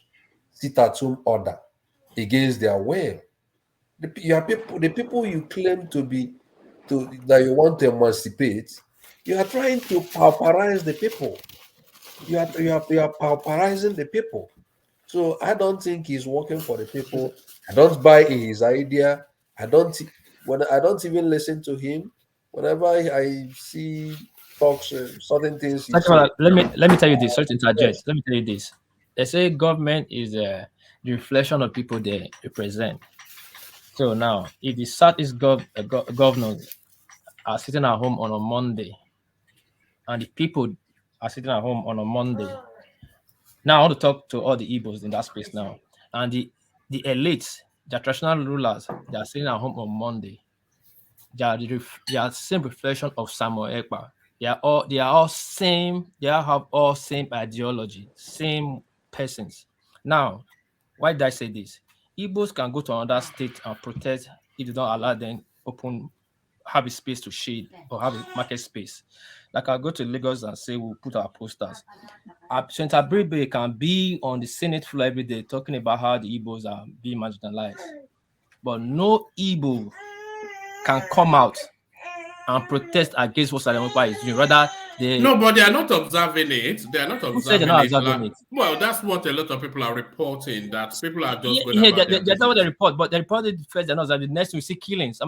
sit-at-home order against their will. The people you claim that you want to emancipate, you are trying to pauperize the people. You are pauperizing the people. So I don't think he's working for the people. I don't buy his idea. I don't even listen to him. Whenever I see talks, certain things. Let me tell you this. Sorry to interject. Let me tell you this. They say government is the reflection of people they represent. So now, if the Southeast governors are sitting at home on a Monday, and the people are sitting at home on a Monday, now I want to talk to all the Igbos in that space now, and the elites, the traditional rulers, they are sitting at home on Monday. They are the same reflection of Simon Ekpa. They are all same. They have all same ideology, same persons. Now, why did I say this? Igbos can go to another state and protest if they don't allow them have a space to shade or have a market space. Like I'll go to Lagos and say we'll put our posters. Senator Bribe can be on the Senate floor every day talking about how the Igbos are being marginalized. But no Igbo can come out and protest against what Simon Ekpa is doing. Rather, but they are not observing it. They are not observing it. Well, that's what a lot of people are reporting. That people are just going about that's not what they report, but they reported first. They're not observing. Next, we see killings.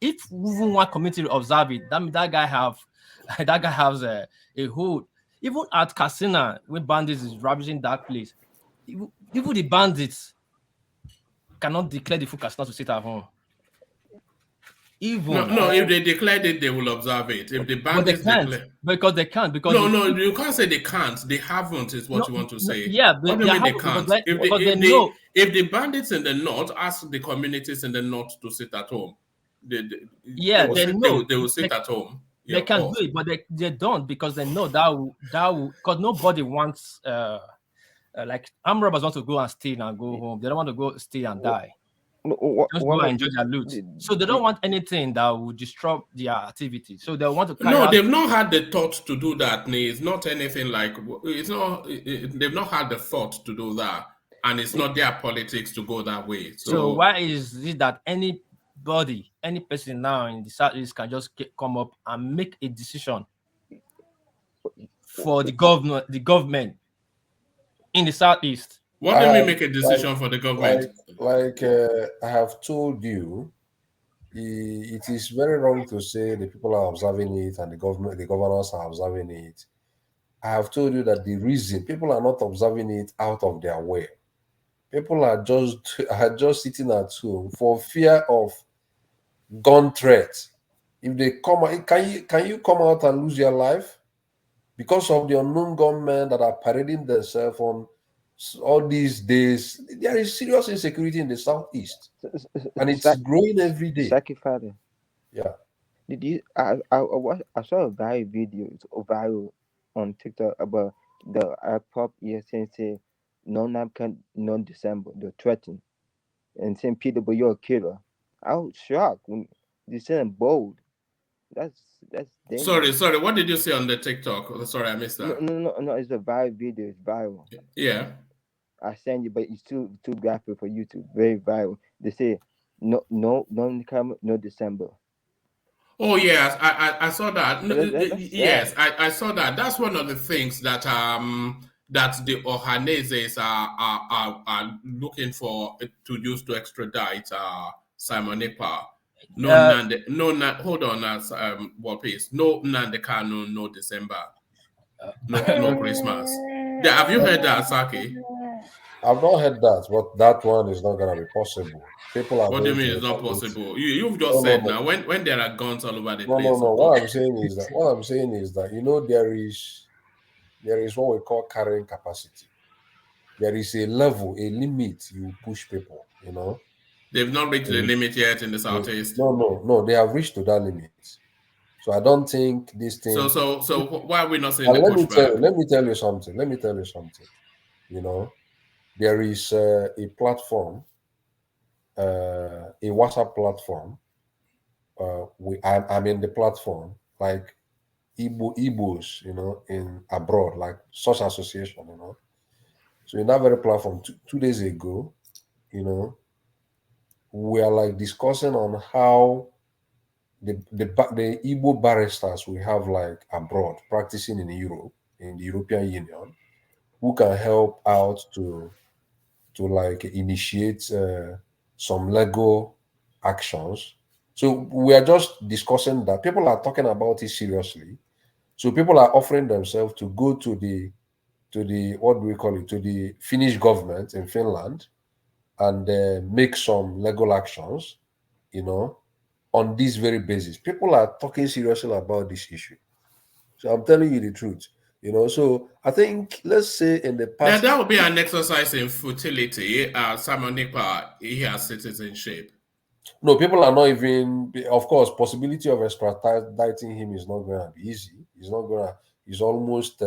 If even one community observe it, that guy has a hold. Even at Casino, when bandits is ravaging that place, even the bandits cannot declare the full Casino to sit at home. even No. If they declared it, they will observe it. If the but they bandits can't declare, because they can't because no, you can't say they can't. They haven't, is what you want to say. yeah, What do they you mean have they because can't? they know. If the bandits in the north ask the communities in the north to sit at home, they Yeah, will they sit. know They will sit at home. Yeah, they of can course. do it, but they don't because they know that will because nobody wants like armed robbers want to go and steal and go home. They don't want to go steal and die. Just go and enjoy their loot. So they don't want anything that will disrupt their activity. So they want to carry No, out. they've not had the thought to do that. It's not anything like it's not. They've not had the thought to do that, and it's not their politics to go that way. So why is it that anybody, any person now in the Southeast can just come up and make a decision for the government in the Southeast? What do you mean make a decision for the government? I have told you, it is very wrong to say the people are observing it and the governors are observing it. I have told you that the reason people are not observing it out of their way, people are just sitting at home for fear of gun threats. If they come out, can you come out and lose your life because of the unknown gunmen that are parading themselves on all these days? There is serious insecurity in the Southeast, and it's growing every day. Father. Yeah. Did you? I saw a video. It's viral on TikTok about the pop say no napkin, no December. They're threatening and saying Peter, but you're a killer. I was shocked when they said them bold. That's dangerous. Sorry. What did you say on the TikTok? Oh, sorry, I missed that. No. It's a viral video. It's viral. Yeah. I send you, but it's too graphic for YouTube. Very viral. They say no camera, no December. Oh yes, I saw that. Yes, I saw that. That's one of the things that that the Ohaneses are looking for to use to extradite Simon Ekpa. Hold on, what please? No Nandekano, no December, no Christmas. Yeah, have you heard that, Saki? I've not heard that, but that one is not going to be possible. People are. What do you mean it's not possible? You've just said now when there are guns all over the place. No. What I'm saying is that you know there is what we call carrying capacity. There is a level, a limit you push people. You know. They've not reached the limit yet in the Southeast. No. They have reached to that limit. So I don't think this thing. So why are we not saying the pushback? Let me tell you something. You know, there is a platform, a WhatsApp platform. I'm in the platform, like Igbos, you know, in abroad, like such association, you know. So in that very platform, 2 days ago, you know, we are like discussing on how the Igbo barristers we have like abroad practicing in Europe, in the European Union, who can help out to like initiate some legal actions. So we are just discussing that. People are talking about it seriously. So people are offering themselves to go to the what do we call it, to the Finnish government in Finland and make some legal actions, you know, on this very basis. People are talking seriously about this issue. So I'm telling you the truth, you know. So I think, let's say in the past, that would be an exercise in futility. Simon Ekpa, he has citizenship. No, people are not even. Of course, possibility of extraditing him is not going to be easy. It's not going to. It's almost.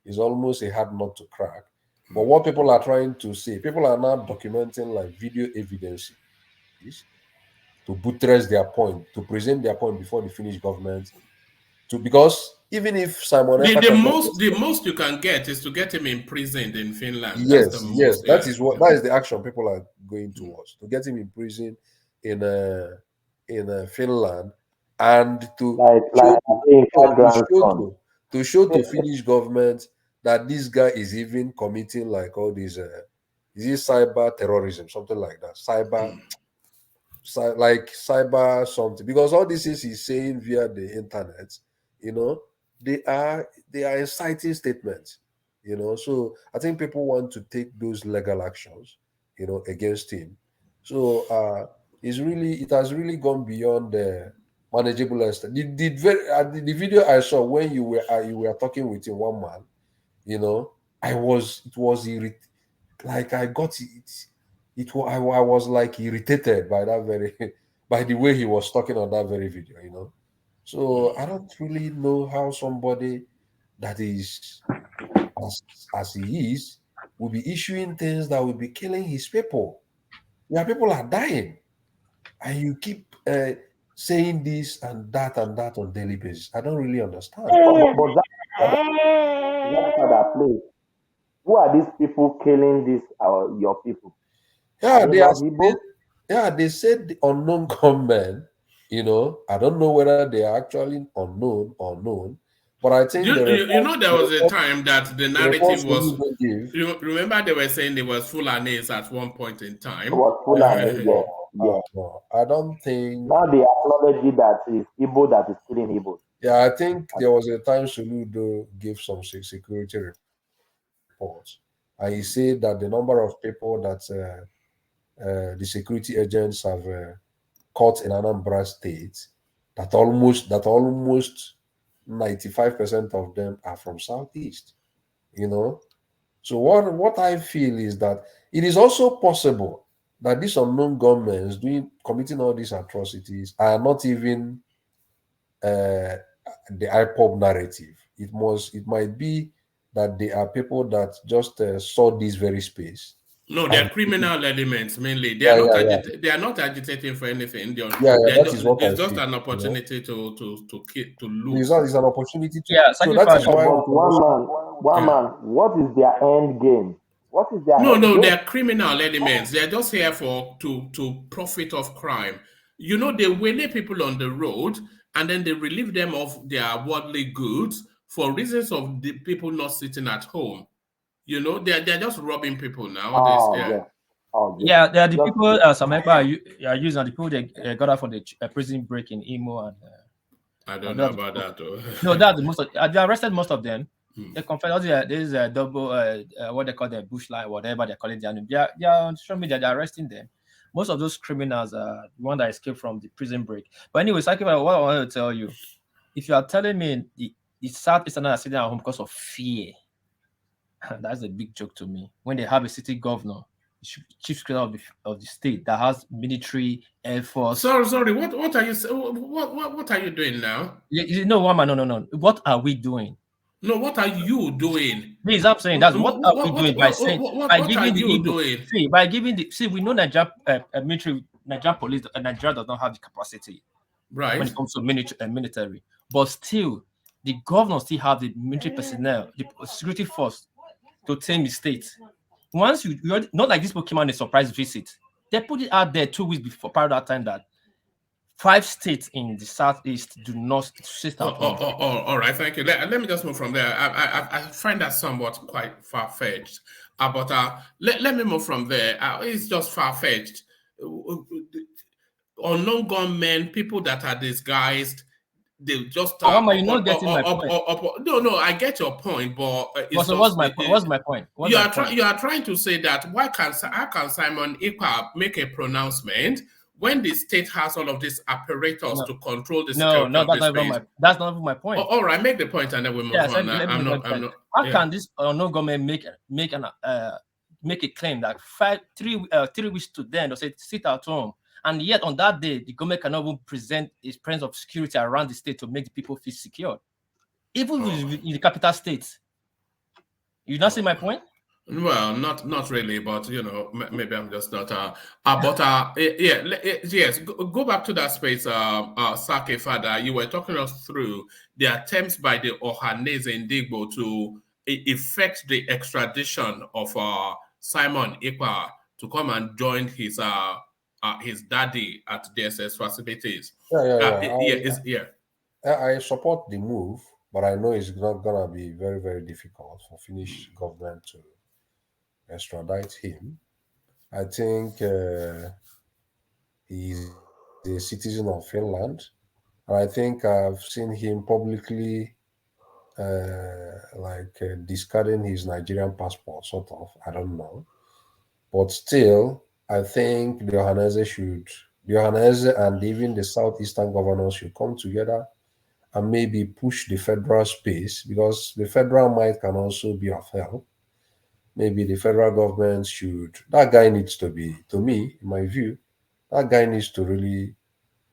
It's almost a hard nut to crack. But what people are trying to say, people are now documenting like video evidences to buttress their point, to present their point before the Finnish government. Because even if Simon Ekpa the most you can get is to get him imprisoned in Finland. Yes, that's the most, that is what that is the action people are going towards, to get him in prison in Finland, and to show to Finnish government that this guy is even committing like all these is it cyber terrorism, something like that, cyber something, because all this is he's saying via the internet, you know, they are inciting statements, you know. So I think people want to take those legal actions, you know, against him. So it has really gone beyond the manageable extent. The video I saw when you were talking with him, one man, I was like I got I was like irritated by that very by the way he was talking on that very video. So I don't really know how somebody that is as he is will be issuing things that will be killing his people. Yeah, people are dying, and you keep saying this and that on daily basis. I don't really understand. But that please, who are these people killing these your people? Yeah, Igbo? They said the unknown gunmen. I don't know whether they are actually unknown or known, but I think there was a time that the narrative was. Give. You remember they were saying it was Fulanis at one point in time. It was Fulani, yeah. No, I don't think. Now they acknowledge it that it's Igbo that is killing Igbo. Yeah, I think there was a time Soludo gave some security reports, and he said that the number of people that the security agents have caught in Anambra State, that almost 95% of them are from Southeast. So what I feel is that it is also possible that these unknown governments committing all these atrocities are not even the IPOB narrative. It might be that they are people that just saw this very space. No, they are criminal elements mainly. They are They are not agitating for anything. It's just an opportunity to lose. It's an opportunity to. Yeah, so that is why one man. What is their end game? What is their No, they are criminal elements. They are just here to profit of crime. They waylay people on the road and then they relieve them of their worldly goods for reasons of the people not sitting at home. They're just robbing people nowadays. Yeah, they are the people Simon Ekpa are using, the people they got out from the prison break in Imo and. I don't know about that. No, that's the most. They arrested most of them. They confessed. There's a double, what they call the bush line, whatever they call it. They are on social media. They're arresting them. Most of those criminals are the one that escaped from the prison break. But anyway, Sakiba, what I want to tell you, if you are telling me the Southeasterners are sitting at home because of fear, that's a big joke to me. When they have a city governor, chief secretary of the state that has military, air force. Sorry. What are you? What are you doing now? No, no. What are we doing? No, what are you doing? Please, I'm saying that's what are we doing by saying by giving the Igbo. By giving we know Nigeria military, Nigerian police, Nigeria does not have the capacity, right, when it comes to military. But still, the governor still have the military personnel, the security force to tame the state. Once you not like this people came on a surprise visit, they put it out there 2 weeks before prior to that time that 5 states in the Southeast do not sit at home. All right, thank you. Let me just move from there. I find that somewhat quite far-fetched. But let me move from there. It's just far-fetched. Unknown gunmen, people that are disguised, they just you're not getting my point. No, I get your point, but what's my point? You are trying to say that how can Simon Ekpa make a pronouncement when the state has all of this apparatus to control the security of the space? That's not my point. All right, make the point and then we move on. How can this unknown government make a claim that 3 weeks to then they'll say sit at home, and yet on that day the government cannot even present its presence of security around the state to make the people feel secure, even in the capital state? You not see my point? Well, not really, but maybe I'm just not. Yes. Go back to that space, Sake Fada. You were talking us through the attempts by the Ohanese Ndigbo to effect the extradition of Simon Ekpa to come and join his daddy at DSS facilities. I support the move, but I know it's not gonna be very, very difficult for Finnish government to extradite him. I think he's a citizen of Finland, and I think I've seen him publicly discarding his Nigerian passport, sort of. I don't know, but still, I think the Ohanese should the Ohanese and even the southeastern governors should come together and maybe push the federal space, because the federal might can also be of help. Maybe the federal government should, that guy needs to be, to me, in my view, that guy needs to really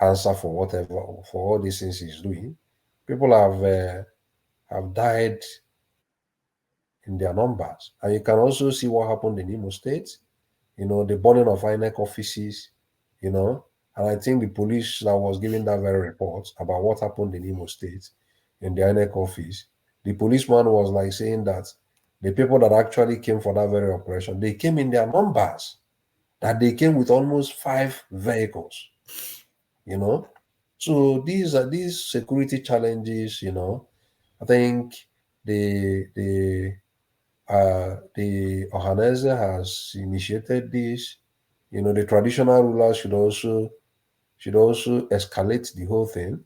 answer for whatever, for all these things he's doing. People have died in their numbers. And you can also see what happened in Imo State, the burning of INEC offices, and I think the police that was giving that very report about what happened in Imo State in the INEC office, the policeman was like saying that the people that actually came for that very operation, they came in their numbers, that they came with almost 5 vehicles, So these are these security challenges, I think the Ohanese has initiated this. The traditional rulers should also escalate the whole thing.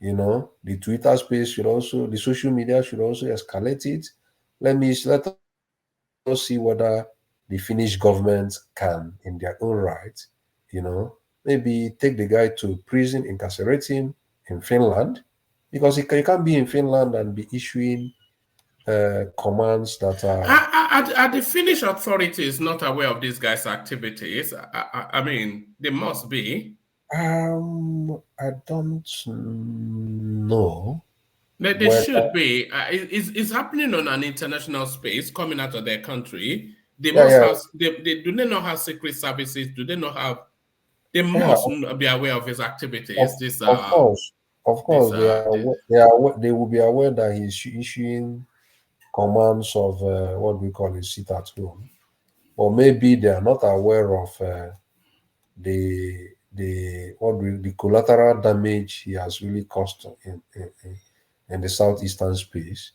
The Twitter space should also, the social media should also escalate it. Let us see whether the Finnish government can, in their own right, maybe take the guy to prison, incarcerate him in Finland, because you can't be in Finland and be issuing commands that Are the Finnish authorities not aware of these guys' activities? I mean, they must be. I don't know. They should be. It's happening on an international space, coming out of their country. They must have. Do they not have secret services? Do they not have? They must be aware of his activities. Of course, they will be aware that he's issuing commands of what we call a sit at home, or maybe they are not aware of the collateral damage he has really caused in the southeastern space.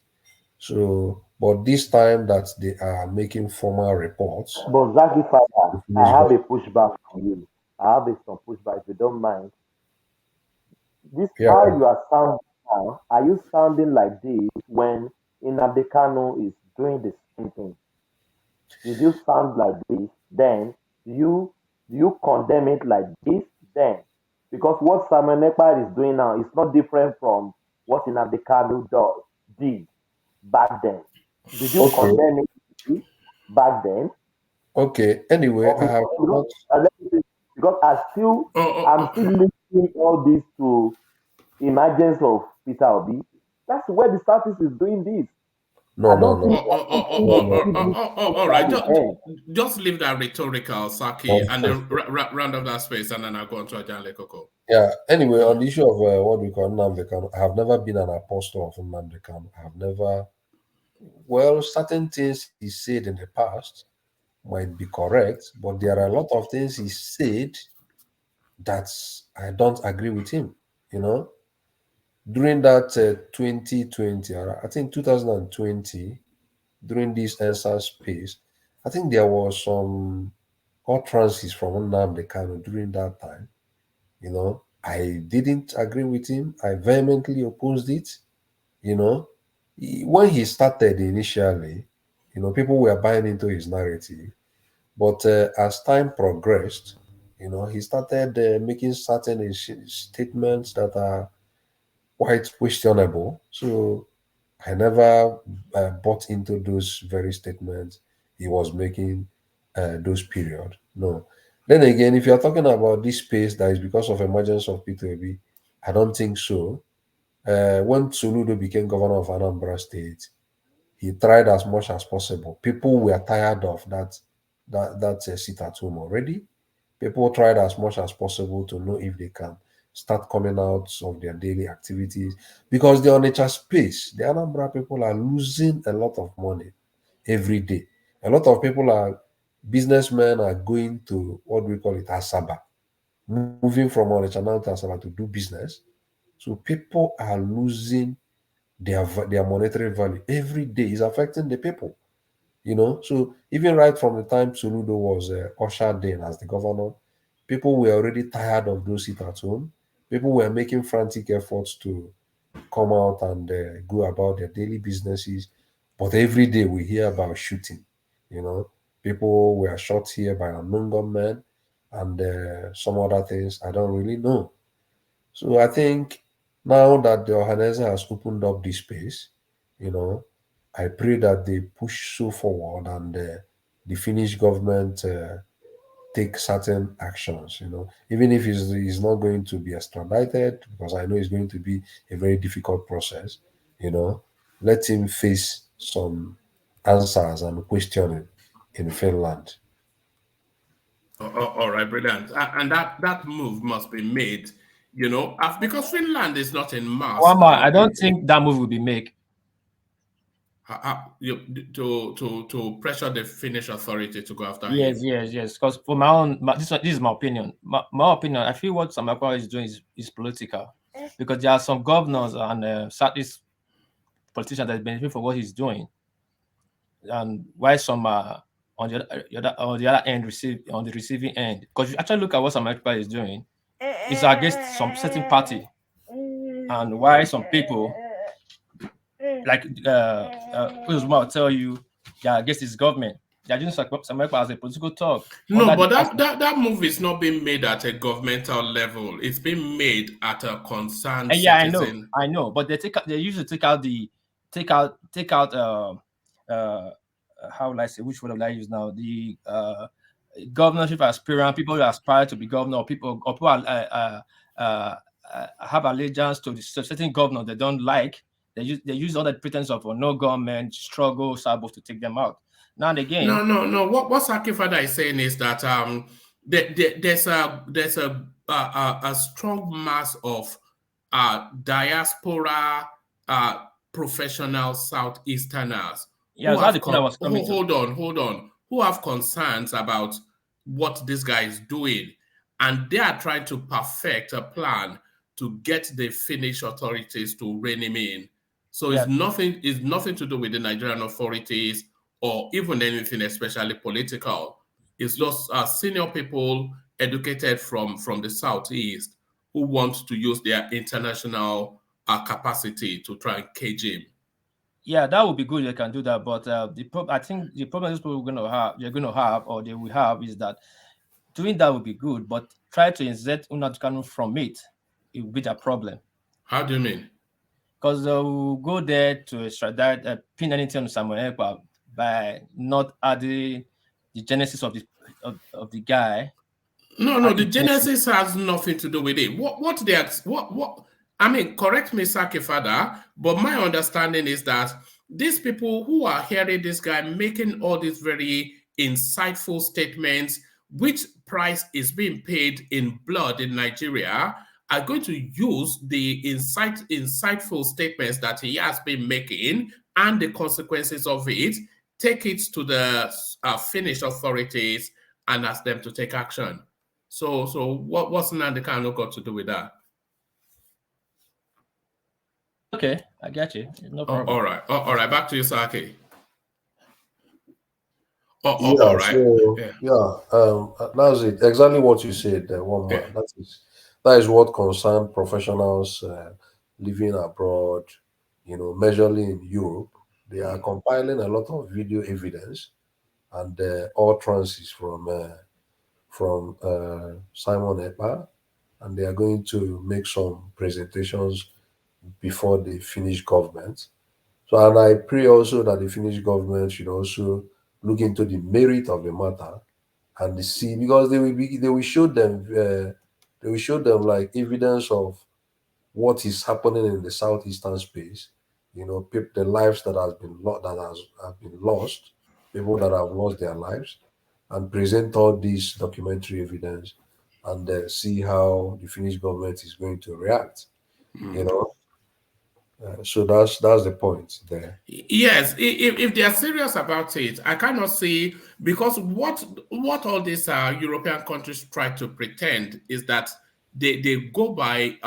So, but this time that they are making formal reports. But Zaki Father, I have a pushback from you. I have some pushback, if you don't mind. How you are sounding now, are you sounding like this when Nnamdi Kanu is doing the same thing? Did you sound like this? Then you condemn it like this? Then, because what Simon Ekpa is doing now is not different from what Nnamdi Kanu did back then. Did you condemn it back then? Okay. Anyway, I have because I'm still linking all this to emergence of Peter Obi. That's where the Southeast is doing this. All right, just leave that rhetorical, Saki, and then round up that space, and then I'll go on to Ajahn Lekoko. Yeah. Anyway, on the issue of what we call Nnamdi Kanu, I have never been an apostle of Nnamdi Kanu. I have never. Well, certain things he said in the past might be correct, but there are a lot of things he said that I don't agree with him. During that 2020, I think 2020, during this answer space, I think there was some utterances from Nnamdi Kanu during that time. I didn't agree with him. I vehemently opposed it. When he started initially, people were buying into his narrative. But as time progressed, he started making certain statements that are quite questionable. So I never bought into those very statements he was making those period. No. Then again, if you're talking about this space that is because of emergence of Peter Obi, I don't think so. When Soludo became governor of Anambra State, he tried as much as possible. People were tired of that sit at home already. People tried as much as possible to know if they can start coming out of their daily activities, because the Onitsha space, the Anambra people are losing a lot of money every day. A lot of businessmen are going to what we call it Asaba, moving from Onitsha now to Asaba to do business. So people are losing their monetary value every day. Is affecting the people. So even right from the time Soludo was ushered in as the governor, people were already tired of those sit at home. People were making frantic efforts to come out and go about their daily businesses. But every day we hear about shooting. People were shot here by unknown gunmen. and some other things I don't really know. So I think now that the organizer has opened up this space, I pray that they push so forward and the Finnish government take certain actions, even if he's not going to be extradited, because I know it's going to be a very difficult process, let him face some answers and questioning in Finland. All right, brilliant. And that move must be made, because Finland is not in mass. One more, I don't think that move will be made. To pressure the Finnish authority to go after him. Yes. Because for this is my opinion. My opinion, I feel what Simon Ekpa is doing is political, because there are some governors and Southeast politicians that benefit from what he's doing, and why some are on the other end on the receiving end. Because if you actually look at what Simon Ekpa is doing, it's against some certain party, and why some people like Uzma will tell you they're against his government. They're using Simon Ekpa as a political talk. No, but that move is not being made at a governmental level. It's being made at a concerned citizen. I know, but they usually take out how will I say, which word will I use now? The governorship aspirant, people who aspire to be governor, or people have allegiance to the certain governor they don't like. They use all that pretense of no government struggle, Sabo, to take them out. Now and again. No. What Saki Father is saying is that there's a strong mass of diaspora professional Southeasterners. Yeah, that's the point I was coming to. Hold on. Who have concerns about what this guy is doing, and they are trying to perfect a plan to get the Finnish authorities to rein him in. So it's nothing to do with the Nigerian authorities or even anything, especially political. It's just senior people educated from the Southeast who want to use their international capacity to try and cage him. Yeah, that would be good. They can do that, but I think the problem these people they're going to have, or they will have, is that doing that would be good, but try to insert Nnamdi Kanu from it will be the problem. How do you mean? Because we'll go there to extradite, pin anything on Simon Ekpa by not adding the genesis of the guy. No, the genesis has nothing to do with it. What I mean, correct me, Saki Father, but my understanding is that these people who are hearing this guy making all these very insightful statements, which price is being paid in blood in Nigeria, are going to use the insightful statements that he has been making and the consequences of it, take it to the Finnish authorities and ask them to take action. So what's Nnamdi Kanu got to do with that? Okay, I get you. No problem. All right. Back to you, Saki. All right. That's it. Exactly what you said. One man. That is what concerns professionals living abroad. Majorly in Europe, they are compiling a lot of video evidence and utterances from Simon Ekpa, and they are going to make some presentations before the Finnish government. So, and I pray also that the Finnish government should also look into the merit of the matter and see, because they will show them like evidence of what is happening in the southeastern space. The lives that have been lost, people that have lost their lives, and present all this documentary evidence and see how the Finnish government is going to react. So that's the point there. Yes, if they are serious about it, I cannot see, because what all these European countries try to pretend is that they go by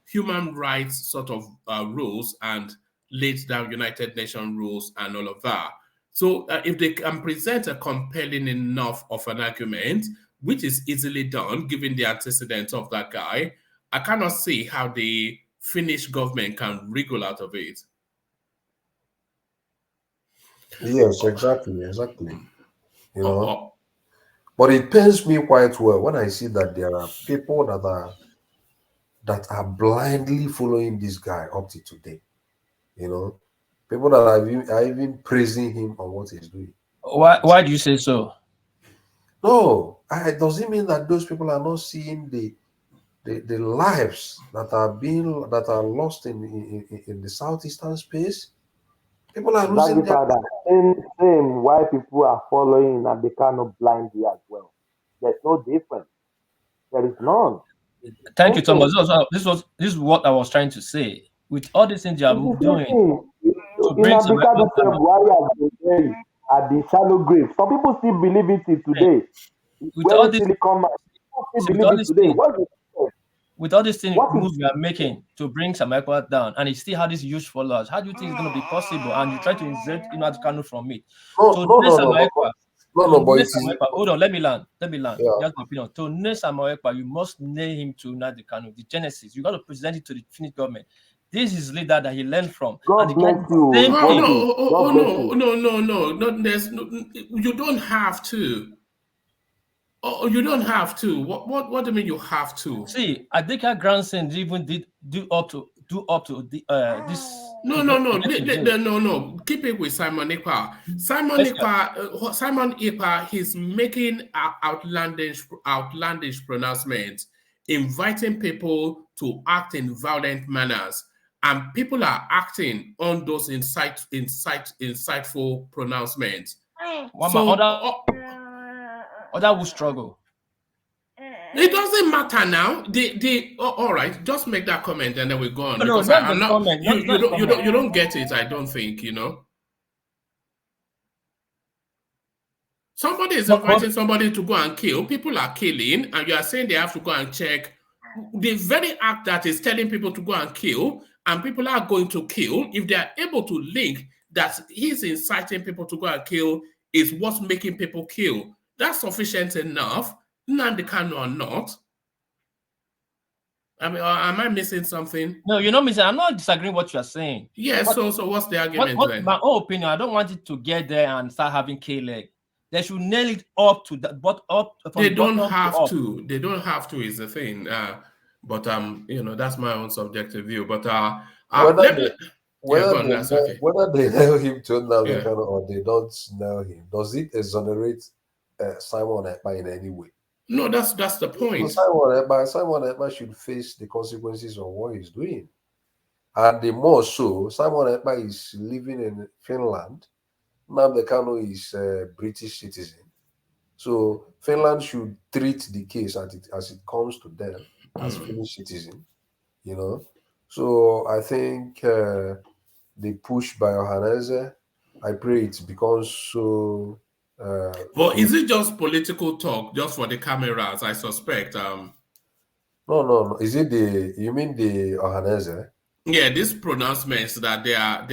human rights sort of rules and laid down United Nations rules and all of that. So if they can present a compelling enough of an argument, which is easily done given the antecedents of that guy, I cannot see how the Finnish government can wriggle out of it. Yes, exactly. But it pains me quite well when I see that there are people that are blindly following this guy up to today. You know, people that are even praising him on what he's doing. Why do you say so? No, it doesn't mean that those people are not seeing the lives that are lost in the southeastern space. People are losing Exactly, their Father. Same why people are following and they cannot blindly as well. There's no difference. There is none. Thank you, Thomas. This is what I was trying to say. With all these things you are doing to In bring some Africa, the same Buhari has been buried at the shallow grave. Some people still believe it till today. with all When this, Silicon people with still all believe this it today. thing, What is it? with all these things What is moves you are making to bring some Ekpa down, and he still had this huge followers, how do you think it's going to be possible? And you try to insert Atiku from it. But it is. Hold on, let me land. Yeah. Just my opinion. To name Simon Ekpa, you must name him to Atiku, the genesis. You got to present it to the Finnish government. This is leader that he learned from. God bless you. No. You don't have to. Oh, you don't have to. What do you mean you have to? See, Adika grandson even do up to this. No. Keep it with Simon Ekpa. Simon Ekpa, he's making outlandish pronouncements, inviting people to act in violent manners, and people are acting on those insightful pronouncements. Other will struggle. It doesn't matter now. All right, just make that comment and then we go on. No, because not I'm the not. Comment. You don't get it. I don't think. Somebody is inviting somebody to go and kill. People are killing, and you are saying they have to go and check. The very act that is telling people to go and kill, and people are going to kill, if they are able to link that he's inciting people to go and kill, is what's making people kill. That's sufficient enough. Nnamdi Kanu or not. I mean, am I missing something? No, you're not missing. I'm not disagreeing what you're saying. Yes, so what's the argument then? My own opinion, I don't want it to get there and start having K-leg. They should nail it up to that, but up from they don't have to. They don't have to is the thing. But that's my own subjective view. But whether they nail him to Nnamdi Kanu or they don't nail him, does it exonerate Simon Ekpa in any way? No, that's the point. So Simon Ekpa should face the consequences of what he's doing. And the more so, Simon Ekpa is living in Finland. Nnamdi Kanu is a British citizen. So Finland should treat the case as it comes to them as Finnish citizen, So I think the push by Ohanaeze, I pray it becomes so. But is it just political talk, just for the cameras? I suspect. No. Is it you mean the Ohanaeze? Yeah, these pronouncements that they are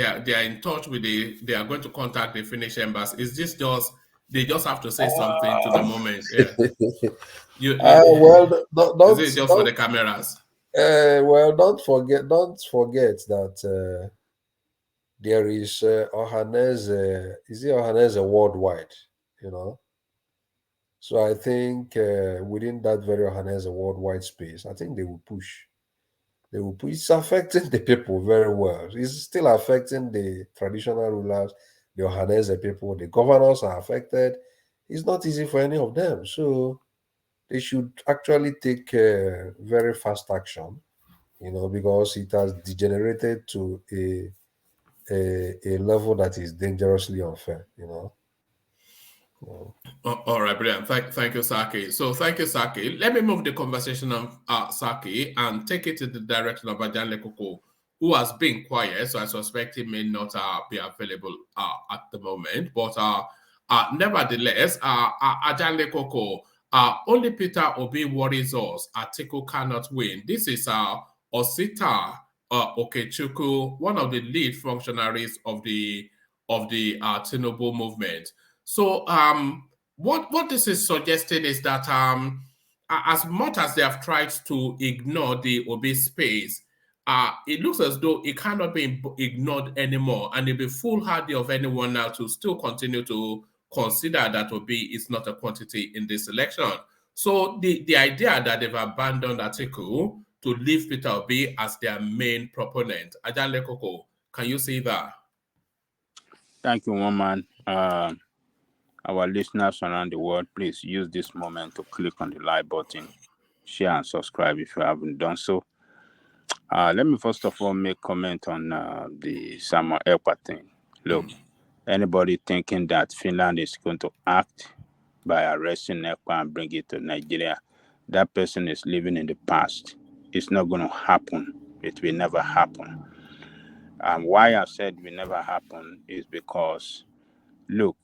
in touch with they are going to contact the Finnish embassy. Is this just they just have to say something to the moment? Yeah. Is it just for the cameras? Well, don't forget that there is Ohanaeze. Is it Ohanaeze worldwide? So I think within that very Ohanaeze worldwide space, I think they will push. It's affecting the people very well. It's still affecting the traditional rulers, the Ohanaeze people. The governors are affected. It's not easy for any of them. So they should actually take very fast action, because it has degenerated to a level that is dangerously unfair, All right, brilliant. Thank you, Saki. So thank you, Saki. Let me move the conversation on Saki and take it to the direction of Ajanle Koko, who has been quiet, so I suspect he may not be available at the moment. But nevertheless, Ajanle Koko, only Peter Obi worries us. Atiku cannot win. This is Osita Okechukwu, one of the lead functionaries of the Tinubu movement. So what this is suggesting is that as much as they have tried to ignore the Obi space, it looks as though it cannot be ignored anymore, and it'll be foolhardy of anyone now to still continue to consider that Obi is not a quantity in this election. So the idea that they've abandoned Atiku to leave Peter Obi as their main proponent, Ajale Koko, can you see that? Thank you, woman. Our listeners around the world, please use this moment to click on the like button, share and subscribe if you haven't done so. Let me first of all make comment on the Simon Ekpa thing. Look, anybody thinking that Finland is going to act by arresting Ekpa and bring it to Nigeria, that person is living in the past. It's not going to happen. It will never happen. And why I said it will never happen is because, look,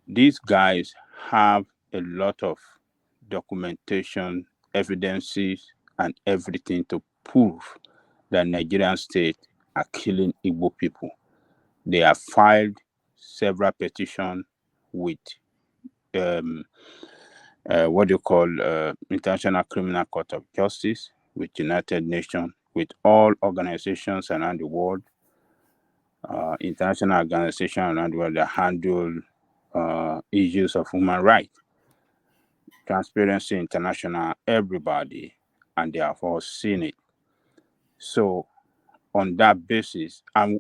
these guys have a lot of documentation, evidences, and everything to prove that Nigerian state are killing Igbo people. They have filed several petitions with International Criminal Court of Justice, with United Nations, with all organizations around the world, international organizations around the world that handle issues of human rights, Transparency International, everybody, and they have all seen it. So, on that basis, coupled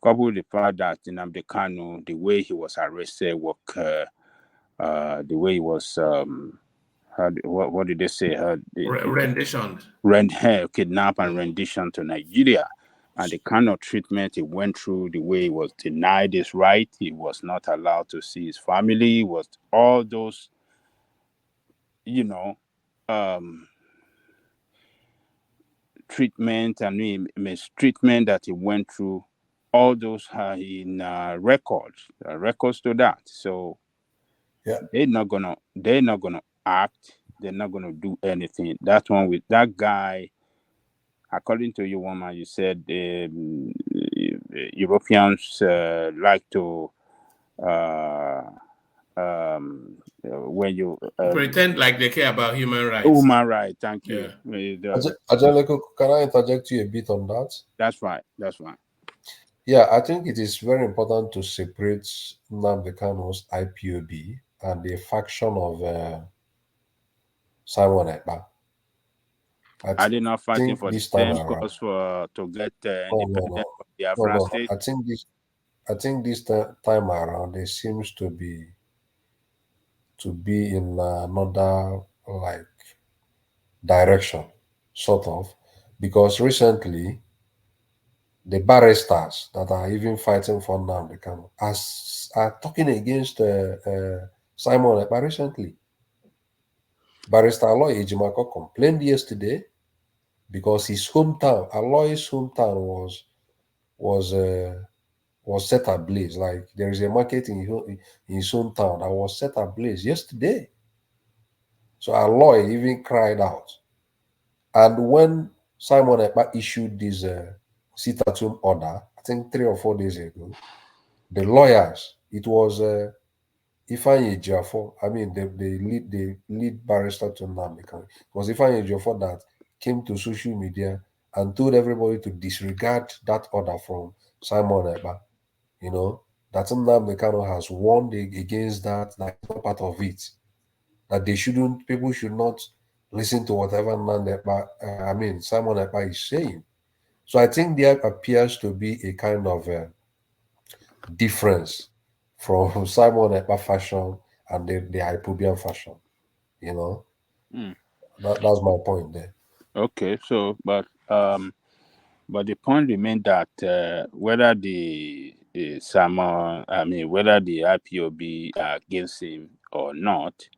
with the fact that Nnamdi Kanu, the way he was arrested, the way he was, what did they say? Rendition. Kidnap and rendition to Nigeria. And the kind of treatment he went through, the way he was denied his right, he was not allowed to see his family, was all those, treatment and mistreatment that he went through, all those are in records to that. So they're not gonna act. They're not gonna do anything. That one with that guy. According to you, woman, you said Europeans like to when you pretend like they care about human rights. Human rights, thank you. Ajaleko, can I interject you a bit on that? That's right. Yeah, I think it is very important to separate Nnamdi Kanu's IPOB and the faction of Simon Ekpa. Are they not fighting for the same cause to get independence from the Biafra state? I think this time around there seems to be in another direction, sort of, because recently the barristers that are even fighting for Nnamdi Kanu are talking against Simon Ekpa recently. Barrister Aloy Ejimako complained yesterday because his hometown, Aloy's hometown, was set ablaze. Like there is a market in his hometown that was set ablaze yesterday. So Aloy even cried out. And when Simon Ekpa issued this sit-at-home order, I think 3 or 4 days ago, the lawyers, it was Ifeanyi Ejiofor, I mean the lead barrister to Nnamdi Kanu. It was Ifeanyi Ejiofor that came to social media and told everybody to disregard that order from Simon Ekpa. That Nnamdi Kanu has warned against that is not part of it. That people should not listen to whatever Simon Ekpa is saying. So I think there appears to be a kind of difference from Simon Ekpa fashion and the Ipobian fashion. That's my point there. Okay, so but the point remains that whether the whether the IPOB are against him or not,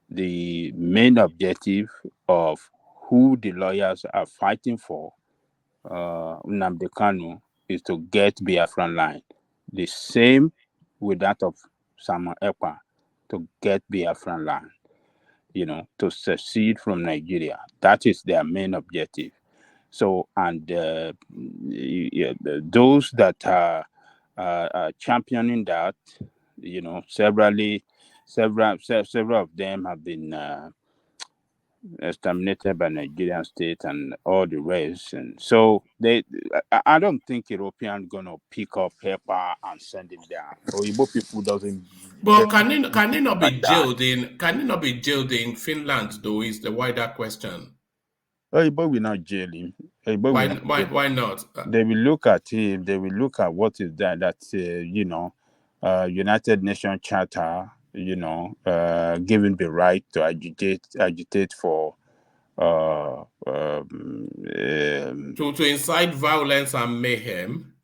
the main objective of who the lawyers are fighting for, Nnamdi Kanu, is to get Biafran line. The same with that of Simon Ekpa, to get Biafran line, to secede from Nigeria. That is their main objective. So, and those that are championing that, several of them have been exterminated by Nigerian state and all the rest. And so I don't think Europeans gonna pick up Ekpa and send him there. Or Igbo people doesn't. But can he not be jailed in? Can he not be jailed in Finland? Though is the wider question. Igbo will not jail him. Why not? They will look at him. They will look at what is that. That's United Nations Charter. Giving the right to agitate for to incite violence and mayhem.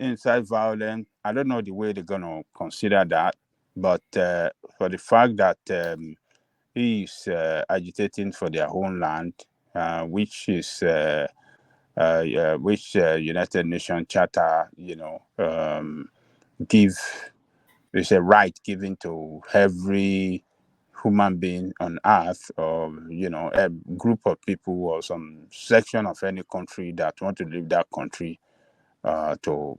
Incite violence. I don't know the way they're gonna consider that, but for the fact that he is agitating for their own land, which is which United Nations Charter, it's a right given to every human being on earth, or a group of people or some section of any country that want to leave that country to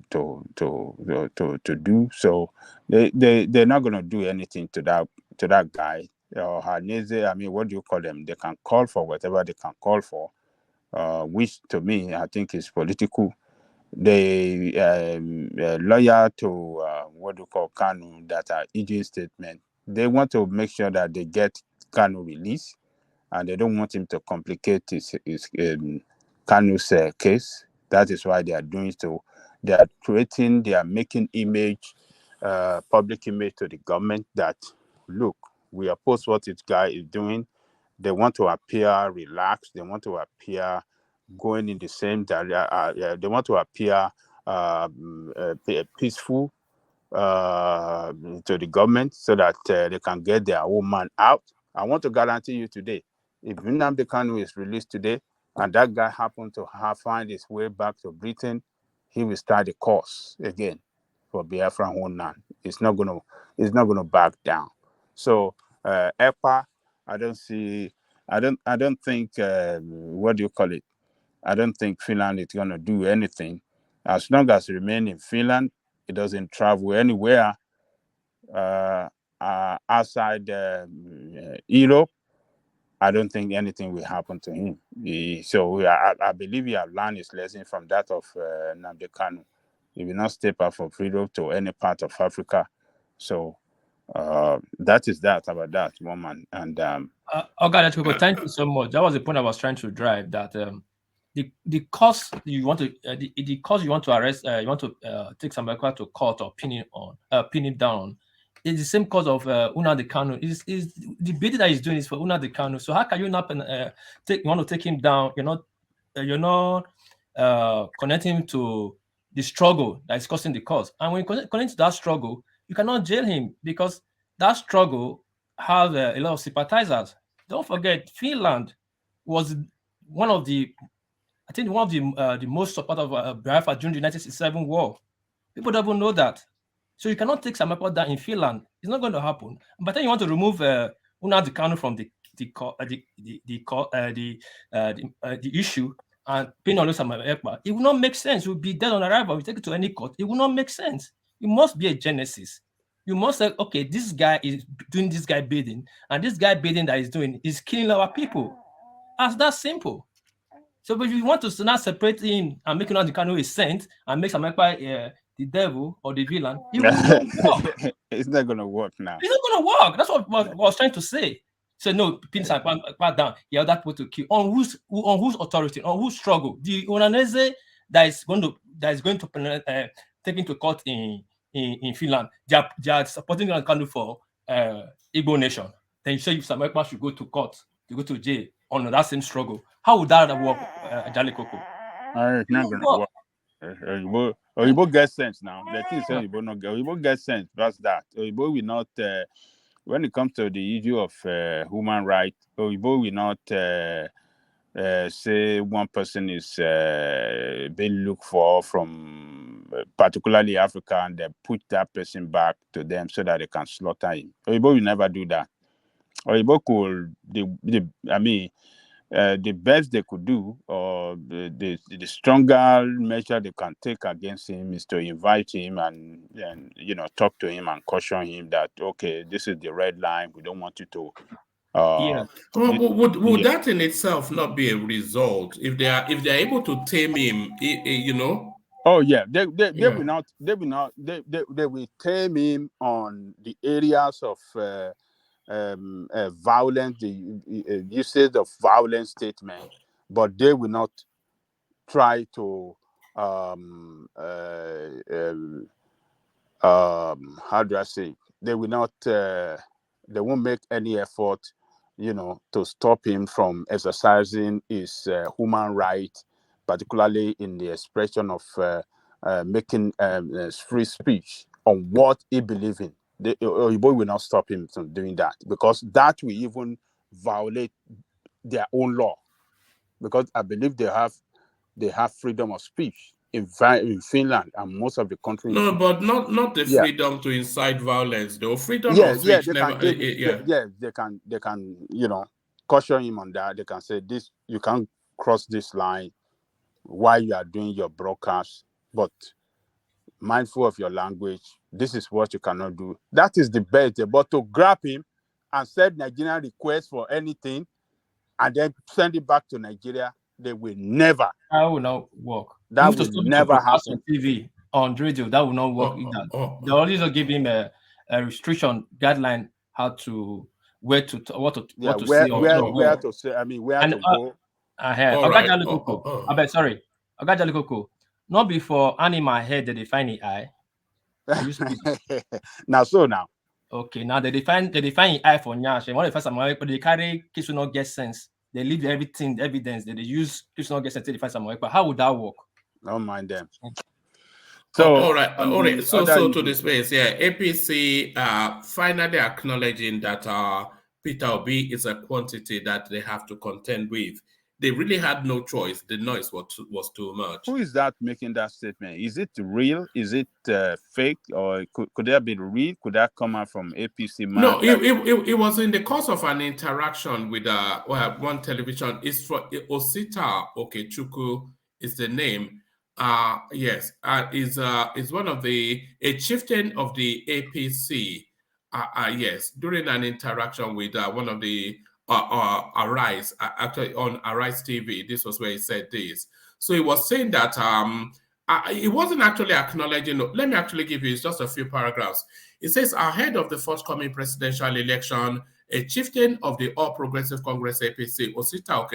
do so. They're not going to do anything to that guy or Haneze. I mean, what do you call them? They can call for whatever they can call for, which to me I think is political. They loyal to what do you call Kanu that are EJ statement. They want to make sure that they get Kanu released, and they don't want him to complicate his Kanu's case. That is why they are doing so. They are making image, public image to the government that, look, we oppose what this guy is doing. They want to appear relaxed. They want to appear going in the same direction. They want to appear peaceful to the government so that they can get their own man out. I want to guarantee you today, if Nnamdi Kanu is released today and that guy happened to find his way back to Britain, he will start the course again for Biafran homeland. It's not gonna back down. So Ekpa, I don't think what do you call it? I don't think Finland is gonna do anything. As long as it remains in Finland, it doesn't travel anywhere outside Europe. I don't think anything will happen to him. I believe he has learned his lesson from that of Nnamdi Kanu. He will not step out from freedom to any part of Africa. So that is that about that woman. And thank you so much. That was the point I was trying to drive. That the cause you want to the cause you want to arrest, you want to take some Ekpa to court or pin him down. It's the same cause of Nnamdi Kanu. Is the bidding that he's doing is for Nnamdi Kanu. So how can you not you want to take him down? You're not connecting him to the struggle that is causing the cause. And when you connect to that struggle, you cannot jail him because that struggle has a lot of sympathizers. Don't forget, Finland was one of the most support of Biafra during the 1967 war. People don't even know that. So you cannot take some Ekpa down in Finland. It's not going to happen. But then you want to remove Nnamdi Kanu from the issue and pin on some Ekpa. It will not make sense. It will be dead on arrival. We take it to any court. It will not make sense. It must be a genesis. You must say, okay, this guy is doing this guy bidding, and this guy bidding that he's doing is killing our people. As that simple. So, but if you want to now separate him and make Nnamdi Kanu a saint and make some Ekpa the devil or the villain, it will not work. It's not going to work now. It's not going to work. That's what I was trying to say. So no, pin some Ekpa down. You have that people to kill. On whose authority? On whose struggle? The Oranese that is going to take into court in Finland. They are supporting Nnamdi Kanu for Igbo nation. Then you say if some Ekpa should go to court, to go to jail on that same struggle. How would that work, Jali Koko? It's not going to work. Oyibo get sense now. The thing is, Oyibo get sense. That's that. Oyibo will not, when it comes to the issue of human rights, Oyibo will not say one person is being looked for from particularly Africa and they put that person back to them so that they can slaughter him. Oyibo will never do that. Oyibo could, the best they could do, or the stronger measure they can take against him is to invite him and talk to him and caution him that, okay, this is the red line. We don't want you to Well, would that in itself not be a result if they are able to tame him? You know. Oh yeah, they will not they will tame him on the areas of violence, the usage of violent statement, but they will not try to how do I say? They will not. They won't make any effort, to stop him from exercising his human right, particularly in the expression of making free speech on what he believes in. The Oyibo will not stop him from doing that, because that will even violate their own law, because I believe they have freedom of speech in Finland and most of the countries. No, but not the freedom to incite violence, though. Freedom of speech they never. they can caution him on that. They can say, this, you can't cross this line while you are doing your broadcast, but mindful of your language, this is what you cannot do. That is the best. But to grab him and send Nigerian requests for anything and then send it back to Nigeria, they will never. That will not work. That will never happen. On TV, on radio, that will not work either. They always give him a restriction guideline, how to what to say. Where to say. I mean, where to go. I bet. Sorry, Ogajalikoko. Not before animal head they define the eye. Now. Okay, now they define the eye for Nyash. And one of the first time, but they carry case will not get sense. They leave everything, evidence that they use case will not get sense to define someone. But how would that work? Don't mind them. So all right. So to the space, APC finally acknowledging that Peter Obi is a quantity that they have to contend with. They really had no choice. The noise was too much. Who is that making that statement? Is it real? Is it fake? Or could that be real? Could that come out from APC? No, it was in the course of an interaction with one television. It's for Osita Okechukwu is the name. Is one of a chieftain of the APC. Yes, during an interaction with one of the Arise, actually on Arise TV, this was where he said this. So he was saying that it wasn't actually acknowledging. Let me actually give you just a few paragraphs. It says, ahead of the forthcoming presidential election, a chieftain of the All Progressive Congress APC, Osita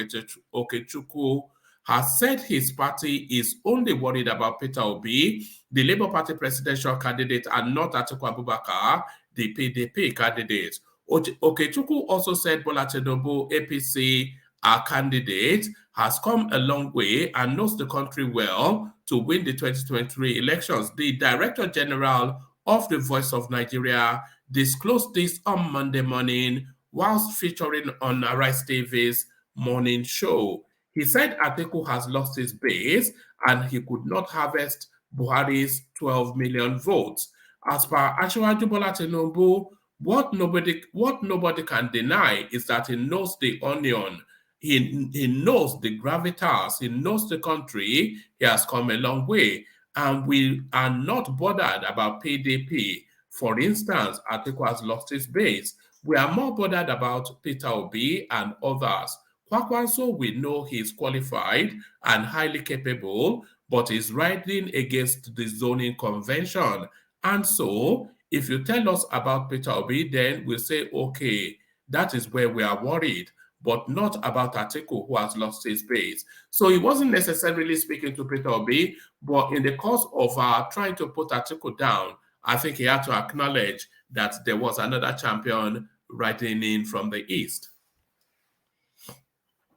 Okechukwu, has said his party is only worried about Peter Obi, the Labour Party presidential candidate, and not Atiku Abubakar, the PDP candidate. Okechukwu also said Bola Tinubu, APC, our candidate, has come a long way and knows the country well to win the 2023 elections. The Director General of the Voice of Nigeria disclosed this on Monday morning whilst featuring on Arise TV's morning show. He said Atiku has lost his base and he could not harvest Buhari's 12 million votes. As per Asiwaju Bola Tinubu, what nobody can deny is that he knows the onion. He knows the gravitas. He knows the country. He has come a long way. And we are not bothered about PDP. For instance, Atiku has lost his base. We are more bothered about Peter Obi and others. Kwakwanso, we know he's qualified and highly capable, but he's riding against the zoning convention. And so, if you tell us about Peter Obi, then we'll say, okay, that is where we are worried, but not about Atiku, who has lost his base. So he wasn't necessarily speaking to Peter Obi, but in the course of trying to put Atiku down, I think he had to acknowledge that there was another champion riding in from the east.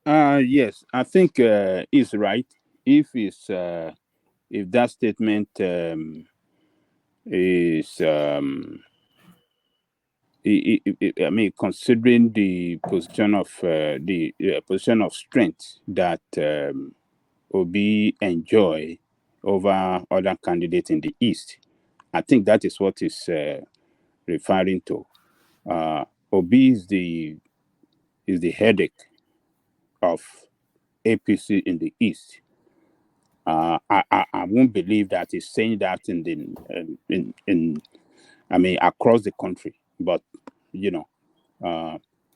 Yes, I think he's right. If that statement is, I mean, considering the position of position of strength that Obi enjoy over other candidates in the East, I think that is what is referring to. Obi is the headache of APC in the East. I won't believe that he's saying that in across the country, but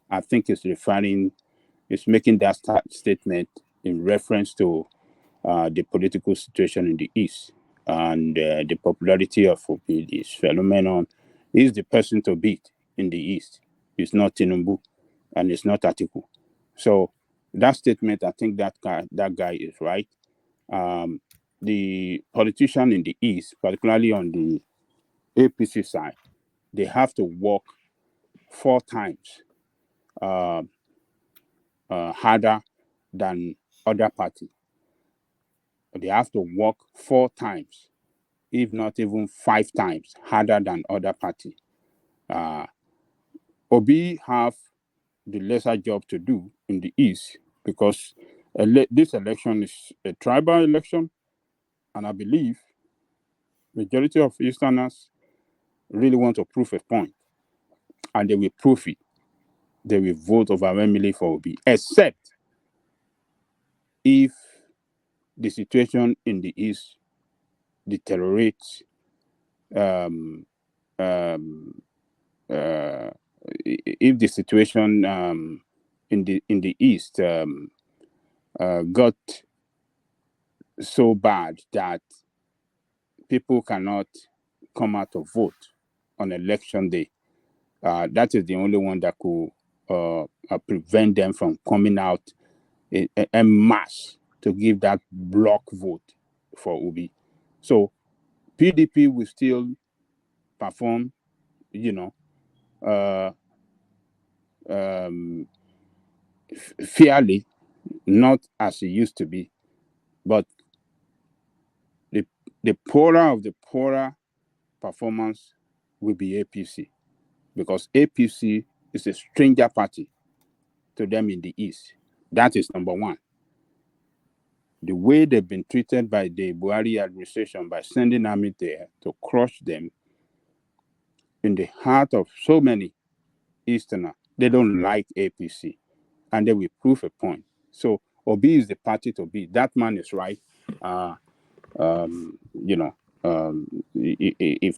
I think it's making that statement in reference to the political situation in the East and the popularity of Obi, this phenomenon. Is the person to beat in the East. It's not Tinubu and it's not Atiku. So that statement, I think that guy is right. The politician in the East, particularly on the APC side, they have to work 4 times harder than other party. They have to work 4 times, if not even 5 times harder than other party. Obi have the lesser job to do in the East because this election is a tribal election, and I believe majority of Easterners really want to prove a point, and they will prove it. They will vote overwhelmingly for Obi, except if the situation in the East deteriorates. If the situation in the East got so bad that people cannot come out to vote on election day, that is the only one that could prevent them from coming out en masse to give that block vote for Obi. So PDP will still perform, fairly, not as it used to be, but the poorer of the poorer performance will be APC, because APC is a stranger party to them in the East. That is number one. The way they've been treated by the Buhari administration by sending army there to crush them in the heart of so many Easterners, they don't like APC, and they will prove a point. So Obi is the party to be. That man is right. If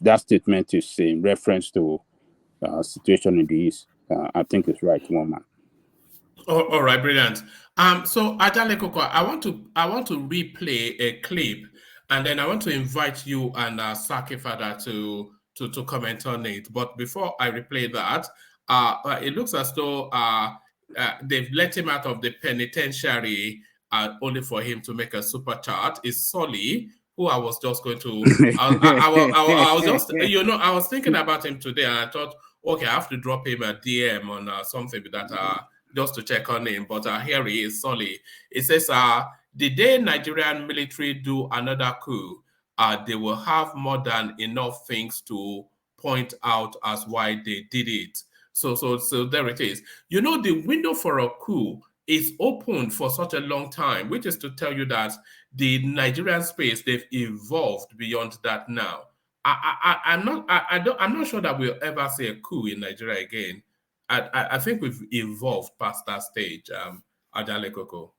that statement is in reference to situation in the East, I think it's right, one man. All right, brilliant. So Ajale Koko, I want to replay a clip, and then I want to invite you and Saki Fada to comment on it. But before I replay that, it looks as though they've let him out of the penitentiary only for him to make a super chat. Is Solly, who I was just going to, I was just, I was thinking about him today, and I thought, okay, I have to drop him a DM on something that just to check on him. But here he is, Solly. It says, the day Nigerian military do another coup, they will have more than enough things to point out as why they did it. So there it is. The window for a coup is open for such a long time, which is to tell you that the Nigerian space, they've evolved beyond that now. I'm not sure that we'll ever see a coup in Nigeria again. I think we've evolved past that stage, Ajale Koko.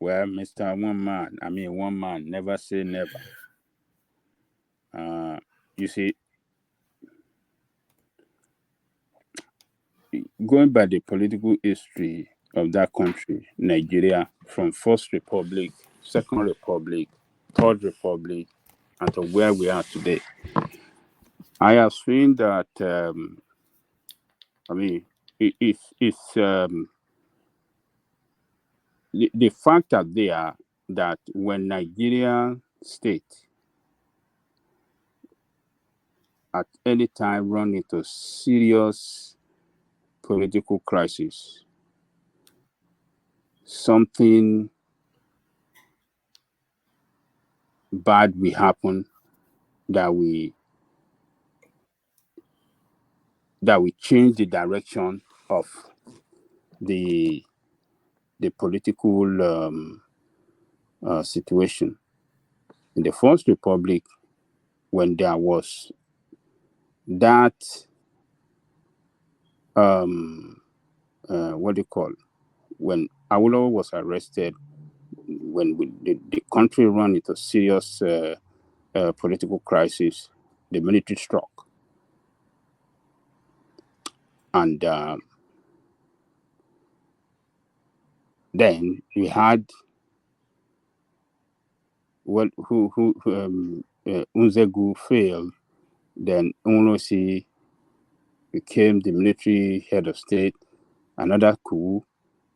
Well, Mr. One Man, never say never. You see, going by the political history of that country, Nigeria, from First Republic, Second Republic, Third Republic, and to where we are today, I have seen that, the fact that when Nigerian state at any time run into serious political crisis, something bad will happen that we change the direction of the political situation. In the First Republic, when there was that when Awolowo was arrested, when the country ran into serious political crisis, the military struck, and Then we had Unzegu failed. Then Unosi became the military head of state. Another coup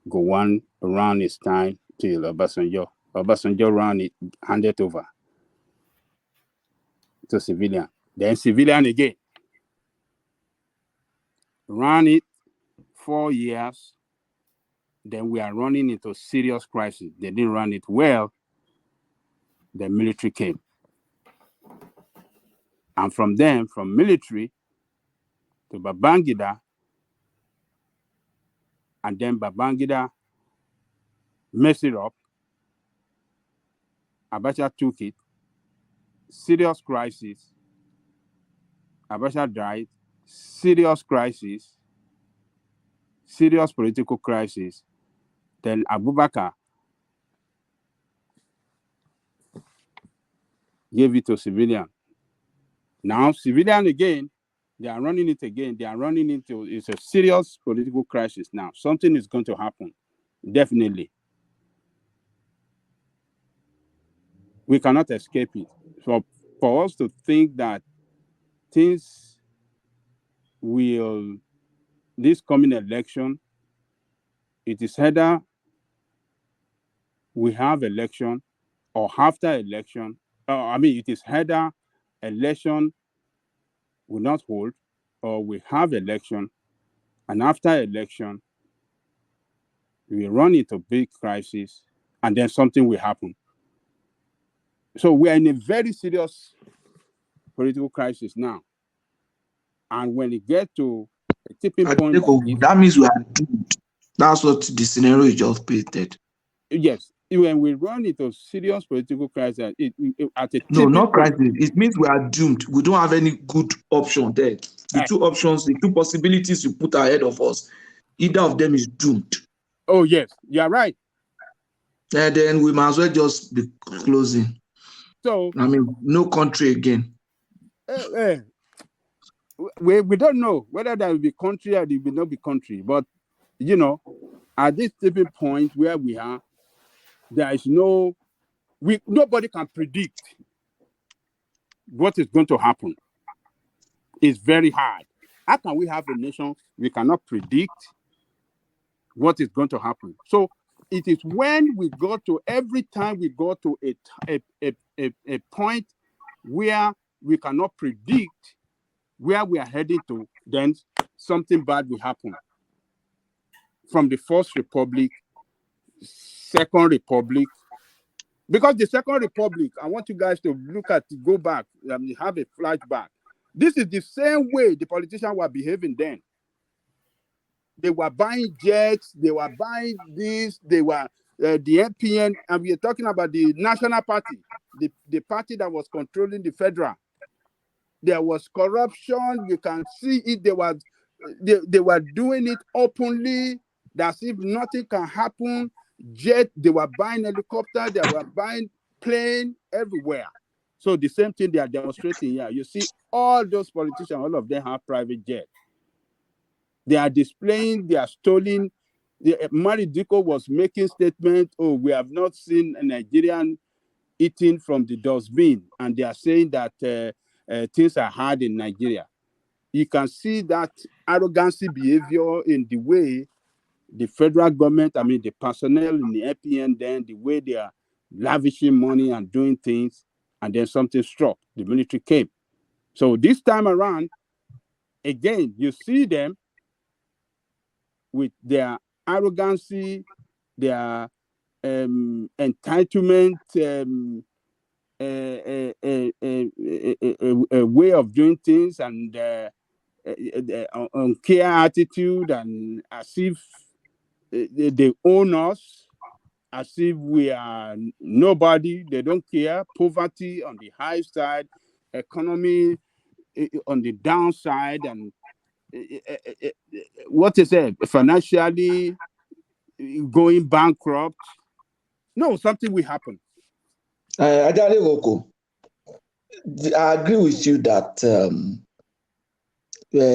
go on around his time till Obasanjo. Obasanjo ran it, handed over to civilian. Then civilian again. Ran it 4 years. Then we are running into serious crisis. They didn't run it well. The military came. And from them, from military to Babangida, and then Babangida messed it up. Abacha took it. Serious crisis. Abacha died. Serious crisis. Serious political crisis. Then Abubakar gave it to civilian. Now civilian again, they are running it again. They are running into, it's a serious political crisis now. Something is going to happen, definitely. We cannot escape it. So for us to think that things will, this coming election, it is either we have election or after election, it is either election will not hold or we have election, and after election, we run into big crisis and then something will happen. So we are in a very serious political crisis now. And when it gets to a tipping point, that means we are doomed. That's what the scenario you just painted. Yes, when we run into serious political crisis, at a no, not point, crisis. It means we are doomed. We don't have any good option there. The two options, the two possibilities you put ahead of us, either of them is doomed. Oh yes, you're right. And then we might as well just be closing. So no country again. We don't know whether there will be country or there will not be country. But at this tipping point where we are, there is nobody can predict what is going to happen. It's very hard. How can we have a nation we cannot predict what is going to happen? So it is when we go to, every time we go to a point where we cannot predict where we are heading to, then something bad will happen. From the First Republic, Second Republic, because the Second Republic, I want you guys to go back, have a flashback. This is the same way the politicians were behaving then. They were buying jets, they were buying this, they were the NPN, and we are talking about the National Party, the party that was controlling the federal. There was corruption. You can see it. They were doing it openly, as if nothing can happen. Jet, they were buying helicopter, they were buying plane everywhere. So the same thing they are demonstrating here. You see all those politicians, all of them have private jets. They are displaying, they are stealing. Maridiko was making statements, we have not seen a Nigerian eating from the dustbin. And they are saying that things are hard in Nigeria. You can see that arrogancy behavior in the way the federal government, the personnel in the APN, then the way they are lavishing money and doing things, and then something struck. The military came. So this time around, again, you see them with their arrogancy, their entitlement, a way of doing things, and uncare attitude, and as if they own us, as if we are nobody. They don't care. Poverty on the high side, economy on the downside, and what is it? Financially going bankrupt. No, something will happen. I agree with you that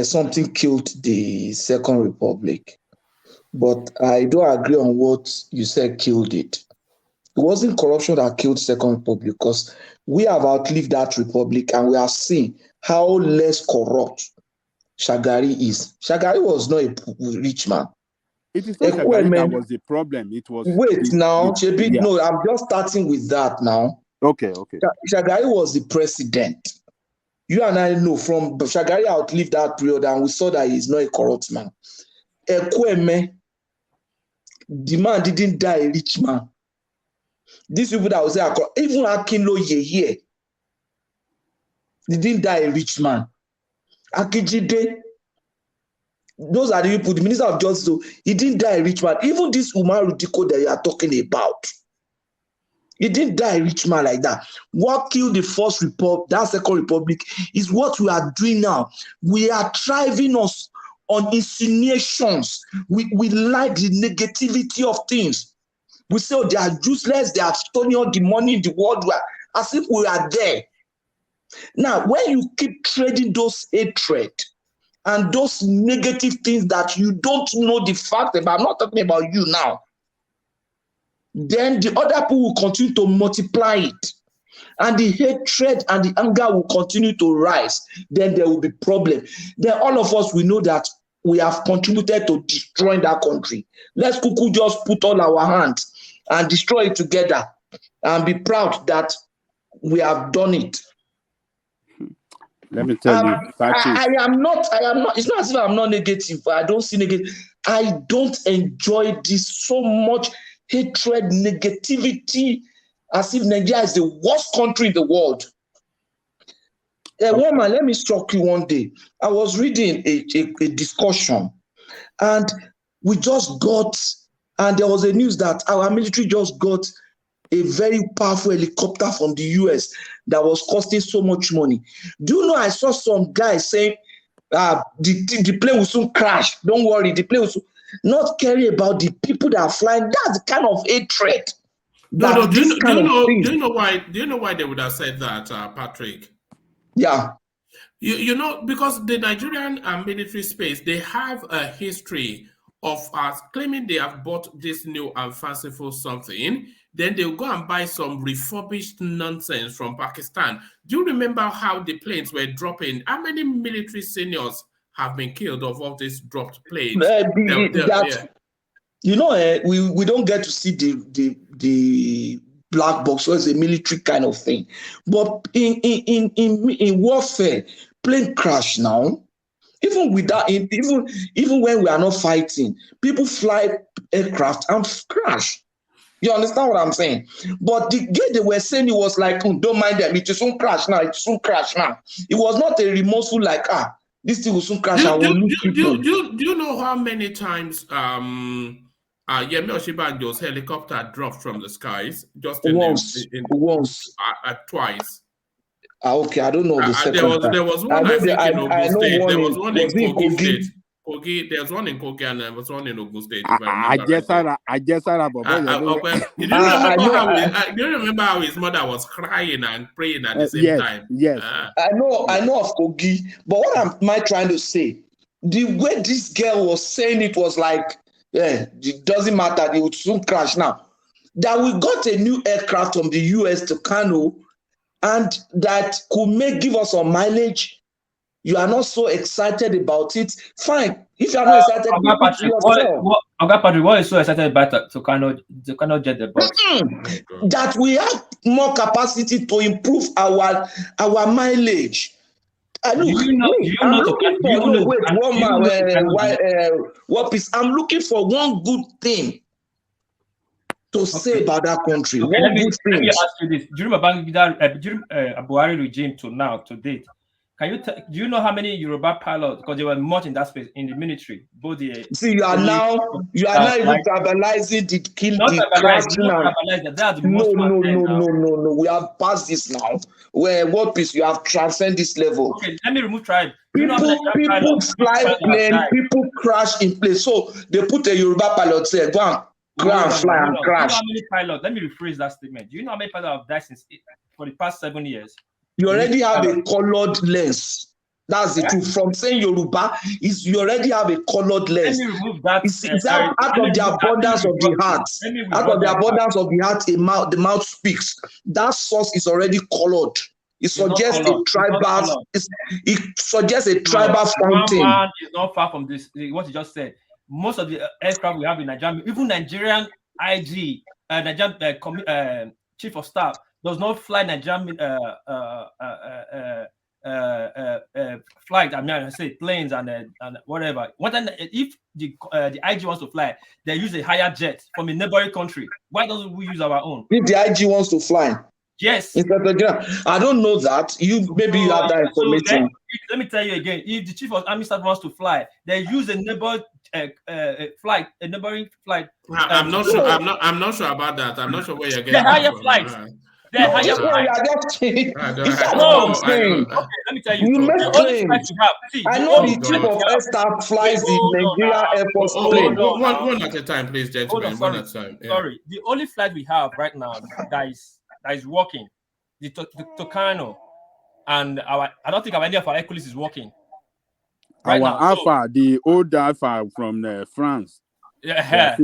something killed the Second Republic. but I don't agree on what you said killed it. It wasn't corruption that killed Second Republic, because we have outlived that republic and we have seen how less corrupt Shagari is. Shagari was not a rich man. It is not Shagari that was the problem. It was No, I'm just starting with that now. Okay. Shagari was the president. You and I know from Shagari outlived that period, and we saw that he's not a corrupt man. Ekweme, the man didn't die a rich man. These people that will say, even Akinloye here, he didn't die a rich man. Akijide, those are the people, the Minister of Justice, he didn't die a rich man. Even this Umar Rudiko that you are talking about, he didn't die a rich man like that. What killed the First Republic, that Second Republic, is what we are doing now. We are thriving us on insinuations. We like the negativity of things. We say, oh, they are useless, they are stolen all the money in the world, as if we are there. Now, when you keep trading those hatred and those negative things that you don't know the fact about, I'm not talking about you now, then the other people will continue to multiply it. And the hatred and the anger will continue to rise. Then there will be problem. Then all of us, we know that we have contributed to destroying that country. Let's kuku just put all our hands and destroy it together and be proud that we have done it. Let me tell you, I am not, it's not as if I'm not negative. I don't see negative. I don't enjoy this so much hatred, negativity, as if Nigeria is the worst country in the world. Woman, let me shock you one day. I was reading a discussion, and we just got, and there was a news that our military just got a very powerful helicopter from the US that was costing so much money. Do you know, I saw some guys saying, the plane will soon crash. Don't worry, the plane will soon. Not caring about the people that are flying. That's the kind of hatred. No. Do you know why they would have said that, Patrick? Yeah. You know, because the Nigerian military space, they have a history of claiming they have bought this new and fanciful something. Then they'll go and buy some refurbished nonsense from Pakistan. Do you remember how the planes were dropping? How many military seniors have been killed of all these dropped planes? You know, we don't get to see the black box, so it's a military kind of thing. But in warfare, plane crash now. Even without, even when we are not fighting, people fly aircraft and crash. You understand what I'm saying? But the guy they were saying, it was like, don't mind them, it will soon crash now, it will soon crash now. It was not a remorseful like, this thing will soon crash. Do you know how many times Yemi Oshibanjo's helicopter dropped from the skies? Just once. Twice. Okay, I don't know the second time. There was one, I think, in Ogun State. There was one in Kogi State. There's one in Kogi and there was one in Ogun State. Do you remember how his mother was crying and praying at the same time? Yes. I know of Kogi, but what am I trying to say? The way this girl was saying it was like, it doesn't matter, they would soon crash now. That we got a new aircraft from the US to Kano, and that could give us some mileage. You are not so excited about it. Fine. If you are not excited, Patrick, what is so excited about to cannot get the box? That we have more capacity to improve our mileage. I'm looking for one good thing to say about that country. Okay, let me ask you this: during Buhari regime to date, do you know how many Yoruba pilots, because they were much in that space in the military, both the you are now even tribalizing the kill the crash No. We have passed this now. Where what piece you have transcended this level. Okay, let me remove tribe. People fly plane, people crash in place. So they put a Yoruba pilot there, go and fly and crash. Do you know how many pilots? Let me rephrase that statement. Do you know how many pilots have died for the past 7 years? You already have a colored lens. That's the truth. From saying Yoruba, is you already have a colored lens. Let me remove that. It's out of the abundance of the heart. Out of the abundance of the heart, the mouth speaks. That source is already colored. It suggests a tribal. It suggests a tribal fountain. Man is not far from this. What you just said. Most of the aircraft we have in Nigeria, even Nigerian IG, Nigerian chief of staff, does not fly Nigerian flight. I mean, I say planes and whatever. If the IG wants to fly, they use a higher jet from a neighboring country. Why don't we use our own? If the IG wants to fly, yes. I don't know that. Maybe you have that information. Let me tell you again. If the chief of army staff wants to fly, they use a neighboring flight. I'm not sure. I'm not sure about that. I'm not sure where you're getting the higher flights. Okay, let me tell you. You make claims. I know the chief of air staff flies the Nigeria Air Force plane. One at a time, please, gentlemen. One at a time. Yeah. Sorry. The only flight we have right now that is working, the Tucano, and I don't think any of our Hercules is working. Right our now. Alpha, the old Alpha from France. Yeah. So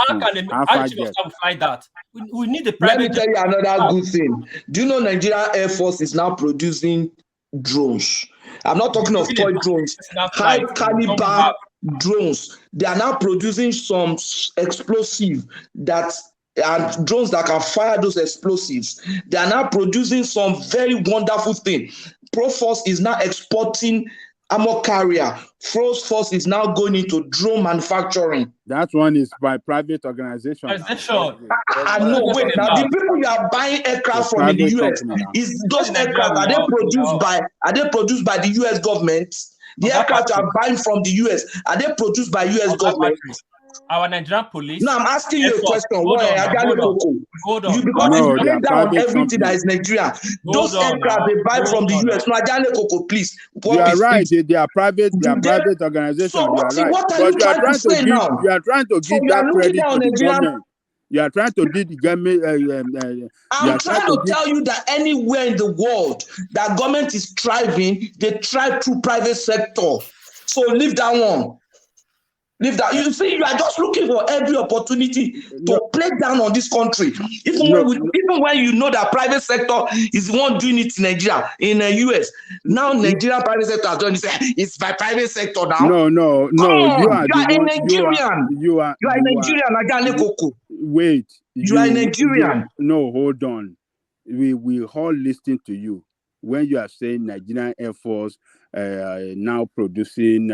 how can the fly that? We need the private. Let me tell you another good thing. Do you know Nigeria Air Force is now producing drones? I'm not talking of toy drones, high caliber drones. They are now producing some explosive and drones that can fire those explosives. They are now producing some very wonderful thing. Proforce is now exporting armor carrier. Force is now going into drone manufacturing. That one is by private organization. I know. Wait, now the people you are buying aircraft from in the US, is those aircraft are they produced by the US government? The aircraft you are buying from the US, are they produced by US government? Our Nigerian police. No, I'm asking you a question. Hold on. Because you play down everything that is Nigeria. Those aircraft they buy from the US. No, Ajale Koko, please. You are right. They are private. They are private organizations. So you are right. What are you trying to say now? You are trying to give that credit to the government. You are trying to give the government. I'm trying to tell you that anywhere in the world that government is thriving, they thrive through private sector. So leave that one. Leave that. You see, you are just looking for every opportunity to play down on this country. Even when you know that private sector is the one doing it in Nigeria, in the US. Now Nigeria private sector has done it. It's by private sector now. No. You are a Nigerian. You are a Nigerian. Wait. You are a Nigerian. No, hold on. We all listen to you when you are saying Nigerian Air Force now producing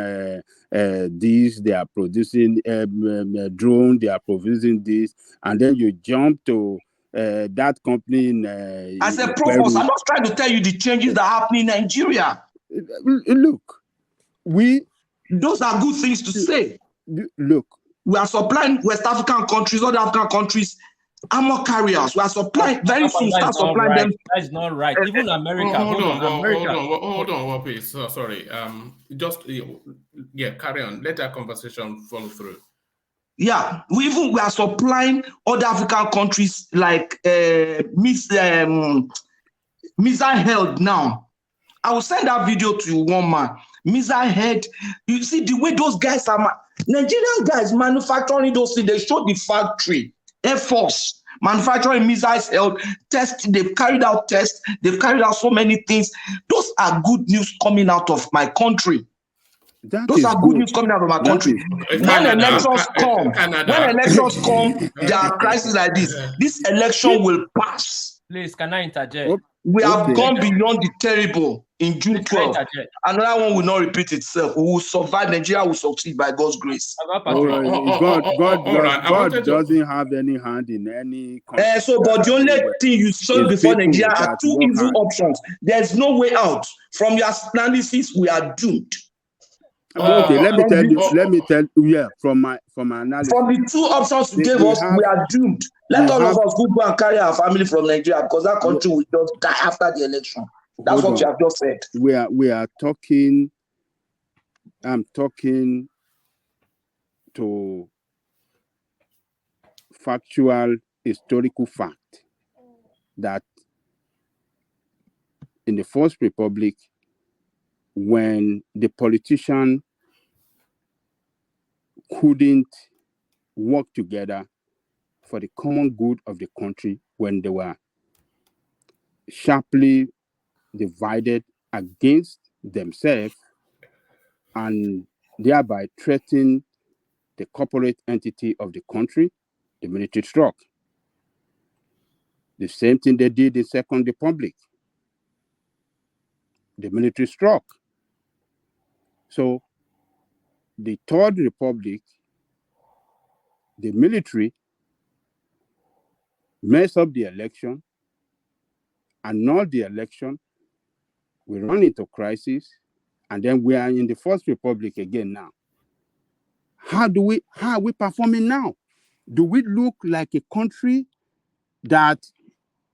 this, they are producing drone, they are producing this, and then you jump to that company in as a Provost, I'm not trying to tell you the changes that happen in Nigeria. Look, those are good things to say. Look, we are supplying West African countries, other African countries, armor carriers. We are supplying very soon. Start supplying them. That is not right. Even America. Hold on, please. Sorry. Carry on. Let that conversation follow through. Yeah, we are supplying other African countries like missile held now. I will send that video to you, one man. Missile head. You see the way those guys are. Nigerian guys manufacturing those things. They show the factory. Air Force manufacturing missiles held test. They've carried out tests. They've carried out so many things. Those are good news coming out of my country. Those are good news coming out of my country. When elections come, there are crises like this. This election will pass. Please, can I interject? We have gone beyond the terrible in June 12th. Another one will not repeat itself. We will survive. Nigeria will succeed by God's grace. God doesn't have any hand in any. But the only thing you saw before Nigeria are two evil options. There's no way out. From your analysis, we are doomed. Okay, let me tell you. From my analysis. From the two options you gave us, we are doomed. Let all of us go and carry our family from Nigeria because that country will just die after the election. That's what you have just said. We are talking. I'm talking to factual, historical fact that in the First Republic, when the politician couldn't work together for the common good of the country, when they were sharply divided against themselves and thereby threatening the corporate entity of the country, the military struck. The same thing they did in Second Republic. The military struck. So the Third Republic, the military messed up the election, annulled the election, we run into crisis, and then we are in the Fourth Republic again now. How are we performing now? Do we look like a country that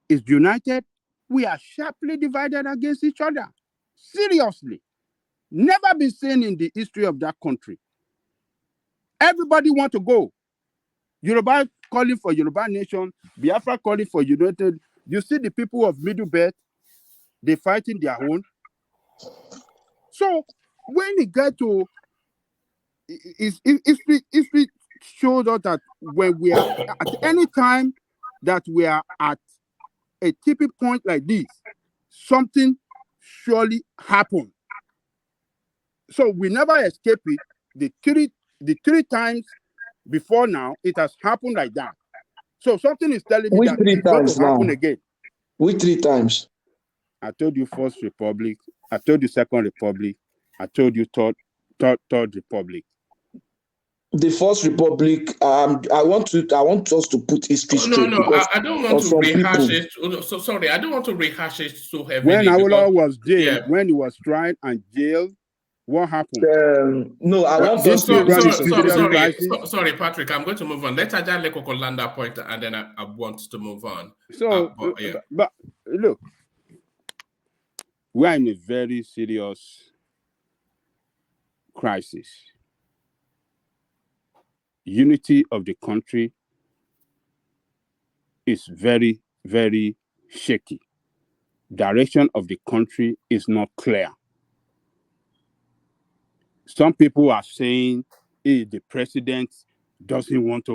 is united? We are sharply divided against each other. Seriously. Never been seen in the history of that country. Everybody want to go. Yoruba calling for Yoruba nation, Biafra calling for united. You see the people of Middle Belt, they fighting their own. So when it get to history shows us that when we are at any time that we are at a tipping point like this, something surely happen. So we never escape it. The three times before now, it has happened like that. So something is telling me that it's going to happen again. Which 3 times? I told you First Republic. I told you Second Republic. I told you Third Republic. The First Republic. I want us to put history straight. No, I don't want to rehash it. So sorry, I don't want to rehash it so heavily. When Awolowo was jailed, when he was tried and jailed, what happened? No, I want us to. Sorry, Patrick. I'm going to move on. Let Ajale Koko land that point, and then I want to move on. So, but look, we are in a very serious crisis. Unity of the country is very, very shaky. Direction of the country is not clear. Some people are saying the president doesn't want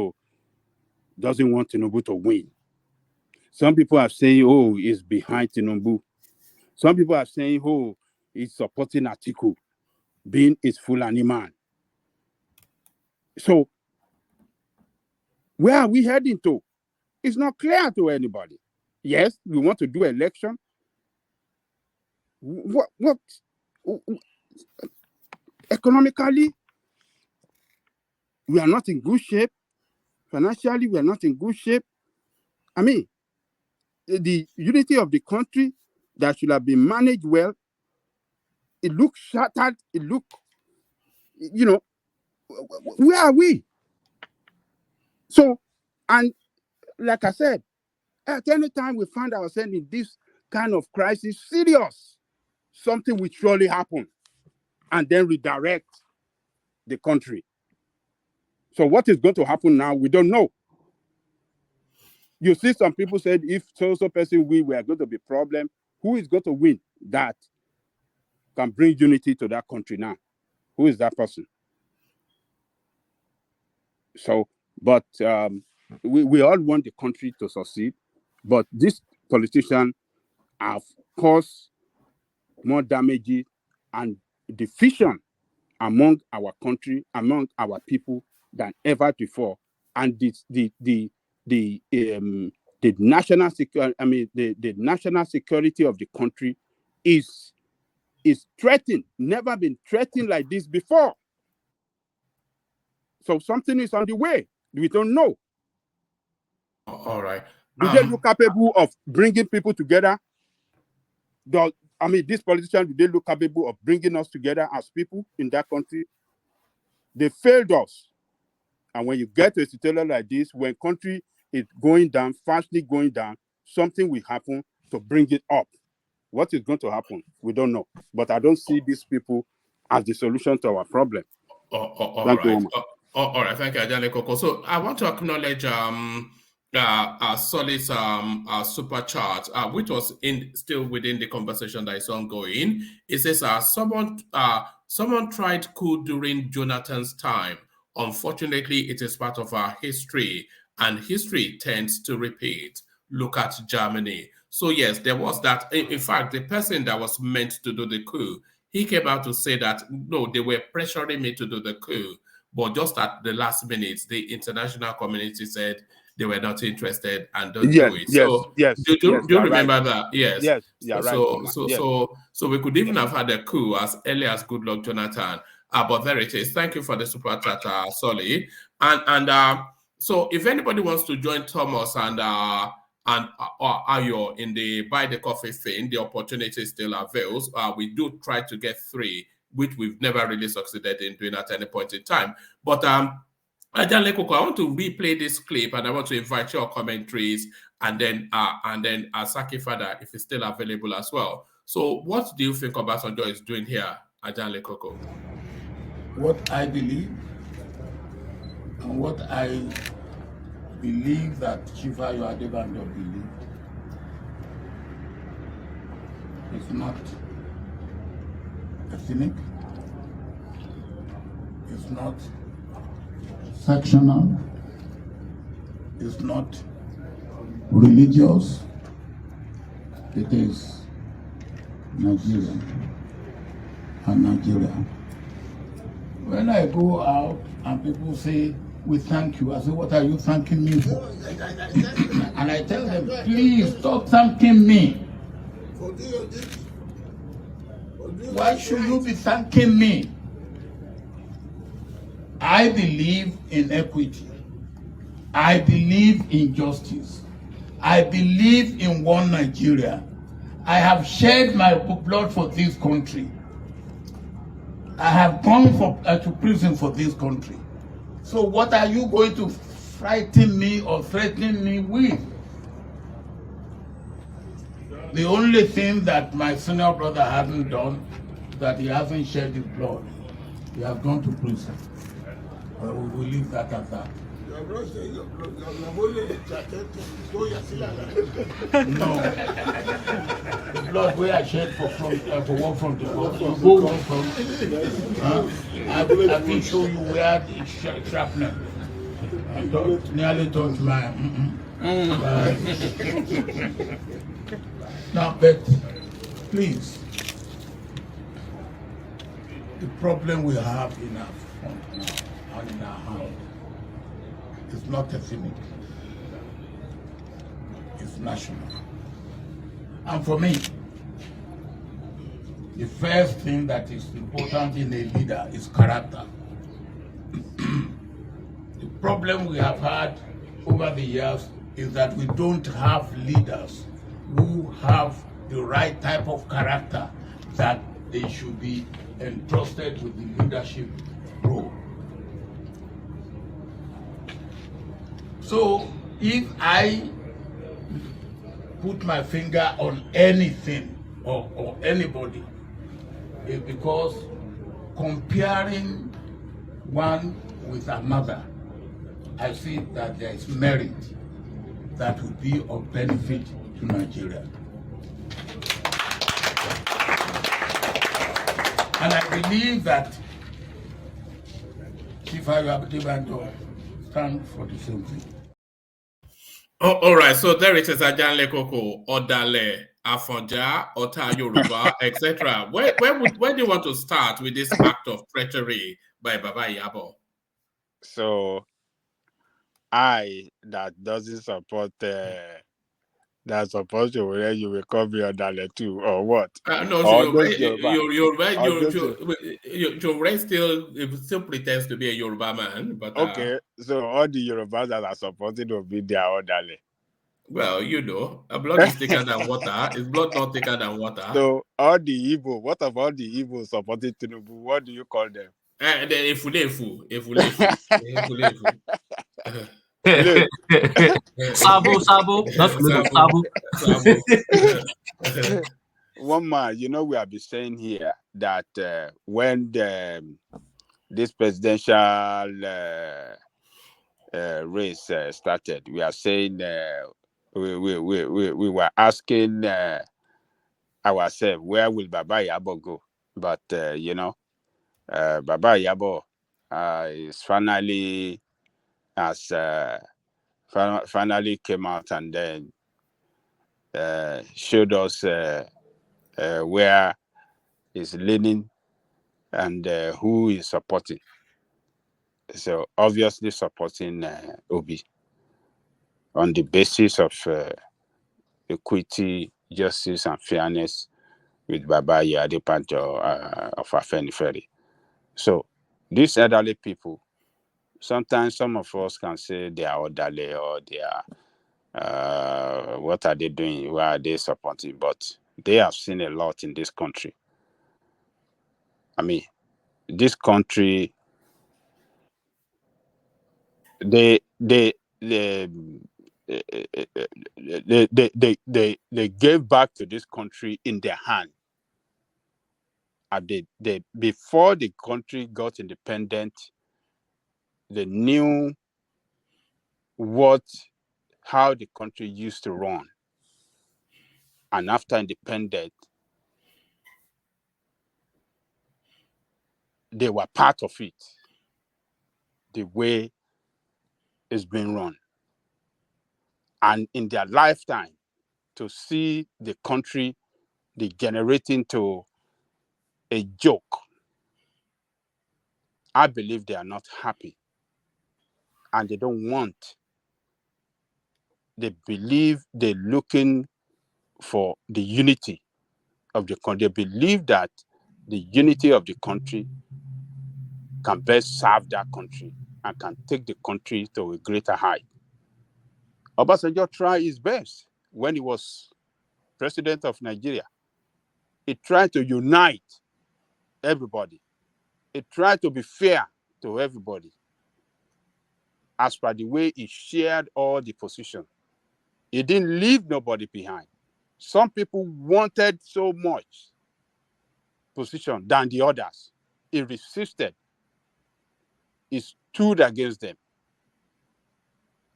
Tinubu to win. Some people are saying, oh, he's behind Tinubu. Some people are saying, oh, he's supporting Atiku, being his Fulani man. So, where are we heading to? It's not clear to anybody. Yes, we want to do election. What economically, we are not in good shape. Financially, we are not in good shape. I mean, the unity of the country that should have been managed well, it looks shattered. It looks, where are we? So, and like I said, at any time we find ourselves in this kind of crisis, serious, something will surely happen and then redirect the country. So what is going to happen now, we don't know. You see some people said if so person win, we are going to be a problem. Who is going to win that can bring unity to that country now? Who is that person? So, but we all want the country to succeed, but these politicians have caused more damage and division among our country, among our people than ever before. And the national security, the national security of the country is threatened, never been threatened like this before. So something is on the way. We don't know. All right. Do they look capable of bringing people together? These politicians, do they look capable of bringing us together as people in that country? They failed us. And when you get to a situation like this, when country is going down, fastly going down, something will happen to bring it up. What is going to happen? We don't know. But I don't see these people as the solution to our problem. All right. Thank you, Ajale Koko. So I want to acknowledge Solid's super chat, which was still within the conversation that is ongoing. It says, someone tried coup during Jonathan's time. Unfortunately, it is part of our history, and history tends to repeat. Look at Germany. So yes, there was that. In fact, the person that was meant to do the coup, he came out to say that, no, they were pressuring me to do the coup. But just at the last minute, the international community said they were not interested and don't do it. So do you remember that? Yes. Yes, you're right. So we could even have had a coup as early as Goodluck Jonathan. But there it is. Thank you for the super chat, Solly. So if anybody wants to join Thomas and Ayo in the Buy the Coffee thing, the opportunity still avails. We do try to get 3, which we've never really succeeded in doing at any point in time. But Ajan Lekoko, I want to replay this clip and I want to invite your commentaries and then Saki Fada, if it's still available as well. So what do you think Obasanjo is doing here, Ajan Lekoko? What I believe and what I believe that Chifayo Adebanjo believes is not ethnic, it's not sectional, it's not religious, it is Nigerian and Nigeria. When I go out and people say, we thank you, I say, what are you thanking me for? And I tell them, please stop thanking me. Why should you be thanking me? I believe in equity. I believe in justice. I believe in one Nigeria. I have shed my blood for this country. I have gone to prison for this country. So what are you going to frighten me or threaten me with? The only thing that my senior brother hasn't done, that he hasn't shed his blood. He has gone to prison. We will leave that at that. No. The blood where I shed for one from the world. You go one from. I will show you where the shrapnel. Nearly touched my. Now, but please, the problem we have in our front now and in our hand is not ethnic, it's national. And for me, the first thing that is important in a leader is character. The problem we have had over the years is that we don't have leaders who have the right type of character that they should be entrusted with the leadership role. So if I put my finger on anything or anybody, it's because comparing one with another, I see that there is merit that would be of benefit to Nigeria. And I believe that Chifayo Adebanjo stands for the same thing. Oh, all right, so there it is, Ajan Lekoko, Odale, Afonja, Ota Yoruba, etc. Where do you want to start with this act of treachery by Baba Yabo? So, I that doesn't support that supposed to whether you will call me Odale too or what? No, Yoruba still pretends to be a Yoruba man, but okay, so all the Yorubas that are supporting to be their Odale. Well, you know, a blood is thicker than water. Is blood not thicker than water? So all the Igbo, what about the Igbo supporting Tinubu? What do you call them? The Efulefu. Sabo, not Sabo. One man, you know, we have been saying here that when this presidential race started, we are saying we were asking ourselves, where will Baba Yabo go? But Baba Yabo is finally finally came out and then showed us where he's leaning and who is supporting. So obviously supporting Obi on the basis of equity, justice, and fairness with Baba Yadepanto of Afenifere. So these elderly people, sometimes some of us can say they are orderly or they are, what are they doing? Why are they supporting? But they have seen a lot in this country. I mean, this country, they gave back to this country in their hand. Before the country got independent, they knew how the country used to run. And after independence, they were part of it, the way it's been run. And in their lifetime, to see the country degenerating to a joke, I believe they are not happy. And they don't want. They believe they're looking for the unity of the country. They believe that the unity of the country can best serve that country and can take the country to a greater height. Obasanjo tried his best when he was president of Nigeria. He tried to unite everybody. He tried to be fair to everybody as per the way he shared all the positions. He didn't leave nobody behind. Some people wanted so much position than the others. He resisted. He stood against them.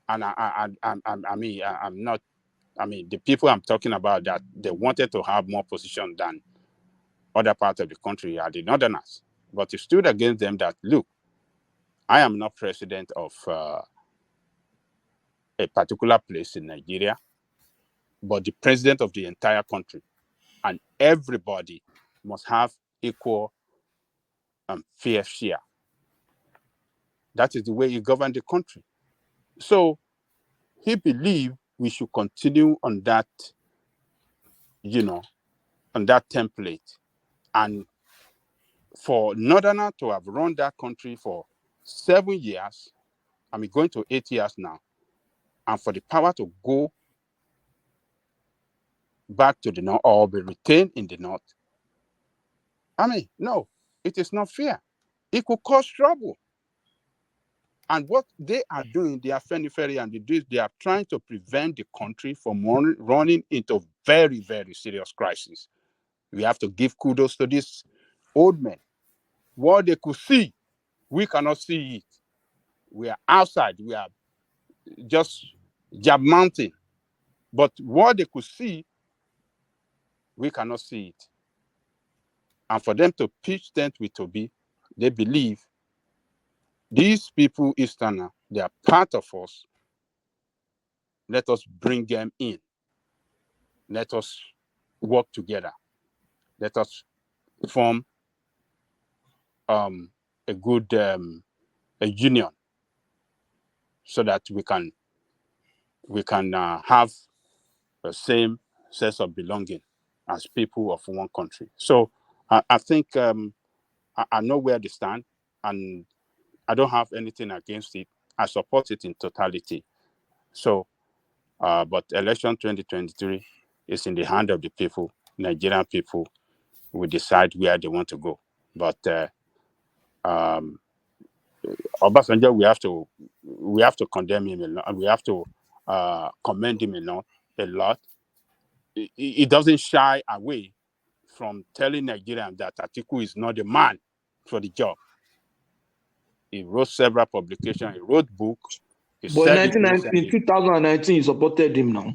And the people I'm talking about, that they wanted to have more position than other parts of the country are the northerners. But he stood against them that, look, I am not president of a particular place in Nigeria, but the president of the entire country. And everybody must have equal and fair share. That is the way he governed the country. So he believed we should continue on that, on that template. And for Northerner to have run that country for 7 years, going to 8 years now, and for the power to go back to the north or be retained in the north, no, it is not fair. It could cause trouble. And what they are doing, they are Afenifere and they are trying to prevent the country from running into very, very serious crisis. We have to give kudos to these old men. What they could see, we cannot see it. We are outside. We are just jab mountain. But what they could see, we cannot see it. And for them to pitch tent with Obi, they believe these people, Easterner, they are part of us. Let us bring them in. Let us work together. Let us form a good a union, so that we can have the same sense of belonging as people of one country. So I think I know where they stand, and I don't have anything against it. I support it in totality. So, but election 2023 is in the hand of the people. Nigerian people will decide where they want to go. But Obasanjo, we have to condemn him a lot. We have to commend him a lot. He doesn't shy away from telling Nigerians that Atiku is not the man for the job. He wrote several publications. He wrote books But in 2019, he supported him now.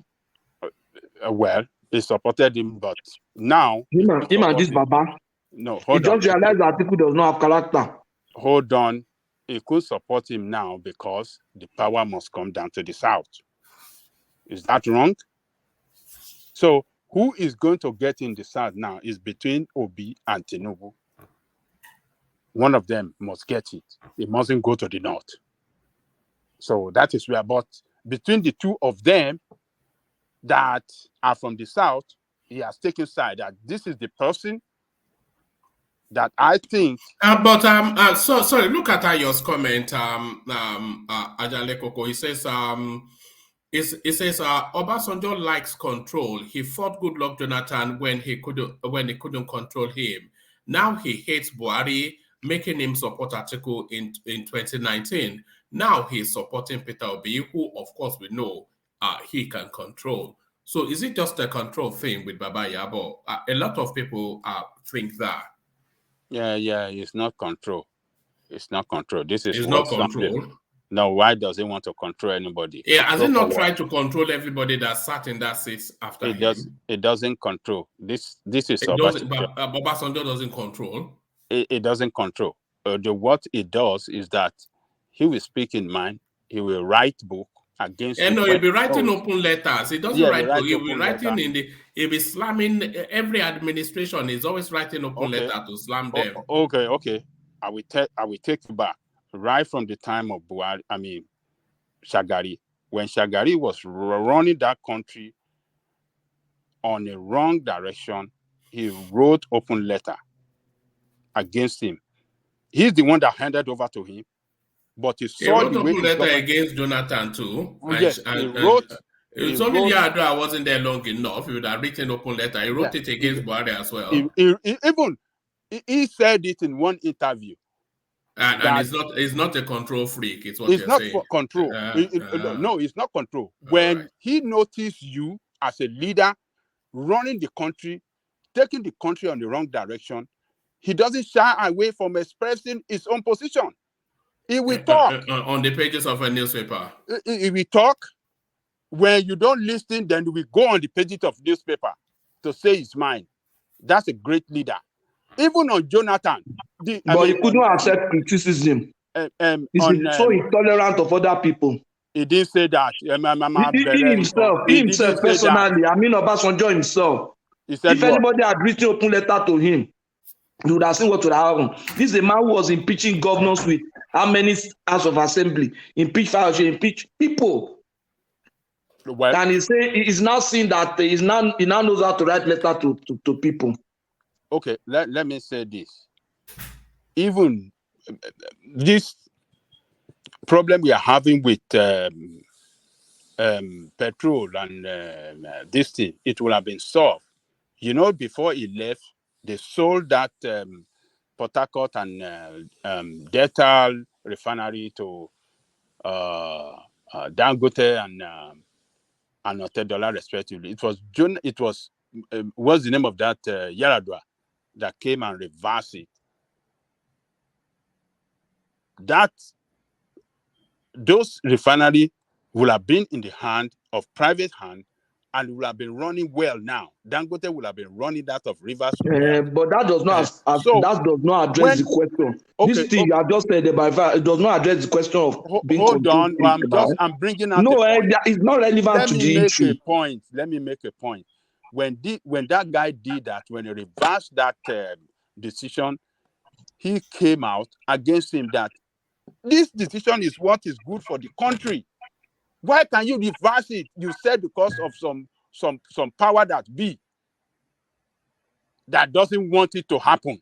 Well, he supported him, but now him and this Baba. No, he just realized that Atiku does not have character. Hold on. He could support him now because the power must come down to the south. Is that wrong? So who is going to get in the south now is between Obi and Tinubu. One of them must get it. It mustn't go to the north. So that is where, but between the two of them that are from the south, he has taken side that this is the person that I think. Sorry, look at Ayo's comment. Ajale Koko, he says, Obasanjo likes control. He fought Goodluck Jonathan when he couldn't control him. Now he hates Buhari, making him support Atiku in 2019. Now he's supporting Peter Obi, who of course we know he can control. So is it just a control thing with Baba Yabo? A lot of people think that. Yeah, it's not control. It's not control. This is it's not control. No, why does he want to control anybody? Yeah, has he not tried to control everybody that sat in that seat after him? It doesn't control. This is Obasanjo doesn't control. It doesn't control. What it does is that he will speak in mind. He will write book against. No, he'll be writing open letters. He doesn't write book. He'll be writing he'll be slamming every administration. He's always writing open letter to slam them. Okay. I will take you back. Right from the time of Shagari. When Shagari was running that country on a wrong direction, he wrote open letter against him. He's the one that handed over to him. But he wrote open letter against Jonathan too. Yes, he wrote. It's only Yadra wasn't there long enough. He would have written open letter. He wrote it against Buhari as well. He said it in one interview. And it's not a control freak. It's what it's you're not saying. For control. No, it's not control. When he noticed you as a leader running the country, taking the country on the wrong direction, he doesn't shy away from expressing his own position. He will talk on the pages of a newspaper. He will talk. When you don't listen, then we go on the pages of newspaper to say his mind. That's a great leader. Even on Jonathan. He couldn't accept criticism. He's so intolerant of other people. He didn't say that. He himself personally, Obasanjo himself. He said if anybody had written open letter to him, you would have seen what would have happened. This is a man who was impeaching governors with how many House of Assembly? Impeach people. Well, and he's now seeing that he now knows how to write letter to people. Okay, let me say this. Even this problem we are having with petrol and this thing, it would have been solved. You know, before he left, they sold that Port Harcourt and Delta refinery to Dangote and Otedola respectively. It was what's the name of that Yaradua that came and reversed it. Those refinery will have been in the hand of private hand and will have been running well now. Dangote will have been running that of Rivers. But that does not address the question. This thing you have just said about it does not address the question of being. Hold on, I'm bringing out. No, it's not relevant to the issue. Let me make a point. When that guy did that, when he reversed that decision, he came out against him that this decision is what is good for the country. Why can you reverse it? You said because of some power that be that doesn't want it to happen.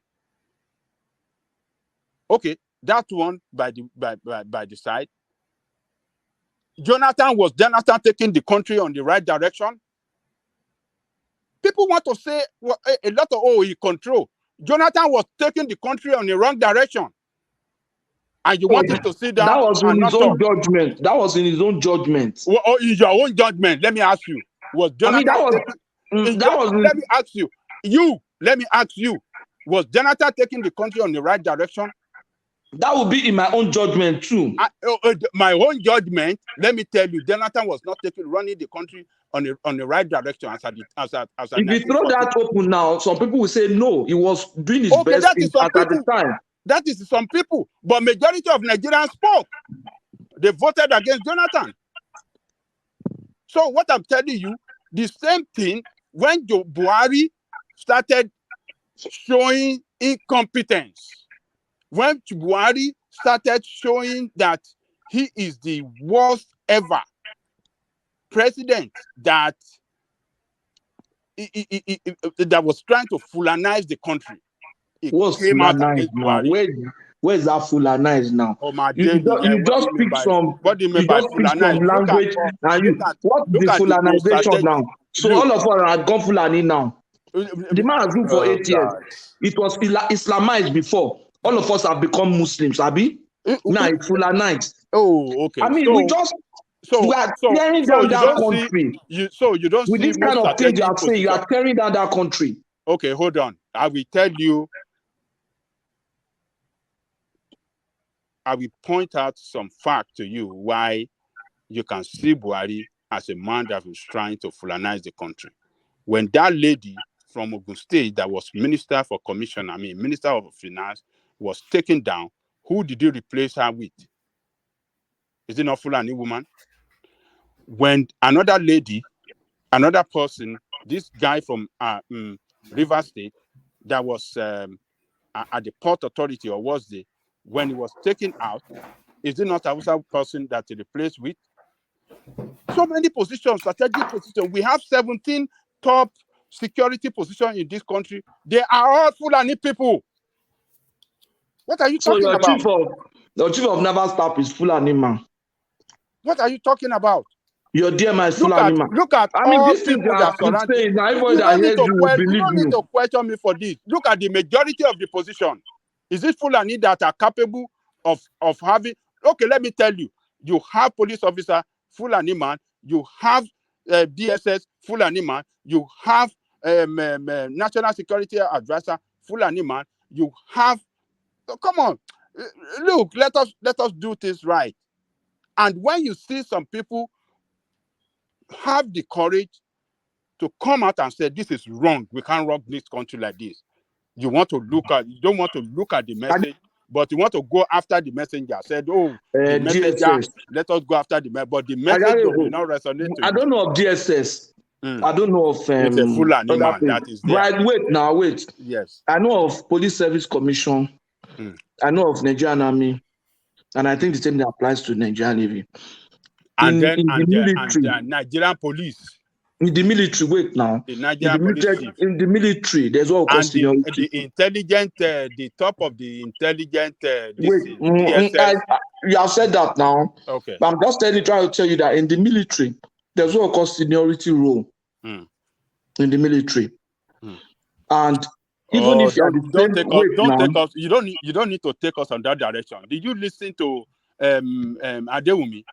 Okay, that one by the side. Jonathan taking the country on the right direction? People want to say a lot of he control. Jonathan was taking the country on the wrong direction. And you wanted to sit down. That was in his own judgment. That was in his own judgment. Well, in your own judgment, let me ask you. Was Jonathan let me ask you. Let me ask you. Was Jonathan taking the country on the right direction? That would be in my own judgment too. My own judgment, let me tell you, Jonathan was not running the country on the right direction as if you throw that open now, some people will say no, he was doing his best that is at the time. That is some people, but majority of Nigerians spoke. They voted against Jonathan. So what I'm telling you, the same thing when Buhari started showing incompetence, when Buhari started showing that he is the worst ever president that that was trying to fulanize the country. What's fulanize now? Where's that fulanize now? Oh my you just speak some language and what's the fulanization now? So all of us are gone Fulani now. The man has ruled for 8 years. It was Islamized before. All of us have become Muslims, Abi. Now it's Fulanized. Oh, okay. I mean, we are tearing down that country. You don't with see this kind of thing you are saying, you are tearing down that country. Okay, hold on. I will tell you. I will point out some fact to you why you can see Buhari as a man that was trying to Fulanize the country. When that lady from Ogun State that was Minister of Finance was taken down, who did you replace her with? Is it not Fulani woman? When another person, this guy from River State that was at the Port Authority or was the when he was taken out, is it not a Hausa person that he replaced with? So many positions, strategic positions. We have 17 top security positions in this country. They are all Fulani people. What are you talking about? Your chief of naval staff is Fulani man. What are you talking about? Your dear man is Fulani man. Look at these people that surround you. You don't need to question me for this. Look at the majority of the position. Is it Fulani that are capable of having? Okay, let me tell you. You have police officer, Fulani man. You have DSS, Fulani man. You have national security advisor, Fulani man. You have. Come on, look. Let us do this right. And when you see some people have the courage to come out and say this is wrong, we can't run this country like this. You don't want to look at the message, but you want to go after the messenger. Said, the messenger, let us go after the message. But the message will not resonate. I don't know of DSS. I don't know of it's a Fulani man that is there. Right, wait. Yes. I know of Police Service Commission. I know of Nigerian Army. And I think the same thing applies to Nigerian Navy. And Nigerian police. In the military, wait now. In the military, there's all the intelligent, the top of the intelligent. You have said that now. Okay. But I'm just trying to tell you that in the military, there's what called seniority role. In the military, and even if you are you don't need to take us on that direction. Did you listen to Adewumi?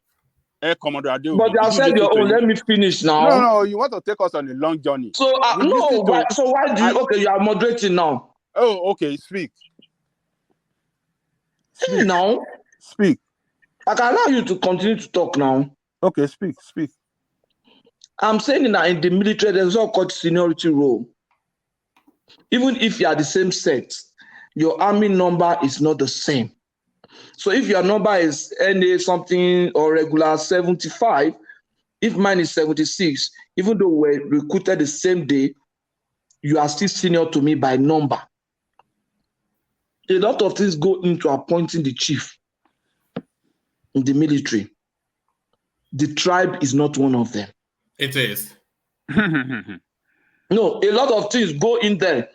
Commodore Adewumi. But I said your own. Let me finish now. No, you want to take us on a long journey. So why do you? Okay, you are moderating now. Oh, okay. Speak. Now. Speak. I can allow you to continue to talk now. Okay, speak. I'm saying that in the military, there's what called seniority role. Even if you are the same sex, your army number is not the same. So if your number is NA something or regular 75, if mine is 76, even though we're recruited the same day, you are still senior to me by number. A lot of things go into appointing the chief in the military. The tribe is not one of them. It is. No, a lot of things go in there.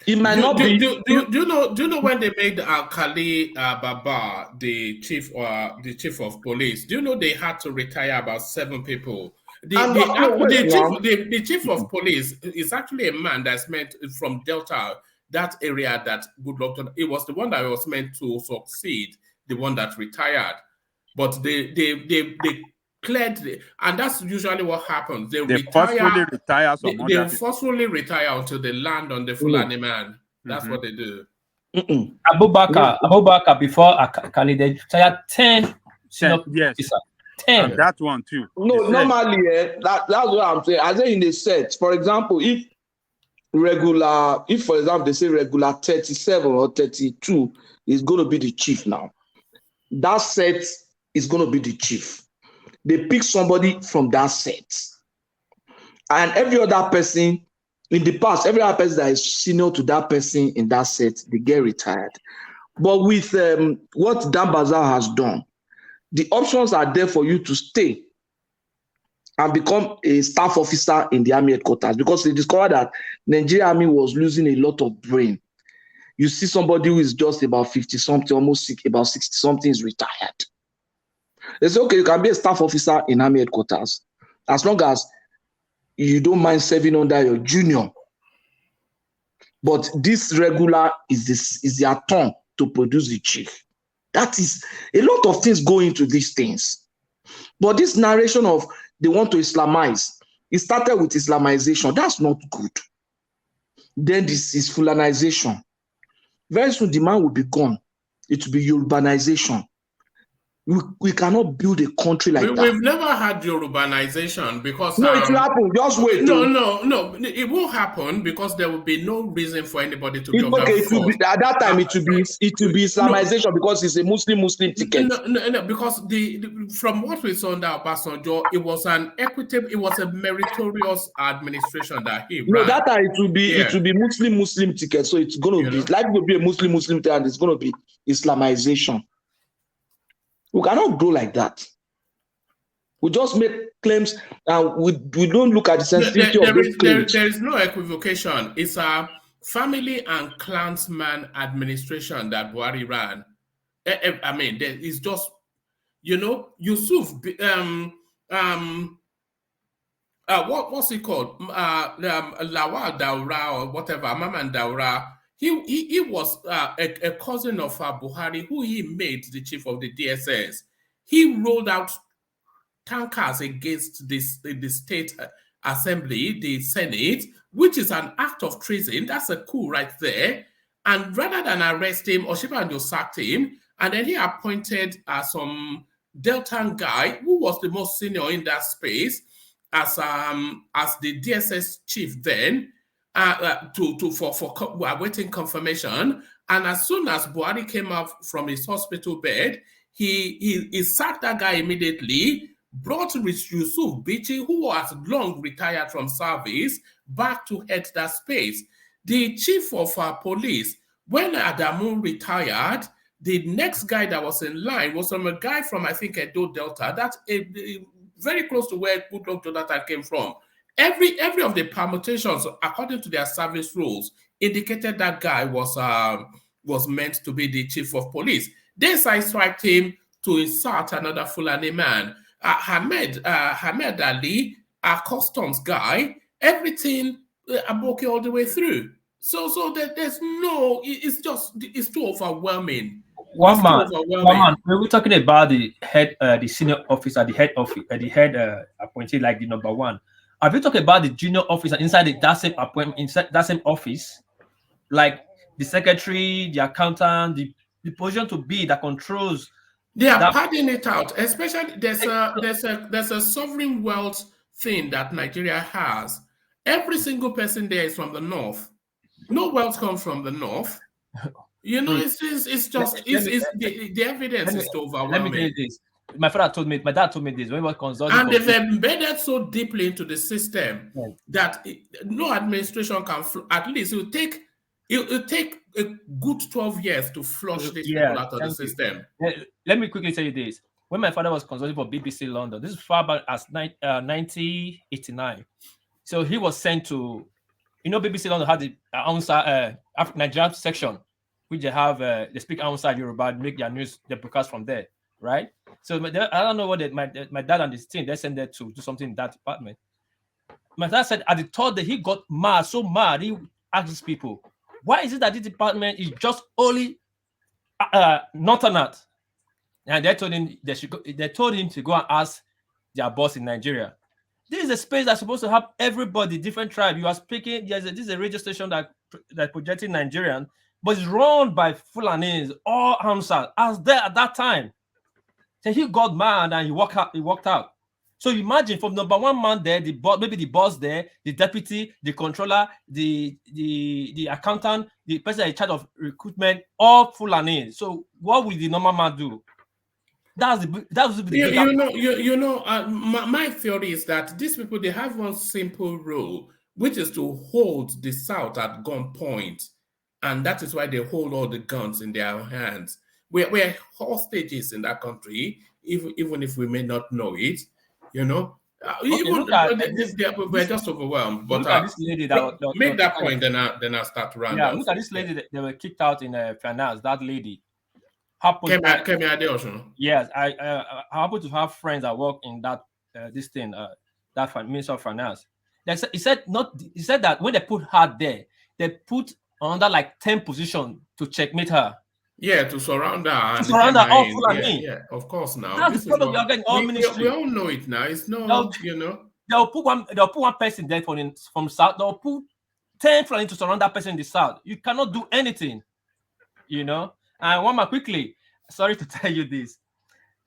It might not be. Do you know when they made Kali Baba the chief of police? Do you know they had to retire about 7 people? The chief of police is actually a man that's meant from Delta, that area that Goodluck. It was the one that was meant to succeed, the one that retired, but they cleared, and that's usually what happens. They forcefully retire. They forcefully retire until they land on the Fulani man. That's what they do. Abubakar before a candidate, so 10 senior yes. officer. 10. And that one too. No, normally, that's what I'm saying. I say in a set, for example, if for example, they say regular 37 or 32 is going to be the chief now. That set is going to be the chief. They pick somebody from that set. And every other person, in the past, every other person that is senior to that person in that set, they get retired. But with what Dan Bazar has done, the options are there for you to stay and become a staff officer in the army headquarters, because they discovered that Nigerian army was losing a lot of brain. You see somebody who is just about 50-something, almost about 60-something is retired. They say, okay, you can be a staff officer in army headquarters as long as you don't mind serving under your junior. But this regular is their turn to produce the chief. That is, a lot of things go into these things. But this narration of they want to Islamize, it started with Islamization. That's not good. Then this is Fulanization. Very soon the man will be gone. It will be Yorubanization. We cannot build a country like that. We've never had Yorubanization because... No, it will happen. Just wait. No. It won't happen because there will be no reason for anybody to be on okay, at that time, it will be Islamization because it's a Muslim ticket. No, because from what we saw under Obasanjo, it was an equitable, it was a meritorious administration that he ran. No, that time it will be Muslim ticket. So it's going to be, like it will be a Muslim ticket, and it's going to be Islamization. We cannot grow like that. We just make claims and we don't look at the sensitivity of those claims. There is no equivocation. It's a family and clansman administration that Buhari ran. I mean, it's just, Yusuf, what's it called? Lawal Daura or whatever, Maman Daura. He was a cousin of Buhari, who he made the chief of the DSS. He rolled out tankers against the state assembly, the Senate, which is an act of treason. That's a coup right there. And rather than arrest him, Oshibanjo sacked him, and then he appointed some Delta guy who was the most senior in that space as the DSS chief then. For awaiting confirmation, and as soon as Buhari came out from his hospital bed, he sacked that guy immediately, brought Yusuf Bichi, who was long retired from service, back to head that space. The chief of police, when Adamu retired, the next guy that was in line was from a guy from, I think, Edo Delta. That's very close to where Goodluck Jonathan came from. Every of the permutations, according to their service rules, indicated that guy was meant to be the chief of police. They sideswiped him to insert another Fulani man. Hamed Ali, a customs guy, everything Aboki all the way through. So there's no, it's too overwhelming. One man. We're talking about the head, the senior officer, the head appointee, like the number one. Have you talked about the junior officer inside that same appointment, inside that same office, like the secretary, the accountant, the position to be that controls? They are padding it out. Especially there's a sovereign wealth thing that Nigeria has. Every single person there is from the north. No wealth comes from the north. The evidence is too overwhelming. Let me tell you this. My dad told me this when we were consulting. And they've embedded so deeply into the system that no administration can, at least it will take a good 12 years to flush these people out of the system. Let me quickly tell you this. When my father was consulting for BBC London, this is far back as 1989. So he was sent to, BBC London had the Nigerian section, which they have, they speak outside Yoruba, make their news, they broadcast from there. Right, so I don't know what my dad and his team, they sent there to do something in that department. My dad said at the third day he got mad, so mad. He asked these people, "Why is it that this department is just only northerners?" And they told him to go and ask their boss in Nigeria. This is a space that's supposed to have everybody, different tribe. You are speaking. This is a radio station that projecting Nigerian. but it's run by Fulanis or Hamsa as there at that time. So he got mad and he walked out. So imagine from number one man there, the boss, maybe the boss there, the deputy, the controller, the accountant, the person in charge of recruitment, all Fulani. So what will the normal man do? That was the my theory is that these people, they have one simple rule, which is to hold the South at gunpoint, and that is why they hold all the guns in their hands. We're hostages in that country, even if we may not know it, you know. We're just overwhelmed. But look at this lady that make that point, then I'll start to round yeah, off. look at this lady that they were kicked out in finance. That lady. Yes, I happen to have friends that work in that Minister of Finance. He said that when they put her there, they put under like 10 position to checkmate her. Yeah, to surround her. To surround her all full of me. Yeah, of course. Now that's the problem. You're getting all ministry. We all know it now. It's no, They'll put one person there from South. They'll put 10 fulani to surround that person in the South. You cannot do anything, you know. And one more quickly. Sorry to tell you this.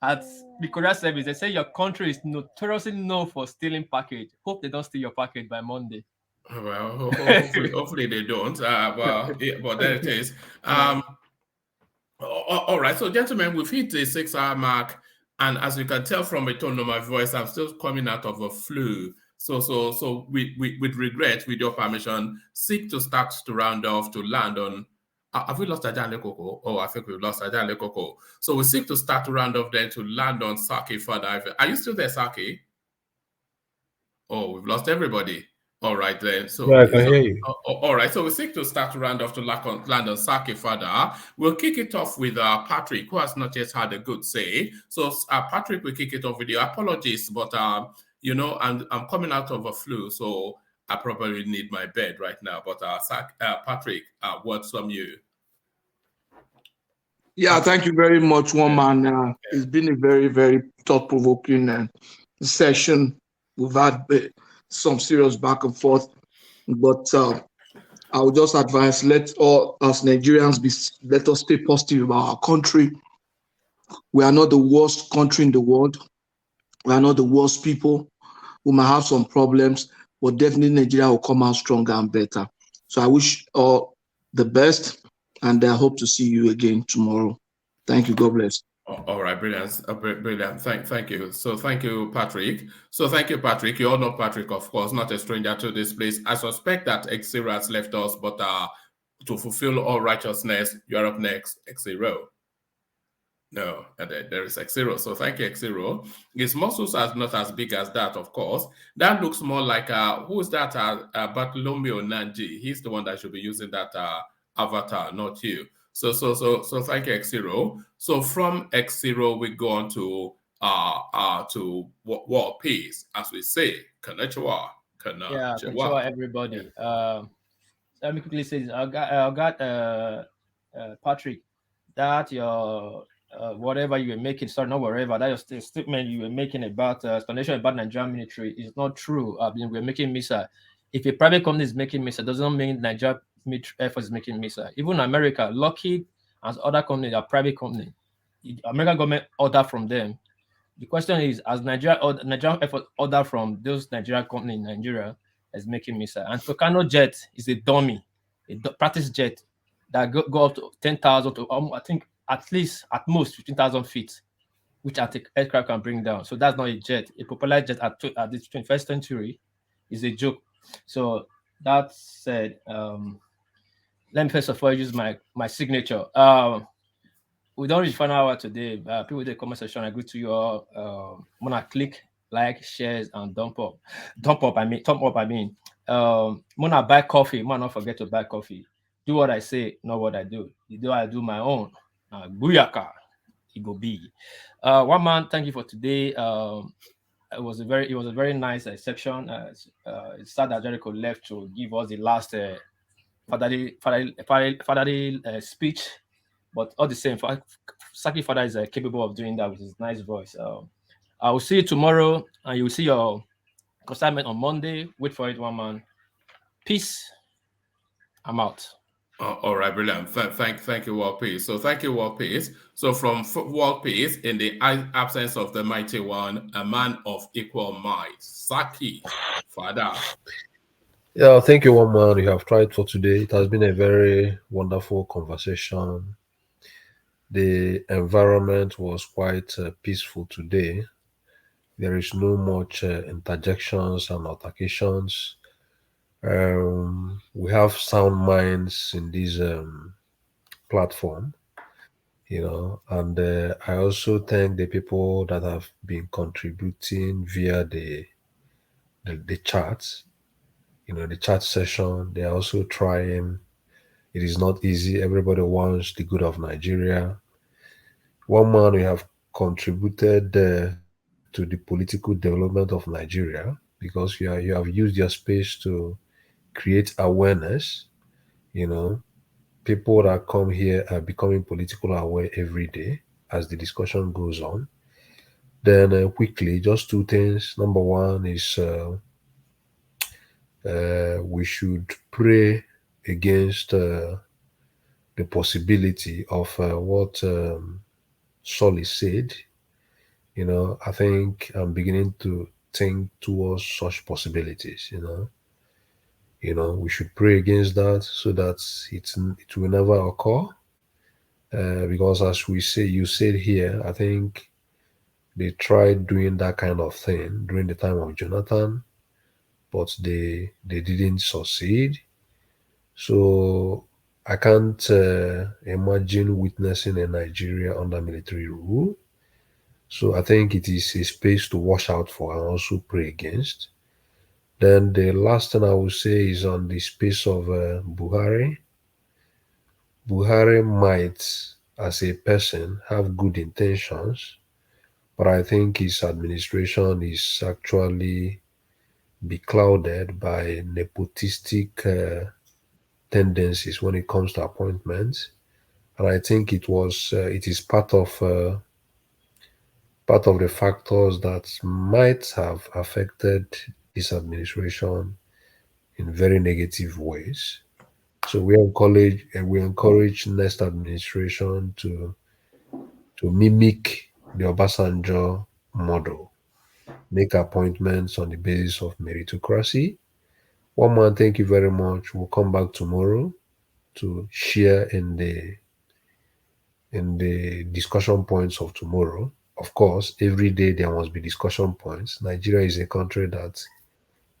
At the Korea service, they say your country is notoriously known for stealing package. Hope they don't steal your package by Monday. Well, hopefully they don't. But there it is. All right, so gentlemen, we've hit the 6-hour mark, and as you can tell from the tone of my voice, I'm still coming out of a flu. So with regret, with your permission, seek to start to round off to land on. Have we lost Ajahn Lekoko? Oh, I think we've lost Ajahn Lekoko. So we seek to start to round off then to land on Saki further. Are you still there, Saki? Oh, we've lost everybody. All right then. So yeah, I can hear you. All right. So we seek to start to round off to land on Saki further. We'll kick it off with Patrick, who has not yet had a good say. So Patrick, we kick it off with you. Apologies, but I'm coming out of a flu, so I probably need my bed right now. But Patrick, what's from you? Yeah, thank you very much, one man. It's been a very, very thought-provoking session. We've had some serious back and forth, but I would just advise, let all us Nigerians let us stay positive about our country. We are not the worst country in the world. We are not the worst people. We might have some problems, but definitely Nigeria will come out stronger and better. So I wish all the best, and I hope to see you again tomorrow. Thank you. God bless. All right, brilliant, brilliant. Thank you. So thank you, Patrick. You all know Patrick, of course, not a stranger to this place. I suspect that X0 has left us, but to fulfill all righteousness, you're up next, X0. No, there is X0. So thank you, X0. His muscles are not as big as that, of course. That looks more like who's that? Bartolomeo Nanji. He's the one that should be using that avatar, not you. So thank you, X0. So from X0, we go on to war peace, as we say. Konnichiwa. Konnichiwa, everybody. Let me quickly say this. I got Patrick, that your whatever you were making, sorry, not whatever, that your statement you were making about explanation about Nigerian military is not true. We're making missile. If a private company is making missile, doesn't mean Nigeria Air Force is making missile. Even America, Lockheed and other companies are private companies. The American government order from them. The question is, as Nigerian Air Force order from those Nigerian companies in Nigeria is making missile. And Tucano jet is a dummy, a practice jet that go up to 10,000 to I think at least at most 15,000 feet, which aircraft can bring down. So that's not a jet. A popular jet at this 21st century is a joke. So that said, let me first of all use my signature. We don't reach final hour today. People in the comment section, I agree to you all. I'm gonna click, like, shares, and thumb up. I mean, Mona buy coffee. Mona not forget to buy coffee. Do what I say, not what I do. You do I do my own. Booyaka, it go be. One man, thank you for today. It was a very nice section. It started that Jericho left to give us the last fatherly speech, but all the same, Saki father is capable of doing that with his nice voice. I will see you tomorrow, and you will see your consignment on Monday. Wait for it, one man. Peace. I'm out. All right, brilliant. Thank you, World Peace. So thank you, World Peace. So from World Peace, in the absence of the mighty one, a man of equal might, Saki, Father. Yeah, thank you, one man. You have tried for today. It has been a very wonderful conversation. The environment was quite peaceful today. There is no much interjections and altercations. We have sound minds in this platform, and I also thank the people that have been contributing via the chats, the chat session. They are also trying. It is not easy. Everybody wants the good of Nigeria. One man, we have contributed to the political development of Nigeria because you have used your space to create awareness. People that come here are becoming political aware every day as the discussion goes on. Then quickly, just two things. Number one is we should pray against the possibility of what Solly said. I think I'm beginning to think towards such possibilities. We should pray against that so that it will never occur. Because as you said here, I think they tried doing that kind of thing during the time of Jonathan, but they didn't succeed. So I can't imagine witnessing a Nigeria under military rule. So I think it is a space to watch out for and also pray against. Then the last thing I will say is on the space of Buhari. Buhari might, as a person, have good intentions, but I think his administration is actually beclouded by nepotistic tendencies when it comes to appointments, and I think it is part of the factors that might have affected this administration in very negative ways. So we encourage next administration to mimic the Obasanjo model, make appointments on the basis of meritocracy. One man, thank you very much. We'll come back tomorrow to share in the discussion points of tomorrow. Of course, every day there must be discussion points. Nigeria is a country that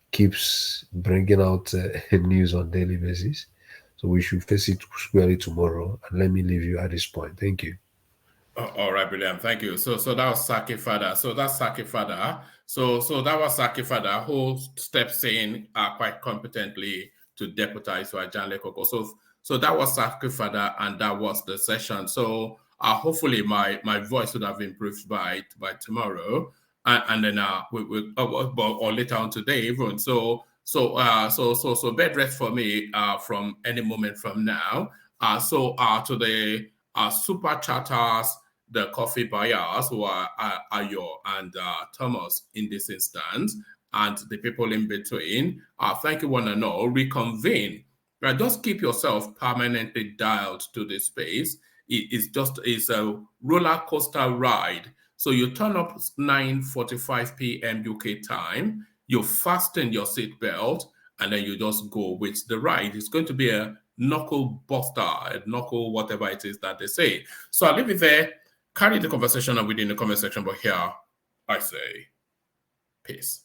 keeps bringing out news on a daily basis. So we should face it squarely tomorrow. And let me leave you at this point. Thank you. All right, brilliant. Thank you. So that was Saki Fada. So that's Saki Fada. So that was Saki Fada who steps in quite competently to deputize to Ajanle Koko. So that was Saki Fada, and that was the session. So hopefully my voice would have improved by tomorrow, and then or later on today even. So bed rest for me from any moment from now. To the super chatters, the coffee buyers who are Ayo and Thomas in this instance, and the people in between, thank you one and all. Reconvene. Right, just keep yourself permanently dialed to the space. It's a roller coaster ride. So you turn up 9:45 p.m. UK time, you fasten your seatbelt, and then you just go with the ride. It's going to be a knuckle buster, a knuckle whatever it is that they say. So I'll leave it there. Carry the conversation on within the comment section, but here I say peace.